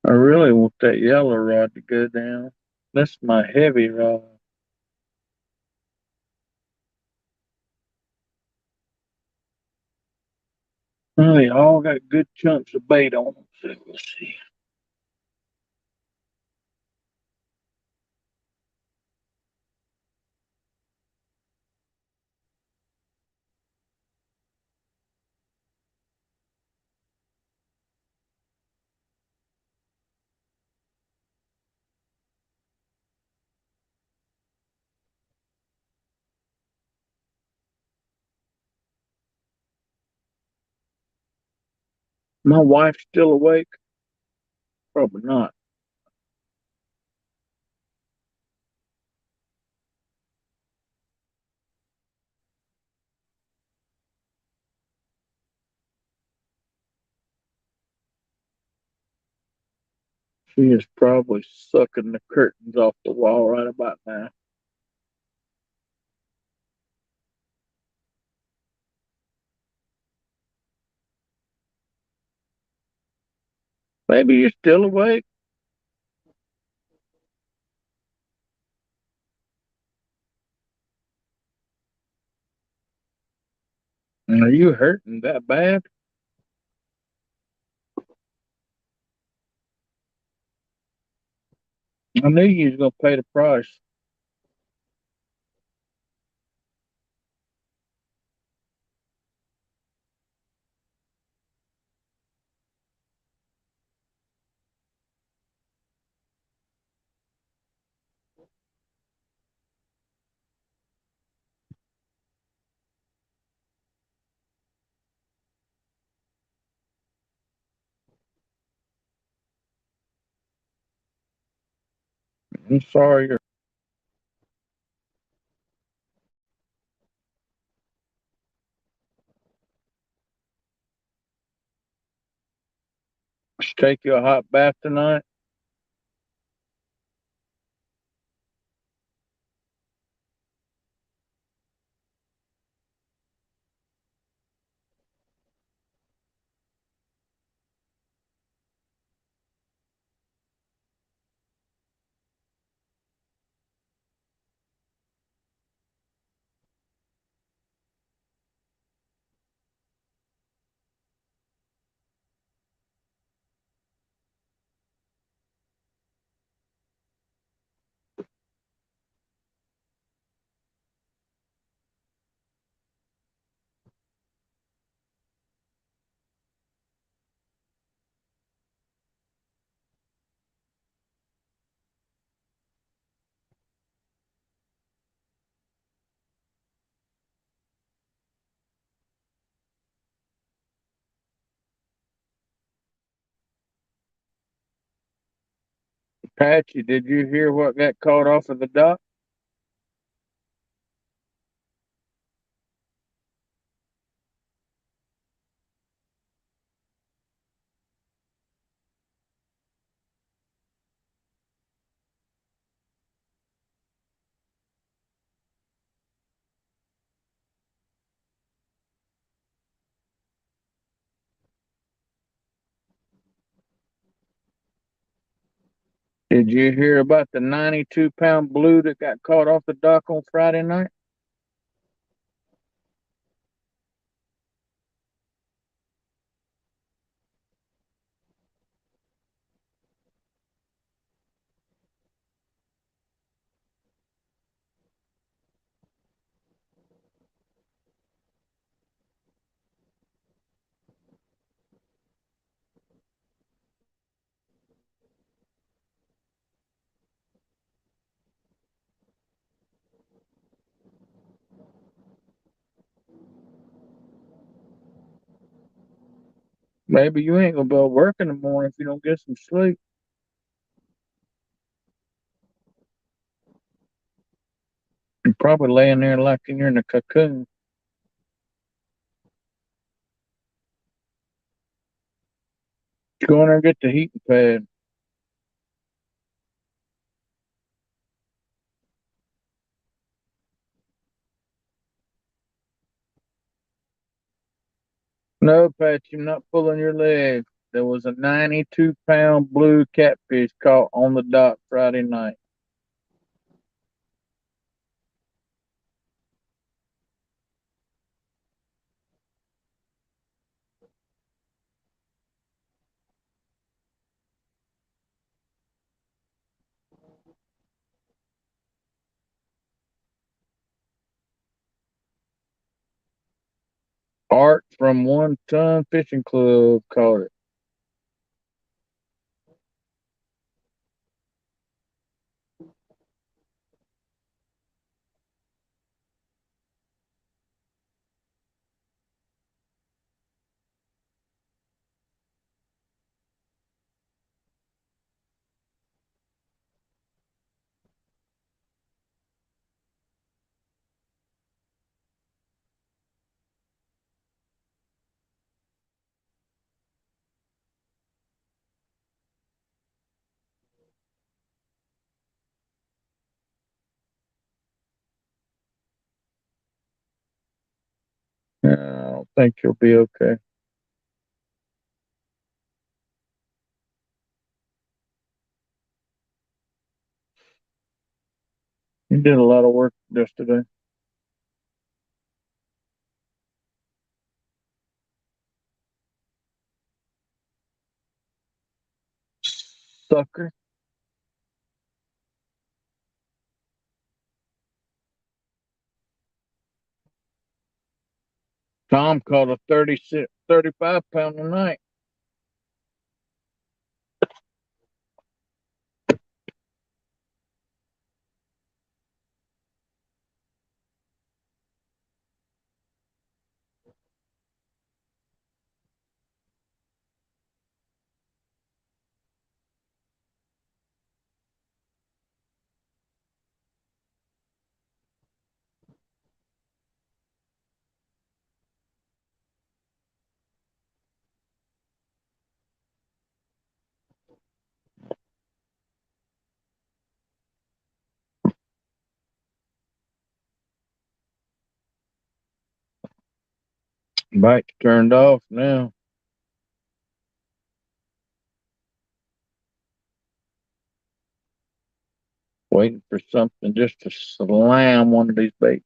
I really want that yellow rod to go down. That's my heavy rod. Well, they all got good chunks of bait on them, so we'll see. My wife's still awake? Probably not. She is probably sucking the curtains off the wall right about now. Maybe you're still awake. Are you hurting that bad? I knew you was gonna pay the price. I'm sorry you're Take you a hot bath tonight? Patchy, did you hear what got caught off of the dock? Did you hear about the 92-pound blue that got caught off the dock on Friday night? Maybe you ain't gonna be able to work in the morning if you don't get some sleep. You're probably laying there like you're in a cocoon. Go in there and get the heating pad. No, Patch, you're not pulling your leg. There was a 92-pound blue catfish caught on the dock Friday night. Art from One Ton Fishing Club caught it. I don't think you'll be okay. You did a lot of work yesterday. Sucker. Tom caught a 36, 35-pound tonight. Bike's turned off now. Waiting for something just to slam one of these baits.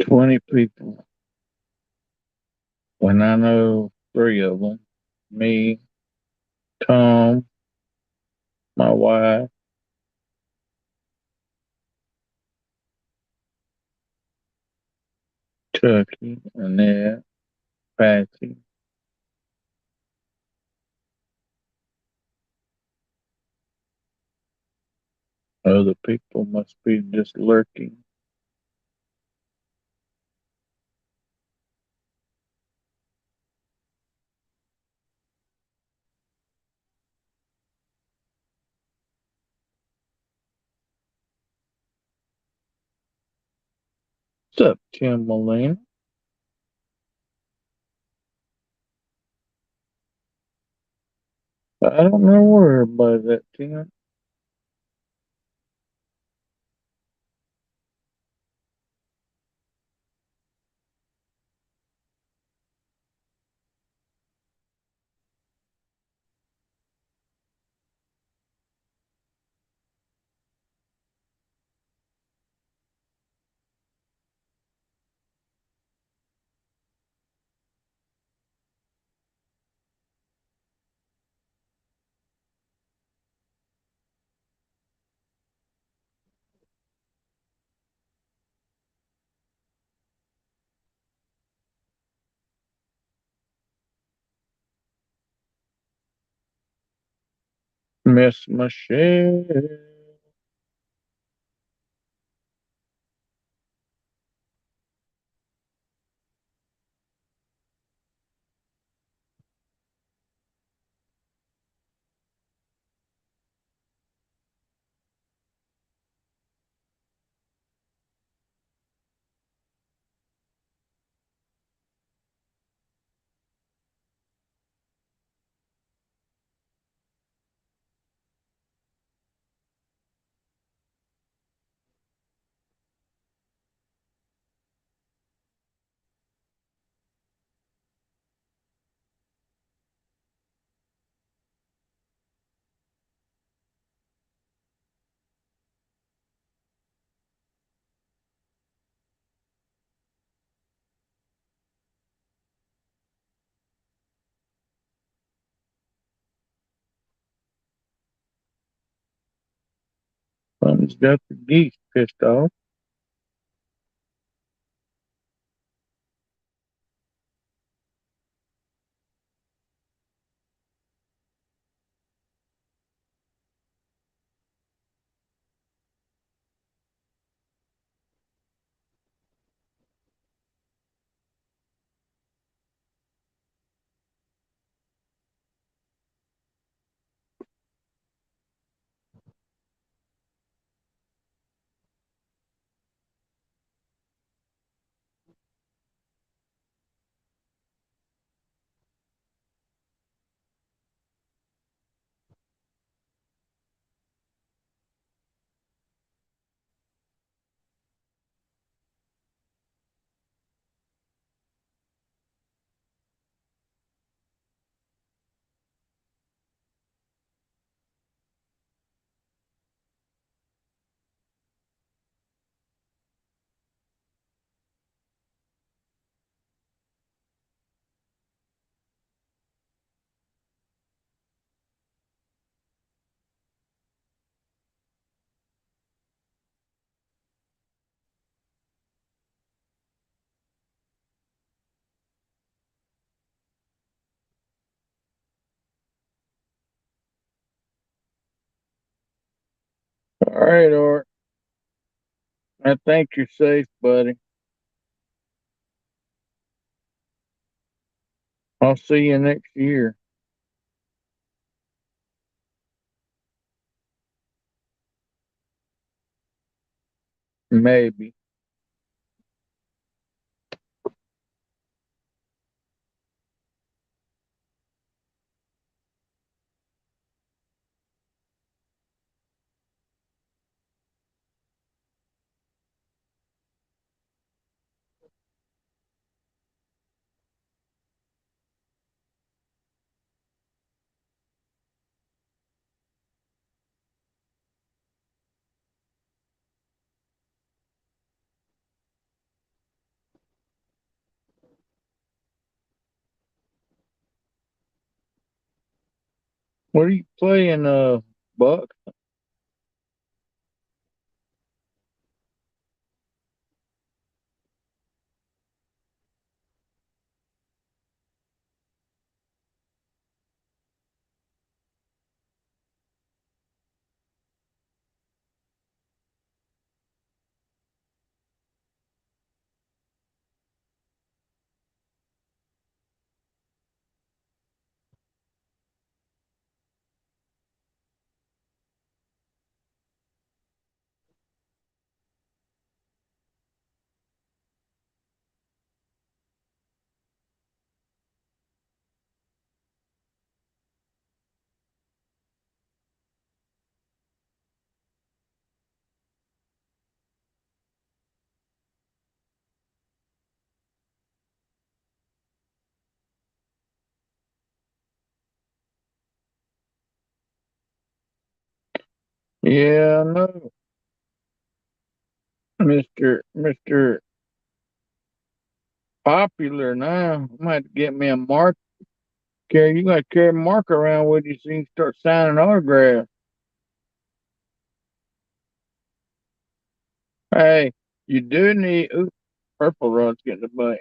$20 people. When I know 3 of them, me, Tom, my wife, Chucky, Annette, Patsy. Other people must be just lurking. What's up, Tim Molina? I don't know where everybody's at, Tim. Miss Michelle. He's got the geese pissed off. All right, Art. I think you're safe, buddy. I'll see you next year. Maybe. What are you playing, Buck? Yeah, I know. Mr. Popular now. I might get me a mark. You got to carry a marker around with you so you can start signing autographs. Hey, you do need. Ooh, Purple Rod's getting a bite.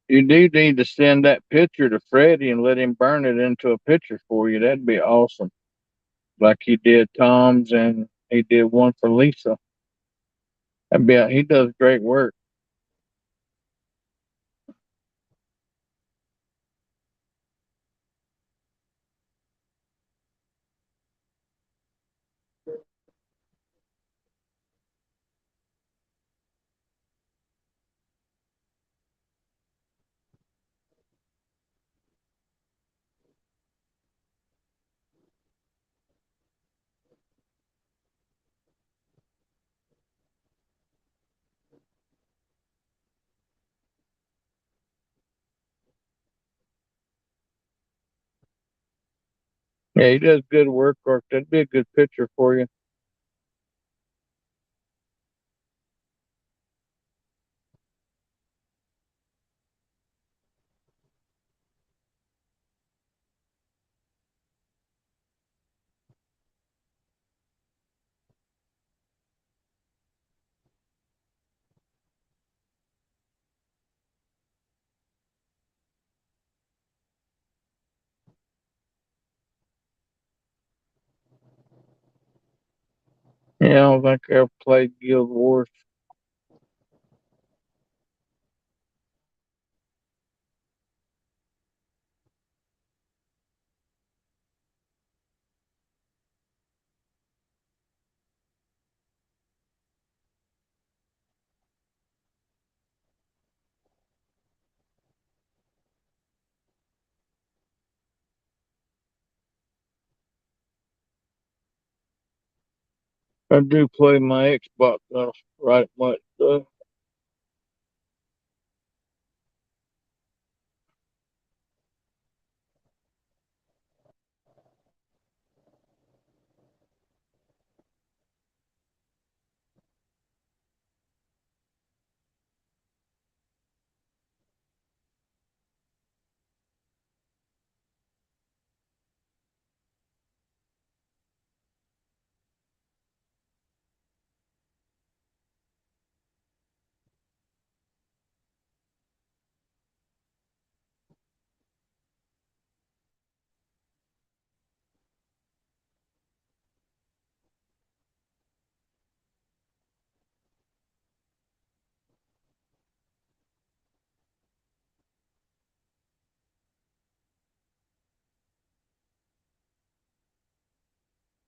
You do need to send that picture to Freddie and let him burn it into a picture for you. That'd be awesome. Like he did Tom's and he did one for Lisa. He does great work. Yeah, he does good work. That'd be a good picture for you. Yeah, I don't think I ever played Guild Wars. I do play my Xbox right much though.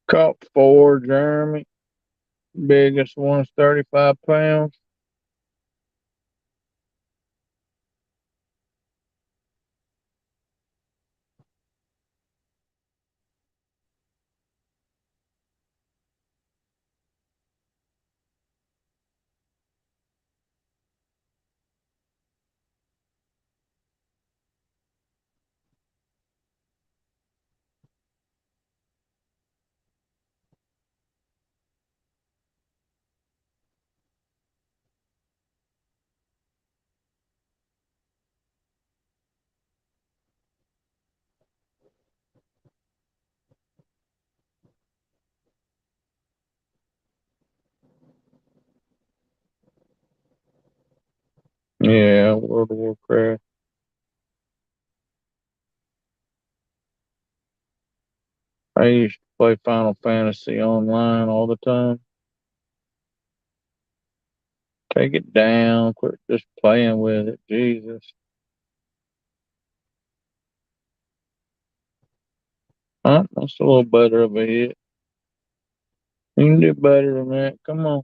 Caught four, Jeremy. Biggest one's 35 pounds. Yeah, World of Warcraft. I used to play Final Fantasy online all the time. Take it down. Quit just playing with it. Jesus. Huh? That's a little better of a hit. You can do better than that. Come on.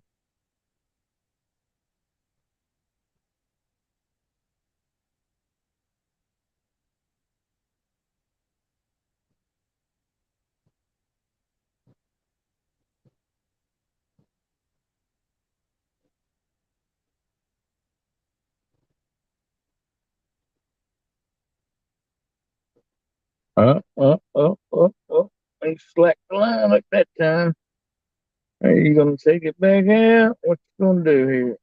Up. They slacked the line at that time. Are you gonna take it back out? What you gonna do here?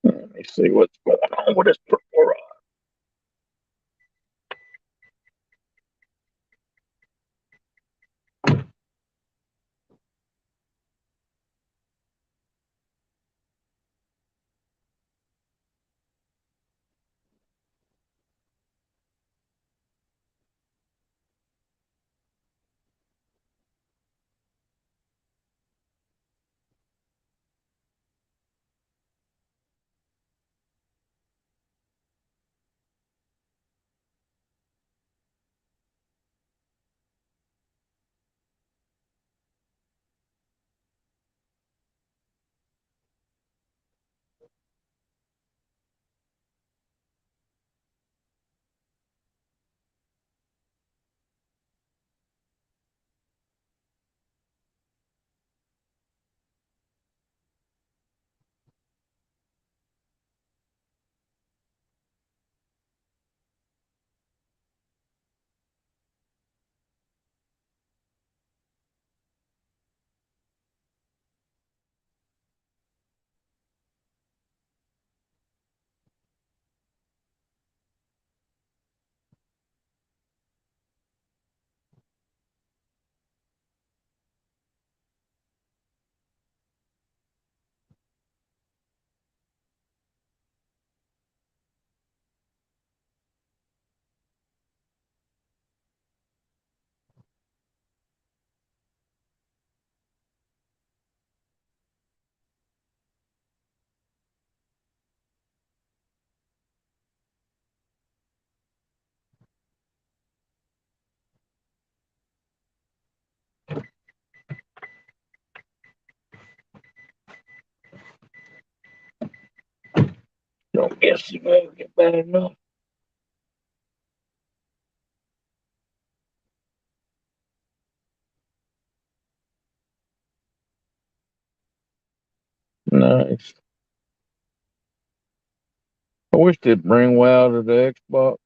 Let me see what's going on with this purple rock. don't guess the will get bad enough. Nice. I wish they'd bring WoW to the Xbox.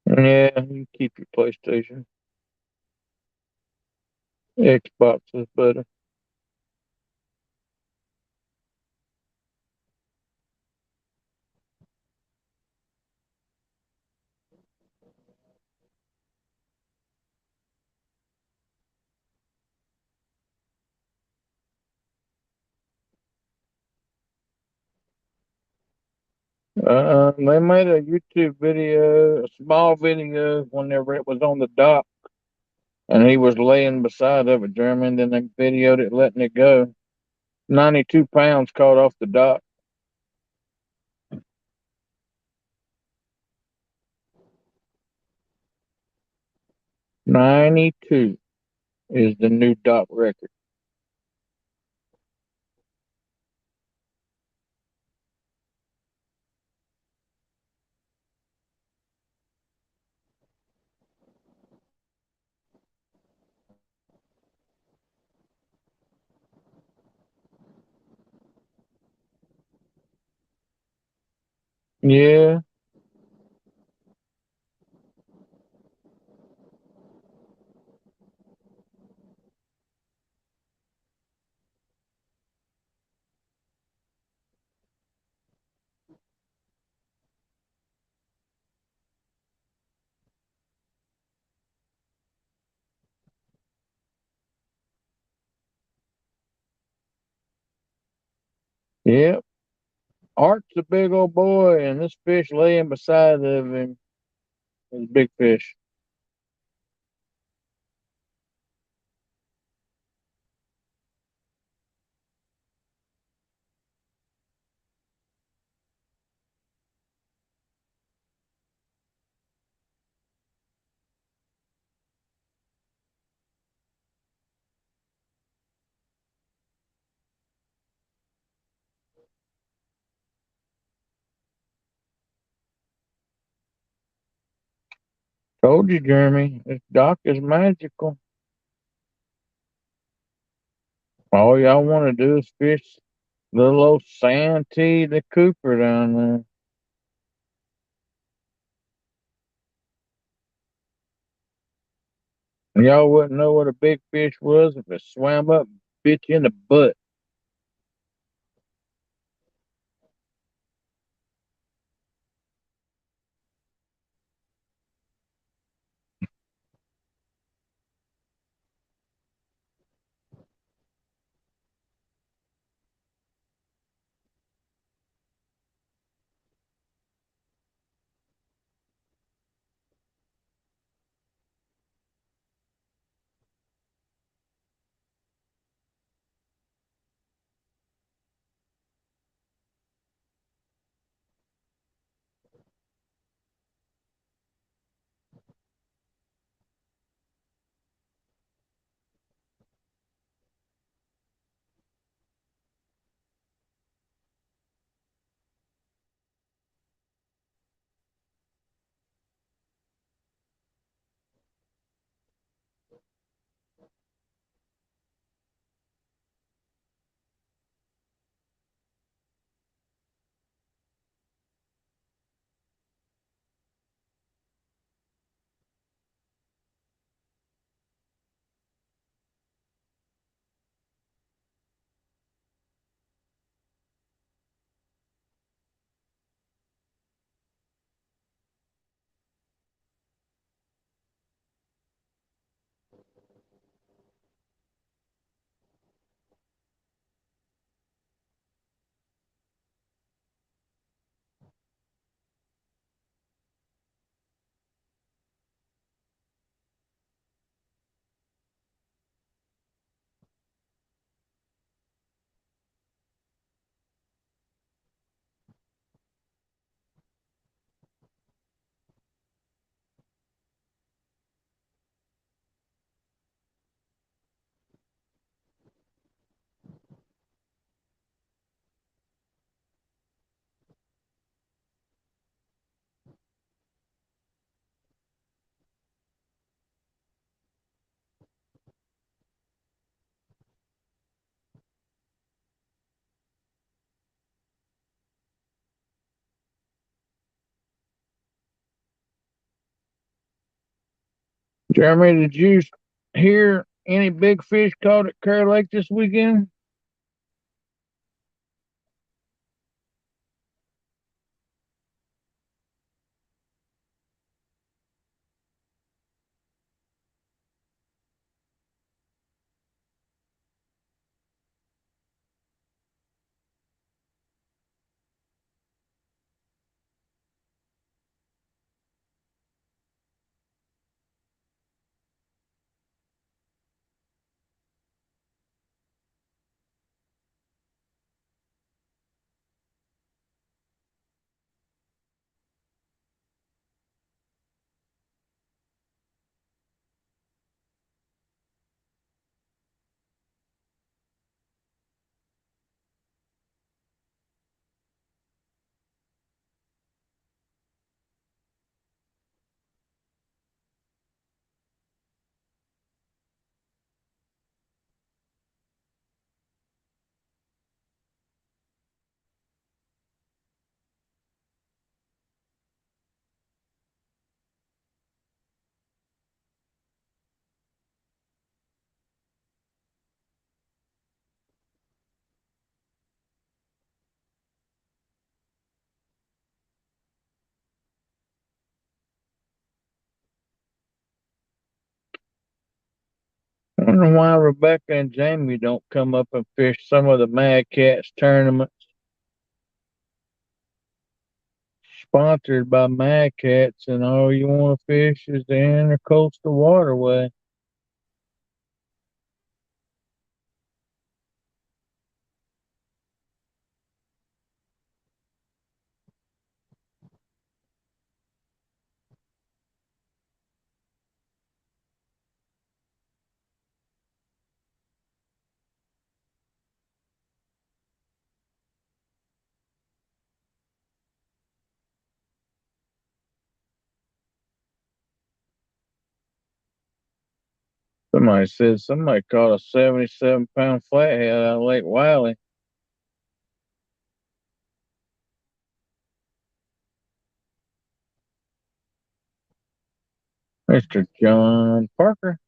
Yeah, you keep your PlayStation. Xbox is better. They made a YouTube video, a small video, whenever it was on the dock, and he was laying beside of it, Jeremy, and then they videoed it letting it go. 92 pounds caught off the dock. 92 is the new dock record. Yeah, yep. Art's a big old boy, and this fish laying beside of him is a big fish. Told you, Jeremy, this dock is magical. All y'all want to do is fish little old Santee the Cooper down there. Y'all wouldn't know what a big fish was if it swam up and bit you in the butt. Jeremy, did you hear any big fish caught at Kerr Lake this weekend? I wonder why Rebecca and Jamie don't come up and fish some of the Mad Cats tournaments sponsored by Mad Cats, and all you want to fish is the Intercoastal Waterway. Somebody said somebody caught a 77-pound flathead out of Lake Wiley. Mr. John Parker.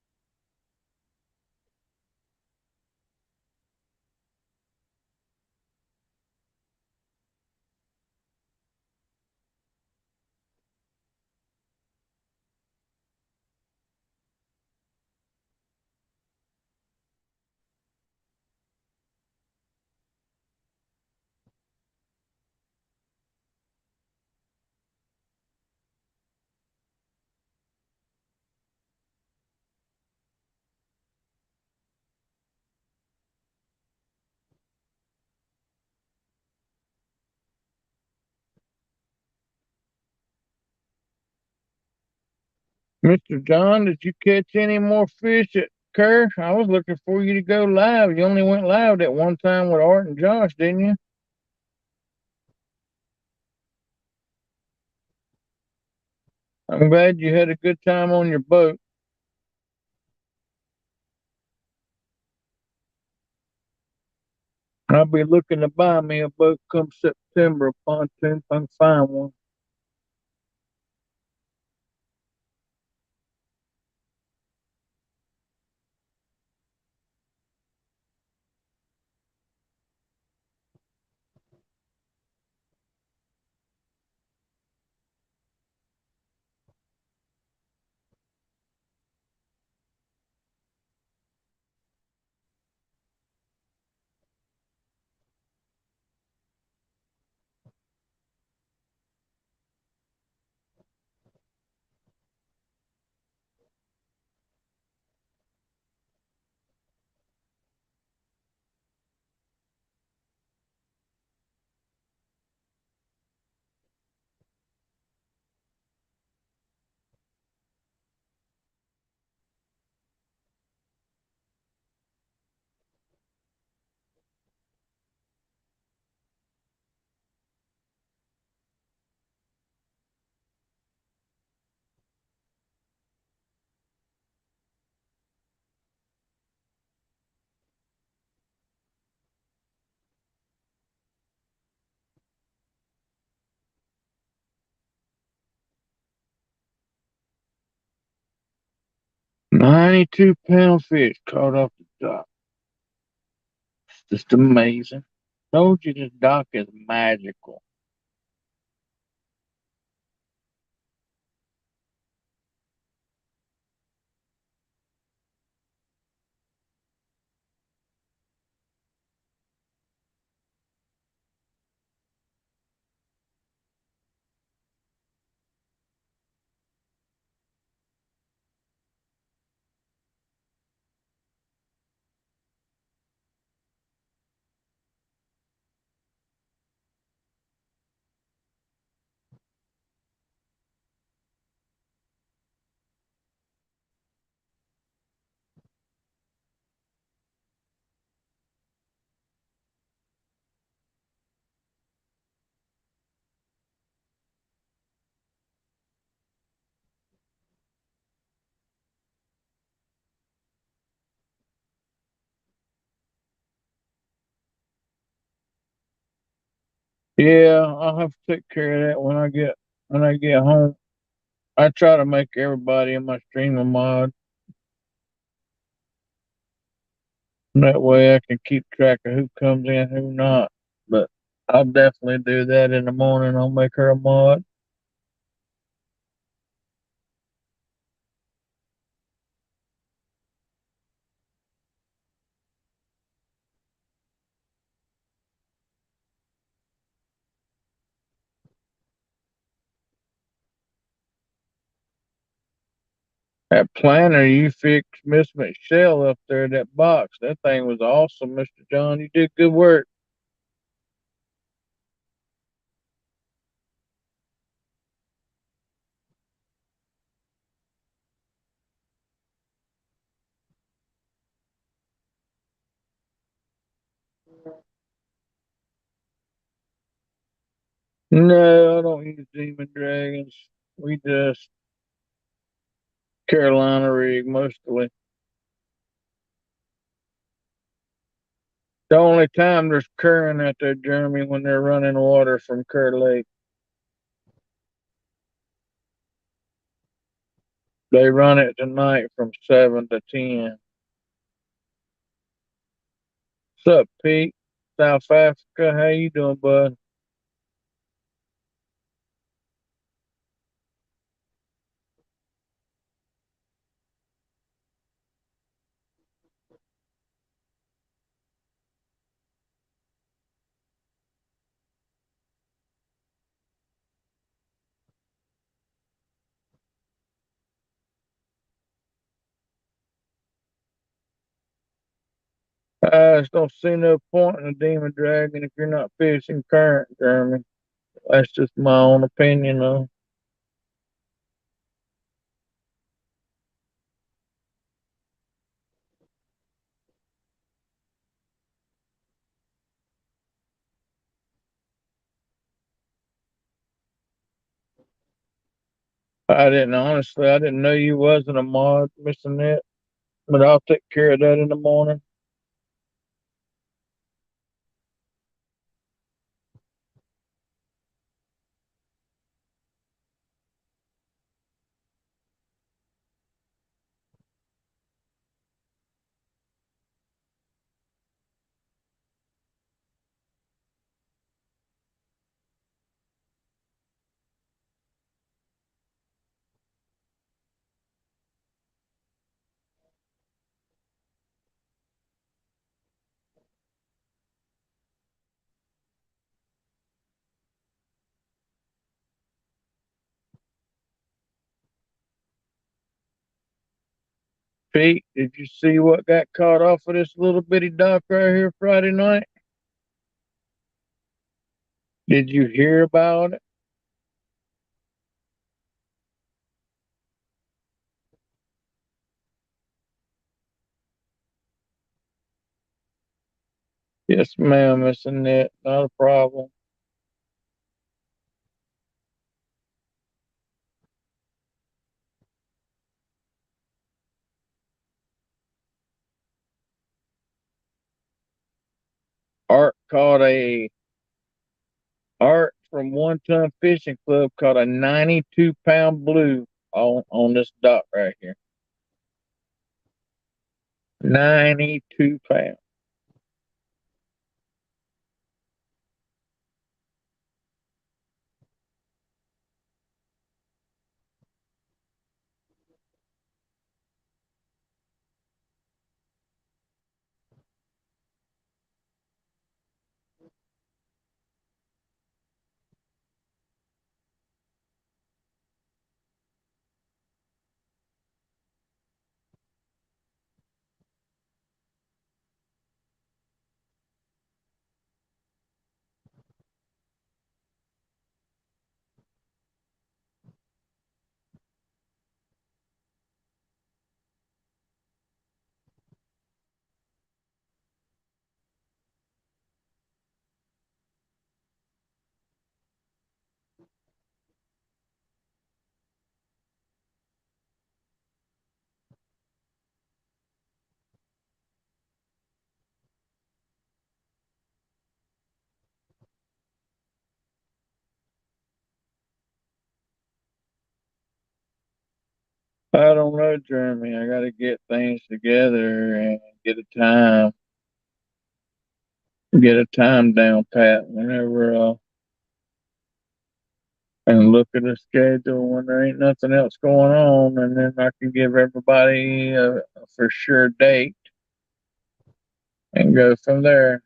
Mr. John, did you catch any more fish at Kerr? I was looking for you to go live. You only went live at one time with Art and Josh, didn't you? I'm glad you had a good time on your boat. I'll be looking to buy me a boat come September, a pontoon if I can find one. 92-pound fish caught off the dock. It's just amazing. Told you this dock is magical. Yeah, I'll have to take care of that when I get home. I try to make everybody in my stream a mod. That way I can keep track of who comes in, who not. But I'll definitely do that in the morning. I'll make her a mod. That planner you fixed Miss Michelle up there, that box, that thing was awesome, Mr. John. You did good work. No, I don't use Demon Dragons. We just Carolina rig mostly. The only time there's current out there, Jeremy, when they're running water from Kerr Lake. They run it tonight from 7 to 10. What's up, Pete? South Africa, how you doing, bud? I just don't see no point in a Demon Dragon if you're not fishing current, Jeremy. That's just my own opinion, though. I didn't know you wasn't a mod, missing that. But I'll take care of that in the morning. Pete, did you see what got caught off of this little bitty dock right here Friday night? Did you hear about it? Yes, ma'am, Miss Annette. Not a problem. Art from One Ton Fishing Club caught a 92-pound blue on this dock right here. 92 pounds. I don't know, Jeremy. I got to get things together and get a time down pat whenever, and look at the schedule when there ain't nothing else going on, and then I can give everybody a for sure date and go from there.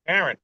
Aaron.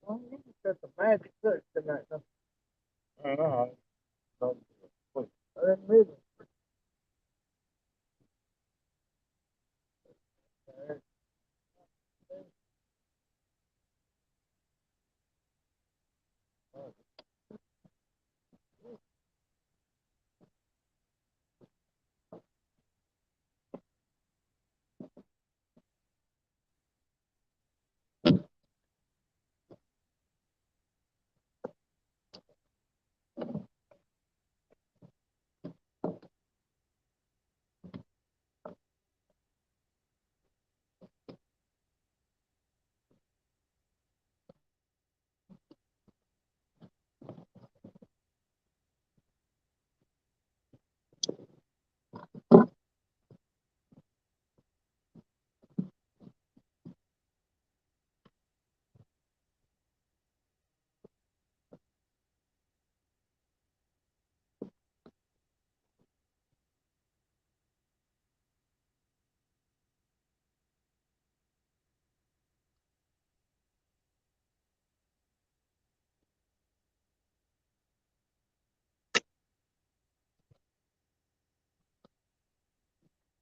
Well, you just got the magic touch tonight. Huh? I don't know. I didn't miss it.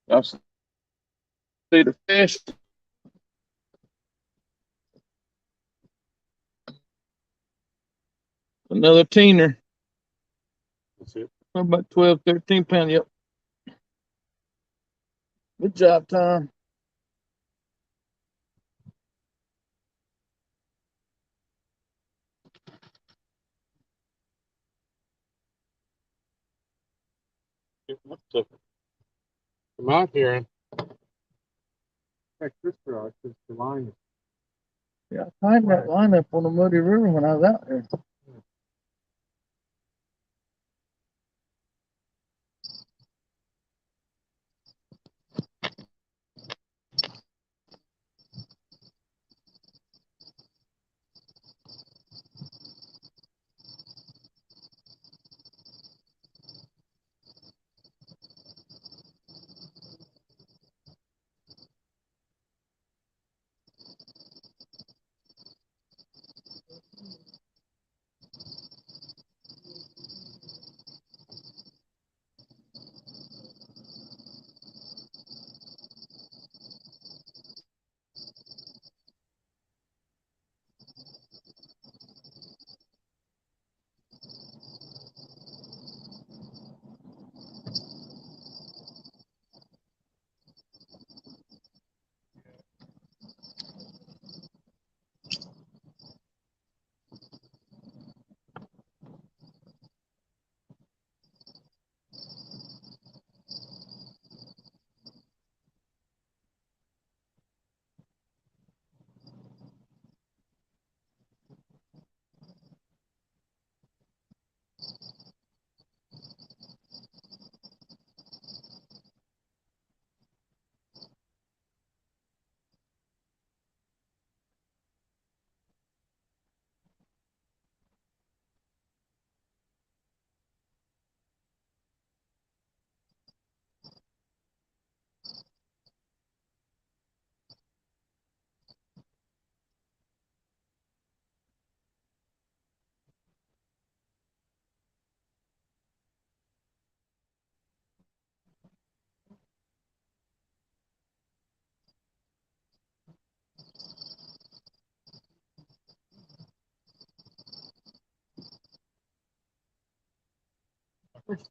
Y'all see the fish? Another teener. That's it. About 12, 13 pounds. Yep. Good job, Tom. Come out here. Check this garage. It's the line. Yeah, I tightened that line up on the Muddy River when I was out there. What's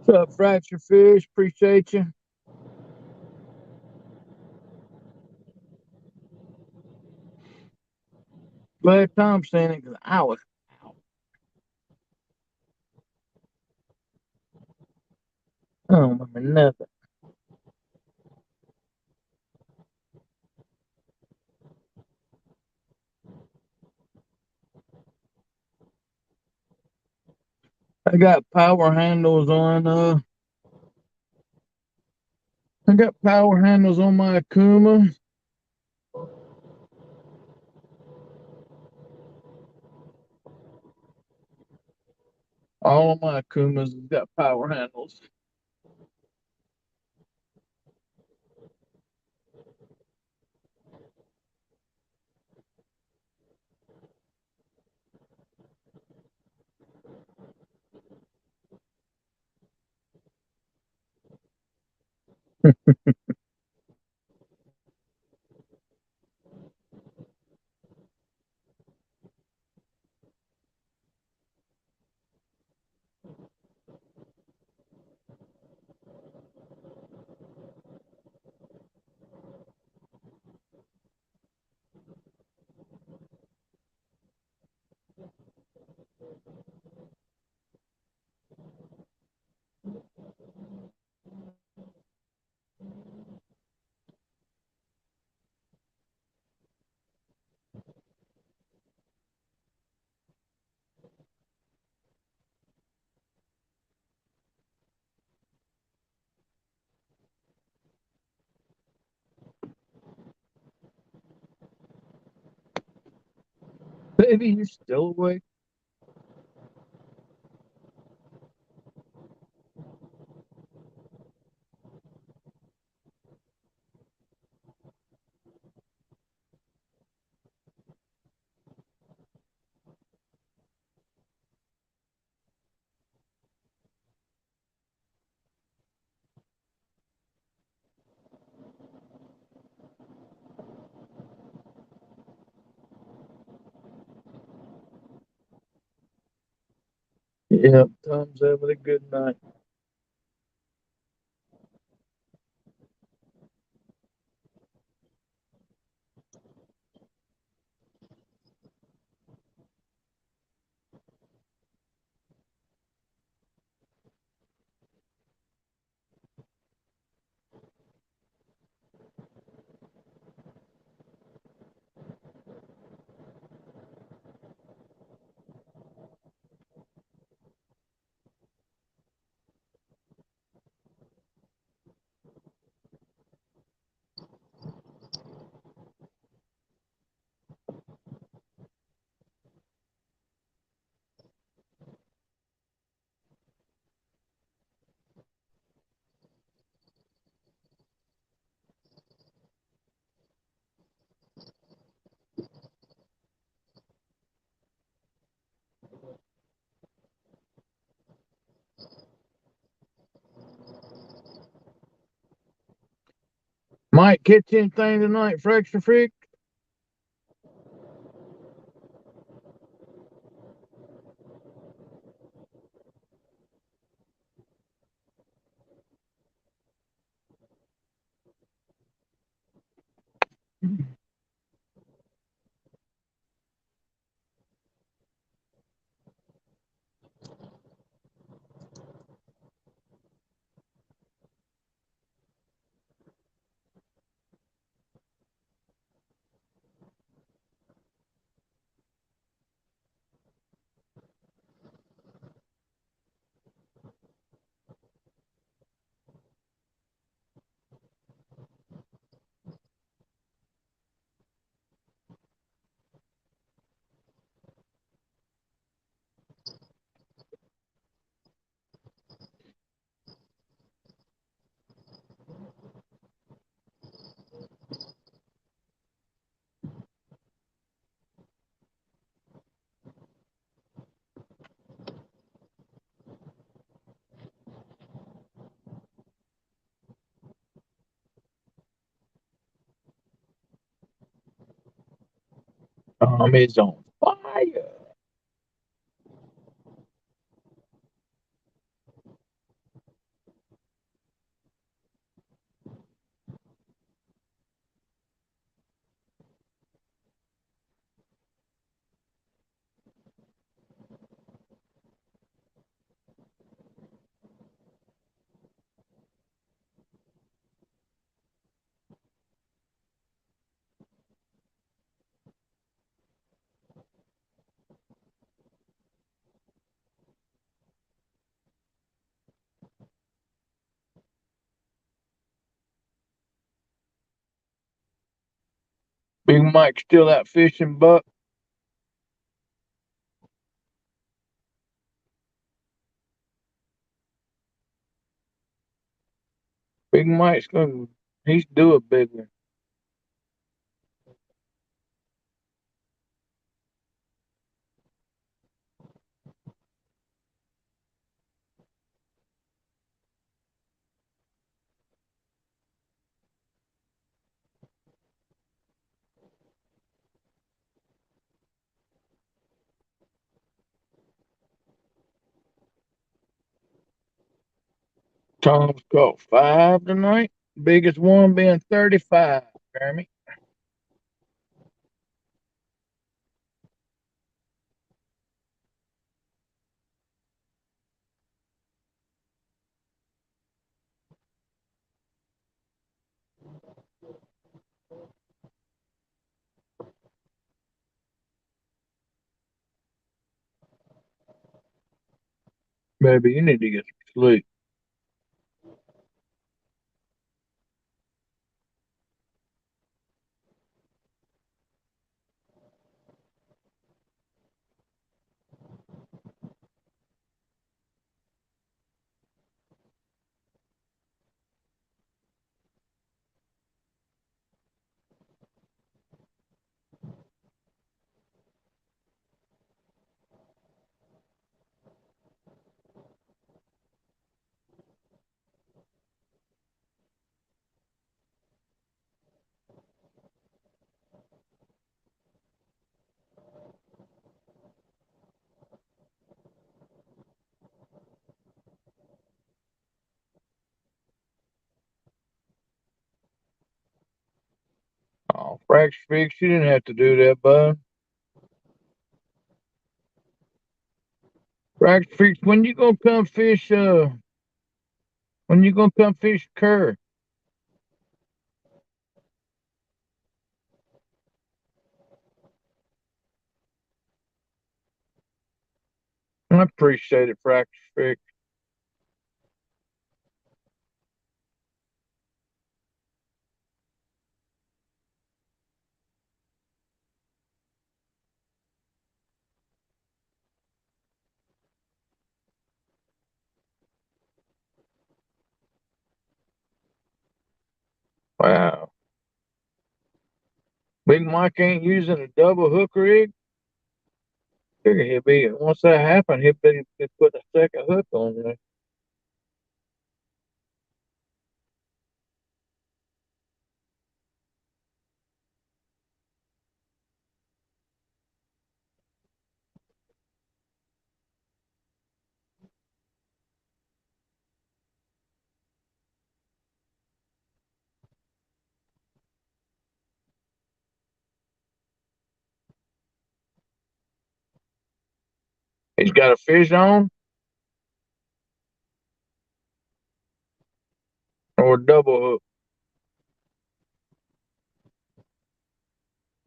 up, Fracture Fish? Appreciate you. Glad Tom saying it because I was. I don't remember nothing. I got power handles on. I got power handles on my Akuma. All of my Akumas has got power handles. Baby, you're still awake? Yep, Tom's having a good night. Might catch anything tonight, Fracture Freak? Tom is on fire. Big Mike still out fishing, Buck? Big Mike's he's due a big one. Tom's caught 5 tonight. Biggest one being 35, Jeremy. Baby, you need to get some sleep. Oh, fracture fix, you didn't have to do that, bud. Fracture fix, when you gonna come fish, when you gonna come fish Kerr? I appreciate it, fracture fix. Wow. Big Mike ain't using a double hook rig. Figure he'll be, once that happens, he'll put a second hook on there. He's got a fish on or a double hook.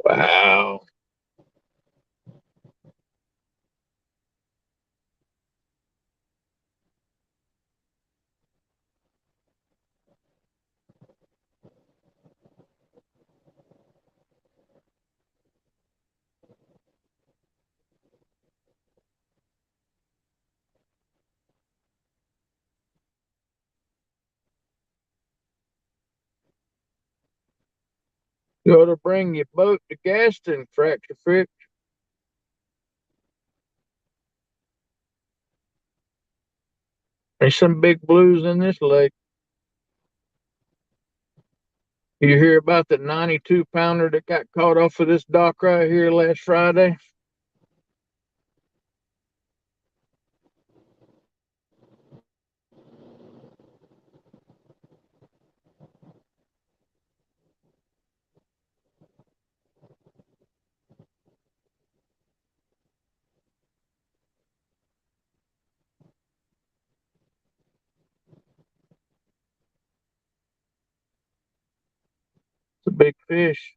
Wow. You ought to bring your boat to Gaston, fracture fix. There's some big blues in this lake. You hear about the 92 pounder that got caught off of this dock right here last Friday? It's a big fish.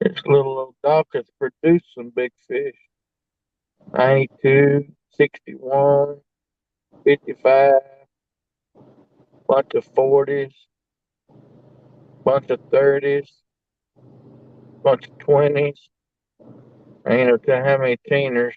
This little old dock has produced some big fish. 92, 61, 55. bunch of 40s, bunch of 30s, bunch of 20s. I ain't know how many teeners.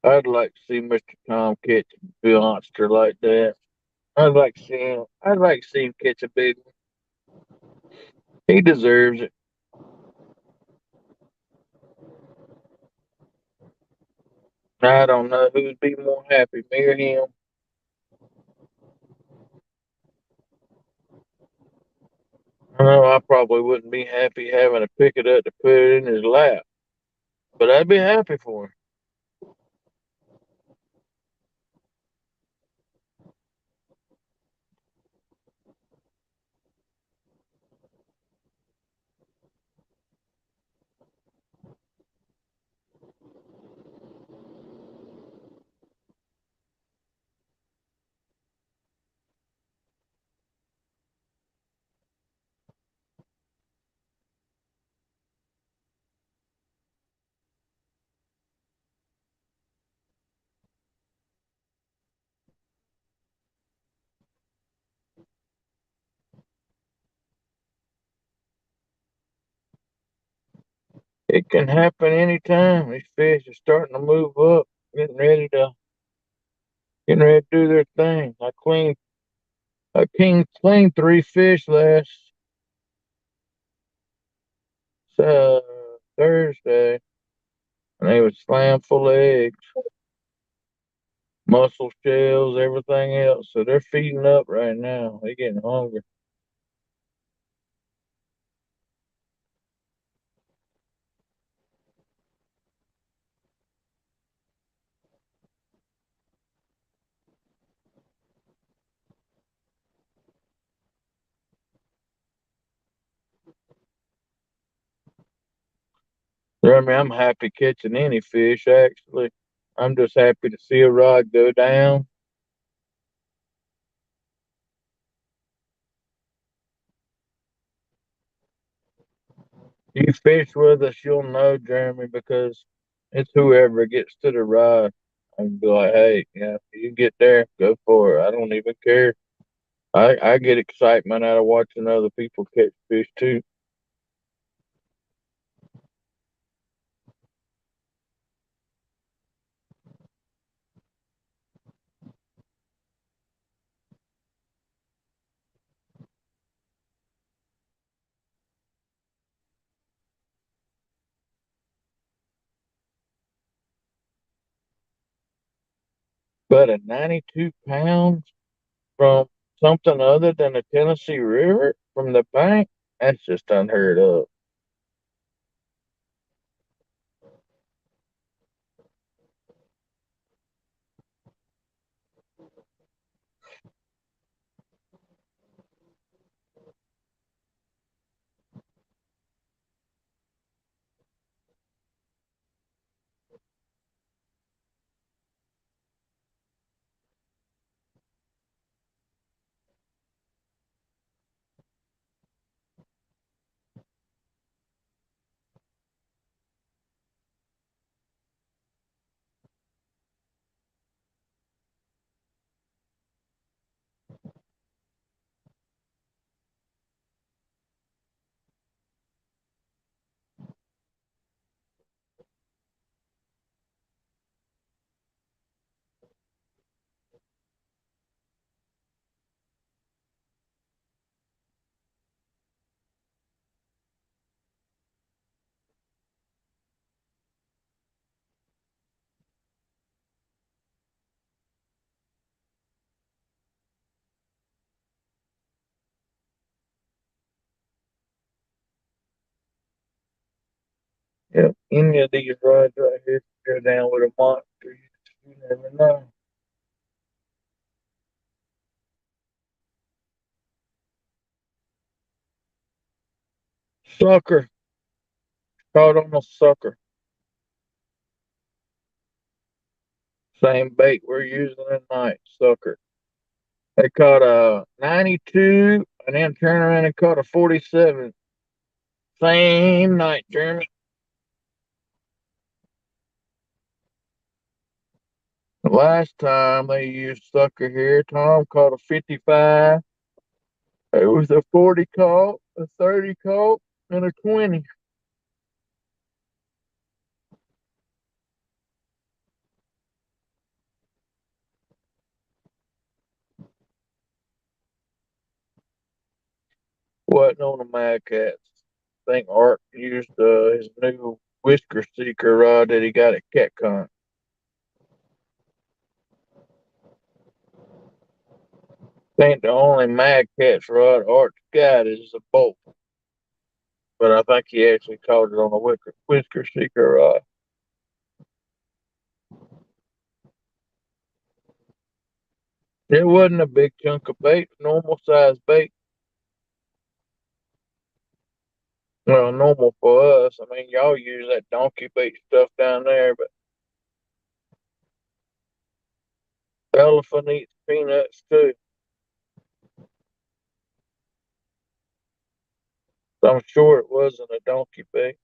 I'd like to see Mr. Tom catch a monster like that. I'd like to see him. I'd like to see him catch a big one. He deserves it. I don't know who'd be more happy, me or him. I know I probably wouldn't be happy having to pick it up to put it in his lap, but I'd be happy for him. It can happen anytime. These fish are starting to move up, getting ready to do their thing. I cleaned 3 fish last Thursday, and they was slam full of eggs, mussel shells, everything else. So they're feeding up right now. They're getting hungry. I mean, I'm happy catching any fish, actually. I'm just happy to see a rod go down. You fish with us, you'll know, Jeremy, because it's whoever gets to the rod. I can be like, hey, yeah, you get there, go for it. I don't even care. I get excitement out of watching other people catch fish too. But a 92 pounds from something other than the Tennessee River from the bank, that's just unheard of. Yeah, any of these rods right here can go down with a monster. You never know. Sucker. Caught on a sucker. Same bait we're using tonight, sucker. They caught a 92 and then turned around and caught a 47. Same night, Jeremy. The last time they used sucker here, Tom caught a 55. It was a 40 caught, a 30 caught, and a 20. Wasn't on the Mad Cats. I think Art used his new Whisker Seeker rod that he got at CatCon. I think the only Mad Cats rod Art's got is a bolt. But I think he actually caught it on a Whisker Seeker rod. It wasn't a big chunk of bait, normal size bait. Well, normal for us. I mean, y'all use that donkey bait stuff down there, but the elephant eats peanuts too. So I'm sure it wasn't a donkey bait.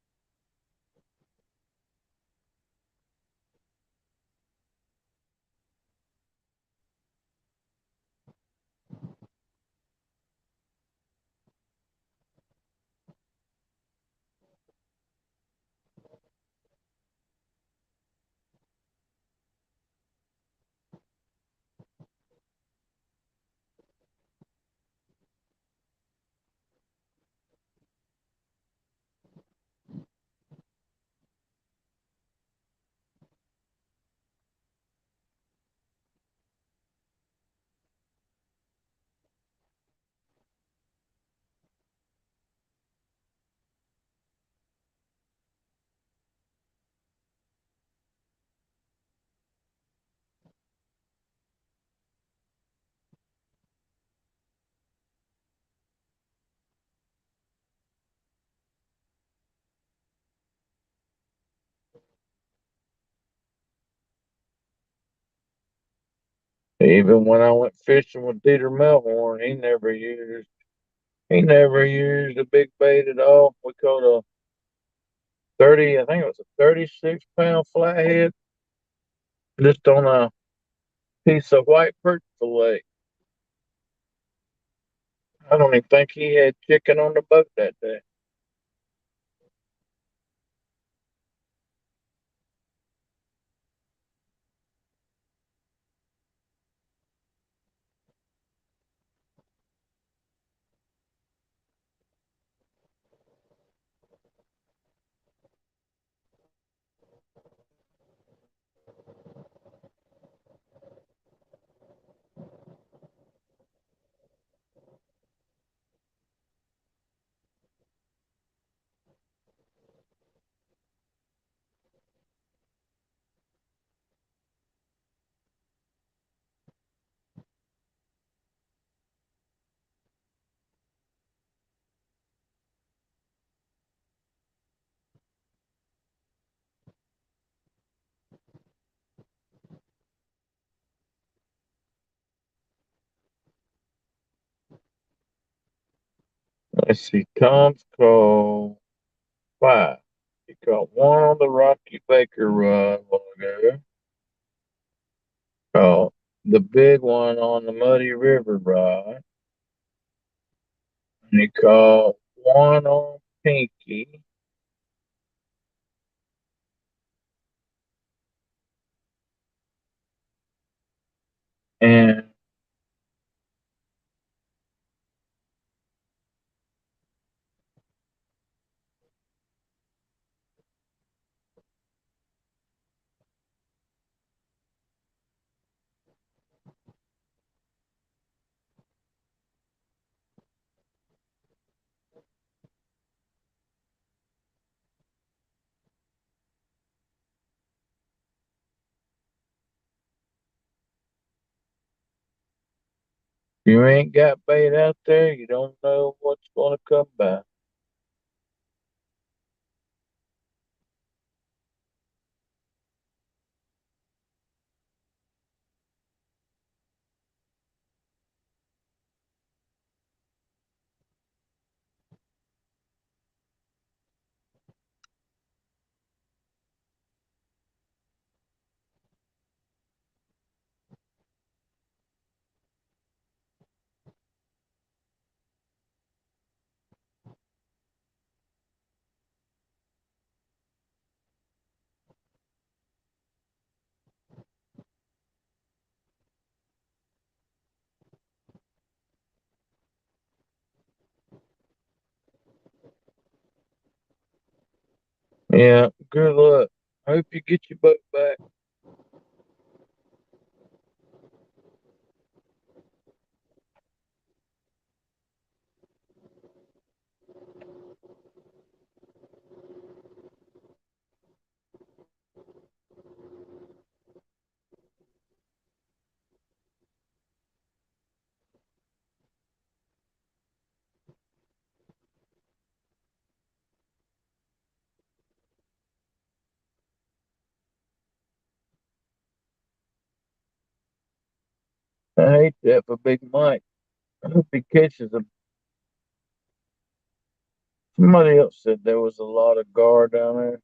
Even when I went fishing with Dieter Melhorn, he never used a big bait at all. We caught a 30, I think it was a 36-pound flathead just on a piece of white perch fillet. I don't even think he had chicken on the boat that day. Let's see, Tom's caught 5. He caught one on the Rocky Baker rod a while ago. Caught the big one on the Muddy River rod. And he caught one on Pinky. And you ain't got bait out there, you don't know what's going to come by. Yeah, good luck. Hope you get your boat back. I hate that for Big Mike. I hope he catches a. Somebody else said there was a lot of gar down there.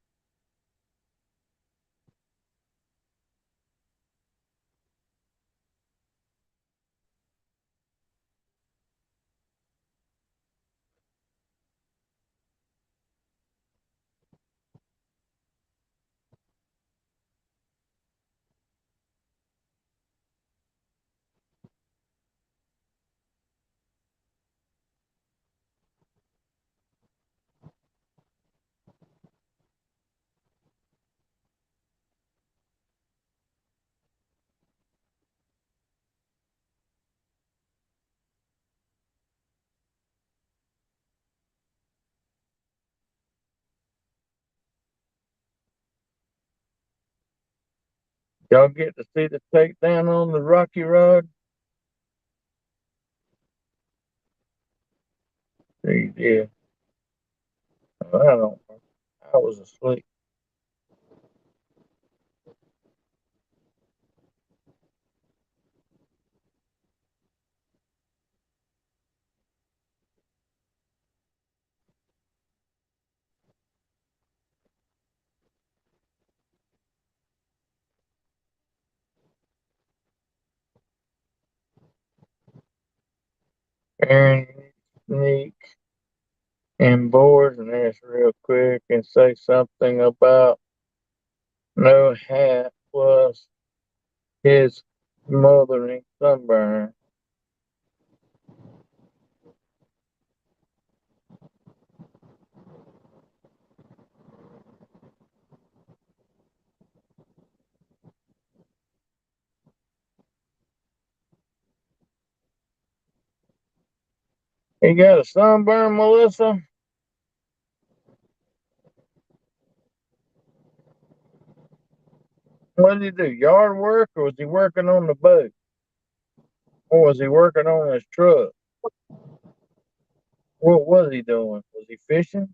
Y'all get to see the takedown on the Rocky Rod? Yeah. I don't. I was asleep. Aaron, sneak and board and ask real quick and say something about no hat plus his smothering sunburn. He got a sunburn, Melissa? What did he do? Yard work or was he working on the boat? Or was he working on his truck? What was he doing? Was he fishing?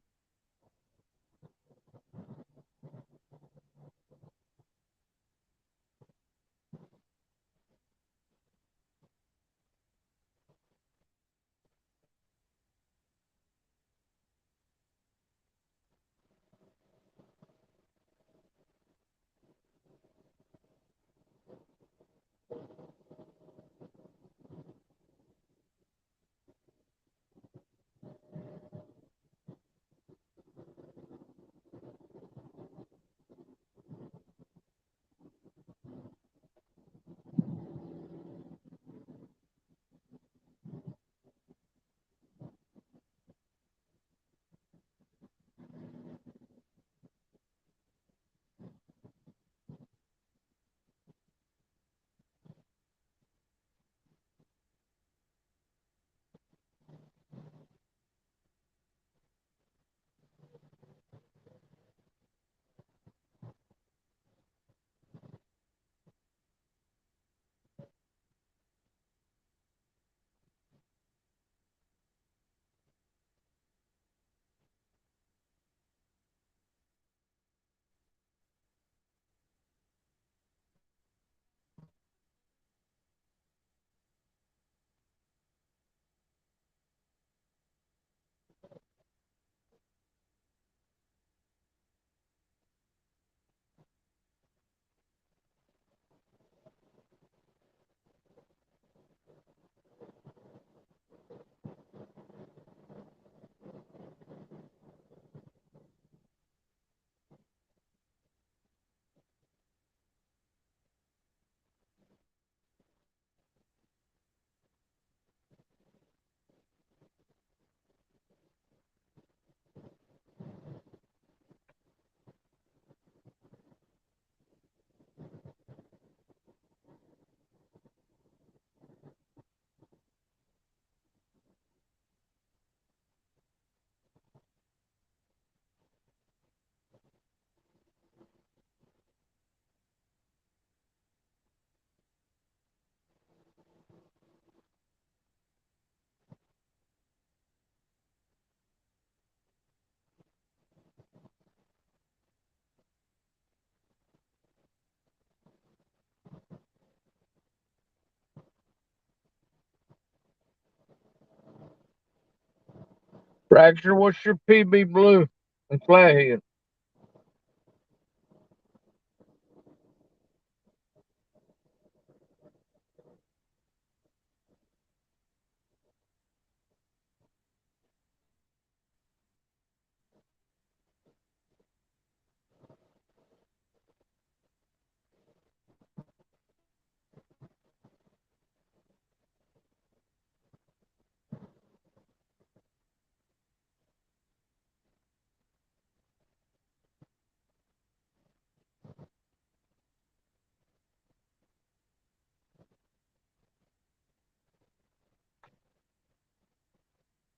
Fracture, what's your PB blue and flathead?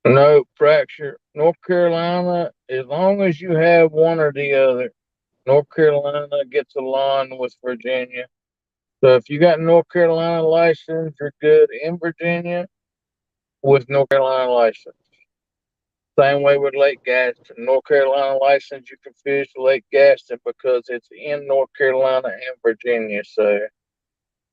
No, fracture. North Carolina, as long as you have one or the other, North Carolina gets along with Virginia. So if you got a North Carolina license, you're good in Virginia with North Carolina license. Same way with Lake Gaston. North Carolina license, you can fish Lake Gaston because it's in North Carolina and Virginia. So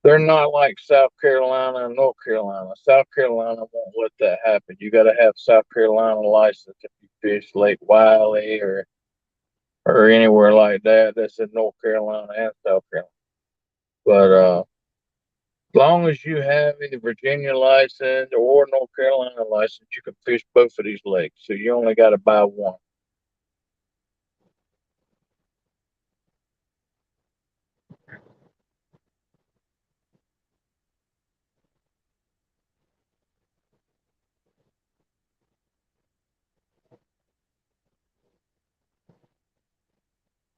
they're not like South Carolina and North Carolina. South Carolina won't let that happen. You got to have South Carolina license if you fish Lake Wiley or anywhere like that. That's in North Carolina and South Carolina. But as long as you have either Virginia license or North Carolina license, you can fish both of these lakes. So you only got to buy one.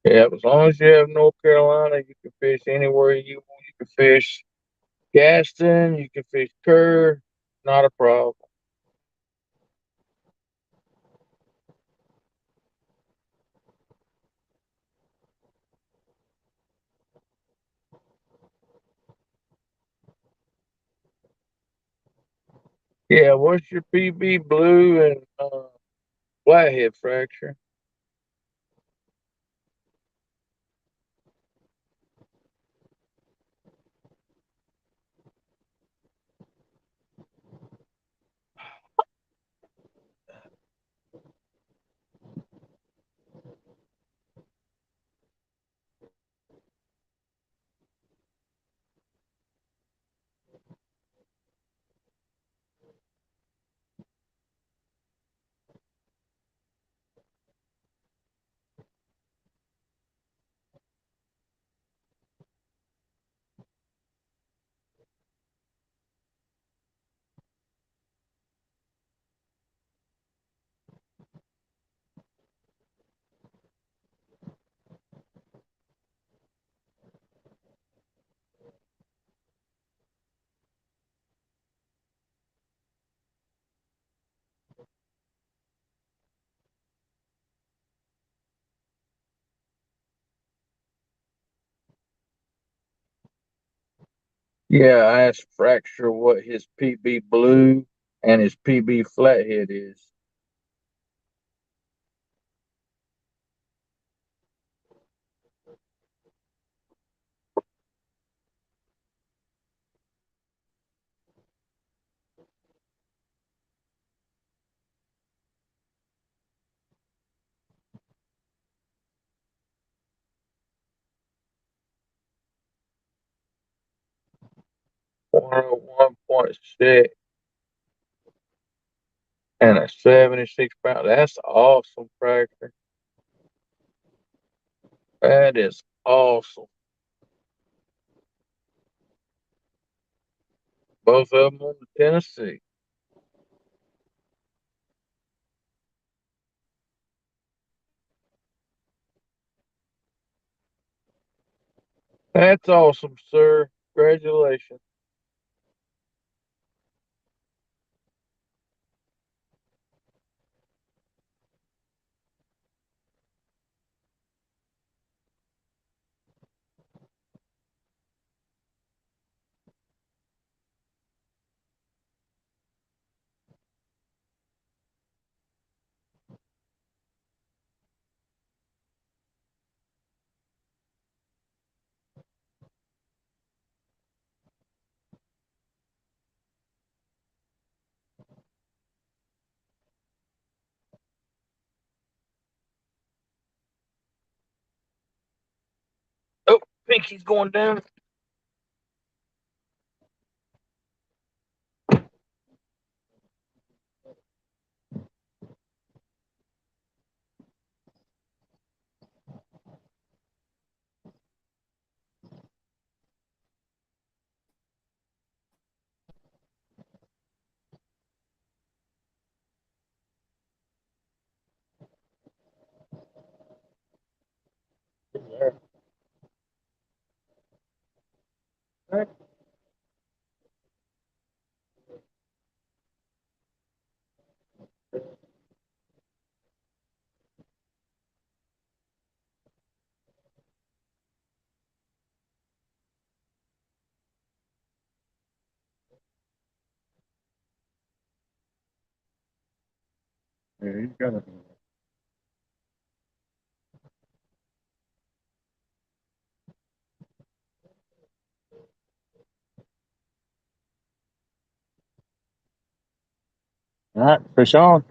Yeah, as long as you have North Carolina, you can fish anywhere you want. You can fish Gaston, you can fish Kerr, not a problem. Yeah, what's your PB blue and flathead fracture? Yeah, I asked Fracture what his PB blue and his PB flathead is. $101.6 and a 76 pound. That's awesome, Fracture. That is awesome. Both of them on the Tennessee. That's awesome, sir. Congratulations. think he's going down? Yeah, he's got it. All right, fish on.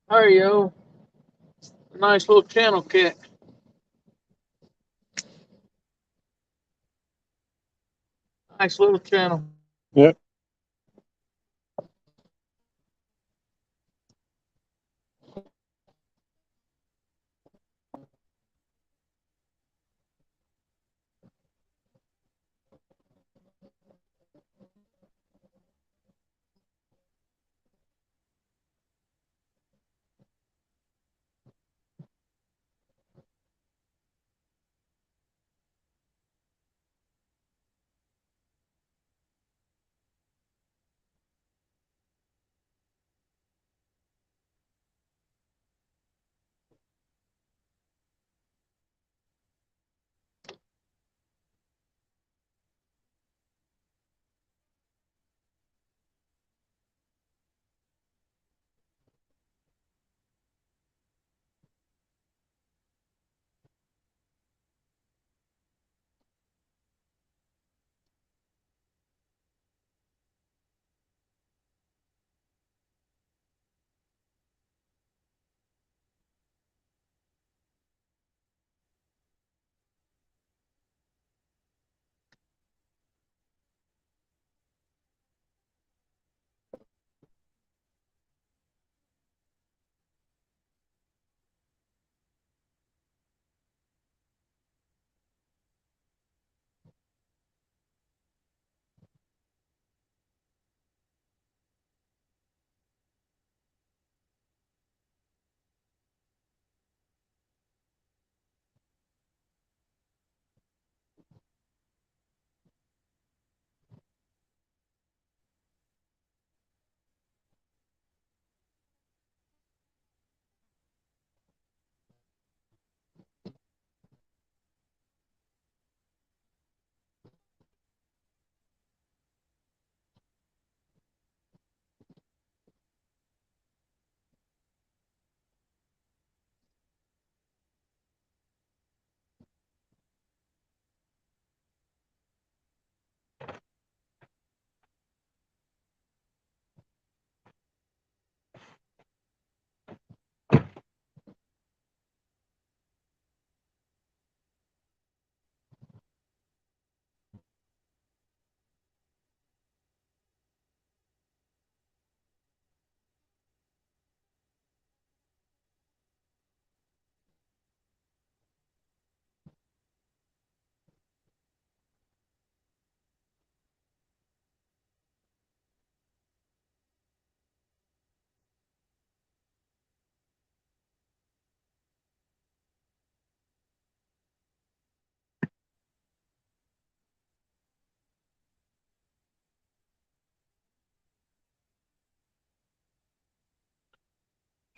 There you go. Nice little channel cat. Nice little channel. Yep.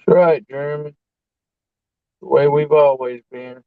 Right, Jeremy. The way we've always been.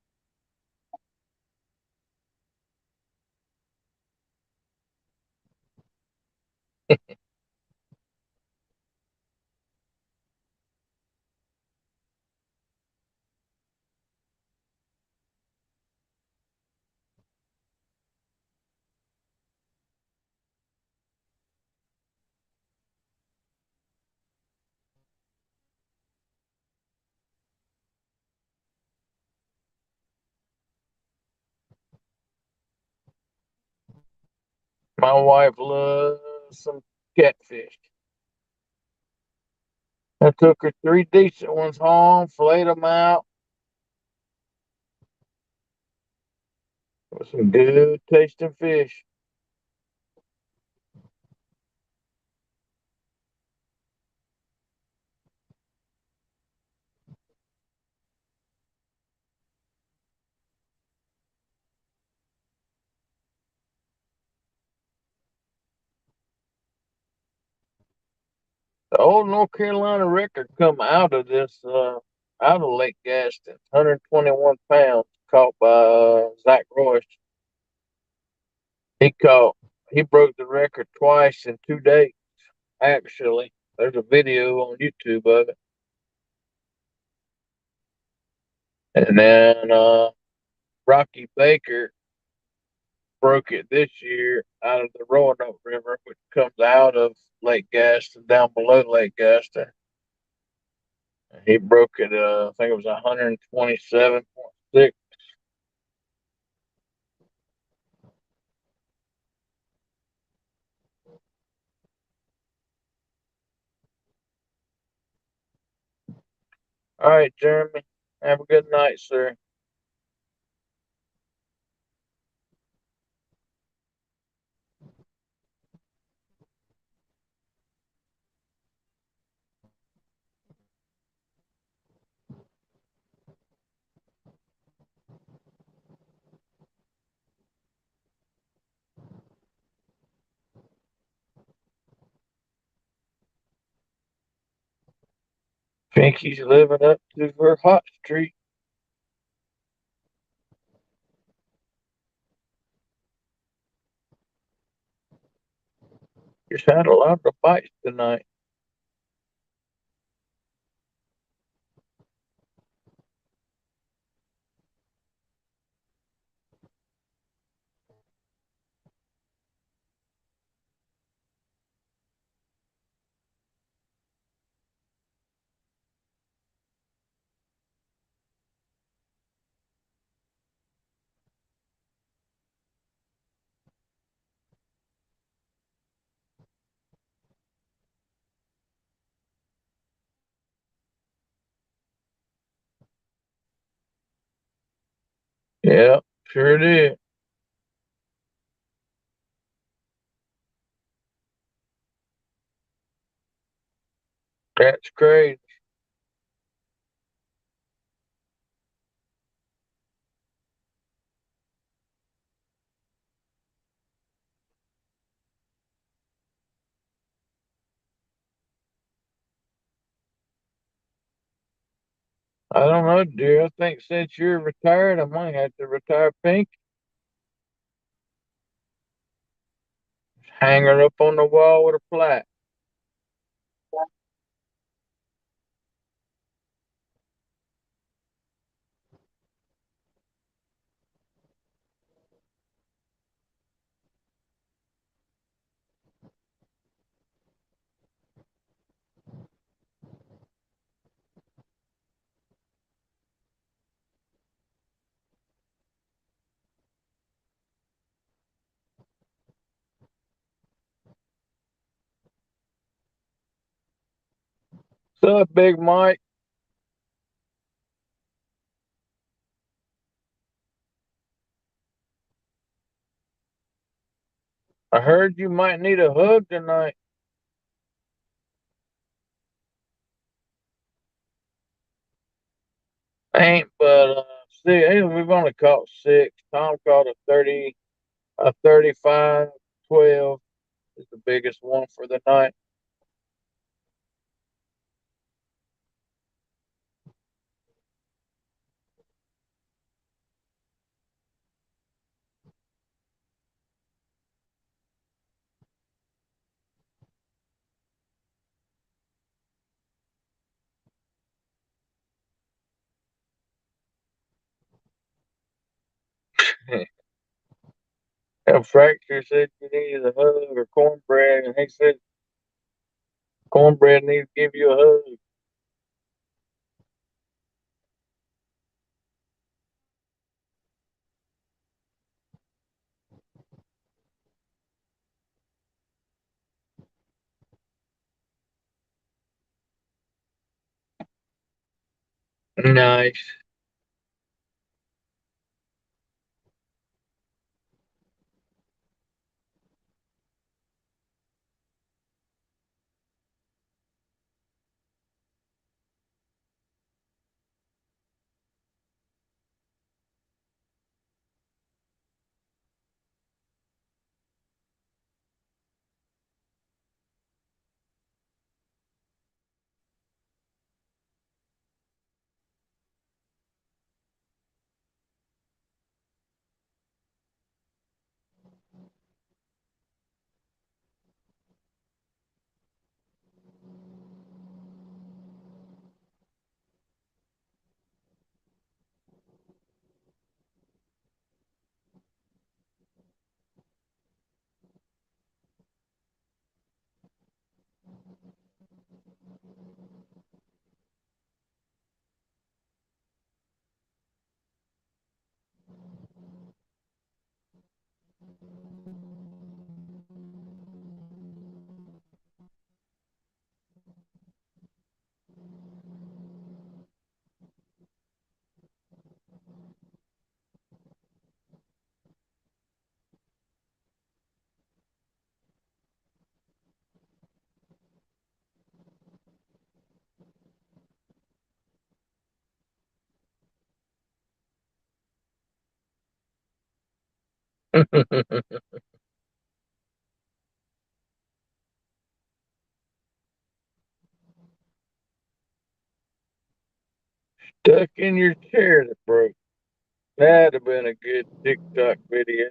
My wife loves some catfish. I took her 3 decent ones home, filleted them out with some good tasting fish. The old North Carolina record come out of out of Lake Gaston, 121 pounds, caught by Zach Royce. He caught, he broke the record twice in 2 days. Actually, there's a video on YouTube of it. And then Rocky Baker broke it this year out of the Roanoke River, which comes out of Lake Gaston, down below Lake Gaston. He broke it, I think it was 127.6. All right, Jeremy. Have a good night, sir. Pinky's living up to her hot streak. Just had a lot of bites tonight. Yeah, sure did. That's crazy. I don't know, dear. I think since you're retired, I might have to retire Pink. Hang her up on the wall with a plaque. What's up, Big Mike? I heard you might need a hug tonight. Ain't but see, hey, we've only caught 6. Tom caught a 35, 12 is the biggest one for the night. And Fracture said you needed a hug or cornbread, and he said cornbread needs to give you a hug. Nice. Stuck in your chair that broke. That'd have been a good TikTok video.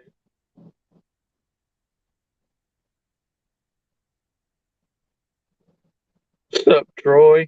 What's up, Troy?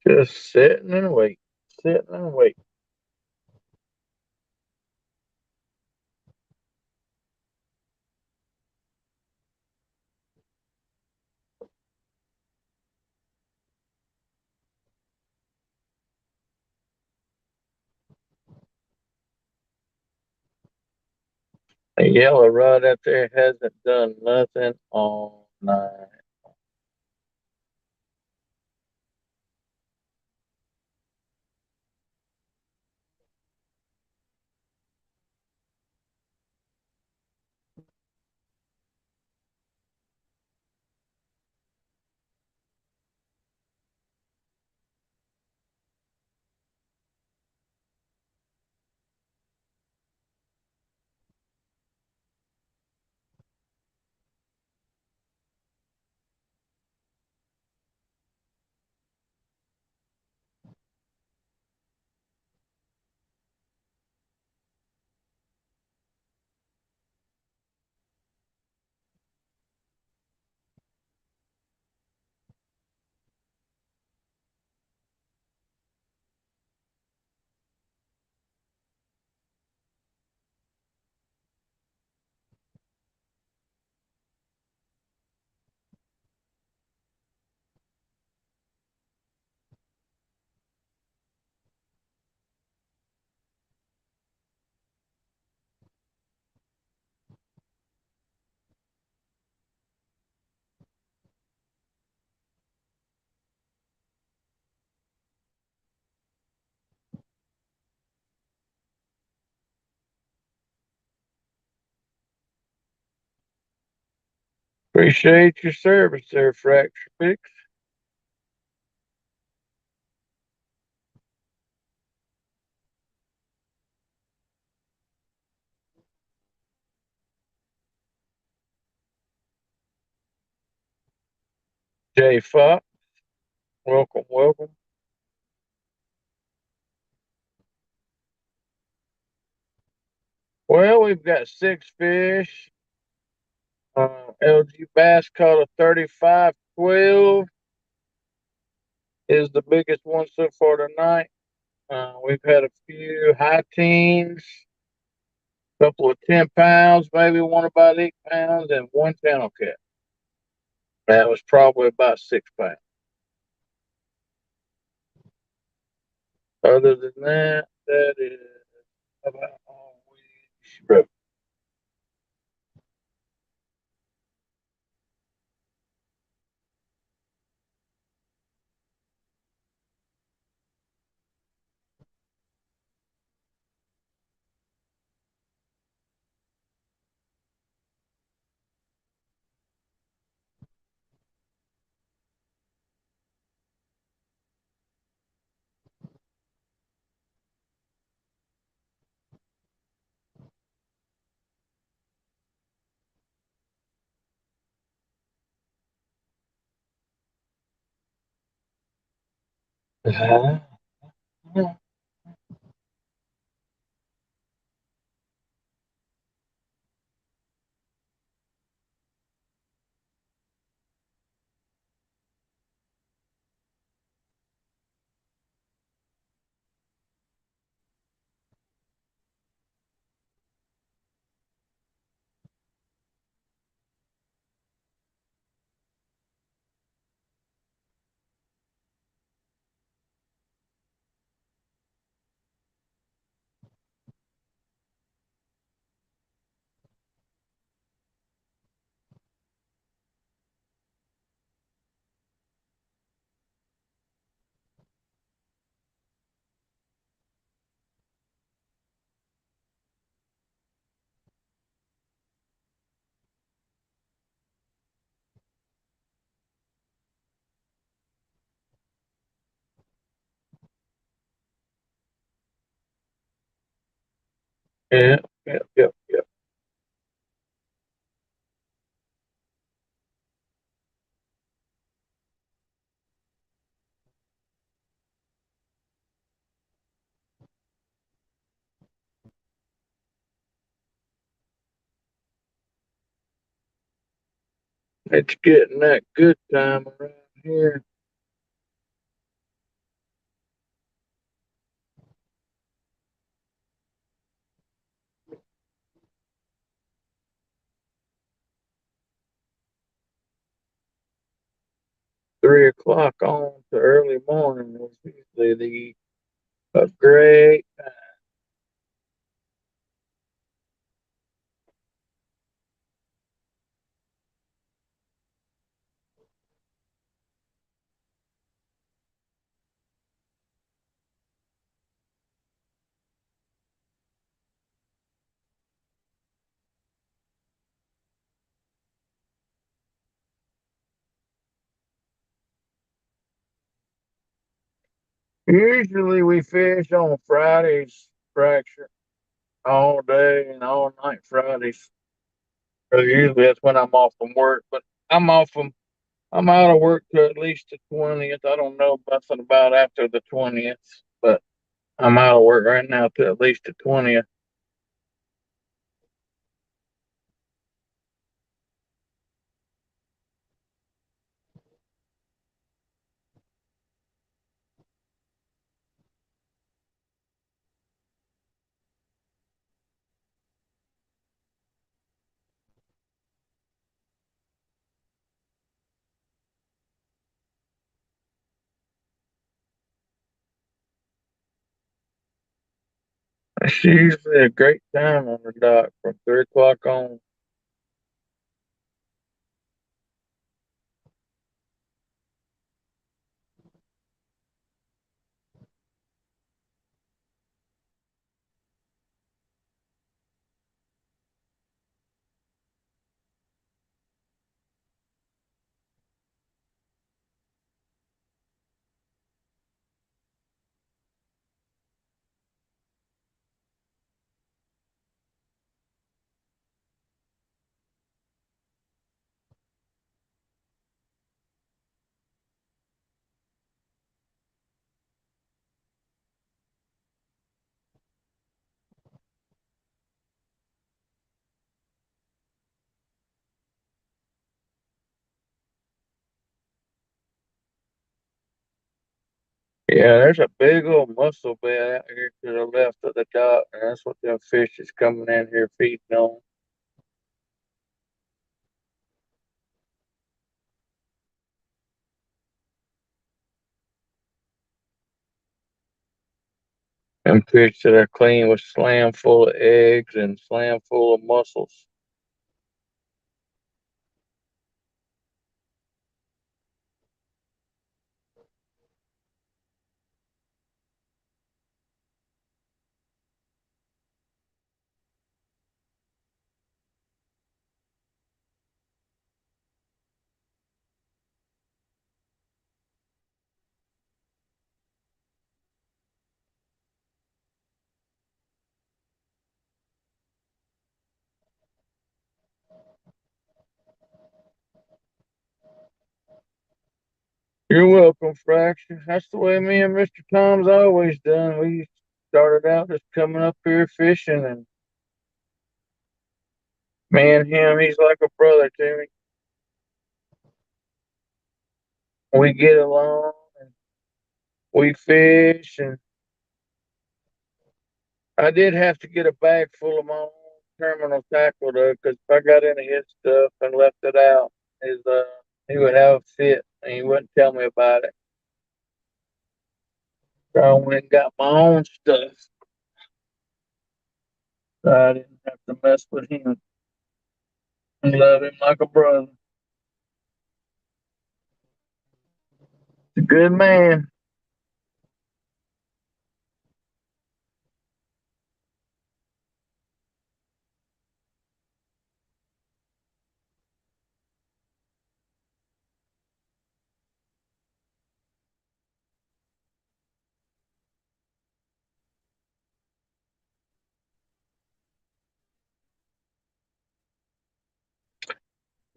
Just sitting and wait, sitting and wait. The yellow rod out there hasn't done nothing all night. Appreciate your service there, Fracture Fix. Jay Fox, welcome, welcome. Well, we've got 6 fish. LG Bass caught a 35-12 is the biggest one so far tonight. We've had a few high teens, a couple of 10 pounds, maybe one about 8 pounds, and one channel cat. That was probably about 6 pounds. Other than that, that is about all we wrote. Yeah, yeah. It's getting that good time around here. 3 o'clock on to early morning is usually a great. Usually we fish on Fridays, fracture all day and all night Fridays. So usually that's when I'm off from work, but I'm off from I'm out of work to at least the 20th. I don't know nothing about after the 20th, but I'm out of work right now to at least the 20th. It's usually a great time on the dock from 3 o'clock on. Yeah, there's a big old mussel bed out here to the left of the dock, and that's what them fish is coming in here feeding on. Them fish that are clean with slam full of eggs and slam full of mussels. You're welcome, Fracture. That's the way me and Mr. Tom's always done. We started out just coming up here fishing, and me and him, he's like a brother to me. We get along, and we fish, and I did have to get a bag full of my own terminal tackle though, because if I got any of his stuff and left it out, his he would have a fit, and he wouldn't tell me about it. So I went and got my own stuff. So I didn't have to mess with him. I love him like a brother. He's a good man.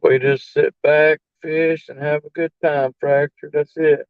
We just sit back, fish, and have a good time, Fracture. That's it.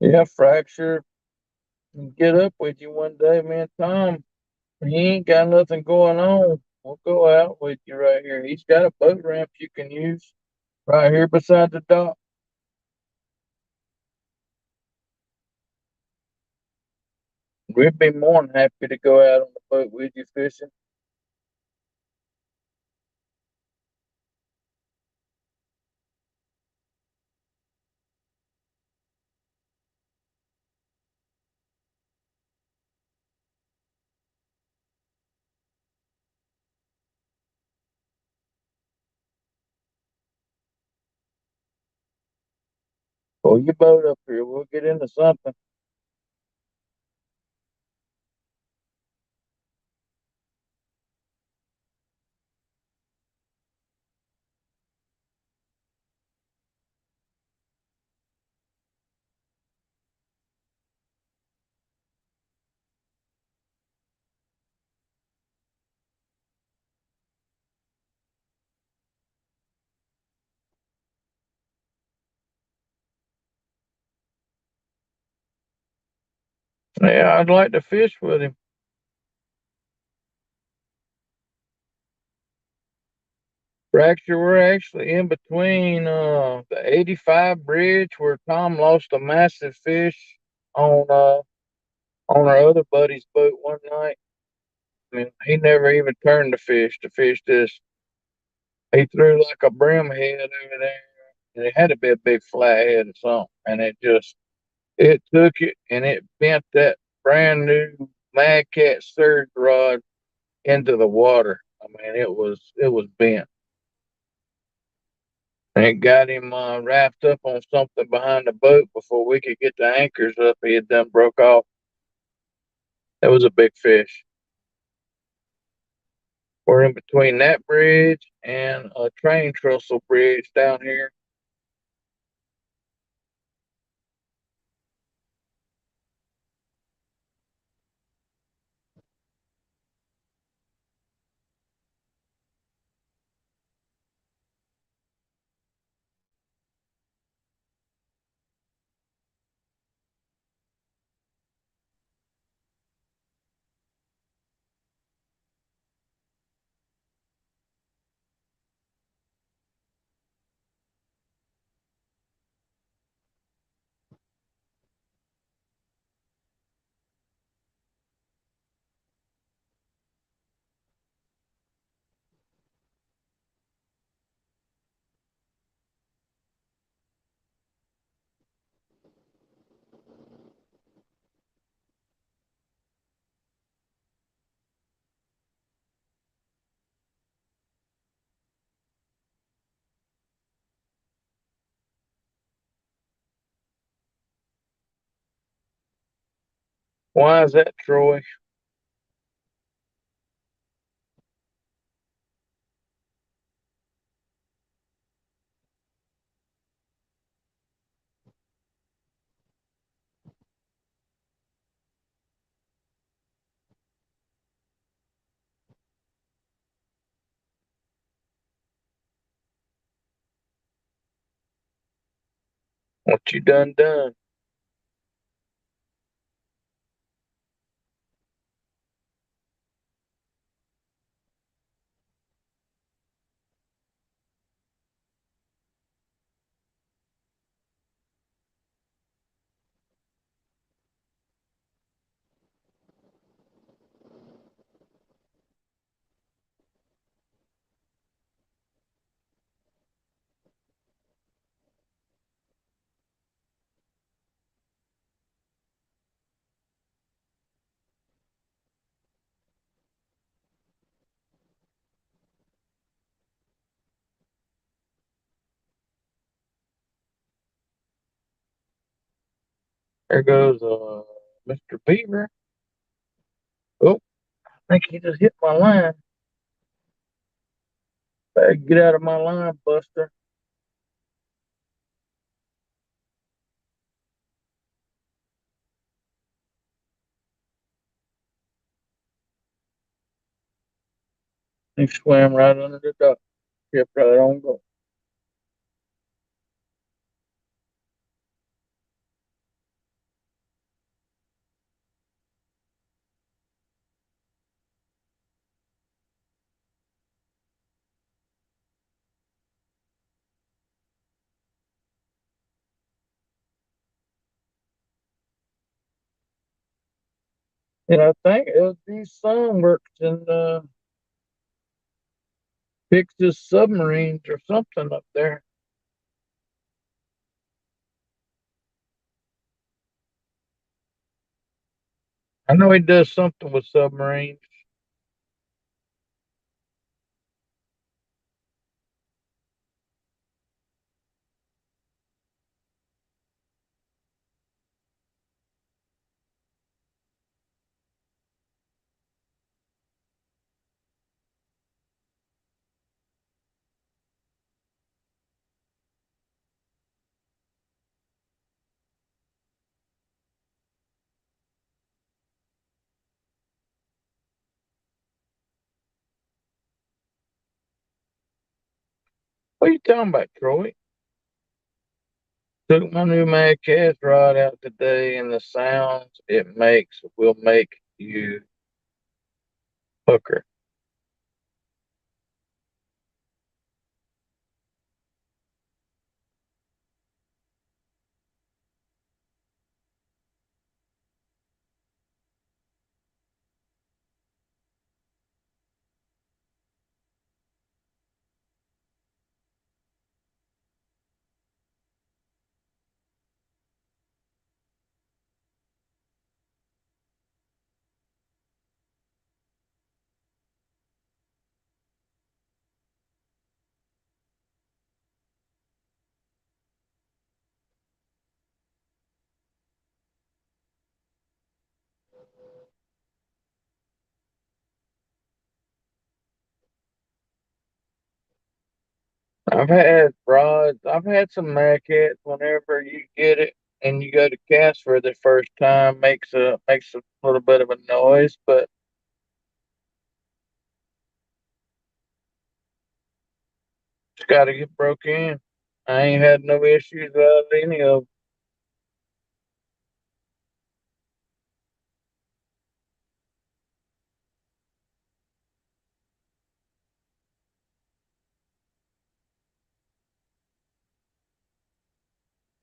Yeah, Fracture can get up with you one day, man. Tom, he ain't got nothing going on. We'll go out with you right here. He's got a boat ramp you can use right here beside the dock. We'd be more than happy to go out on the boat with you fishing. Pull your boat up here. We'll get into something. Yeah, I'd like to fish with him. Fracture, we're actually in between the 85 bridge where Tom lost a massive fish on our other buddy's boat one night. I mean, he never even turned the fish to fish this. He threw like a brimhead over there, and it had to be a big flathead or something, and it took it and it bent that brand new Mad Cat surge rod into the water. I mean, it was bent. And it got him wrapped up on something behind the boat before we could get the anchors up. He had done broke off. It was a big fish. We're in between that bridge and a train trestle bridge down here. Why is that, Troy? What you done done? There goes Mr. Beaver. Oh, I think he just hit my line. Better get out of my line, Buster. He swam right under the dock. Kept right on going. And I think LG's son works in fixes submarines or something up there. I know he does something with submarines. What are you talking about, Troy? Took my new Mad Cast rod out today, and the sounds it makes will make you hooker. I've had rods. I've had some Mad Cats. Whenever you get it and you go to cast for the first time, makes a little bit of a noise, but it's got to get broke in. I ain't had no issues with any of them.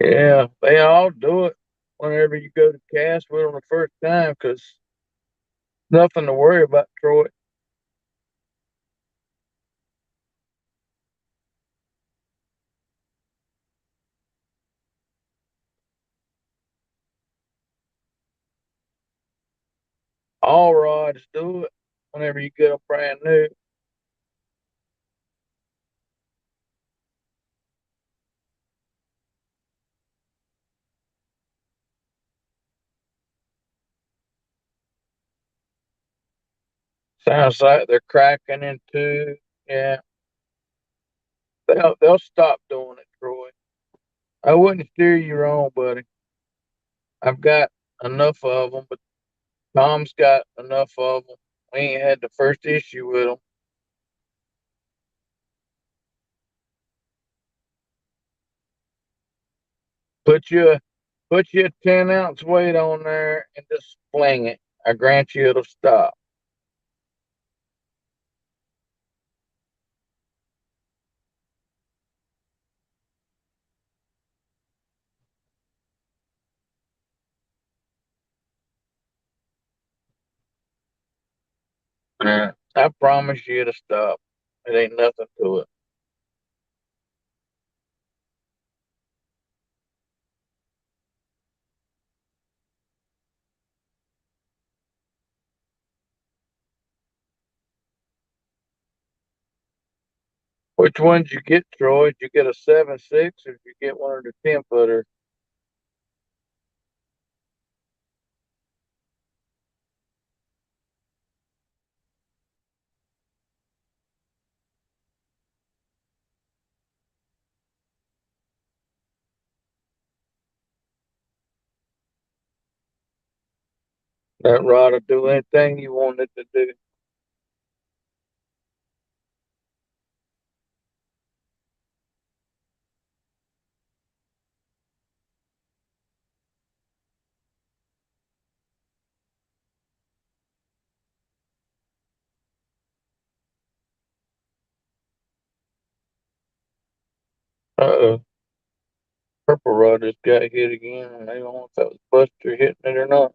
Yeah, they all do it whenever you go to cast with them the first time, 'cause nothing to worry about, Troy. All rods do it whenever you get them brand new. Sounds like they're cracking in two. Yeah, they'll stop doing it, Troy. I wouldn't steer you wrong, buddy. I've got enough of them, but Tom's got enough of them. We ain't had the first issue with them. Put you a put you a 10-ounce weight on there and just fling it. I grant you it'll stop. Yeah. I promise you it'll stop. It ain't nothing to it. Which ones you get, Troy? Did you get a 7.6 or did you get one of the 10 footer? That rod will do anything you want it to do. Uh-oh. Purple rod just got hit again, and they don't know if that was Buster hitting it or not.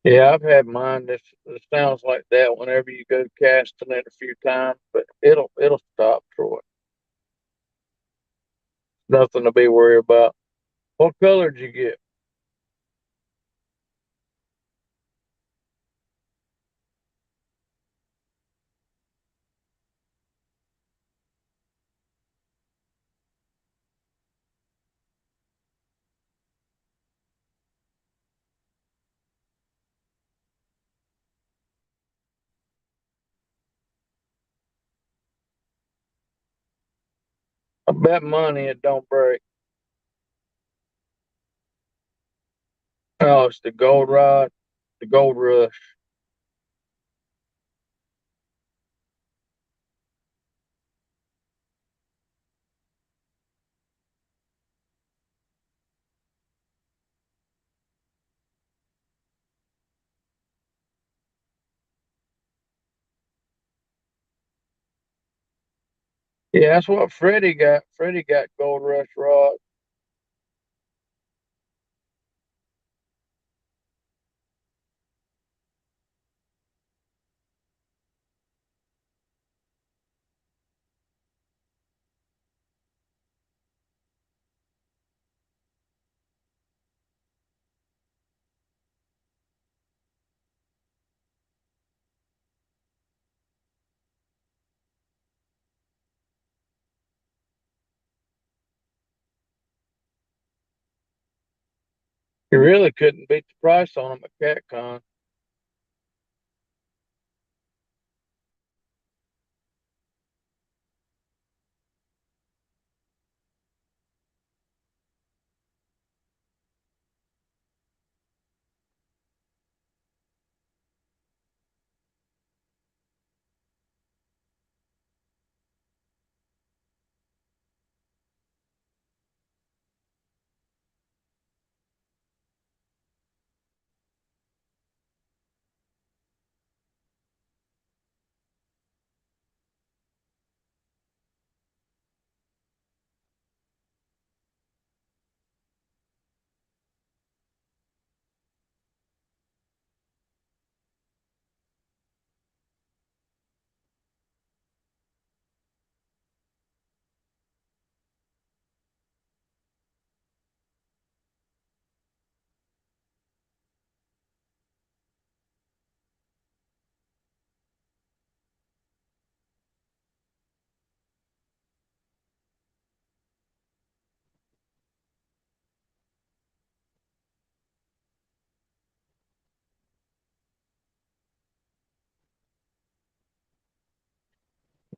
Yeah, I've had mine. This sounds like that whenever you go casting it a few times, but it'll stop, Troy. Nothing to be worried about. What color did you get? I bet money it don't break. Oh, it's the gold rod, the gold rush. Yeah, that's what Freddie got. Freddie got gold rush rod. You really couldn't beat the price on them at CatCon.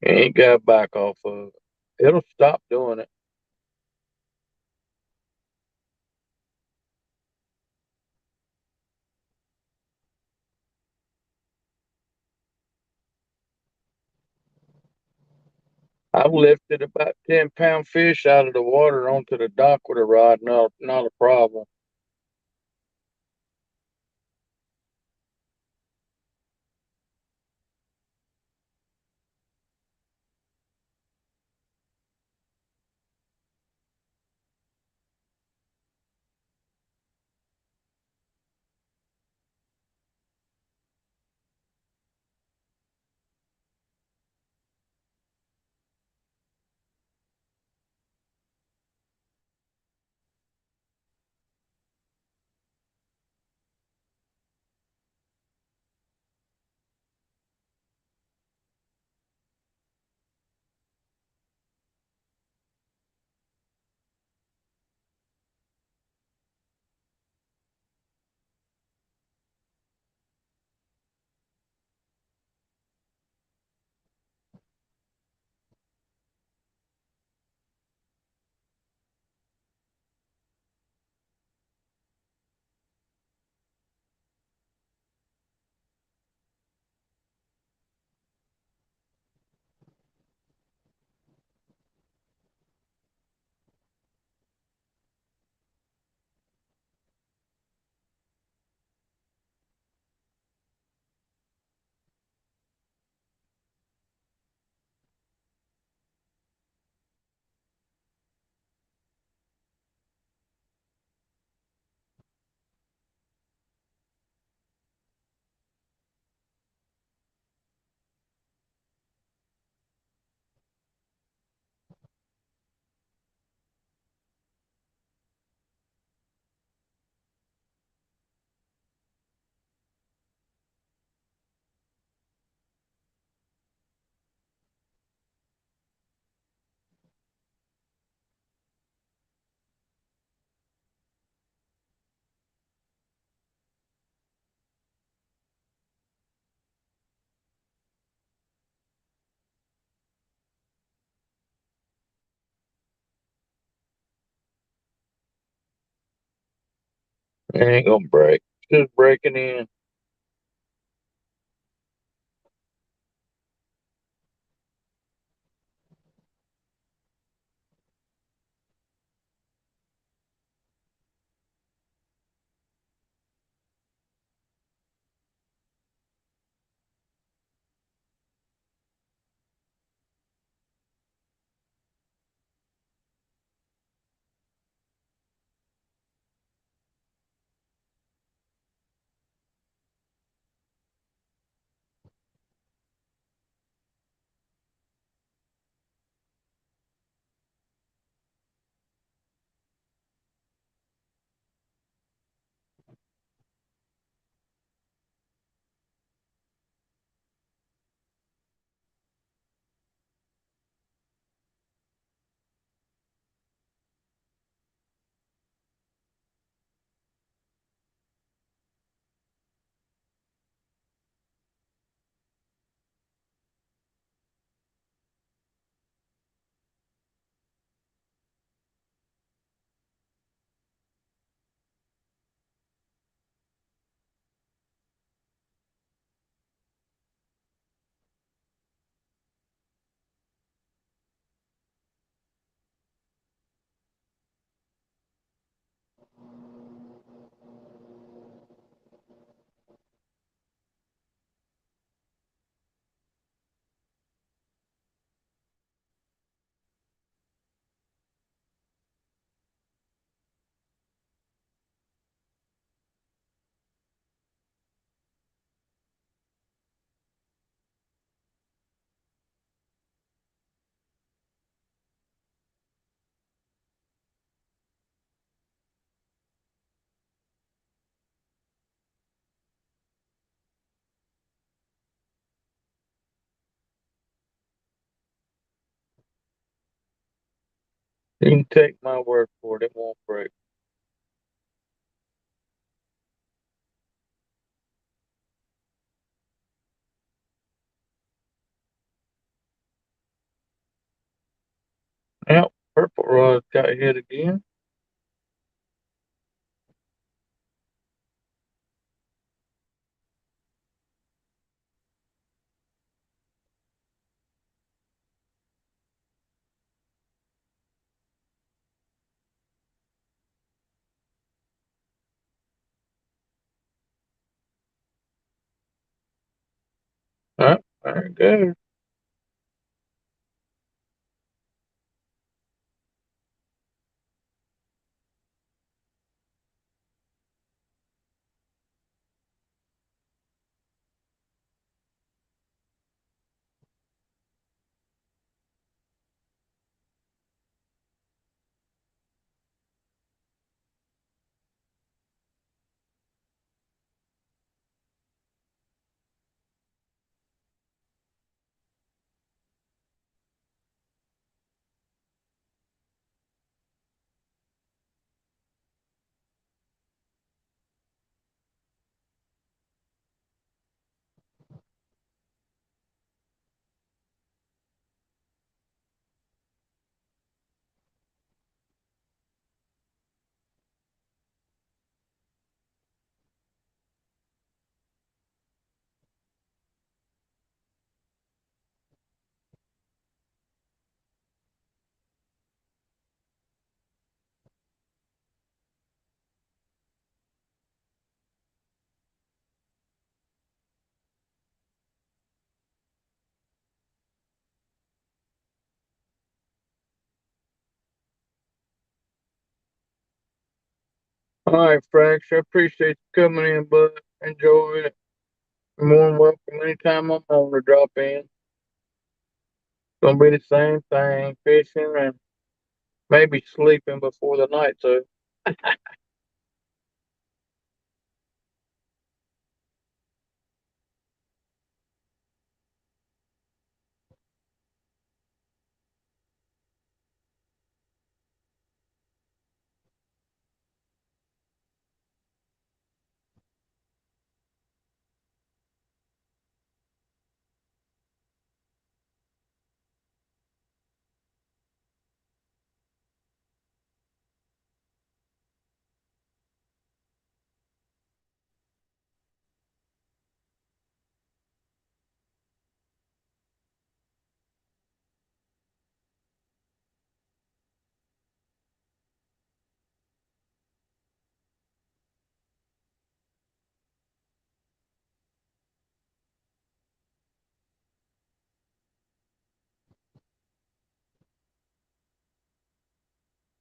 You ain't got to back off of it. It'll stop doing it. I've lifted about 10-pound fish out of the water onto the dock with a rod. Not a problem. It ain't gonna break. It's just breaking in. You can take my word for it. It won't break. Yep, purple rod got hit again. Yep, there it goes. All right, Frank. I appreciate you coming in, bud. Enjoy it. You're more than welcome anytime I'm on to drop in. Gonna be the same thing, fishing and maybe sleeping before the night's up.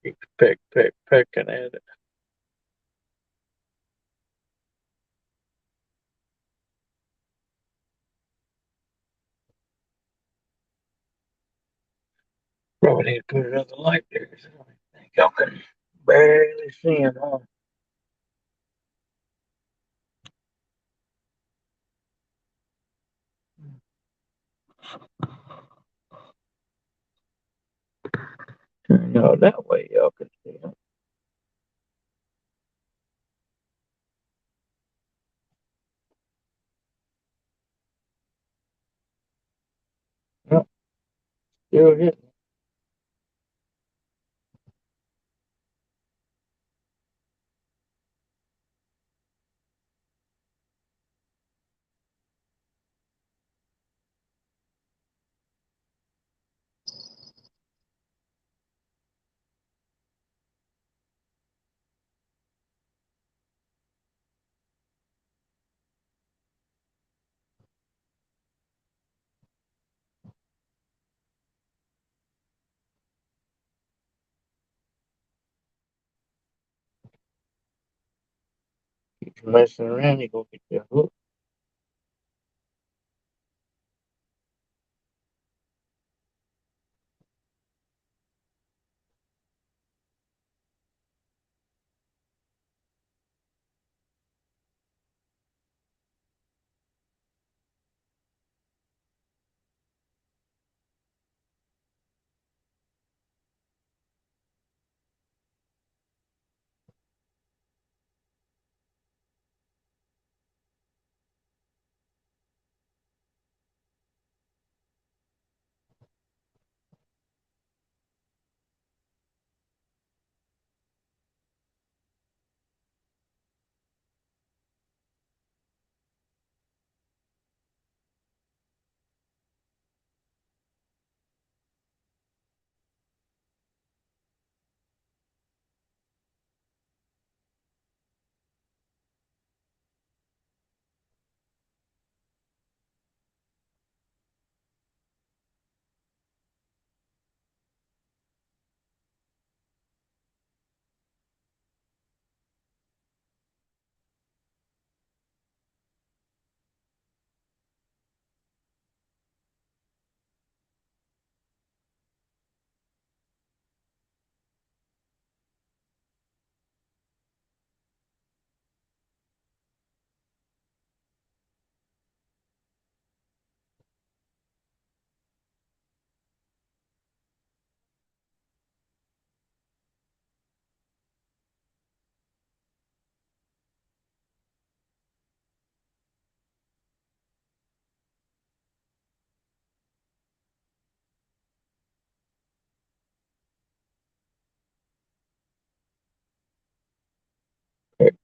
Keep pecking at it. Probably need to put it on the light there. So I think y'all can barely see him, huh? Turn y'all that way, y'all can see him. Yep, still hitting. Keep messing around, you gonna get your hook.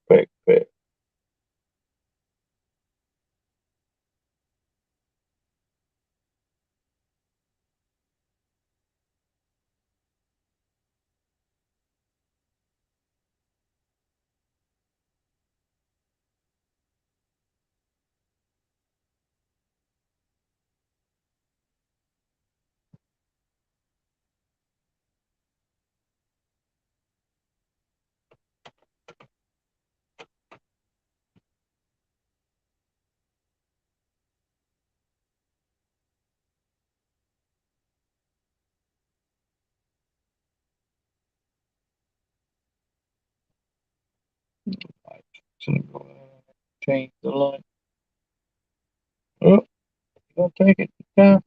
Peck. Change the light. Oh, you gonna take it down?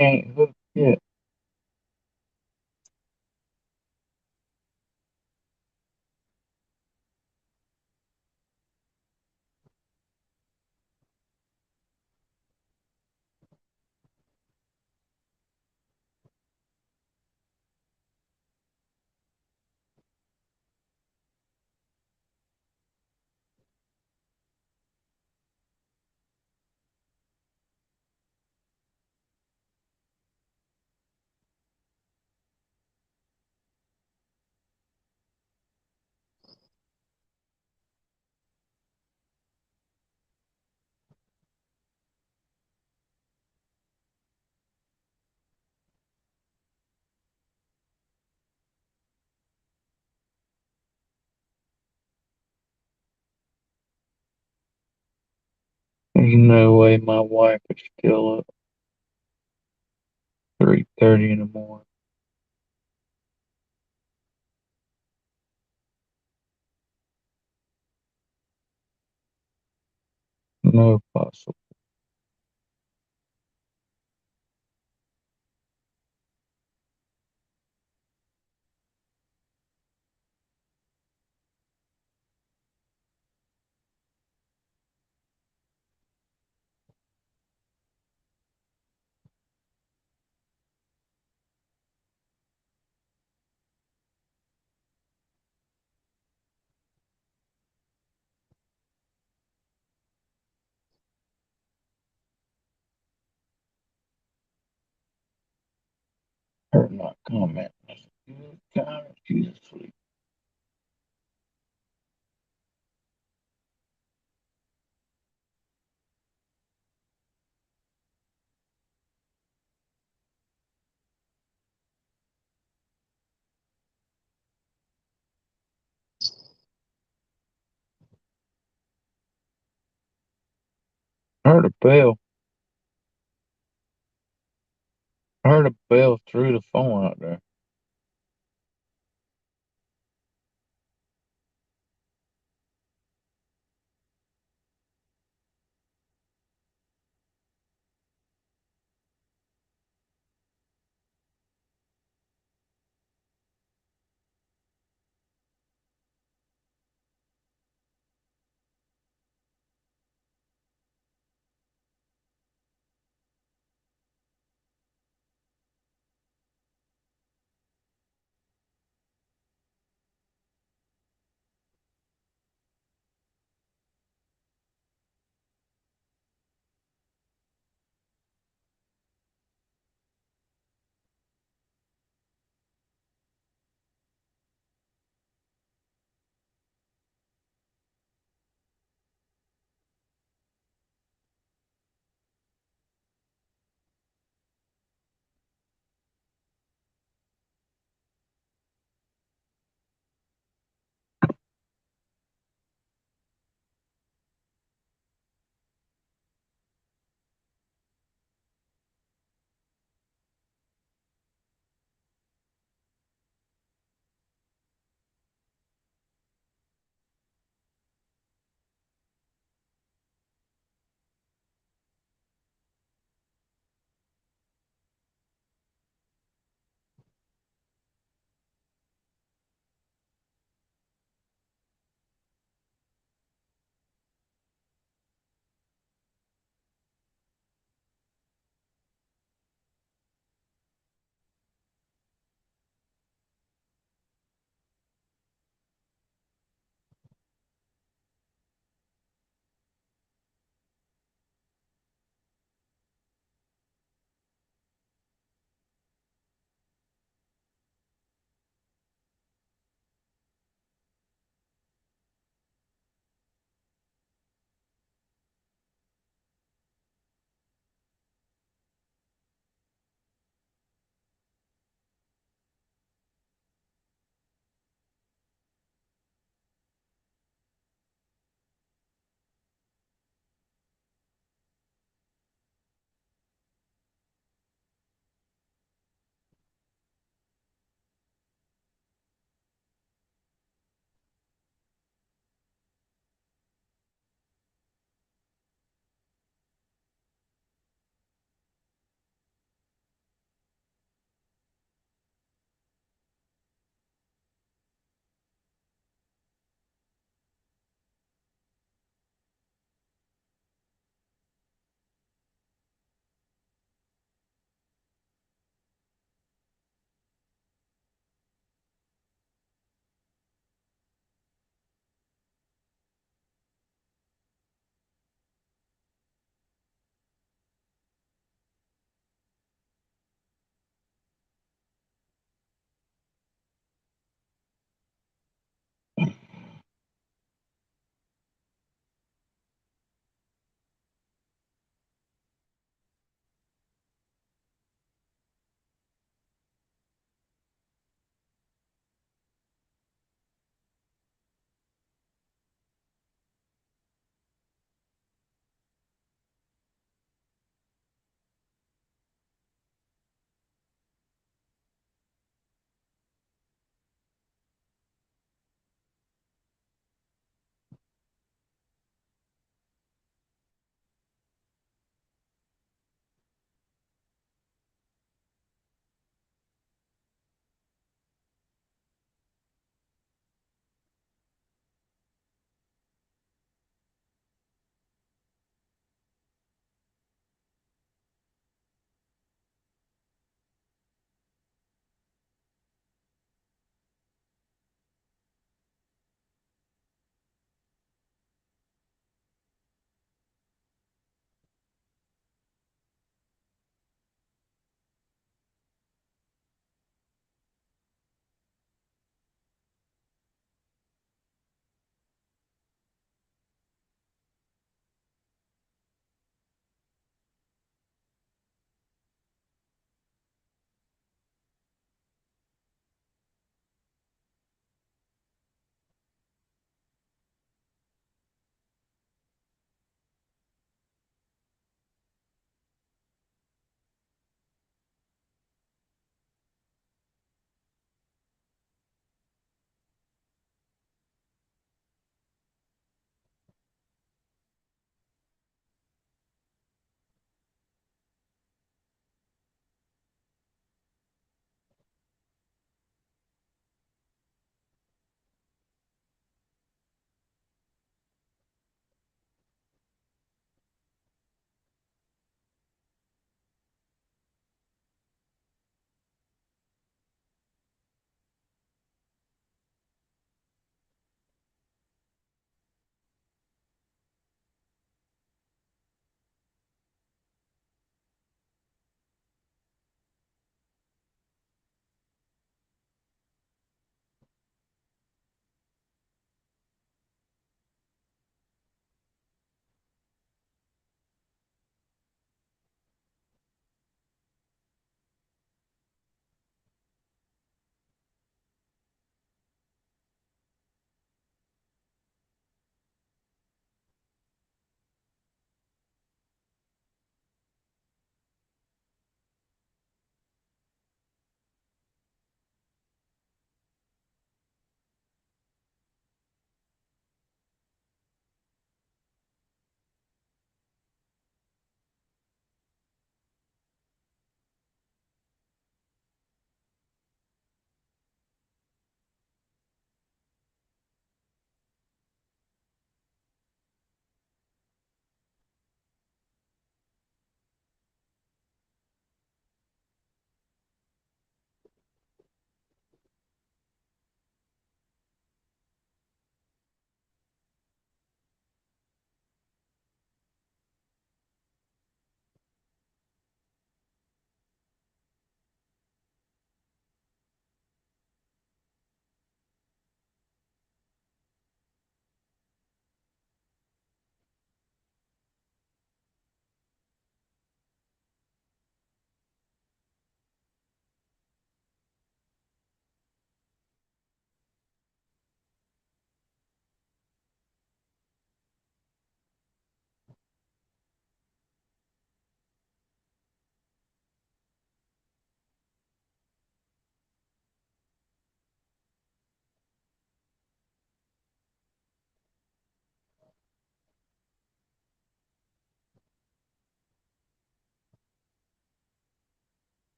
ain't hooked yet. There's no way my wife is still up 3:30 in the morning. No possible. Her not comment. That's a good time. She's asleep. I heard a bell. I heard a bell through the phone out there.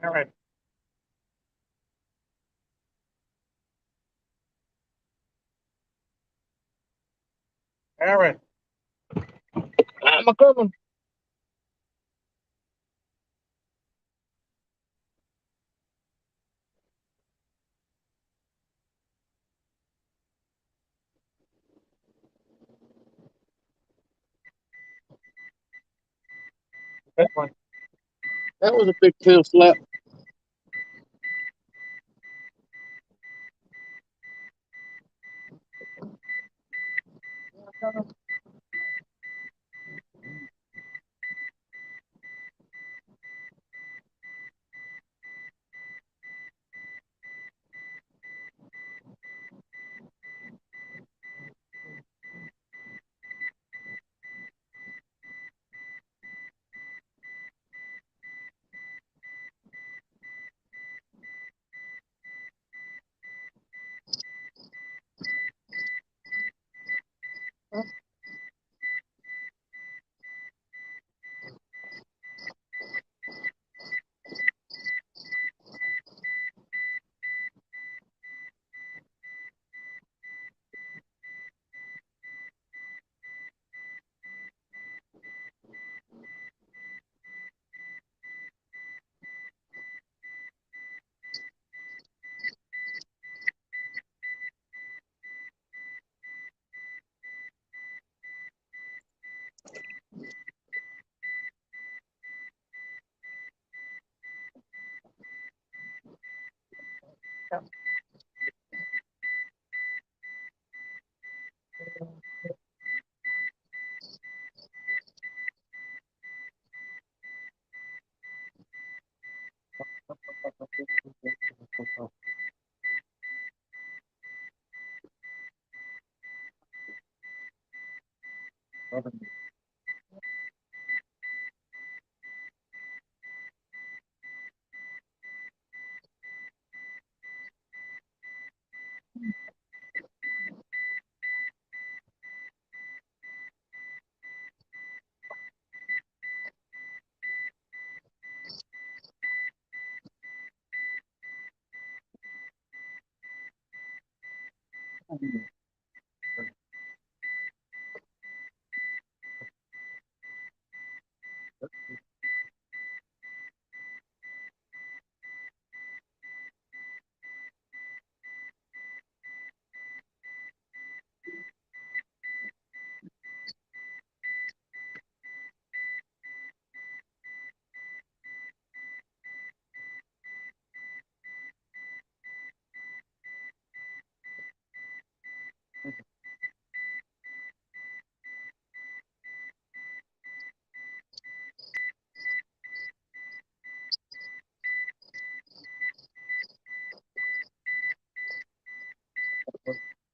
Aaron. Aaron. I'm a coming. That one. That was a big tail slap.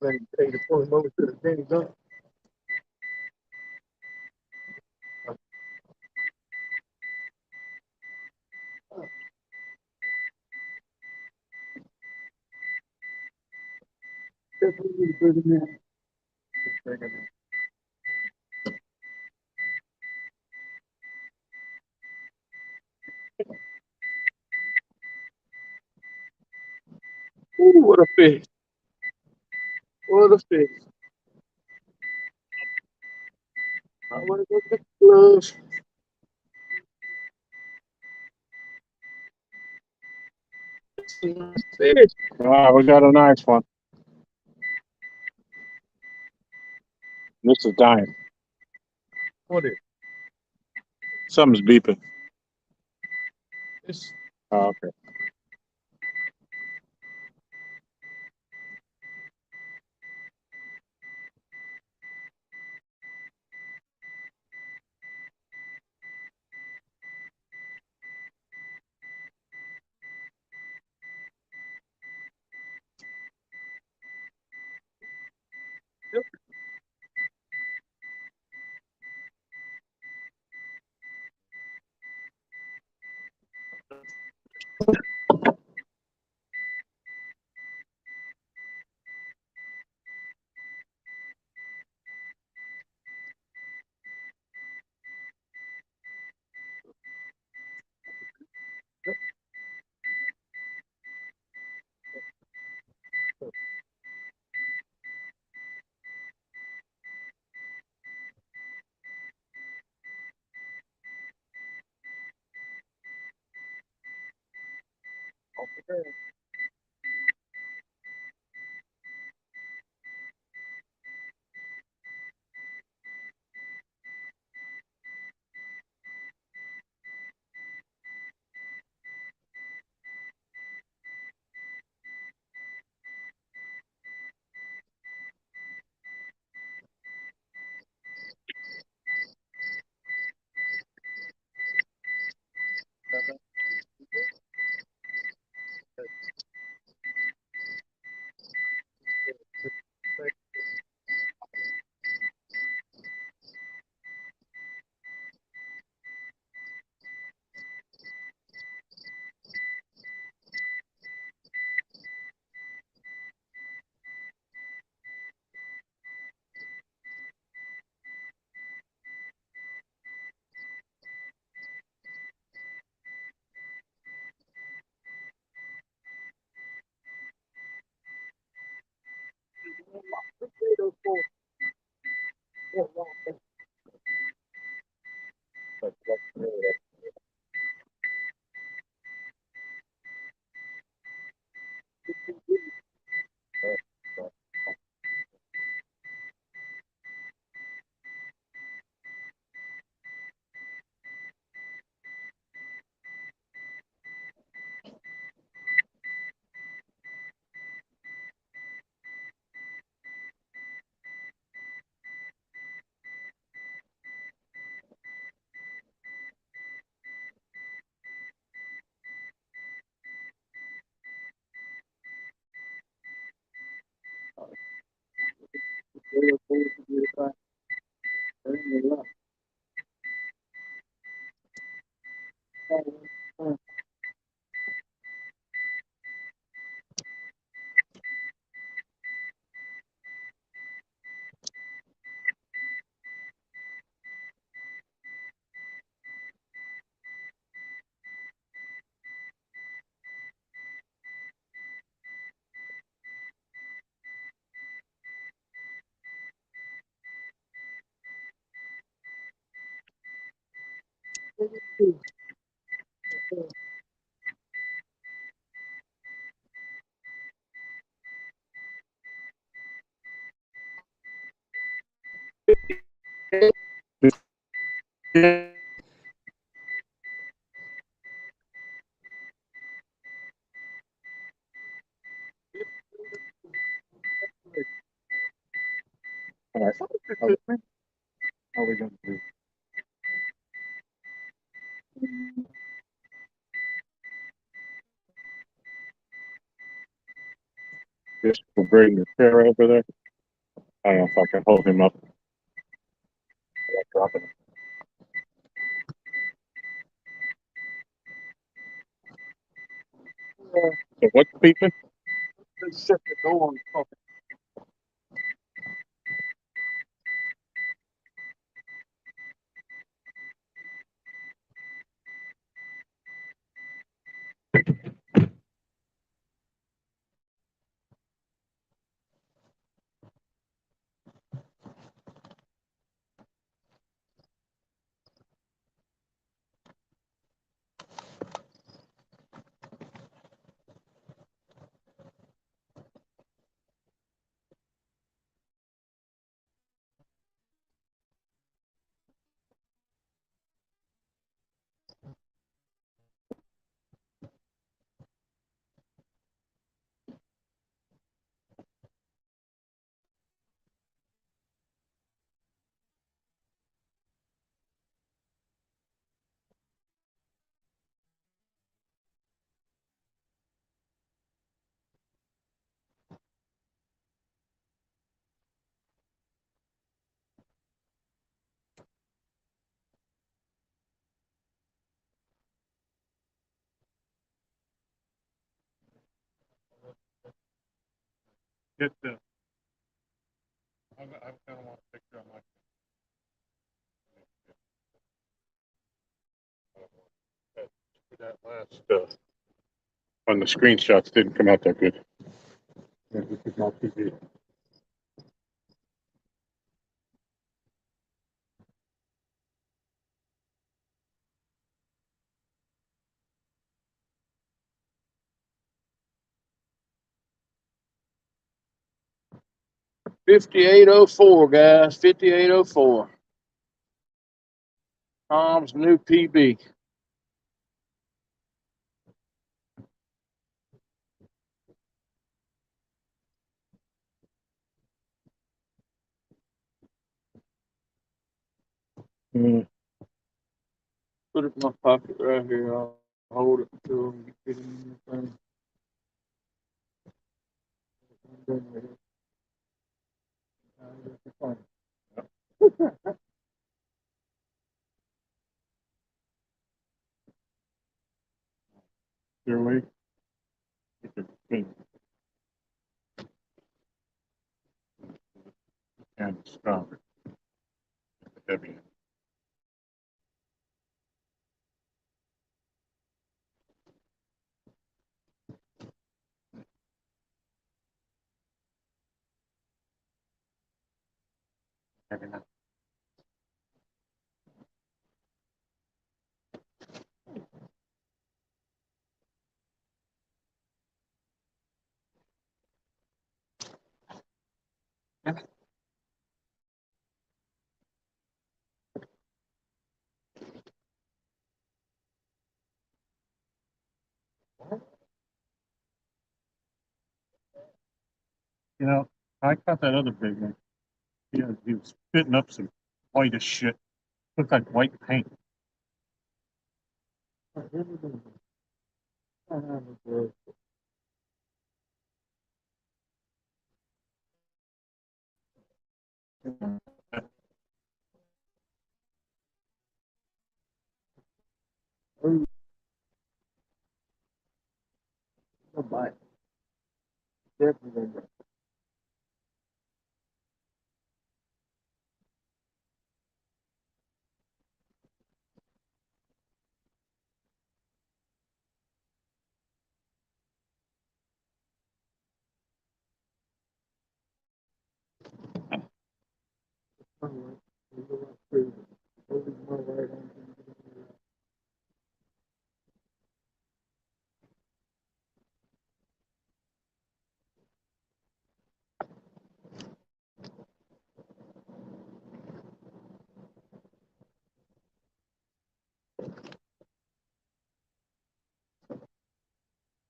Ready to pay the pull him over to the thing done. Definitely put him in. Ooh, what a fish. What a fish. I want to go get the gloves. Fish. Wow, we got a nice one. This is dying. What is Something's beeping. this? Oh, okay. All right. How are we going to do? Just we'll bring the chair over there. I don't know if I can hold him up. Without dropping him. So what's beeping? Shut the door. Get the. I kind of want a picture on my. That last on the screenshots didn't come out that good. Yeah, this is not TV. 5804, guys. 5804. Tom's new PB. Put it in my pocket right here. I'll hold it until I get it in the thing. Here we and stronger. Heavy. Heavy enough. You know, I caught that other big one. He was spitting up some white as shit. Looked like white paint. Bye. Definitely.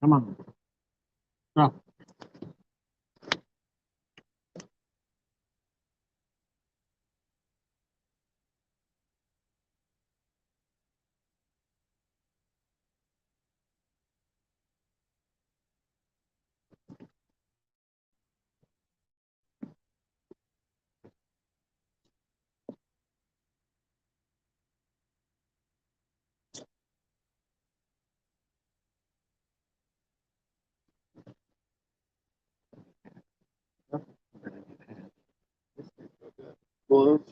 Come on. No. Well,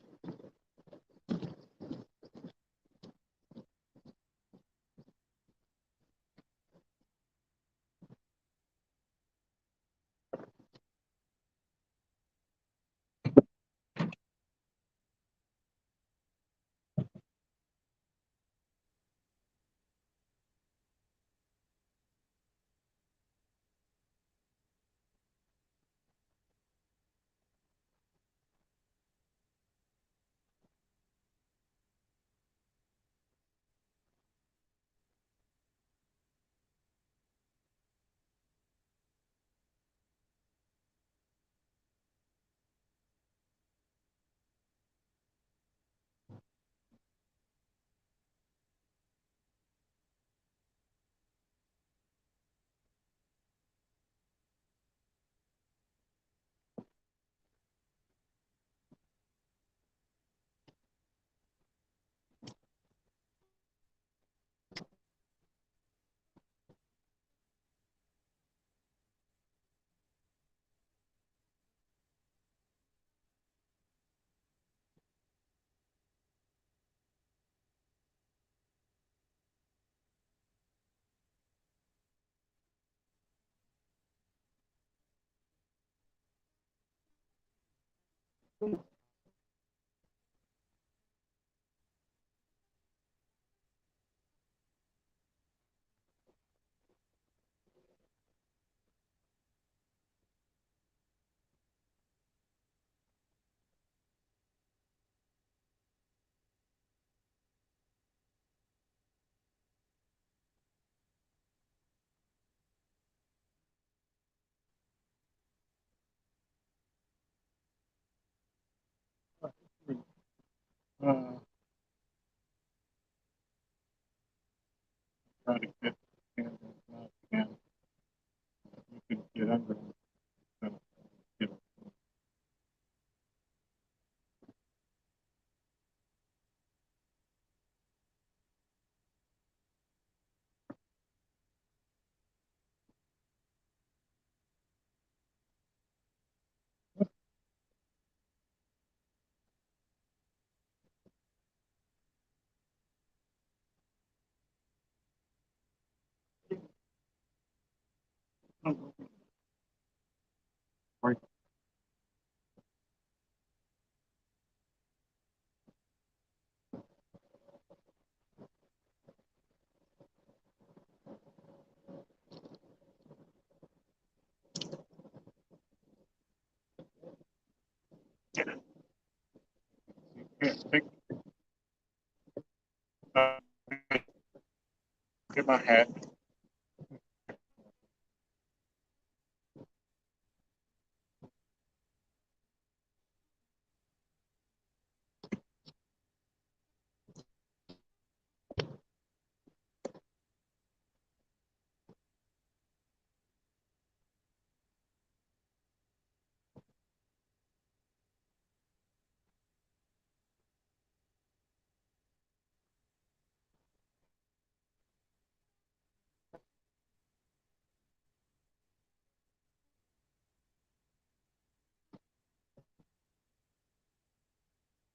Try to get in. You can get under them. Get them. Right. Can't think. Get my hat.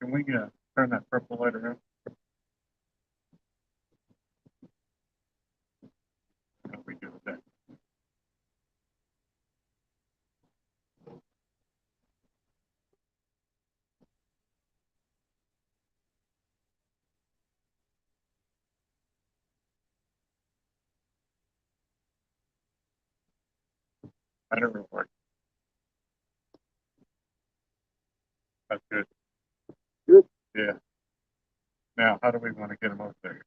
Can we turn that purple light around? How do we do that? I don't know. That's good. Good. Yeah. Now, how do we want to get them over there?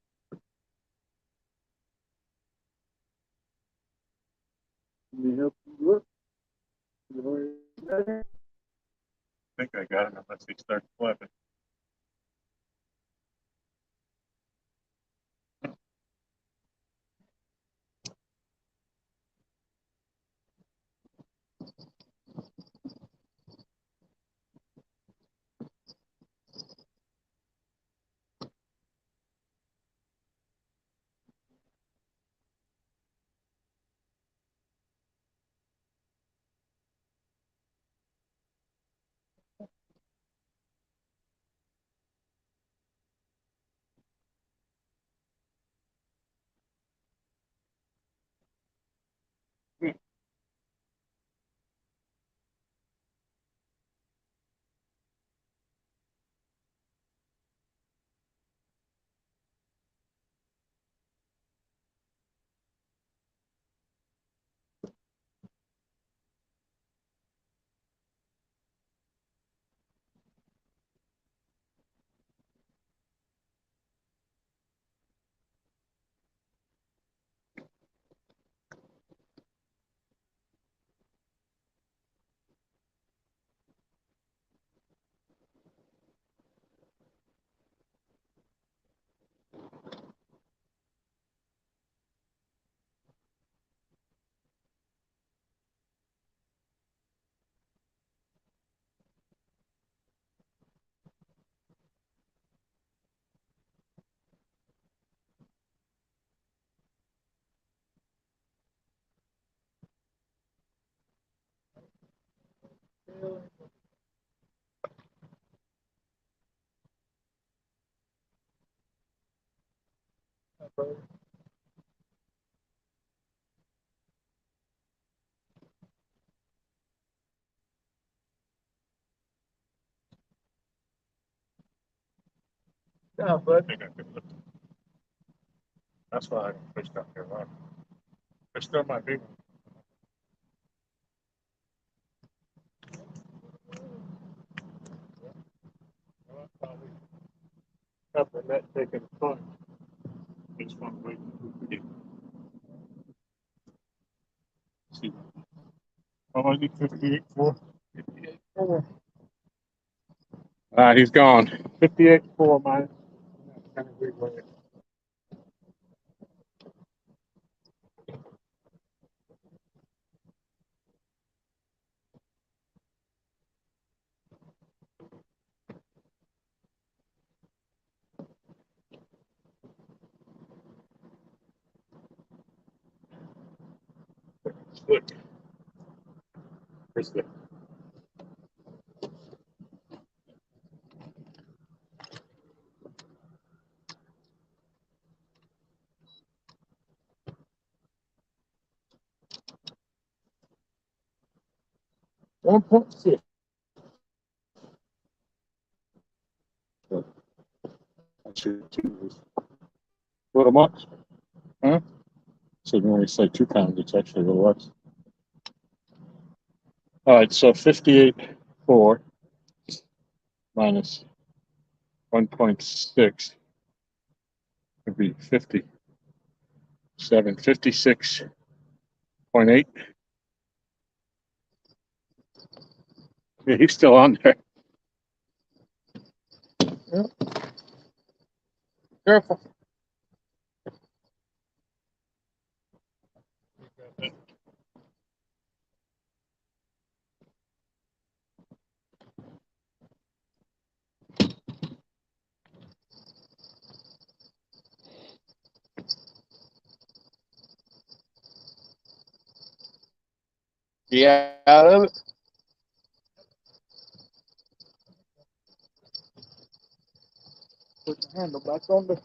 Let me help you look. I think I got him unless he starts flipping. Yeah, I bud. think I could lift him. That's why I pushed up here. Right. There's still my big one. After that taking time. This one waiting. See. How much is 58 for? 58 for. He's gone. 58.4 minus. Kind of weird way. Look. Here's the 1.6. A little much. Huh? So when we say 2 pounds, it's actually a little less. All right, so 58.4 minus 1.6 would be 57, 56.8. Yeah, he's still on there. Careful. Yeah, out of it. Put the handle back on the.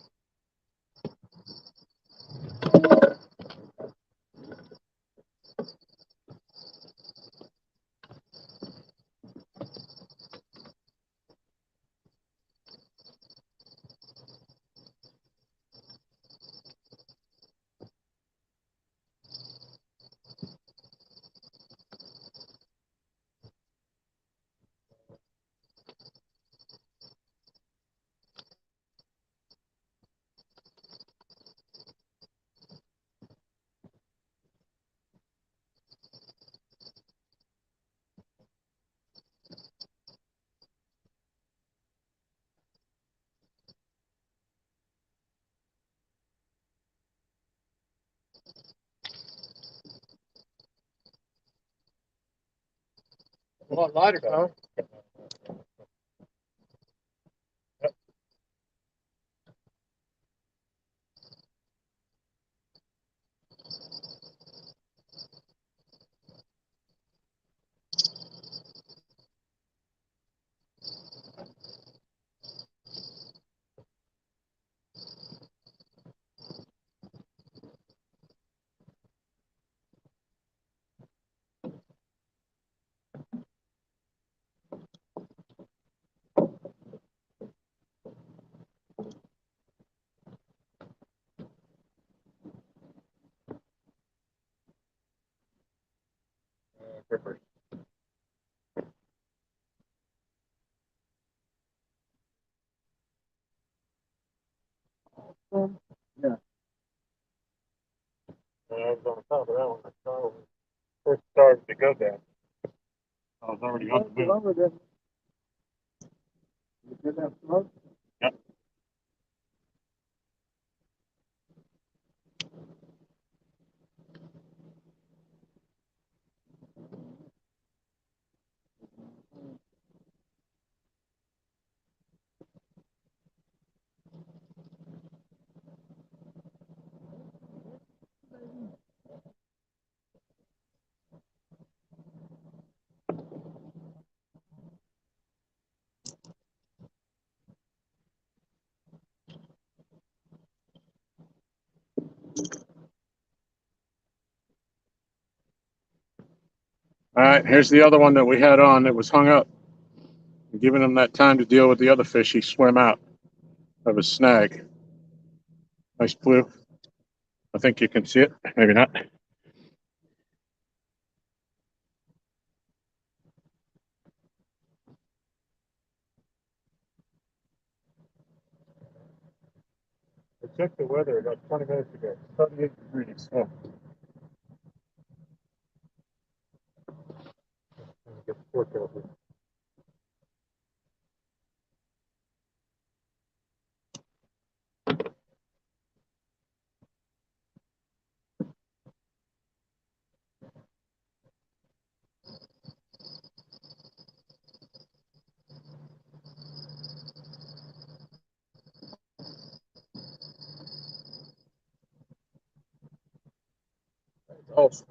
A lot lighter, though. Perfect. Yeah. I was on top of that one. The car was first started to go down. I was already on the move. Yep. All right, here's the other one that we had on that was hung up. And giving him that time to deal with the other fish, he swam out of his snag. Nice blue. I think you can see it. Maybe not. I checked the weather about 20 minutes ago. 38 degrees. Oh. Get the fork over. Awesome.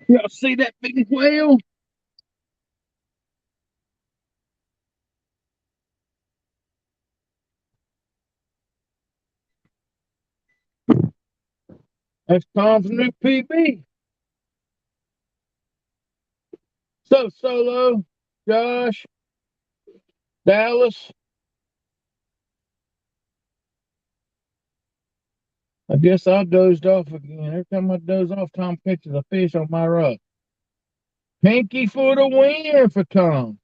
Y'all see that big whale? That's Tom's new PB. So, Solo, Josh, Dallas. I guess I dozed off again. Every time I doze off, Tom catches a fish on my rod. Pinky for the win for Tom.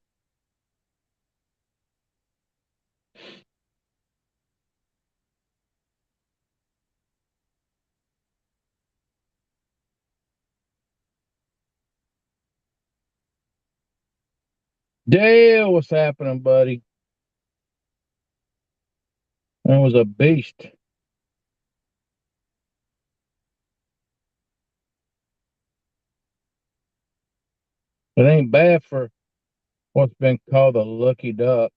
Dale, what's happening, buddy? That was a beast. It ain't bad for what's been called a lucky duck.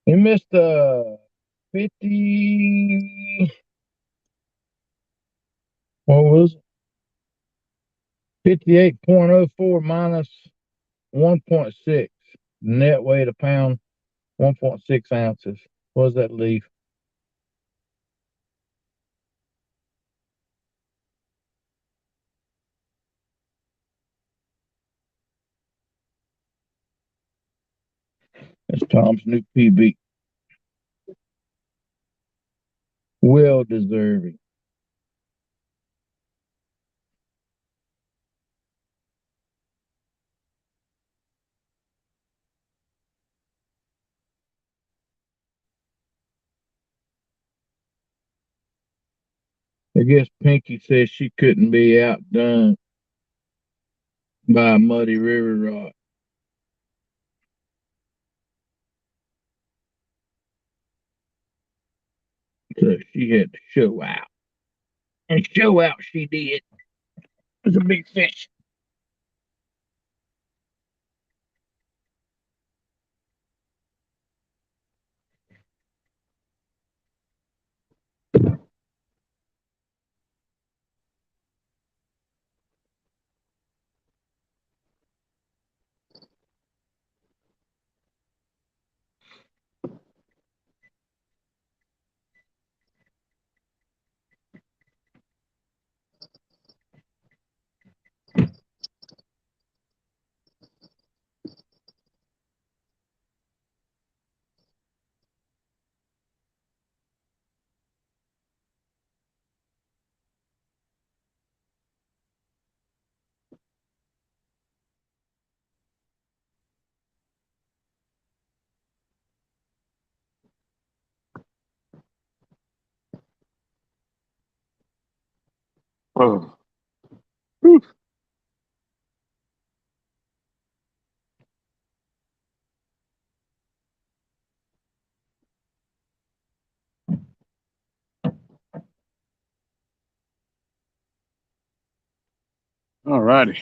He missed 50. What was it? 58.04 minus 1.6. Net weight a pound, 1.6 ounces. What does that leave? That's Tom's new PB. Well deserving. I guess Pinky says she couldn't be outdone by a muddy river rock. So she had to show out. And show out she did. It was a big fish. Oh. All righty.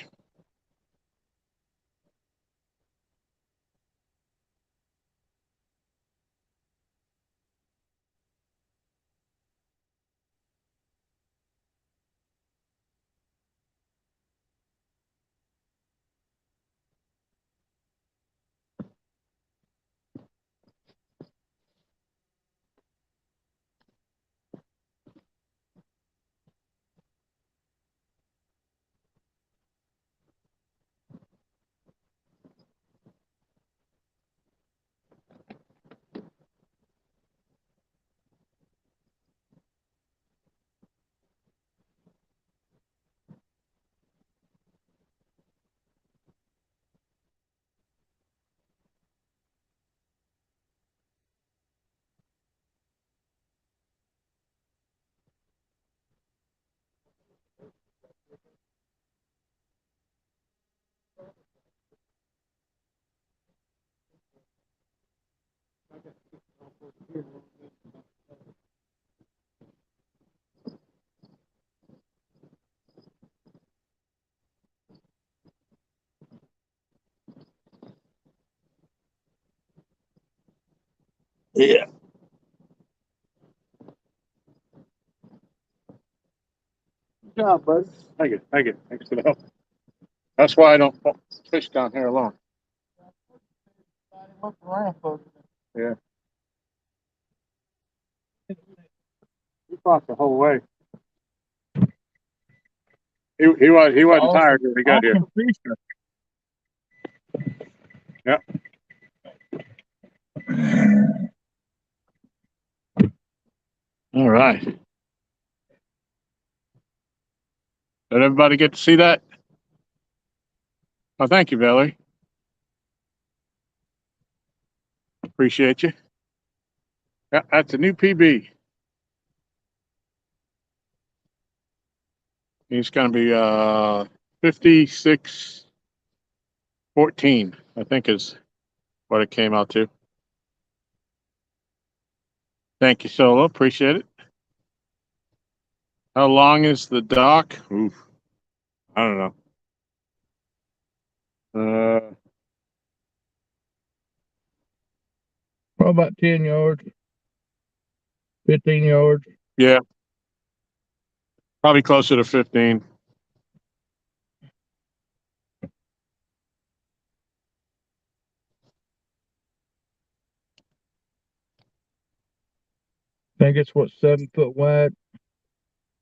Yeah. Good job, bud. Thank you. Thank you. Thanks for the help. That's why I don't fish down here alone. Yeah. He fought the whole way. He wasn't tired when he got here. Yeah. All right. Did everybody get to see that? Oh, thank you, Valerie. Appreciate you. Yeah, that's a new PB. He's going to be 56.14, I think is what it came out to. Thank you, Solo. Appreciate it. How long is the dock? Oof. I don't know. Probably about 10 yards, 15 yards. Yeah. Probably closer to 15. I think it's 7 foot wide.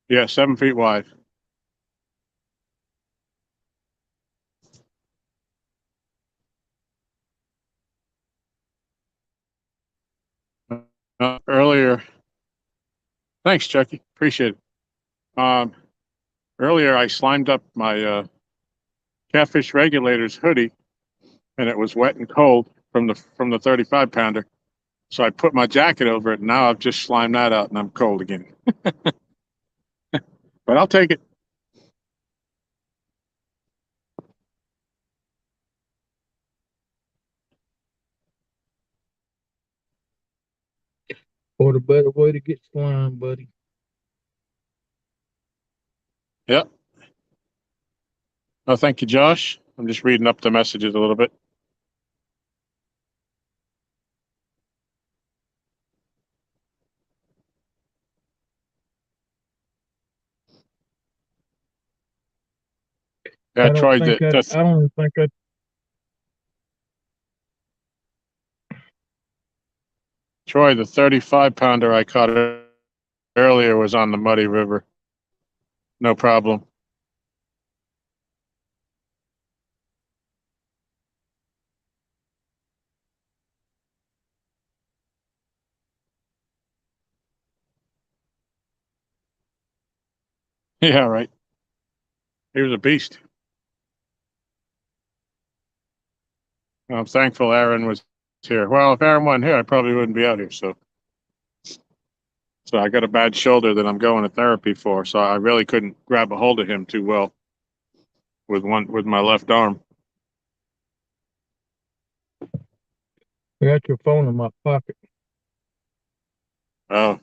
Yeah, 7 feet wide. Earlier, thanks, Chucky. Appreciate it. Earlier, I slimed up my catfish regulators hoodie, and it was wet and cold from the 35 pounder. So I put my jacket over it, and now I've just slimed that out, and I'm cold again. But I'll take it. What a better way to get slime, buddy. Yep. Oh, thank you, Josh. I'm just reading up the messages a little bit. Yeah, Troy, I don't think I. Troy, the 35 pounder I caught earlier was on the Muddy River. No problem. Yeah, right. He was a beast. I'm thankful Aaron was here. Well, if Aaron wasn't here, I probably wouldn't be out here. So I got a bad shoulder that I'm going to therapy for. So I really couldn't grab a hold of him too well with my left arm. I got your phone in my pocket. Oh,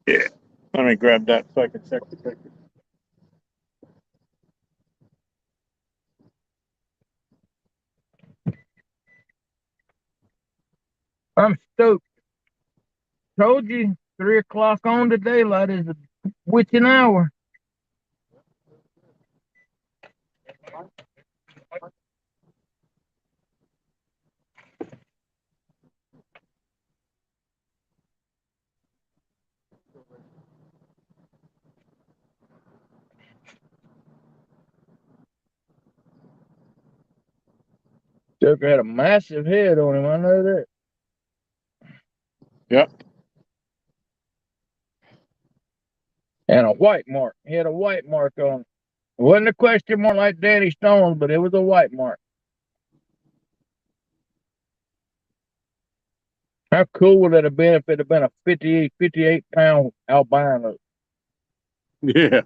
yeah. Let me grab that so I can check the picture. I'm stoked. Told you 3 o'clock on the daylight is a witching hour. Joker had a massive head on him. I know that. Yep. And a white mark. He had a white mark on him. It wasn't a question mark like Danny Stone's, but it was a white mark. How cool would it have been if it had been a 58 pound albino? Yeah.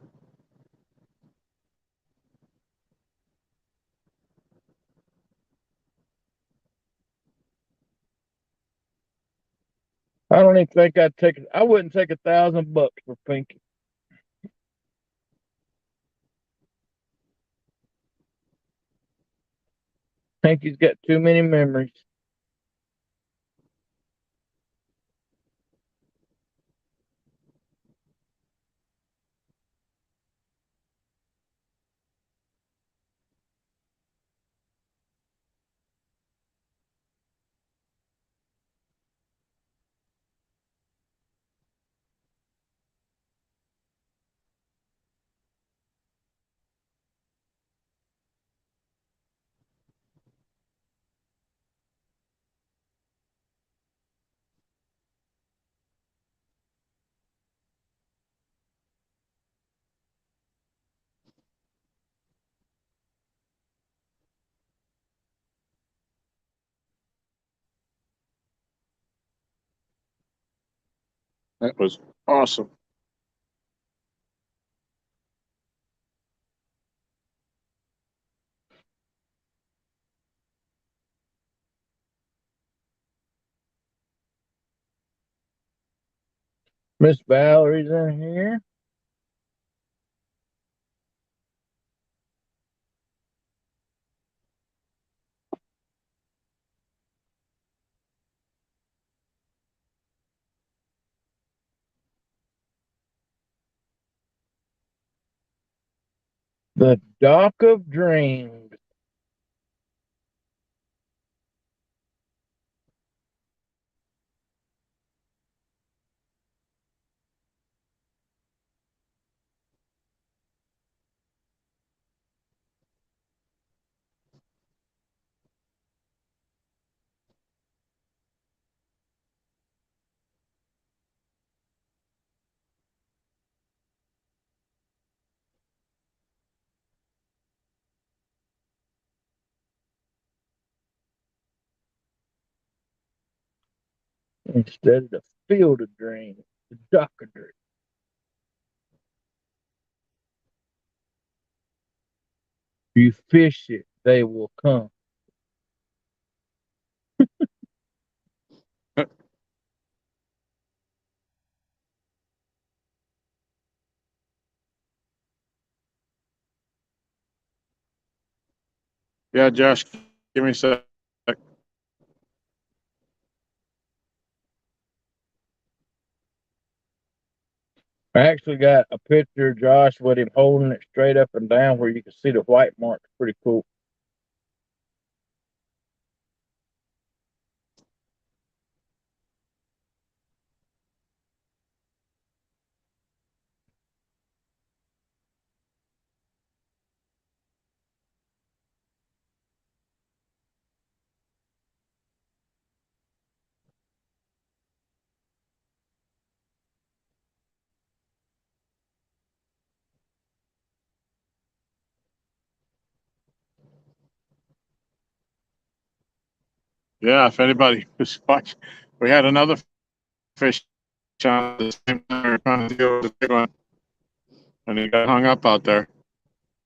I don't even think I'd take it. I wouldn't take $1,000 for Pinky. Pinky's got too many memories. That was awesome. Miss Valerie's in here. The Dock of Dreams. Instead of the Field of Dreams, the Dock of Dreams. You fish it, they will come. Yeah, Josh, give me a sec. I actually got a picture of Josh with him holding it straight up and down where you can see the white mark. Pretty cool. Yeah, if anybody was watching, we had another fish on the same time. We were trying to deal with the big one, and he got hung up out there.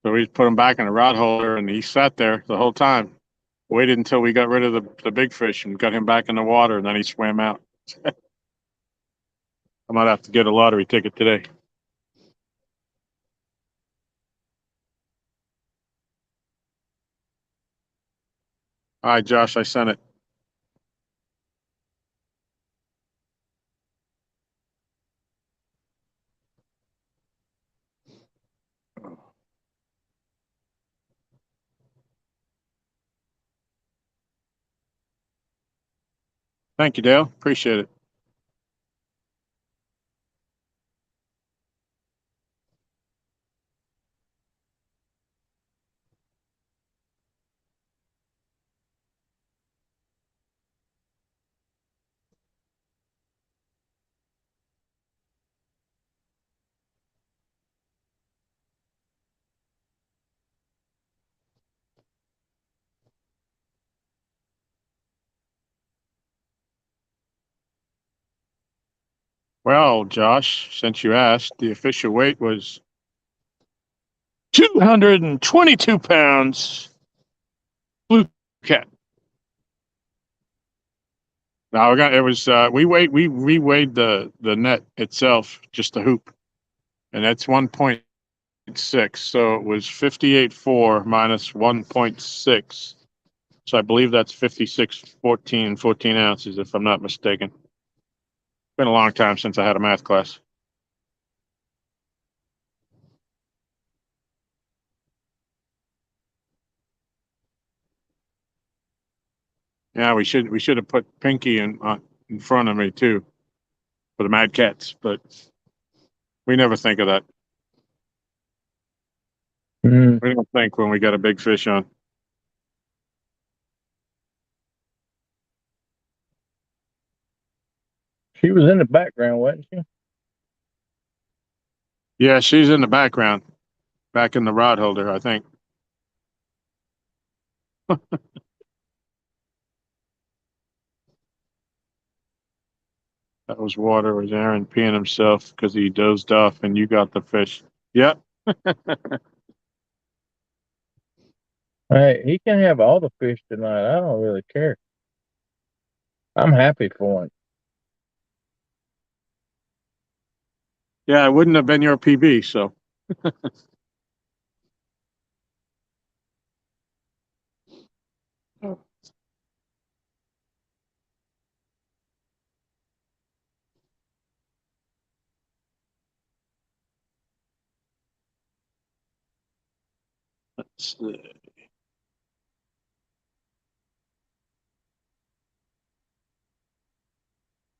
So we put him back in a rod holder, and he sat there the whole time. Waited until we got rid of the big fish and got him back in the water, and then he swam out. I might have to get a lottery ticket today. All right, Josh, I sent it. Thank you, Dale. Appreciate it. Well, Josh, since you asked, the official weight was 222 pounds. Blue cat. No, it was we reweighed the net itself, just the hoop, and that's 1.6. So it was 58.4 minus 1.6. So I believe that's 56.14 ounces, if I'm not mistaken. Been a long time since I had a math class. Yeah, we should have put Pinky in front of me too for the Mad Cats, but we never think of that. Mm. We don't think when we got a big fish on. She was in the background, wasn't she? Yeah, she's in the background, back in the rod holder, I think. That was water. Was Aaron peeing himself because he dozed off, and you got the fish? Yep. Hey, he can have all the fish tonight. I don't really care. I'm happy for him. Yeah, it wouldn't have been your PB, so. Let's see.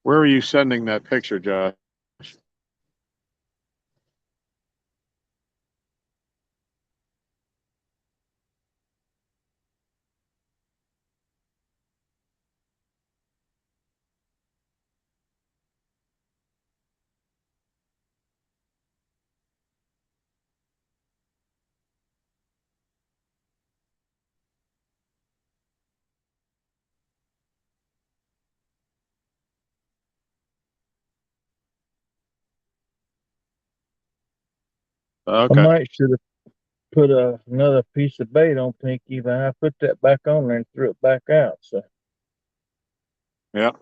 Where are you sending that picture, Josh? I Okay. might should have put another piece of bait on Pinky, but I put that back on there and threw it back out. So Yeah.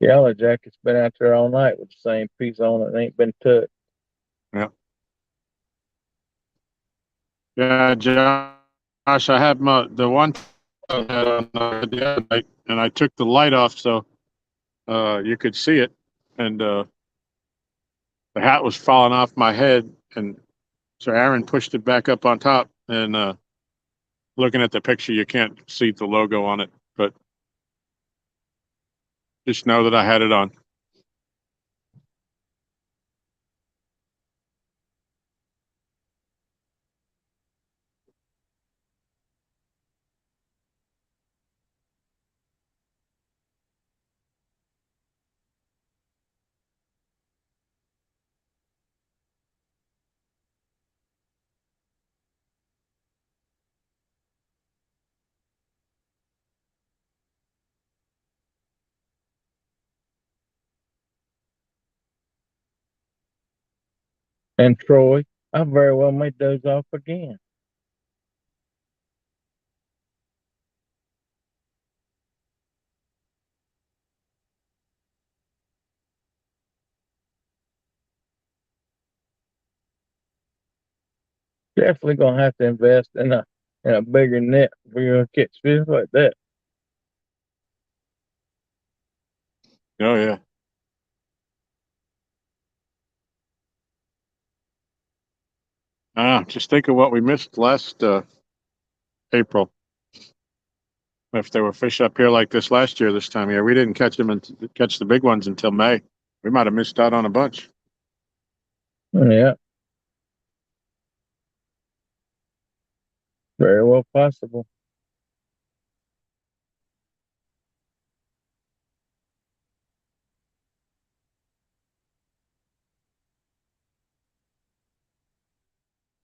Yellow Jacket's been out there all night with the same piece on it and ain't been touched. Yeah. Yeah, Josh, I had the one I had on the other night, and I took the light off so you could see it, and the hat was falling off my head, and so Aaron pushed it back up on top, and looking at the picture, you can't see the logo on it, but just know that I had it on. And Troy, I very well may doze off again. Definitely gonna have to invest in a bigger net if we're gonna catch fish like that. Oh yeah. Just think of what we missed last April. If there were fish up here like this last year, this time of year, we didn't catch them and catch the big ones until May. We might have missed out on a bunch. Yeah, very well possible.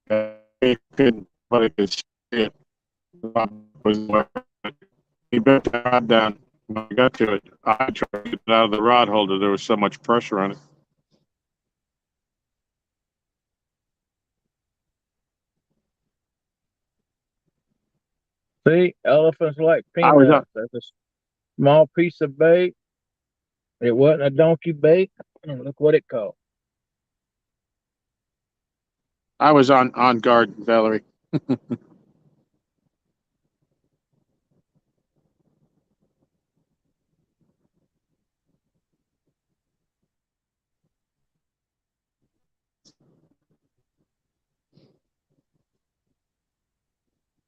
Nobody could see it. He bent the rod down. When I got to it, I tried to get it out of the rod holder. There was so much pressure on it. See, elephants like I was peanuts. That's a small piece of bait. It wasn't a donkey bait. Look what it caught. on guard, Valerie.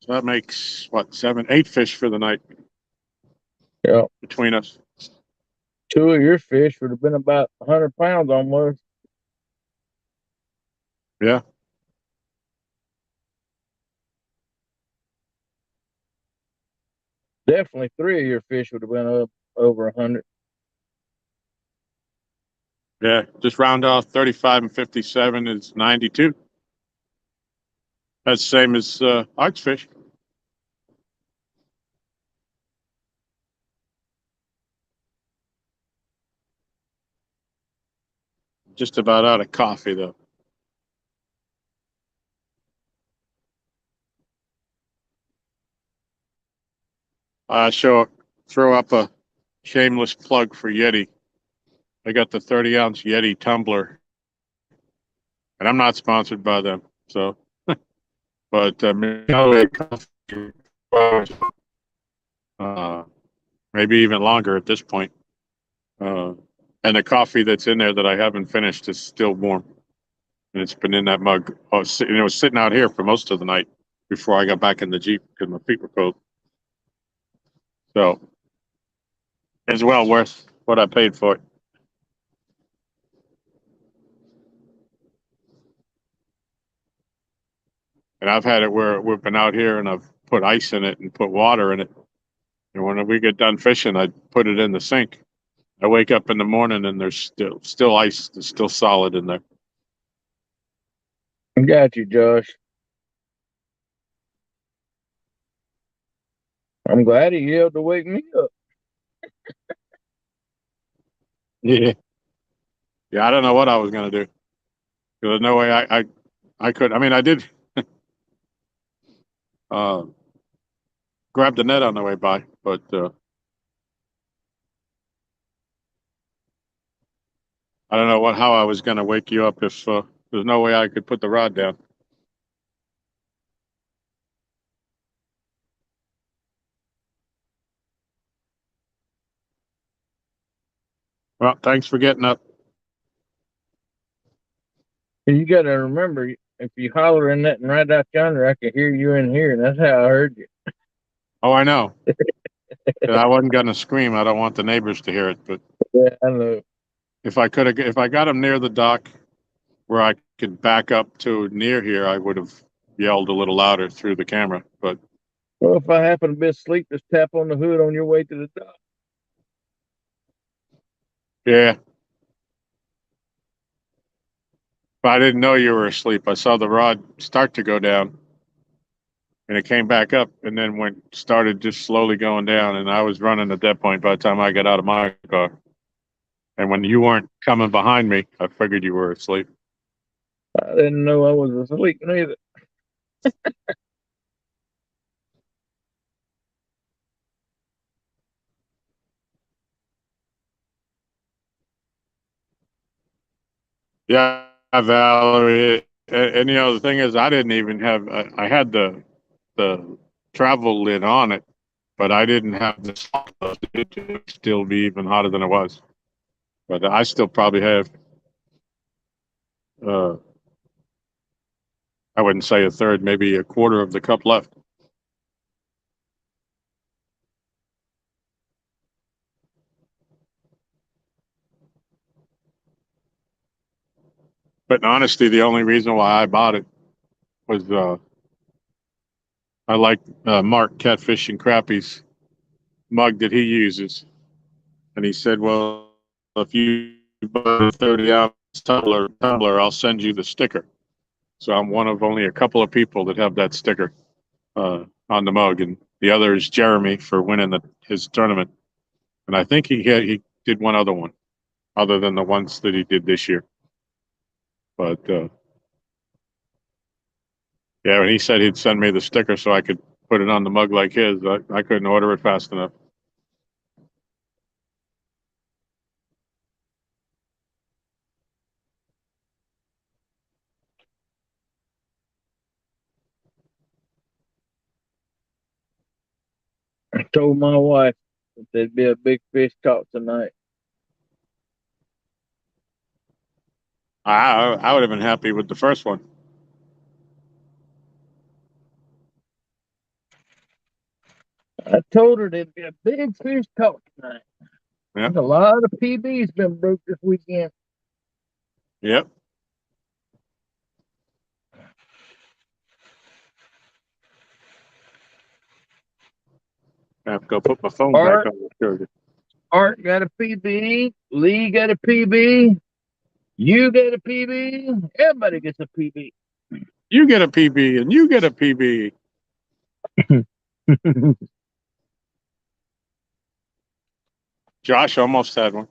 So that makes what, 8 fish for the night Yeah. between us. 2 of your fish would have been about 100 pounds almost. Yeah. Definitely 3 of your fish would have been up over 100. Yeah. Just round off 35 and 57 is 92. That's the same as Art's fish. Just about out of coffee, though. Throw up a shameless plug for Yeti. I got the 30-ounce Yeti tumbler, and I'm not sponsored by them. So, but maybe even longer at this point. And the coffee that's in there that I haven't finished is still warm, and it's been in that mug. Oh, it was sitting out here for most of the night before I got back in the Jeep because my feet were cold. So, it's well worth what I paid for it. And I've had it where we've been out here and I've put ice in it and put water in it. And when we get done fishing, I put it in the sink. I wake up in the morning and there's still ice. It's still solid in there. Got you, Josh. I'm glad he yelled to wake me up. Yeah. Yeah, I don't know what I was going to do. There's no way I could. I mean, I did grab the net on the way by, but I don't know how I was going to wake you up if there's no way I could put the rod down. Well, thanks for getting up. And you got to remember, if you holler in that and right out yonder, I can hear you in here, and that's how I heard you. Oh, I know. I wasn't going to scream. I don't want the neighbors to hear it, but Yeah, I know. if I got them near the dock where I could back up to near here, I would have yelled a little louder through the camera. But Well, if I happen to be asleep, just tap on the hood on your way to the dock. yeah, but I didn't know you were asleep. I saw the rod start to go down, and it came back up, and then started just slowly going down. And I was running at that point by the time I got out of my car. And when you weren't coming behind me, I figured you were asleep. I didn't know I was asleep neither. Yeah, Valerie. And the thing is, I didn't even have. I had the travel lid on it, but I didn't have the salt to still be even hotter than it was. But I still probably have. Uh, I wouldn't say a third, maybe a quarter of the cup left. But in honesty, the only reason why I bought it was I like Mark Catfish and Crappie's mug that he uses, and he said, "Well, if you buy a 30-ounce tumbler, I'll send you the sticker." So I'm one of only a couple of people that have that sticker on the mug, and the other is Jeremy for winning his tournament. And I think he did one other one, other than the ones that he did this year. But yeah, and he said he'd send me the sticker so I could put it on the mug like his. I couldn't order it fast enough. I told my wife that there'd be a big fish caught tonight. I would have been happy with the first one. I told her there'd be a big fish caught tonight. Yep. There's a lot of PBs been broke this weekend. Yep. I have to go put my phone back on the charger. Art got a PB. Lee got a PB. You got a PB. Everybody gets a PB. You get a PB and you get a PB. Josh almost had one.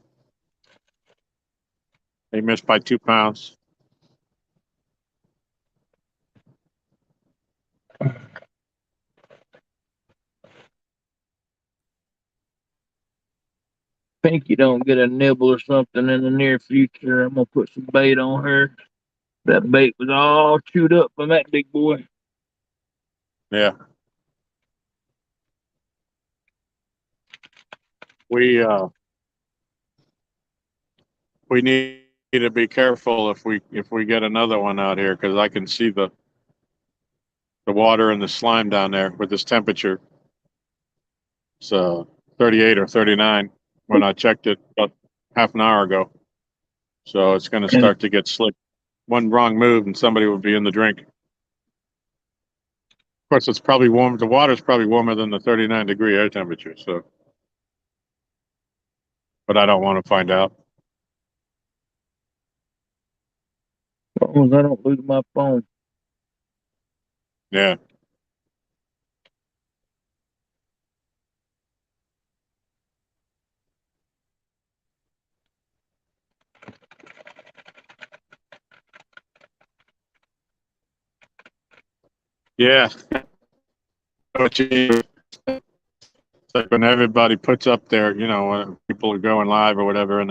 He missed by 2 pounds. Think you don't get a nibble or something in the near future. I'm gonna put some bait on her. That bait was all chewed up from that big boy. Yeah. We need to be careful if we get another one out here, because I can see the water and the slime down there with this temperature. It's 38 or 39 when I checked it about half an hour ago. So it's going to start to get slick. One wrong move and somebody will be in the drink. Of course, it's probably warm. The water's probably warmer than the 39-degree air temperature. So, but I don't want to find out. As long as I don't lose my phone. Yeah. Yeah. It's like when everybody puts up their, when people are going live or whatever, and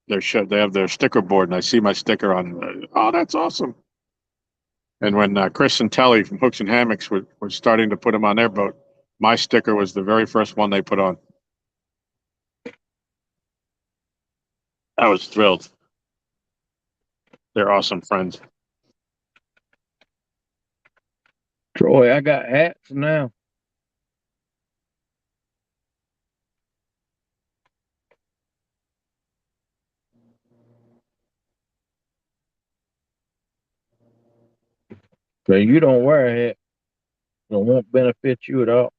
they have their sticker board, and I see my sticker on. Oh, that's awesome! And when Chris and Telly from Hooks and Hammocks were starting to put them on their boat, my sticker was the very first one they put on. I was thrilled. They're awesome friends. Troy, I got hats now. So you don't wear a hat. So it won't benefit you at all.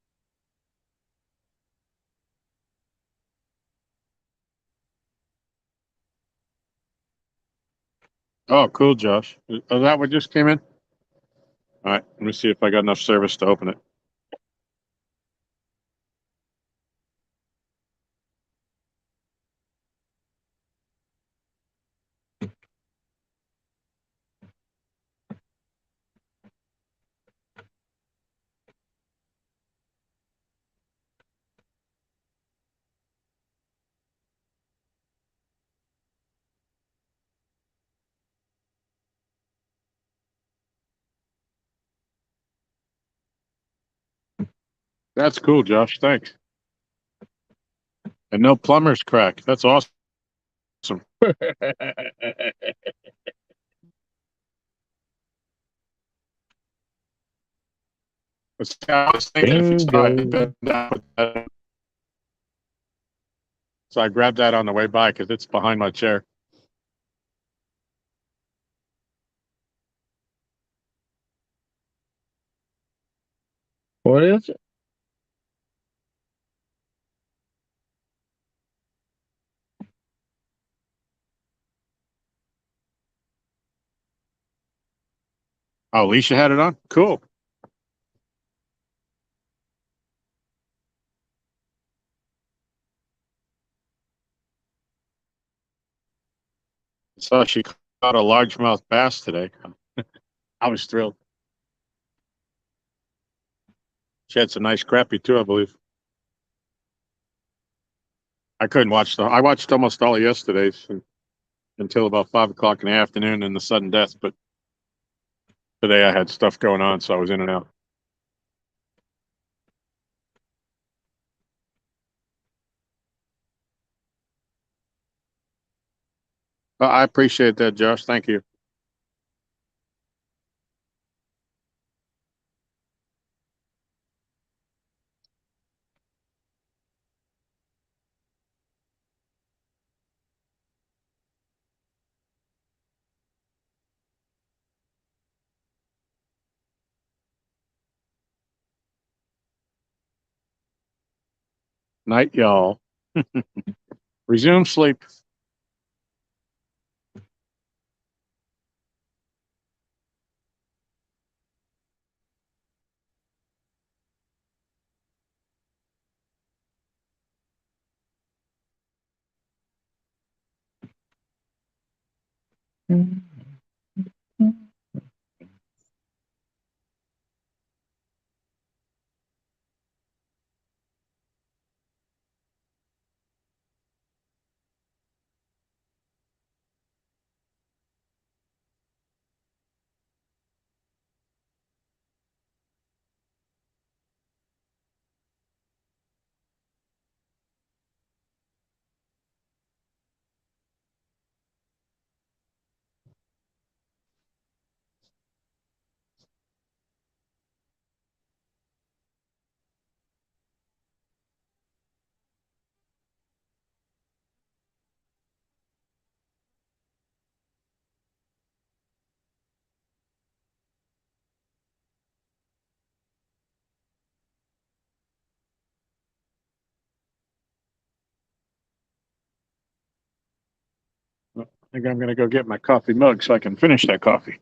Oh, cool, Josh. Oh, that one just came in? All right, let me see if I got enough service to open it. That's cool, Josh. Thanks. And no plumber's crack. That's awesome. I was thinking if it's not, so I grabbed that on the way by because it's behind my chair. What is it? Oh, Alicia had it on? Cool. So she caught a largemouth bass today. I was thrilled. She had some nice crappie too, I believe. I couldn't watch I watched almost all of yesterday's until about 5 o'clock in the afternoon and the sudden death. But today I had stuff going on, so I was in and out. I appreciate that, Josh. Thank you. Night, y'all. Resume sleep. I think I'm going to go get my coffee mug so I can finish that coffee.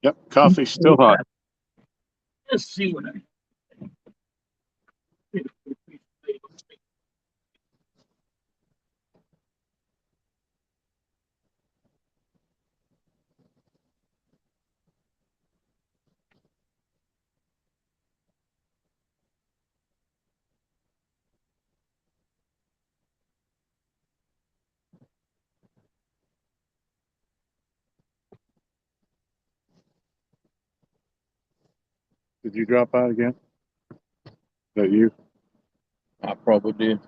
Yep, coffee's still hot. Let's see what I. Did you drop out again? Is that you? I probably did.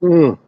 Mm.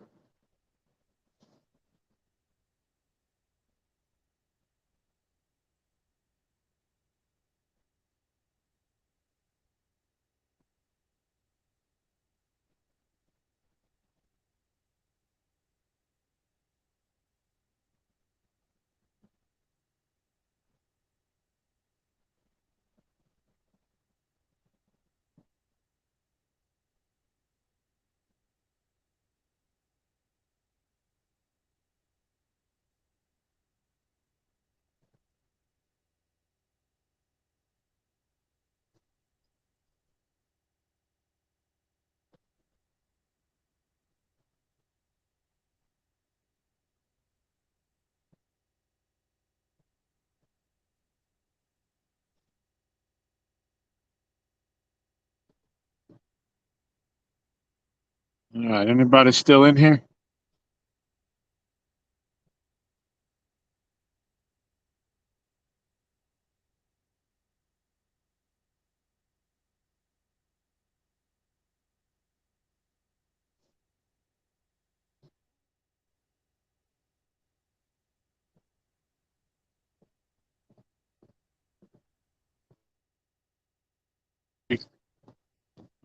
All right, anybody still in here?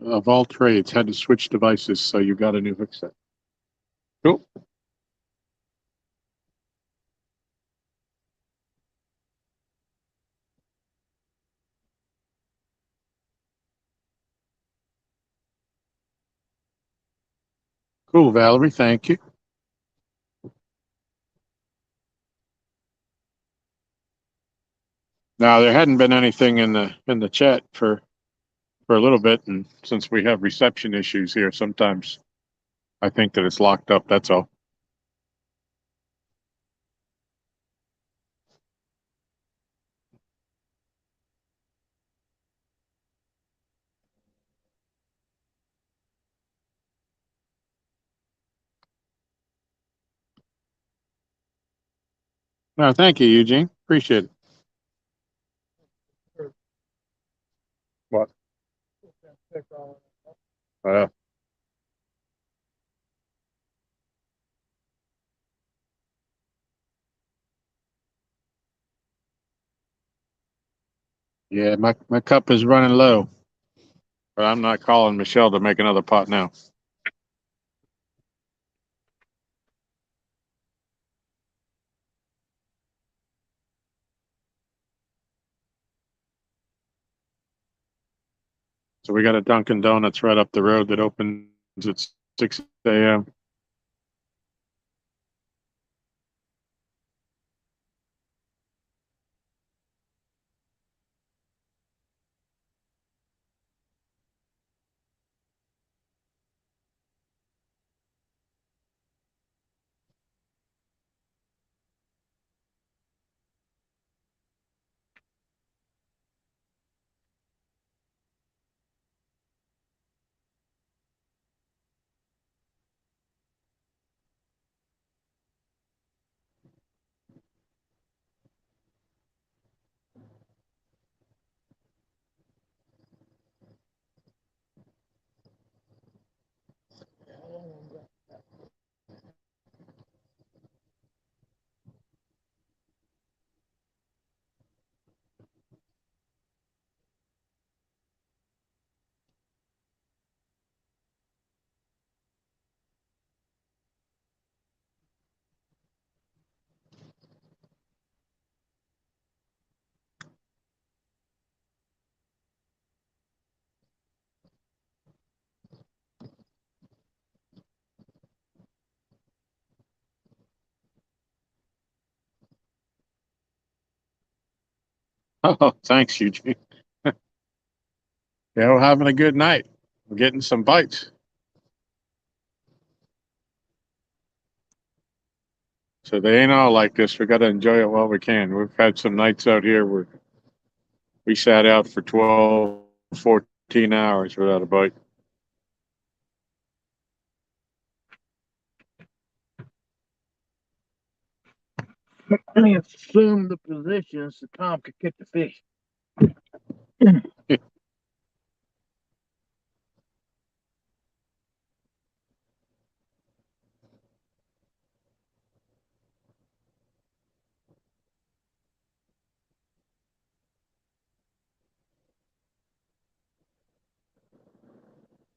Of all trades, had to switch devices, so you got a new headset. Cool. Cool, Valerie. Thank you. Now there hadn't been anything in the chat for a little bit, and since we have reception issues here, sometimes I think that it's locked up. That's all. No, thank you, Eugene. Appreciate it. What? Uh, yeah, my cup is running low, but I'm not calling Michelle to make another pot now. So we got a Dunkin' Donuts right up the road that opens at 6 a.m. Oh, thanks, Eugene. Yeah, we're having a good night. We're getting some bites. So they ain't all like this. We got to enjoy it while we can. We've had some nights out here where we sat out for 12, 14 hours without a bite. Let me assume the position so Tom could catch the fish.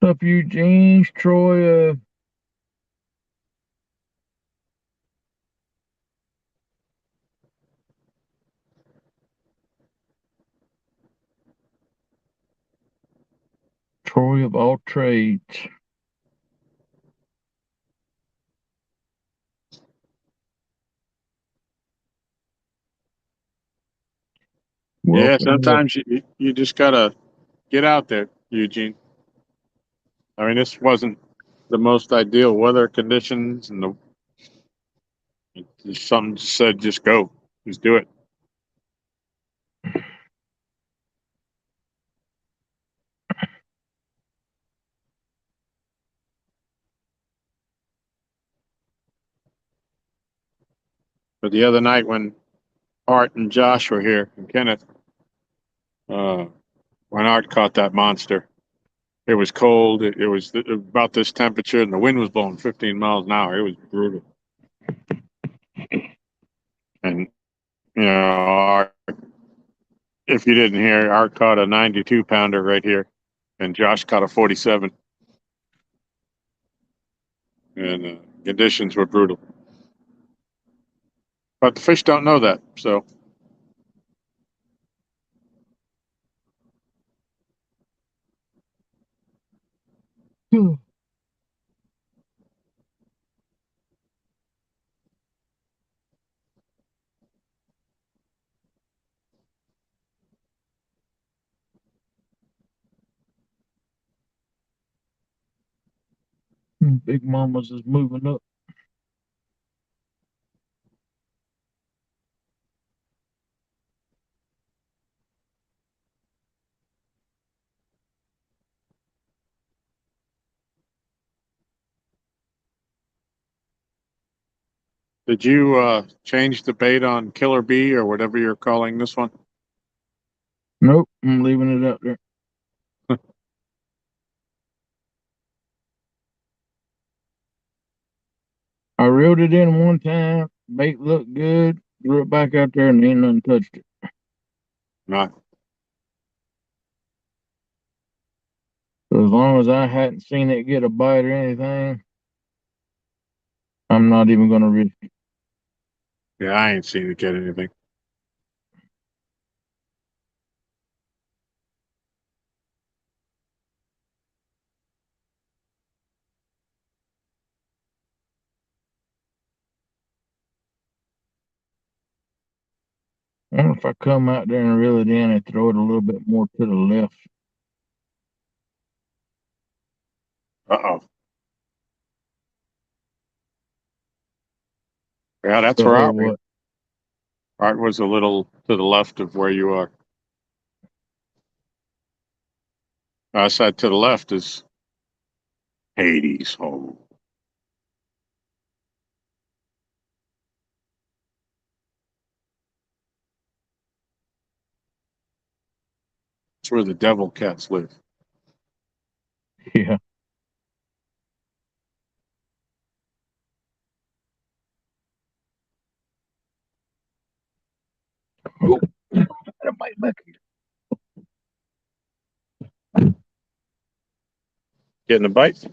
Up, Eugene, Troy. Troy of all trades. Yeah, Welcome. sometimes you just got to get out there, Eugene. I mean, this wasn't the most ideal weather conditions, and something just said, just go, just do it. But the other night when Art and Josh were here, and Kenneth, uh, when Art caught that monster, it was cold. It was about this temperature, and the wind was blowing 15 miles an hour. It was brutal. And Art, if you didn't hear, Art caught a 92 pounder right here, and Josh caught a 47. And conditions were brutal. But the fish don't know that, so. Big Mama's is moving up. Did you change the bait on Killer Bee or whatever you're calling this one? Nope, I'm leaving it out there. I reeled it in one time. Bait looked good. Threw it back out there and ain't nothing touched it. Not. So as long as I hadn't seen it get a bite or anything, I'm not even going to risk it. Yeah, I ain't seen it get anything. I wonder if I come out there and reel it in and throw it a little bit more to the left. Uh-oh. Yeah, that's where Oh, Art, what? Art was a little to the left of where you are. I said to the left is Hades hole. It's where the devil cats live. Yeah. Oh, that might make it. Getting a bite?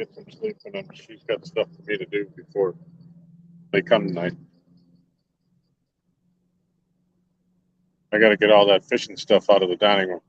get some sleep, and then she's got stuff for me to do before they come tonight. I got to get all that fishing stuff out of the dining room.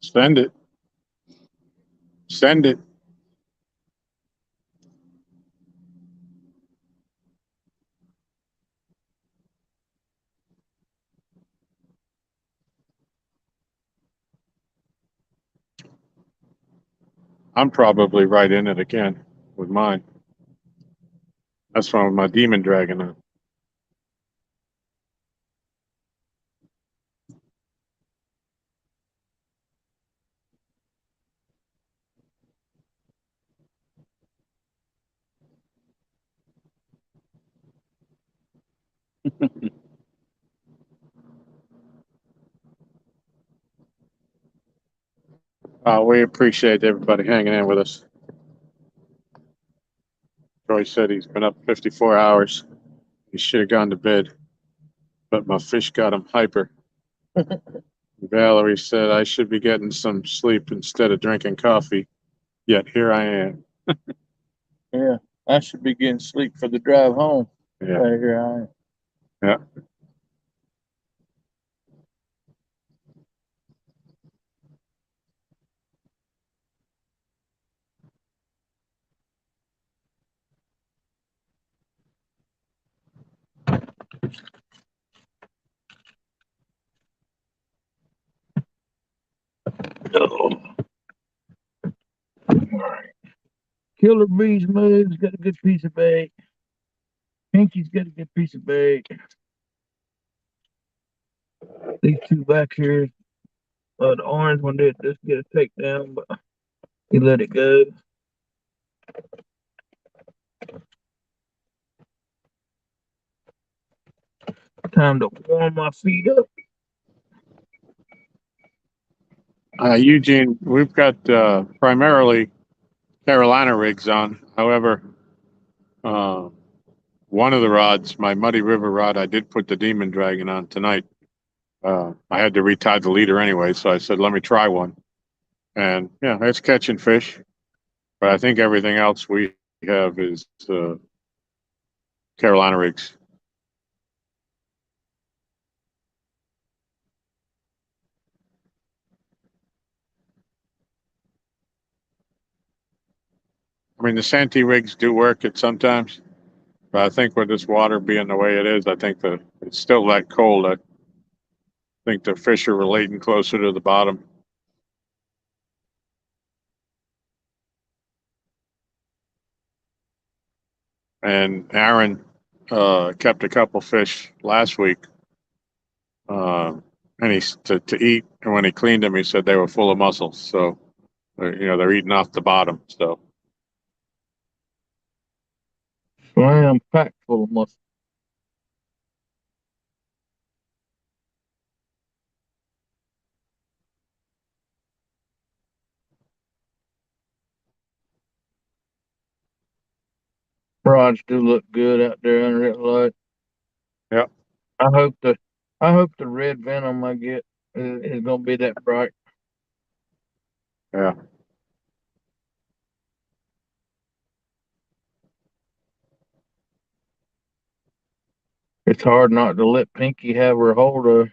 Send it. Send it. I'm probably right in it again with mine. That's from my demon dragon on. We appreciate everybody hanging in with us. Troy said he's been up 54 hours. He should have gone to bed, but my fish got him hyper. Valerie said I should be getting some sleep instead of drinking coffee, yet here I am. Yeah, I should be getting sleep for the drive home. Yeah. Right here I am. Yeah. Killer Bees Mood's got a good piece of bait. Pinky's got a good piece of bait. These two back here, the orange one did just get a takedown, but he let it go. Time to warm my feet up. Eugene, we've got primarily Carolina rigs on. However, one of the rods, my Muddy River rod, I did put the Demon Dragon on tonight. I had to retie the leader anyway, so I said, let me try one. And yeah, it's catching fish. But I think everything else we have is Carolina rigs. I mean, the Santee rigs do work at sometimes, but I think with this water being the way it is, I think it's still that cold. I think the fish are relating closer to the bottom. And Aaron kept a couple fish last week, and he's to eat. And when he cleaned them, he said they were full of mussels. So, they're eating off the bottom. So, Slam packed full of muscle. Rods do look good out there under that light. yeah. I hope the red venom I get is gonna be that bright. Yeah. It's hard not to let Pinky have her hold of.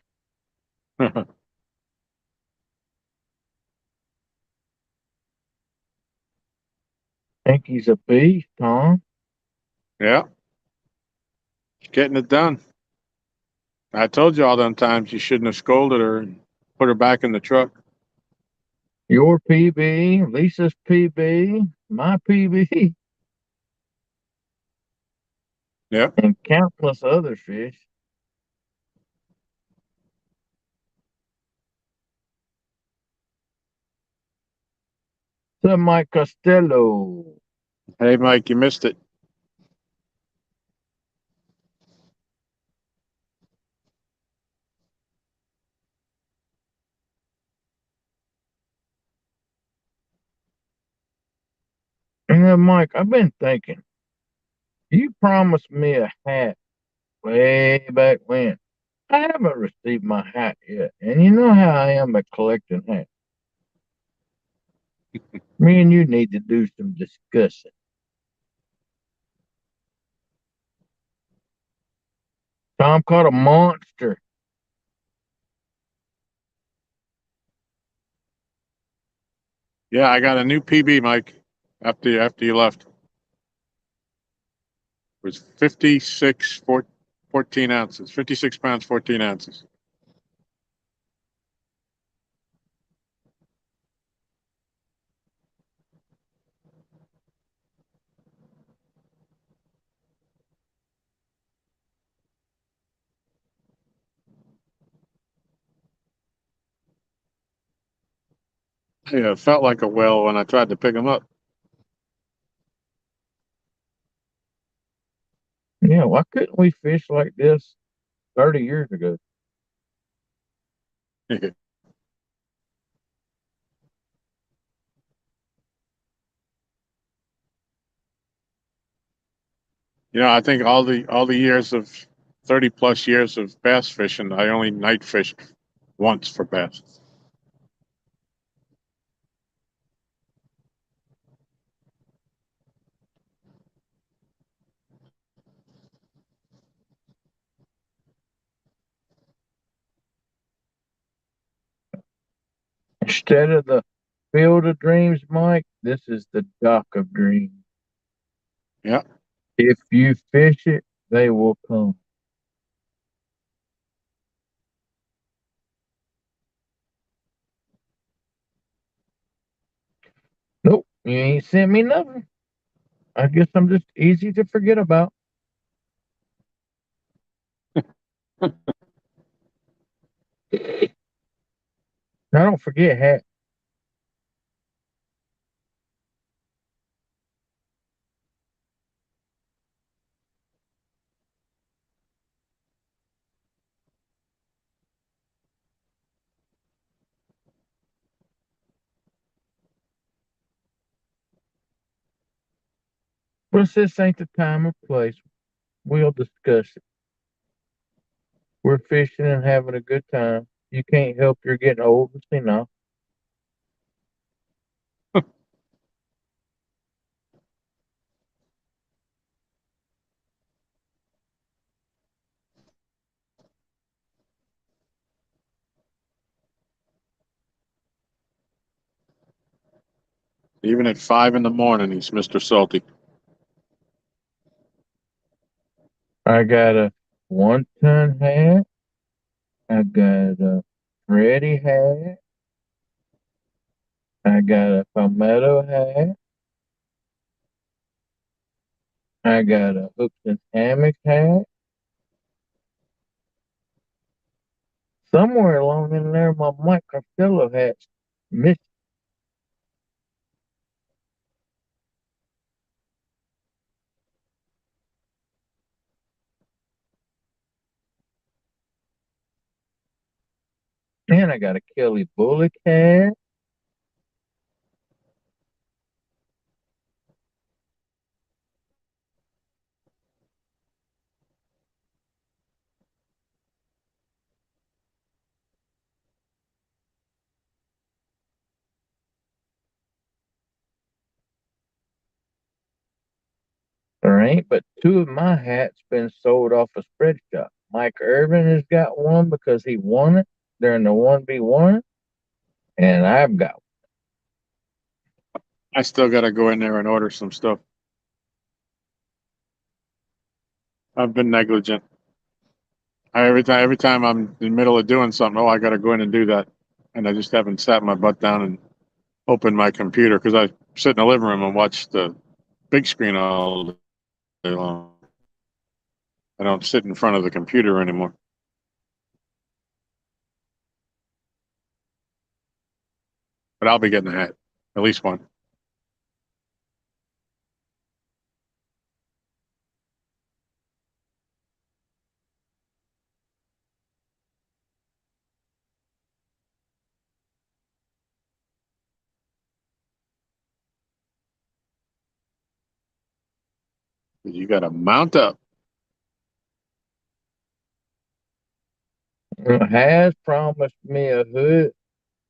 Pinky's a beast, huh? Yeah. Getting it done. I told you all them times you shouldn't have scolded her and put her back in the truck. Your PB, Lisa's PB, my PB. Yeah. and countless other fish. So Mike Costello. Hey, Mike, you missed it. And then Mike, I've been thinking, you promised me a hat way back when. I haven't received my hat yet. And you know how I am at collecting hats. Me and you need to do some discussing. Tom caught a monster. Yeah, I got a new PB, Mike. After you left, it was 14 ounces, 56 pounds, 14 ounces. Yeah, it felt like a whale when I tried to pick him up. Yeah, why couldn't we fish like this 30 years ago? I think all the years of 30 plus years of bass fishing, I only night fished once for bass. Instead of the field of dreams, Mike, this is the dock of dreams. Yeah. If you fish it, they will come. Nope, you ain't sent me nothing. I guess I'm just easy to forget about. I don't forget hats. But this ain't the time or place. We'll discuss it. We're fishing and having a good time. You can't help you're getting old and senile. Even at 5 in the morning, he's Mr. Salty. I got a 1-ton hat. I got a Freddy hat. I got a palmetto hat. I got a hooks and hammock hat. Somewhere along in there, my Mike Costello hat's missing. And I got a Kelly Bullock hat. There ain't but two of my hats been sold off a spread shop. Mike Irvin has got one because he won it during the 1v1, and I've got one. I still got to go in there and order some stuff. I've been negligent. Every time I'm in the middle of doing something, I got to go in and do that, and I just haven't sat my butt down and opened my computer because I sit in the living room and watch the big screen all day long. I don't sit in front of the computer anymore. But I'll be getting a hat, at least one. You got to mount up. Has promised me a hood,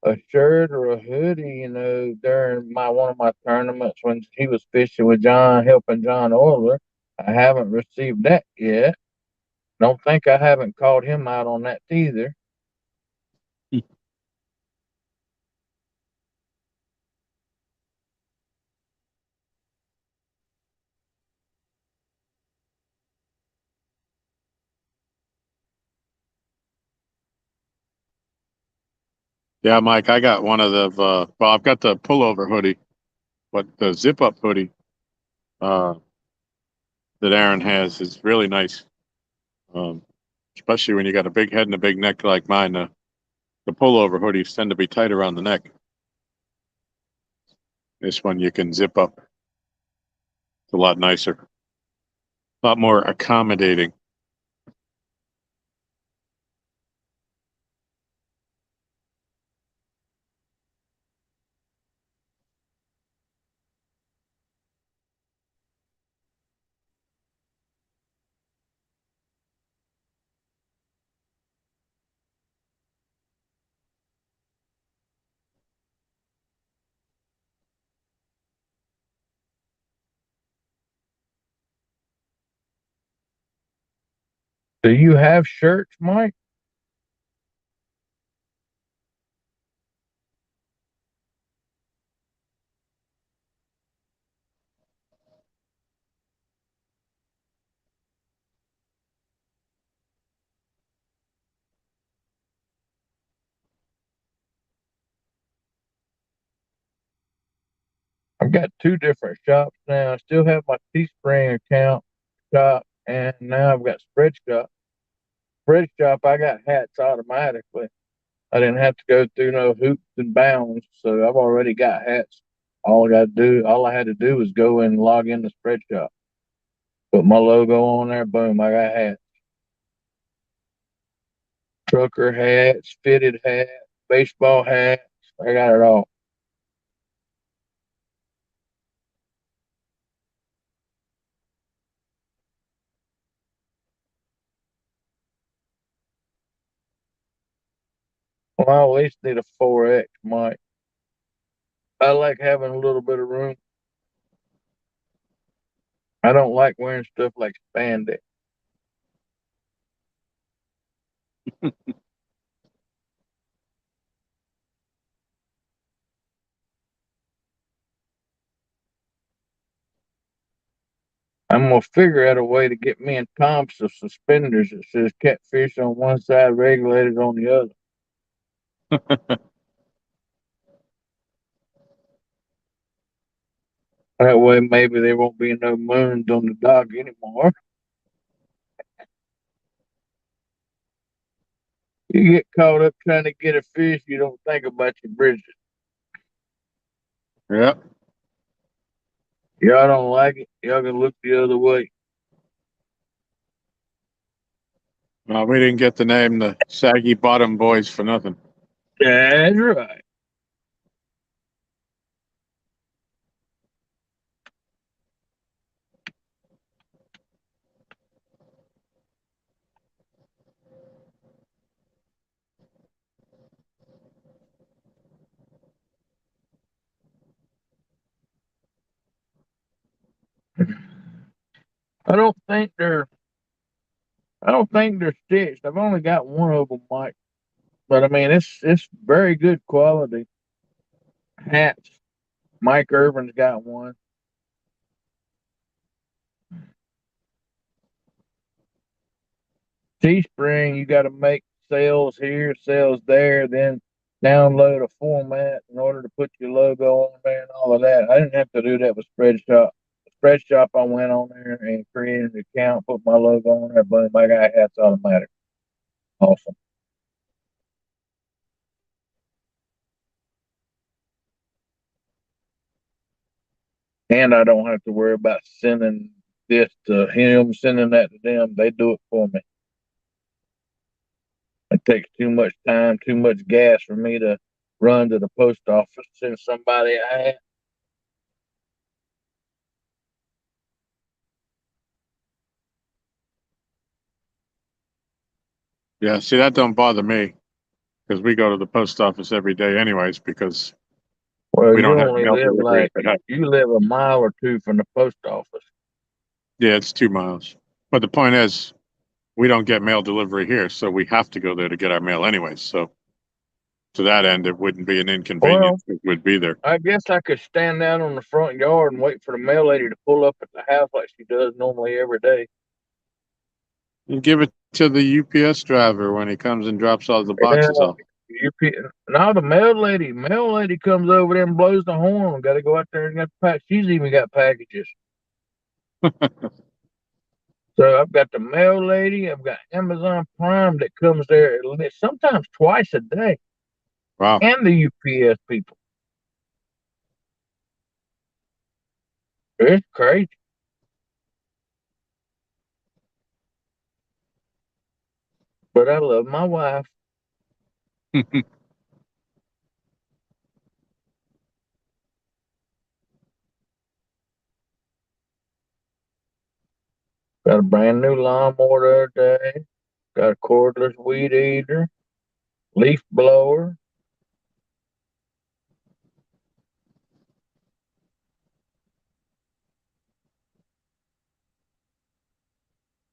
a shirt, or a hoodie. You know, during one of my tournaments when he was fishing with John, helping John Orler. I haven't received that yet. Don't think I haven't called him out on that either. Yeah, Mike, I got one of the, well, I've got the pullover hoodie, but the zip up hoodie that Aaron has is really nice. Especially when you got a big head and a big neck like mine. The pullover hoodies tend to be tight around the neck. This one you can zip up. It's a lot nicer, a lot more accommodating. Do you have shirts, Mike? I've got two different shops now. I still have my Teespring account shop, and now I've got Spread Shop. Spread Shop, I got hats automatically. I didn't have to go through no hoops and bounds, so I've already got hats. All I had to do was go and log into Spread Shop, put my logo on there, boom, I got hats. Trucker hats, fitted hats, baseball hats. I got it all. Well, I at least need a 4X, Mike. I like having a little bit of room. I don't like wearing stuff like spandex. I'm gonna figure out a way to get me and Tom some suspenders that says catfish on one side, regulated on the other. That way, maybe there won't be no moons on the dock anymore. You get caught up trying to get a fish, you don't think about your bridges. Yep. Y'all don't like it, y'all can look the other way. Well, we didn't get the name the Saggy Bottom Boys for nothing. That's right. I don't think they're I don't think they're stitched. I've only got one of them, Mike. But I mean, it's very good quality hats. Mike Irvin's got one. Teespring, you got to make sales here, sales there, then download a format in order to put your logo on there and all of that. I didn't have to do that with Spread Shop. Express shop, I went on there and created an account, put my logo on there, boom, I got hats automatic. Awesome. And I don't have to worry about sending this to him, sending that to them. They do it for me. It takes too much time, too much gas for me to run to the post office, send somebody a hat. Yeah, see, that don't bother me because we go to the post office every day anyways because Well, we you don't have only mail live delivery at the house. you live a mile or two from the post office. Yeah, it's 2 miles. But the point is, we don't get mail delivery here, so we have to go there to get our mail anyways. So to that end, it wouldn't be an Well, inconvenience. It would be there. I guess I could stand out on the front yard and wait for the mail lady to pull up at the house like she does normally every day. And give it to the UPS driver when he comes and drops all the Yeah, boxes off. now the mail lady comes over there and blows the horn. Got to go out there and get the pack. She's even got packages. So I've got the mail lady. I've got Amazon Prime that comes there sometimes twice a day, Wow. and the UPS people. It's crazy. But I love my wife. Got a brand new lawnmower the other day. Got a cordless weed eater, leaf blower.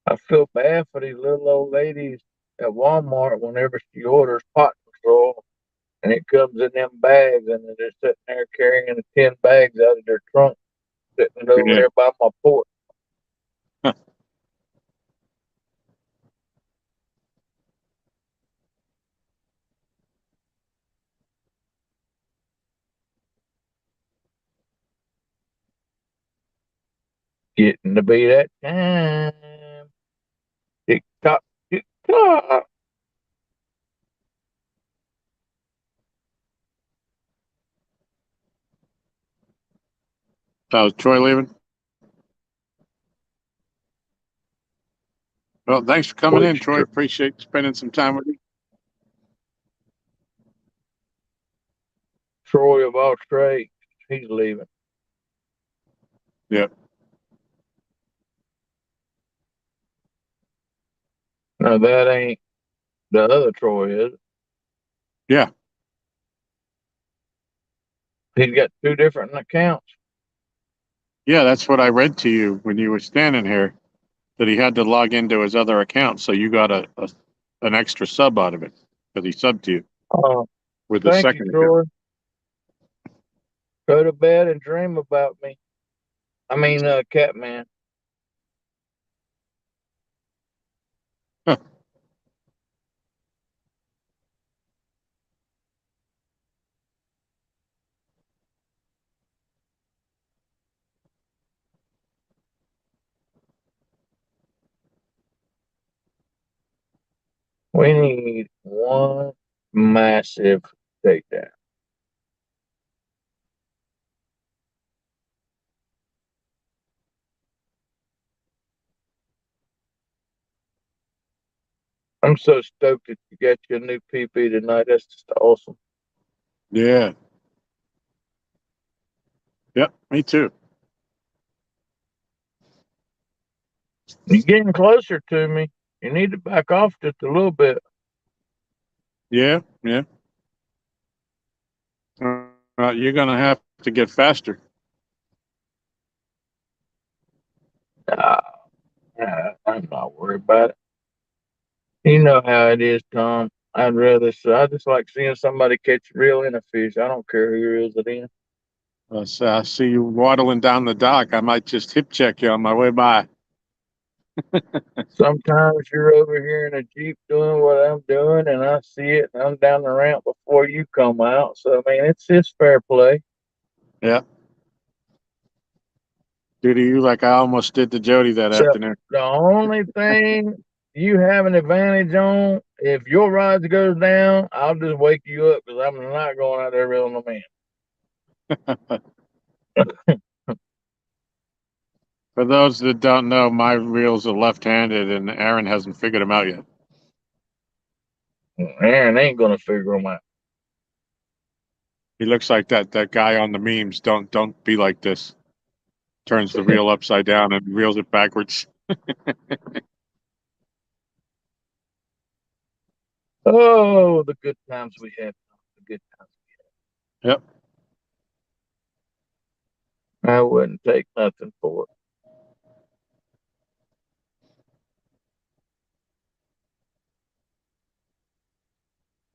I feel bad for these little old ladies at Walmart whenever she orders pot control and it comes in them bags and they're sitting there carrying the 10 bags out of their trunk, sitting over Yeah. there by my porch. Getting to be that time. Tick tock, tick tock. How's Troy leaving? Well, thanks for coming in, Which Troy. Appreciate spending some time with you. Troy of all trades, he's leaving. Yep. No, that ain't the other Troy, is it? Yeah. He's got two different accounts. Yeah, that's what I read to you when you were standing here, that he had to log into his other account, so you got an extra sub out of it because he subbed to you Oh, with the thank you, second account. Troy. Go to bed and dream about me. I mean, Catman. We need one massive takedown. I'm so stoked that you got your new PP tonight. That's just awesome. Yeah. Yep, me too. You're getting closer to me. You need to back off just a little bit. Yeah, yeah. You're gonna have to get faster. Nah, I'm not worried about it. You know how it is, Tom. I just like seeing somebody catch reel in a fish. I don't care who reels it in. So I see you waddling down the dock. I might just hip check you on my way by. Sometimes you're over here in a Jeep doing what I'm doing, and I see it, and I'm down the ramp before you come out. So, I mean, it's fair play. Yeah. Do to you like I almost did to Jody that So afternoon. the only thing you have an advantage on, if your rod goes down, I'll just wake you up because I'm not going out there reeling them in. For those that don't know, my reels are left-handed, and Aaron hasn't figured them out yet. Aaron ain't gonna figure them out. He looks like that guy on the memes. Don't be like this. Turns the reel upside down and reels it backwards. Oh, the good times we had. The good times. Yep. I wouldn't take nothing for it.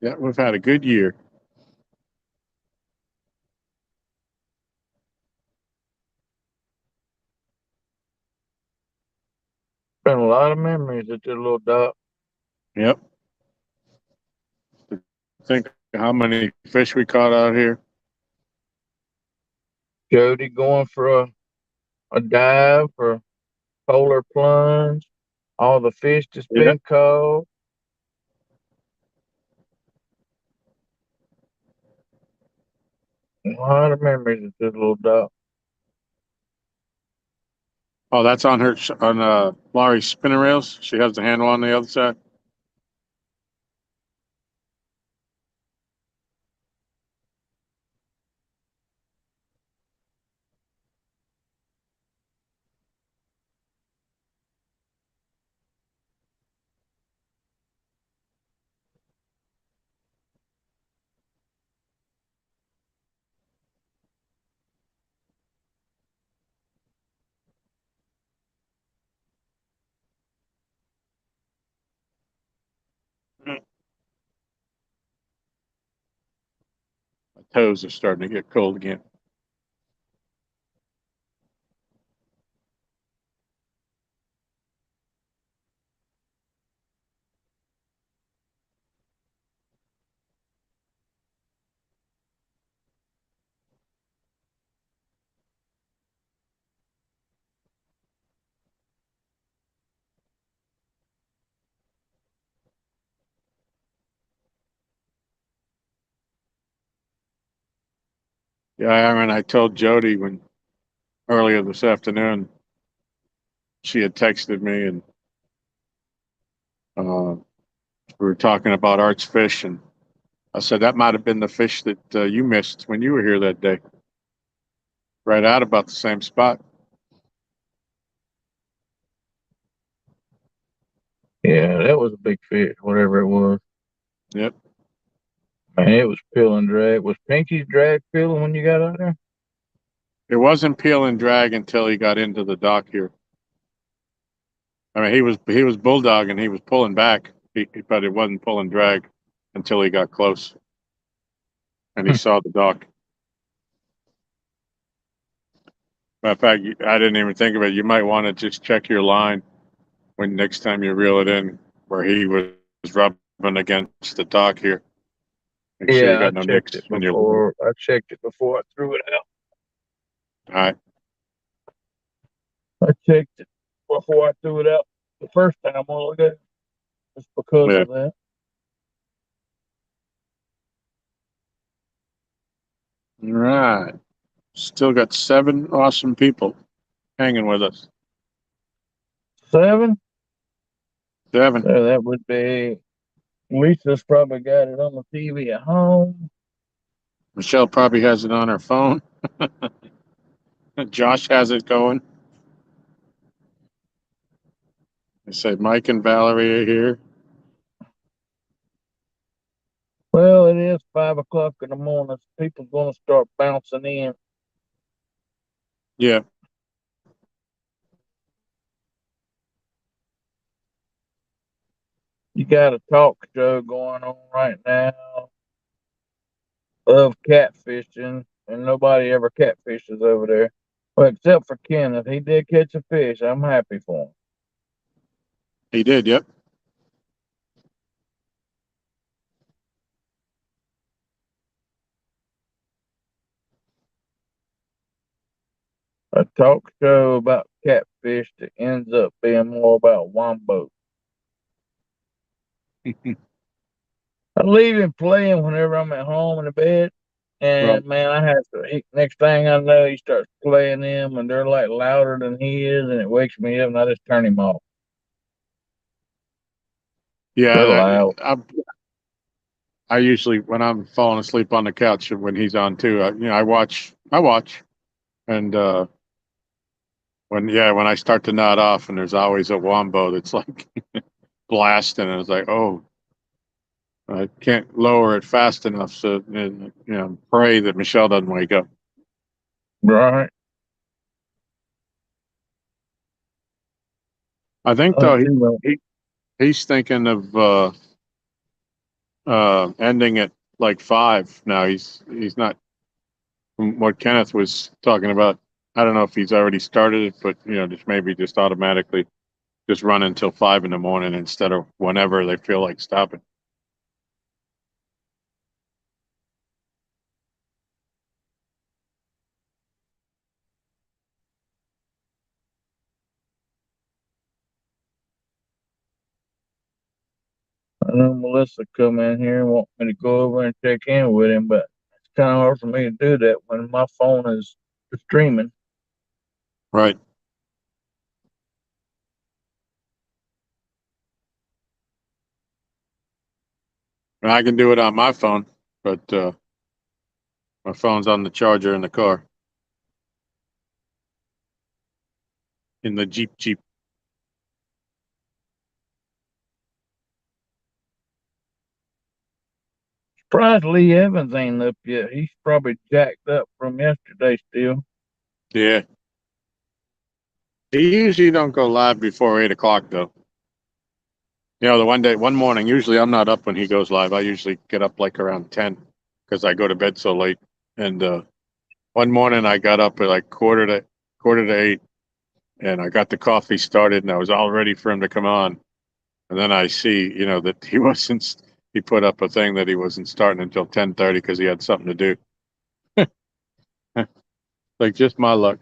Yeah, we've had a good year. Been a lot of memories at this little dock. Yep. Think how many fish we caught out here. Jody going for a dive for polar plunge. All the fish that's Yeah. been caught. A lot of memories at this little dock. Oh, that's on her on Laurie's spinner rails. She has the handle on the other side. My toes are starting to get cold again. Yeah, Aaron, I told Jody when earlier this afternoon she had texted me and we were talking about Art's fish, and I said that might have been the fish that you missed when you were here that day, right out about the same spot. Yeah, that was a big fish, whatever it was. Yep. Man, it was peeling drag. Was Pinky's drag peeling when you got out there? It wasn't peel and drag until he got into the dock here. I mean, he was bulldogging, he was pulling back, but it wasn't pulling drag until he got close and he saw the dock. Matter of fact, I didn't even think of it. You might want to just check your line when next time you reel it in, where he was rubbing against the dock here. Make sure you Yeah, I got no checked nicks it when you're. before. I checked it before I threw it out. All right. I checked it before I threw it out the first time all ago. Just because Yeah. of that. All right. Still got 7 awesome people hanging with us. 7? 7. So that would be Lisa's probably got it on the TV at home. Michelle probably has it on her phone. Josh has it going. I say Mike and Valerie are here. Well, it is 5 o'clock in the morning. People's gonna start bouncing in. Yeah. You got a talk show going on right now of catfishing, and nobody ever catfishes over there. Well, except for Kenneth. He did catch a fish. I'm happy for him. He did. Yep. A talk show about catfish that ends up being more about wombo. I leave him playing whenever I'm at home in the bed. Well, And man, I have to. Next thing I know, he starts playing them, and they're like louder than he is, and it wakes me up, and I just turn him off. yeah, They're loud. I usually when I'm falling asleep on the couch when he's on too, I watch. And when I start to nod off, and there's always a wombo that's like blasting, and it's like, oh, I can't lower it fast enough, so pray that Michelle doesn't wake up. Right. I think Oh, though too much. he's thinking of ending at like 5 now. He's not, from what Kenneth was talking about. I don't know if he's already started it, but just automatically just run until 5 in the morning instead of whenever they feel like stopping. I know Melissa come in here and want me to go over and check in with him, but it's kind of hard for me to do that when my phone is streaming. Right. And I can do it on my phone, but my phone's on the charger in the car. In the Jeep. Surprised Lee Evans ain't up yet. He's probably jacked up from yesterday still. Yeah. He usually don't go live before 8 o'clock though. The one morning, usually I'm not up when he goes live. I usually get up like around 10 because I go to bed so late. And one morning I got up at like quarter to 8, and I got the coffee started, and I was all ready for him to come on. And then I see, that he wasn't. He put up a thing that he wasn't starting until 10:30 because he had something to do. Like just my luck.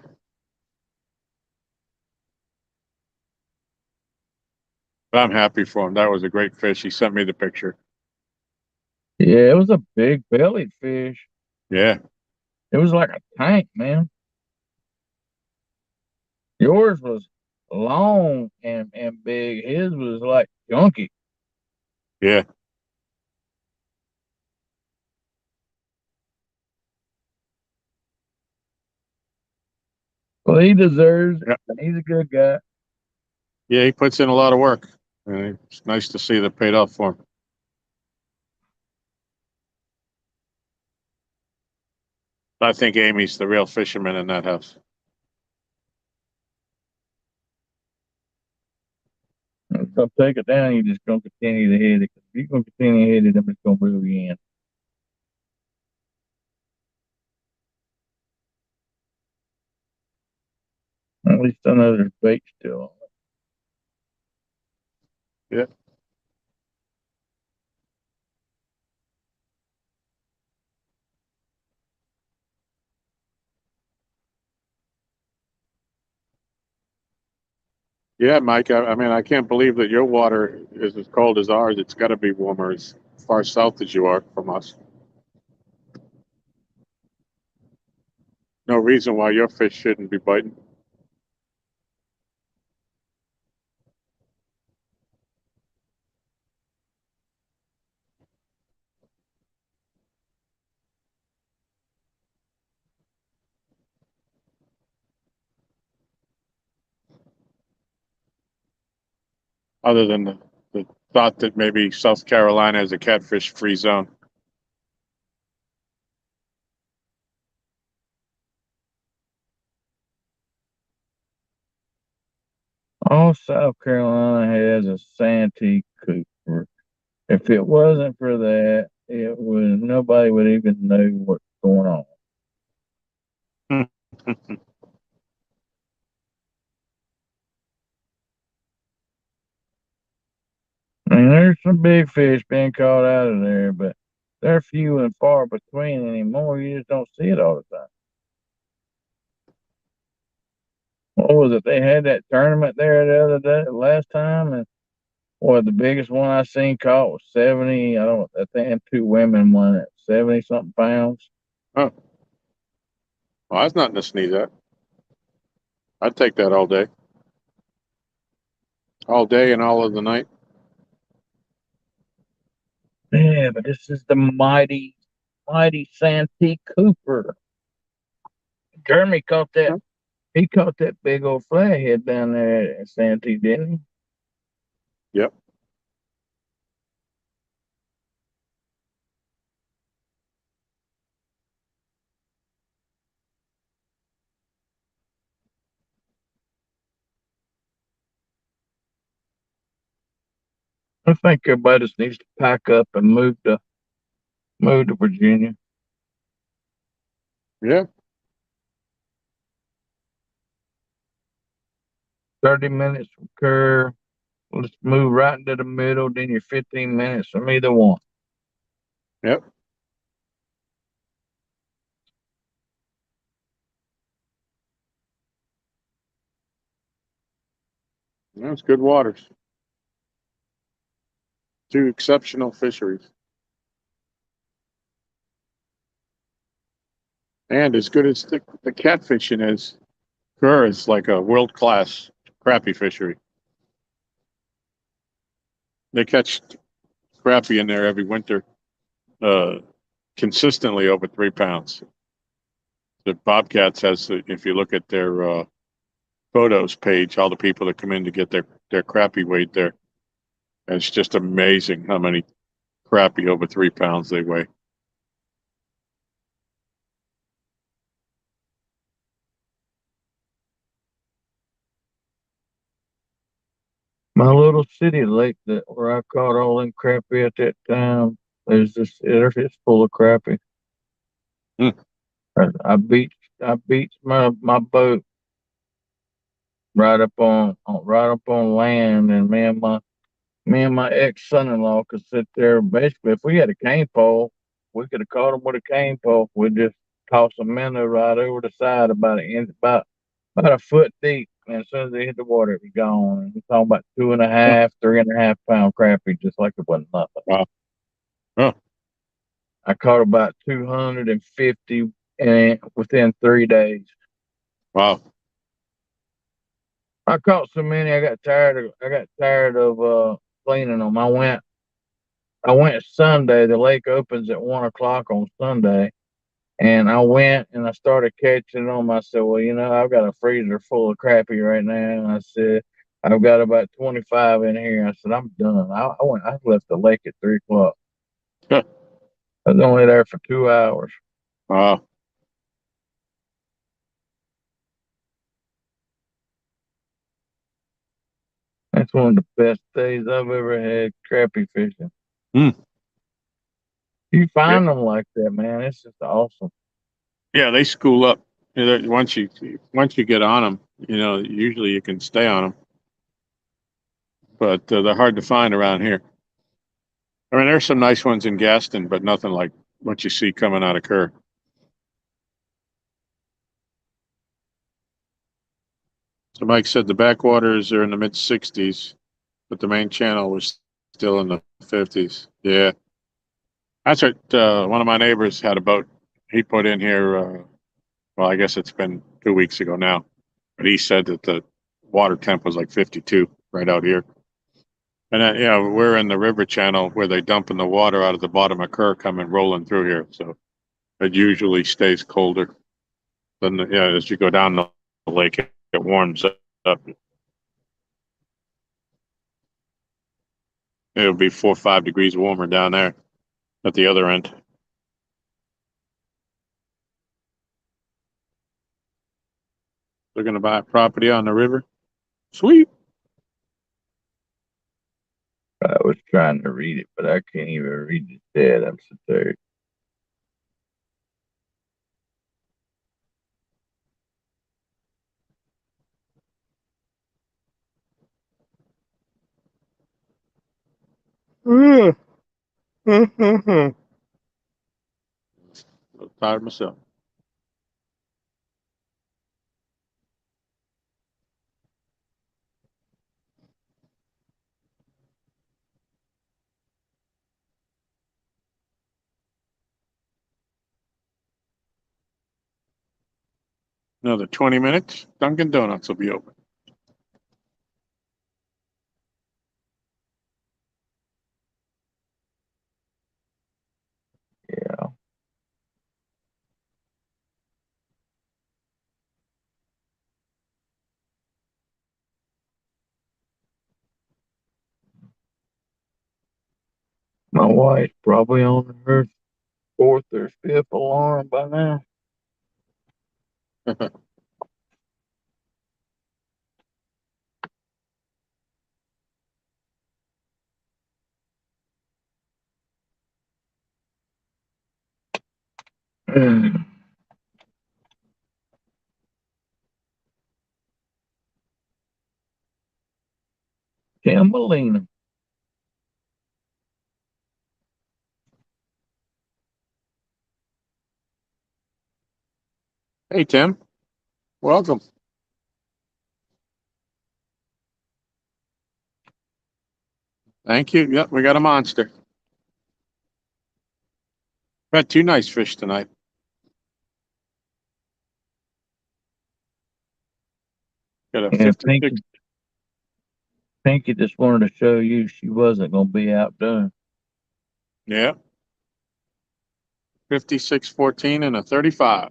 But I'm happy for him. That was a great fish. He sent me the picture. Yeah, it was a big bellied fish. Yeah. It was like a tank, man. Yours was long and big. His was like chunky. Yeah. Well, he deserves it. Yeah. He's a good guy. Yeah, he puts in a lot of work. And it's nice to see that paid off for him. I think Amy's the real fisherman in that house. If I'm gonna take it down, you're just gonna continue to hit it. If you're gonna continue to hit it, I'm just gonna reel you in. At least I know there's bait still on it. Yeah. Yeah, Mike. I mean, I can't believe that your water is as cold as ours. It's got to be warmer as far south as you are from us. No reason why your fish shouldn't be biting. Other than the thought that maybe South Carolina is a catfish-free zone. All South Carolina has a Santee Cooper. If it wasn't for that, it would nobody would even know what's going on. I mean, there's some big fish being caught out of there, but they're few and far between anymore. You just don't see it all the time. what was it? They had that tournament there the other day, last time, and the biggest one I seen caught was 70. I think had two women won it, 70 something pounds. Oh, well, that's nothing to sneeze at. I'd take that all day and all of the night. Yeah, but this is the mighty Santee Cooper. Jeremy caught that. He caught that big old flathead down there at Santee, didn't he? Yep. I think everybody just needs to pack up and move to Virginia. Yeah. 30 minutes from Kerr. Let's move right into the middle. Then you're 15 minutes from either one. Yep. That's good waters. Two exceptional fisheries. And as good as the catfishing is, Kerr is like a world-class crappie fishery. They catch crappie in there every winter, consistently over 3 pounds. The Bobcats has, if you look at their photos page, all the people that come in to get their crappie weighed there. And it's just amazing how many crappie over 3 pounds they weigh. My little city lake where I caught all them crappie at that time, it's full of crappie. Hmm. I beat my boat right up on land, and me and my ex son-in-law could sit there. Basically, if we had a cane pole, we could have caught them with a cane pole. We'd just toss a minnow right over the side about a foot deep. And as soon as they hit the water, it was gone. And we're talking about 2.5, 3.5 pound crappie, just like it wasn't nothing. Wow. Huh. I caught about 250 within 3 days. Wow. I caught so many, I got tired of cleaning them. I went Sunday. The lake opens at 1 o'clock on Sunday. And I went and I started catching them. I said, well, I've got a freezer full of crappie right now. And I said, I've got about 25 in here. I said, I'm done. I left the lake at 3 o'clock. Huh. I was only there for 2 hours. Wow. That's one of the best days I've ever had crappie fishing. Hmm. You find them like that, man. It's just awesome. Yeah, they school up. Once you get on them, usually you can stay on them. But they're hard to find around here. I mean, there's some nice ones in Gaston, but nothing like what you see coming out of Kerr. So Mike said the backwaters are in the mid 60s, but the main channel was still in the 50s. Yeah. That's what one of my neighbors had a boat. He put in here, well, I guess it's been 2 weeks ago now, but he said that the water temp was like 52 right out here. And we're in the river channel where they dumping the water out of the bottom of Kerr coming rolling through here. So it usually stays colder. Then as you go down the lake, it warms up. It'll be 4 or 5 degrees warmer down there at the other end. They're going to buy a property on the river. Sweet. I was trying to read it, but I can't even read it dead. I'm so tired. I'm tired myself. Another 20 minutes, Dunkin' Donuts will be open. Yeah. My wife's probably on her fourth or fifth alarm by now. Camelina. Hey, Tim. Welcome. Thank you. Yep, we got a monster. We had two nice fish tonight. Got a Yeah, 56. Pinky just wanted to show you she wasn't going to be outdone. Yeah. 56-14 and a 35.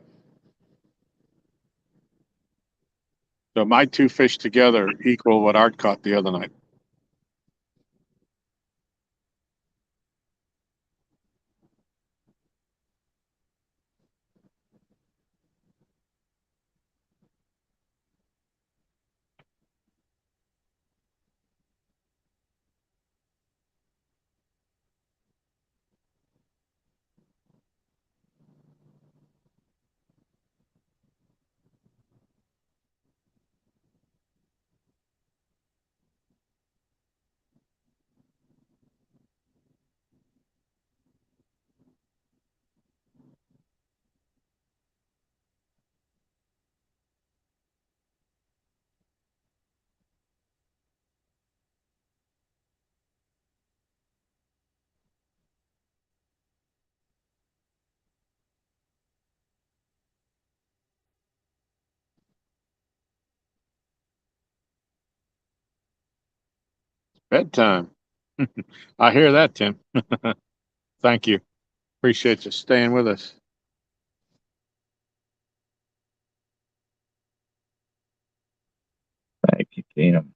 So my two fish together equal what Art caught the other night. Bedtime. I hear that, Tim. Thank you. Appreciate you staying with us. Thank you, Tim.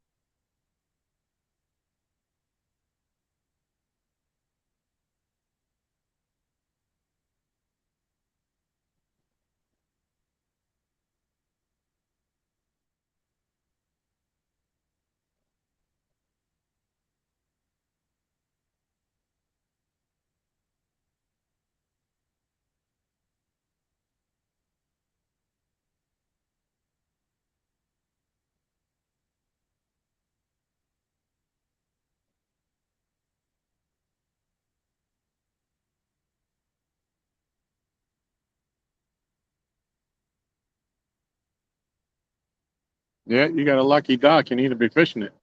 Yeah, you got a lucky dock. You need to be fishing it.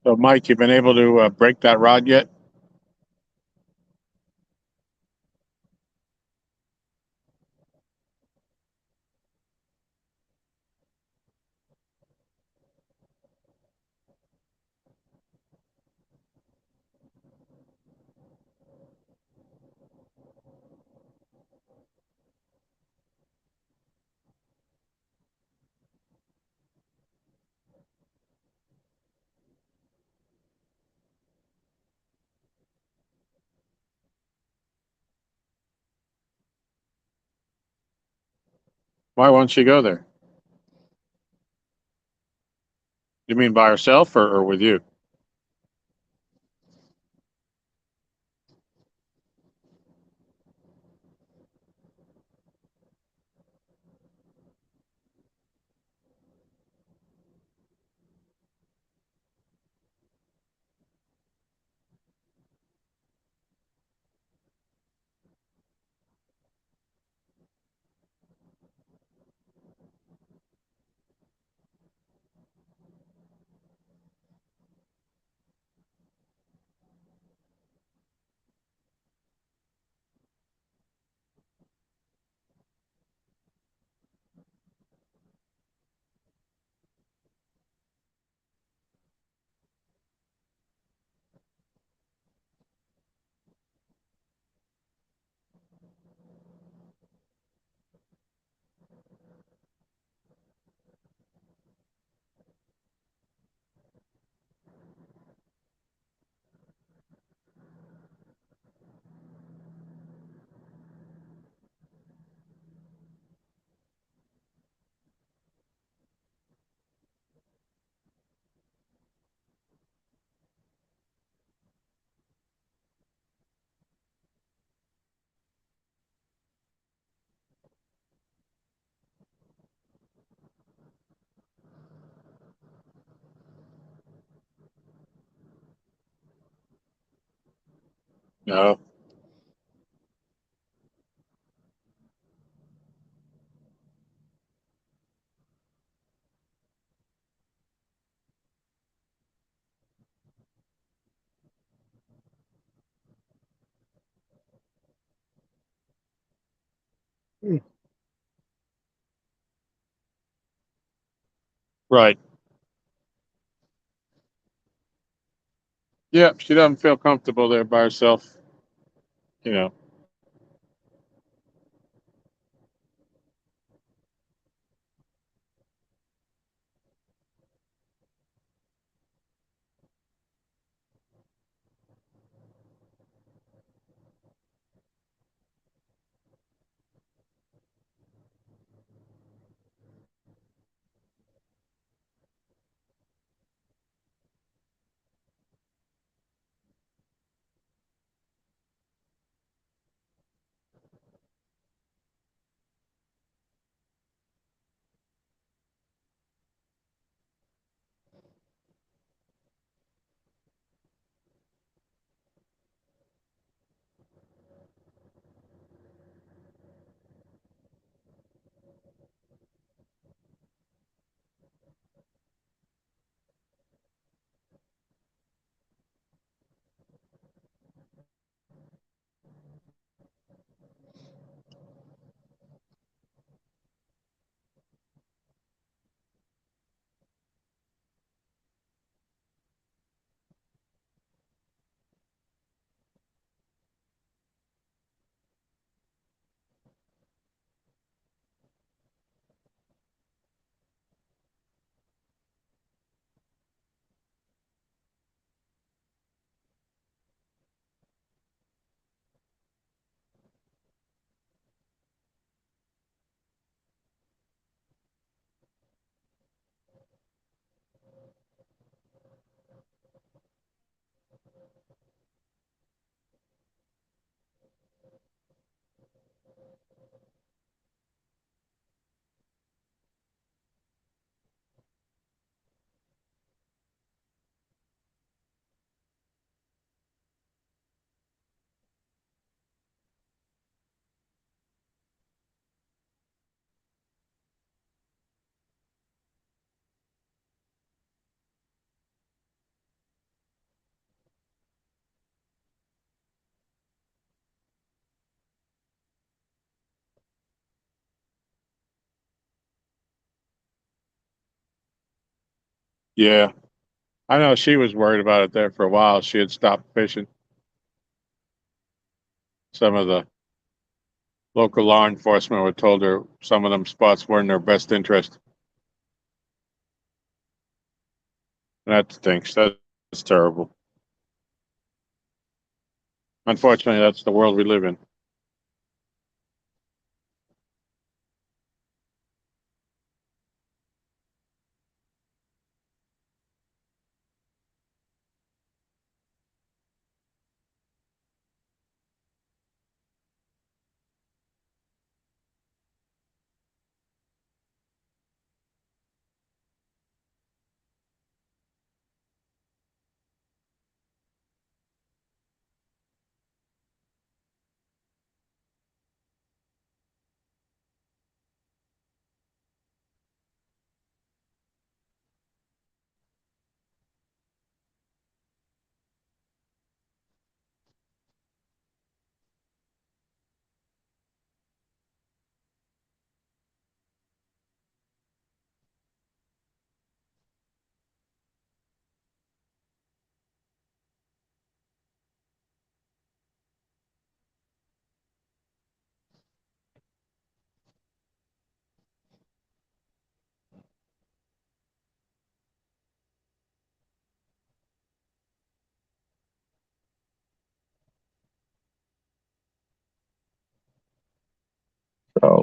So, Mike, you been able to break that rod yet? Why won't you go there? You mean by herself or with you? No. Right. Yeah, she doesn't feel comfortable there by herself. You know. Yeah. I know she was worried about it there for a while. She had stopped fishing. Some of the local law enforcement were told her some of them spots weren't in her best interest. And that stinks. That's terrible. Unfortunately, that's the world we live in.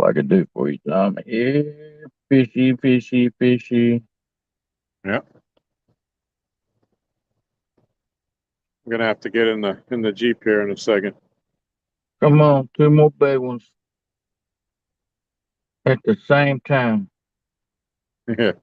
all I could do for you, Tom. Yeah, fishy, fishy, fishy. Yeah. I'm gonna have to get in the Jeep here in a second. Come on, two more big ones at the same time. Yeah.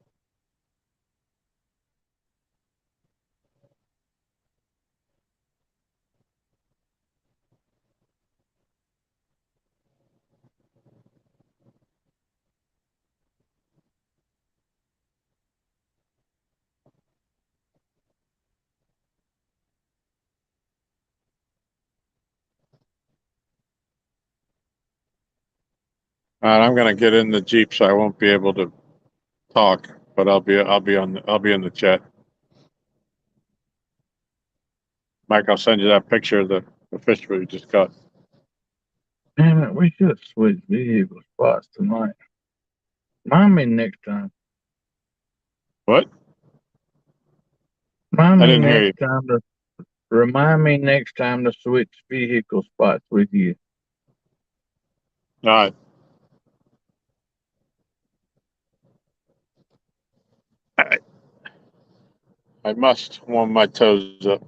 All right, I'm gonna get in the Jeep, so I won't be able to talk, but I'll be in the chat. Mike, I'll send you that picture of the fish we just caught. Damn it, we should switch vehicle spots tonight. Mind me next time. What? Mind I me didn't hear you. next time to remind me next time to switch vehicle spots with you. All right. I must warm my toes up.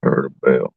Heard a bell.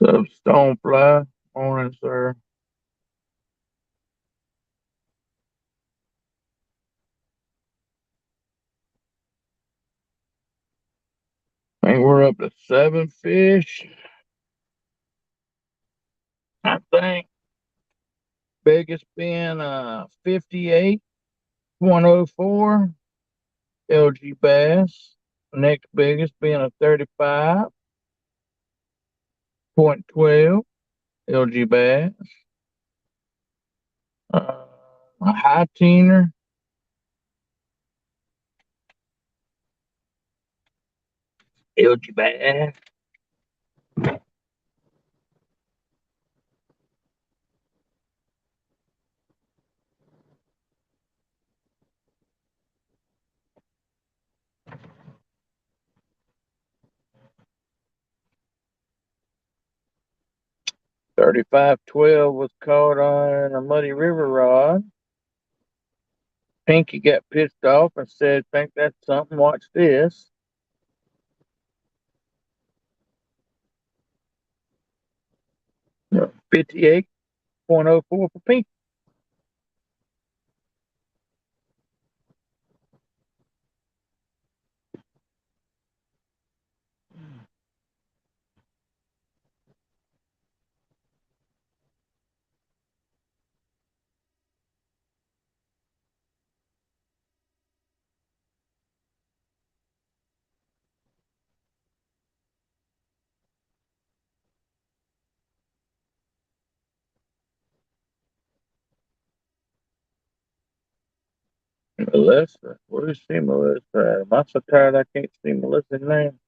So, Stonefly, morning, sir. I think we're up to 7 fish. I think biggest being 58.04 LG bass. Next biggest being a 35.12 LG bass. A high teener. LG bass. 35.12 was caught on a Muddy River rod. Pinky got pissed off and said, "Think that's something, watch this." Yeah, 58.04 for Pinky. Melissa. Where do you see Melissa? Am I so tired I can't see Melissa's name?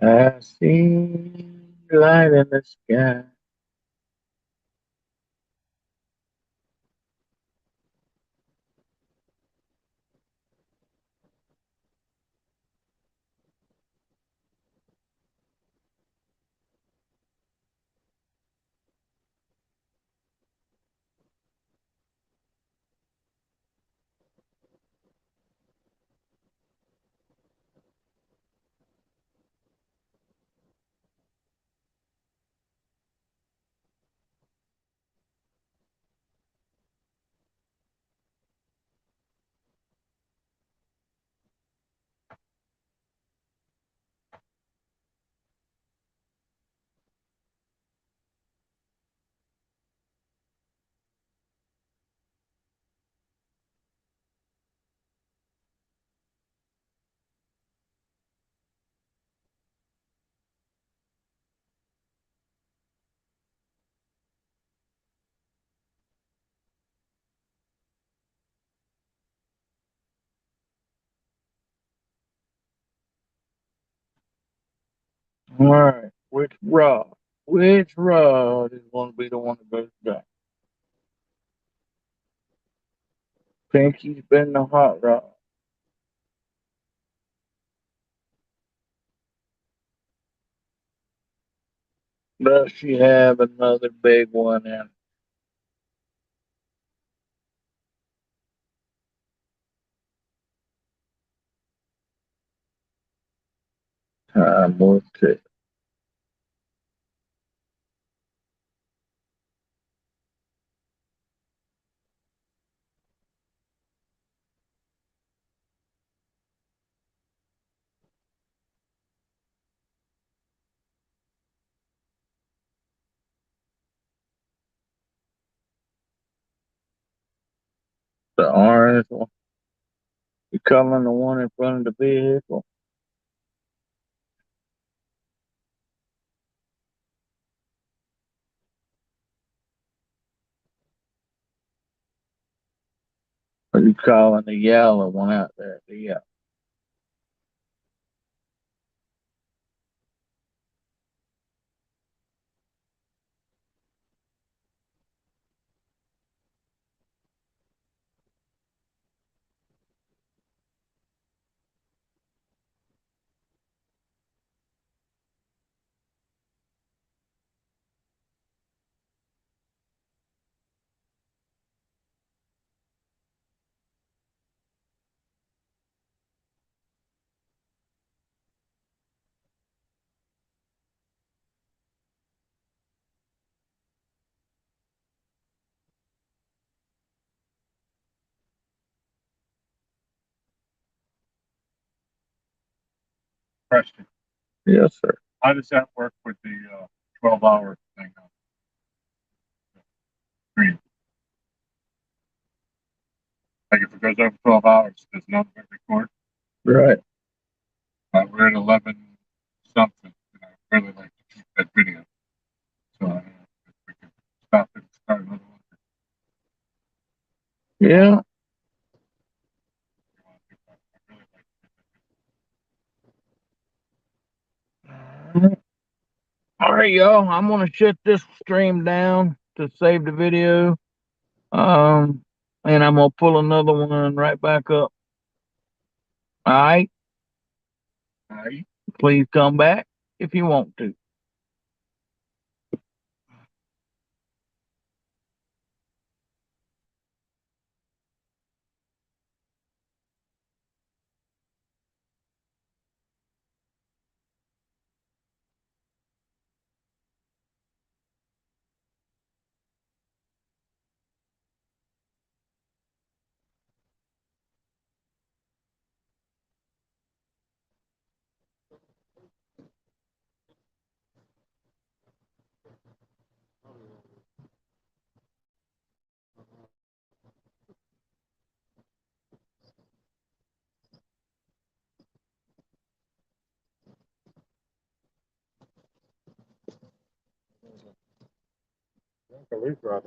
I see light in the sky. All right. Which rod? Which rod is going to be the one that goes down? Pinky's been the hot rod. Does she have another big one in? Time will tell. The orange one. You calling the one in front of the vehicle? Or you calling the yellow one out there? The Preston, Yes, sir. how does that work with the 12-hour thing on screen? Like if it goes over 12 hours, does none of it record? Right. We're at 11 something, and I really like to keep that video. So I don't know if we can stop it and start another one. Yeah. All right, y'all. I'm gonna shut this stream down to save the video. And I'm gonna pull another one right back up. All right. All right. Please come back if you want to. Police brought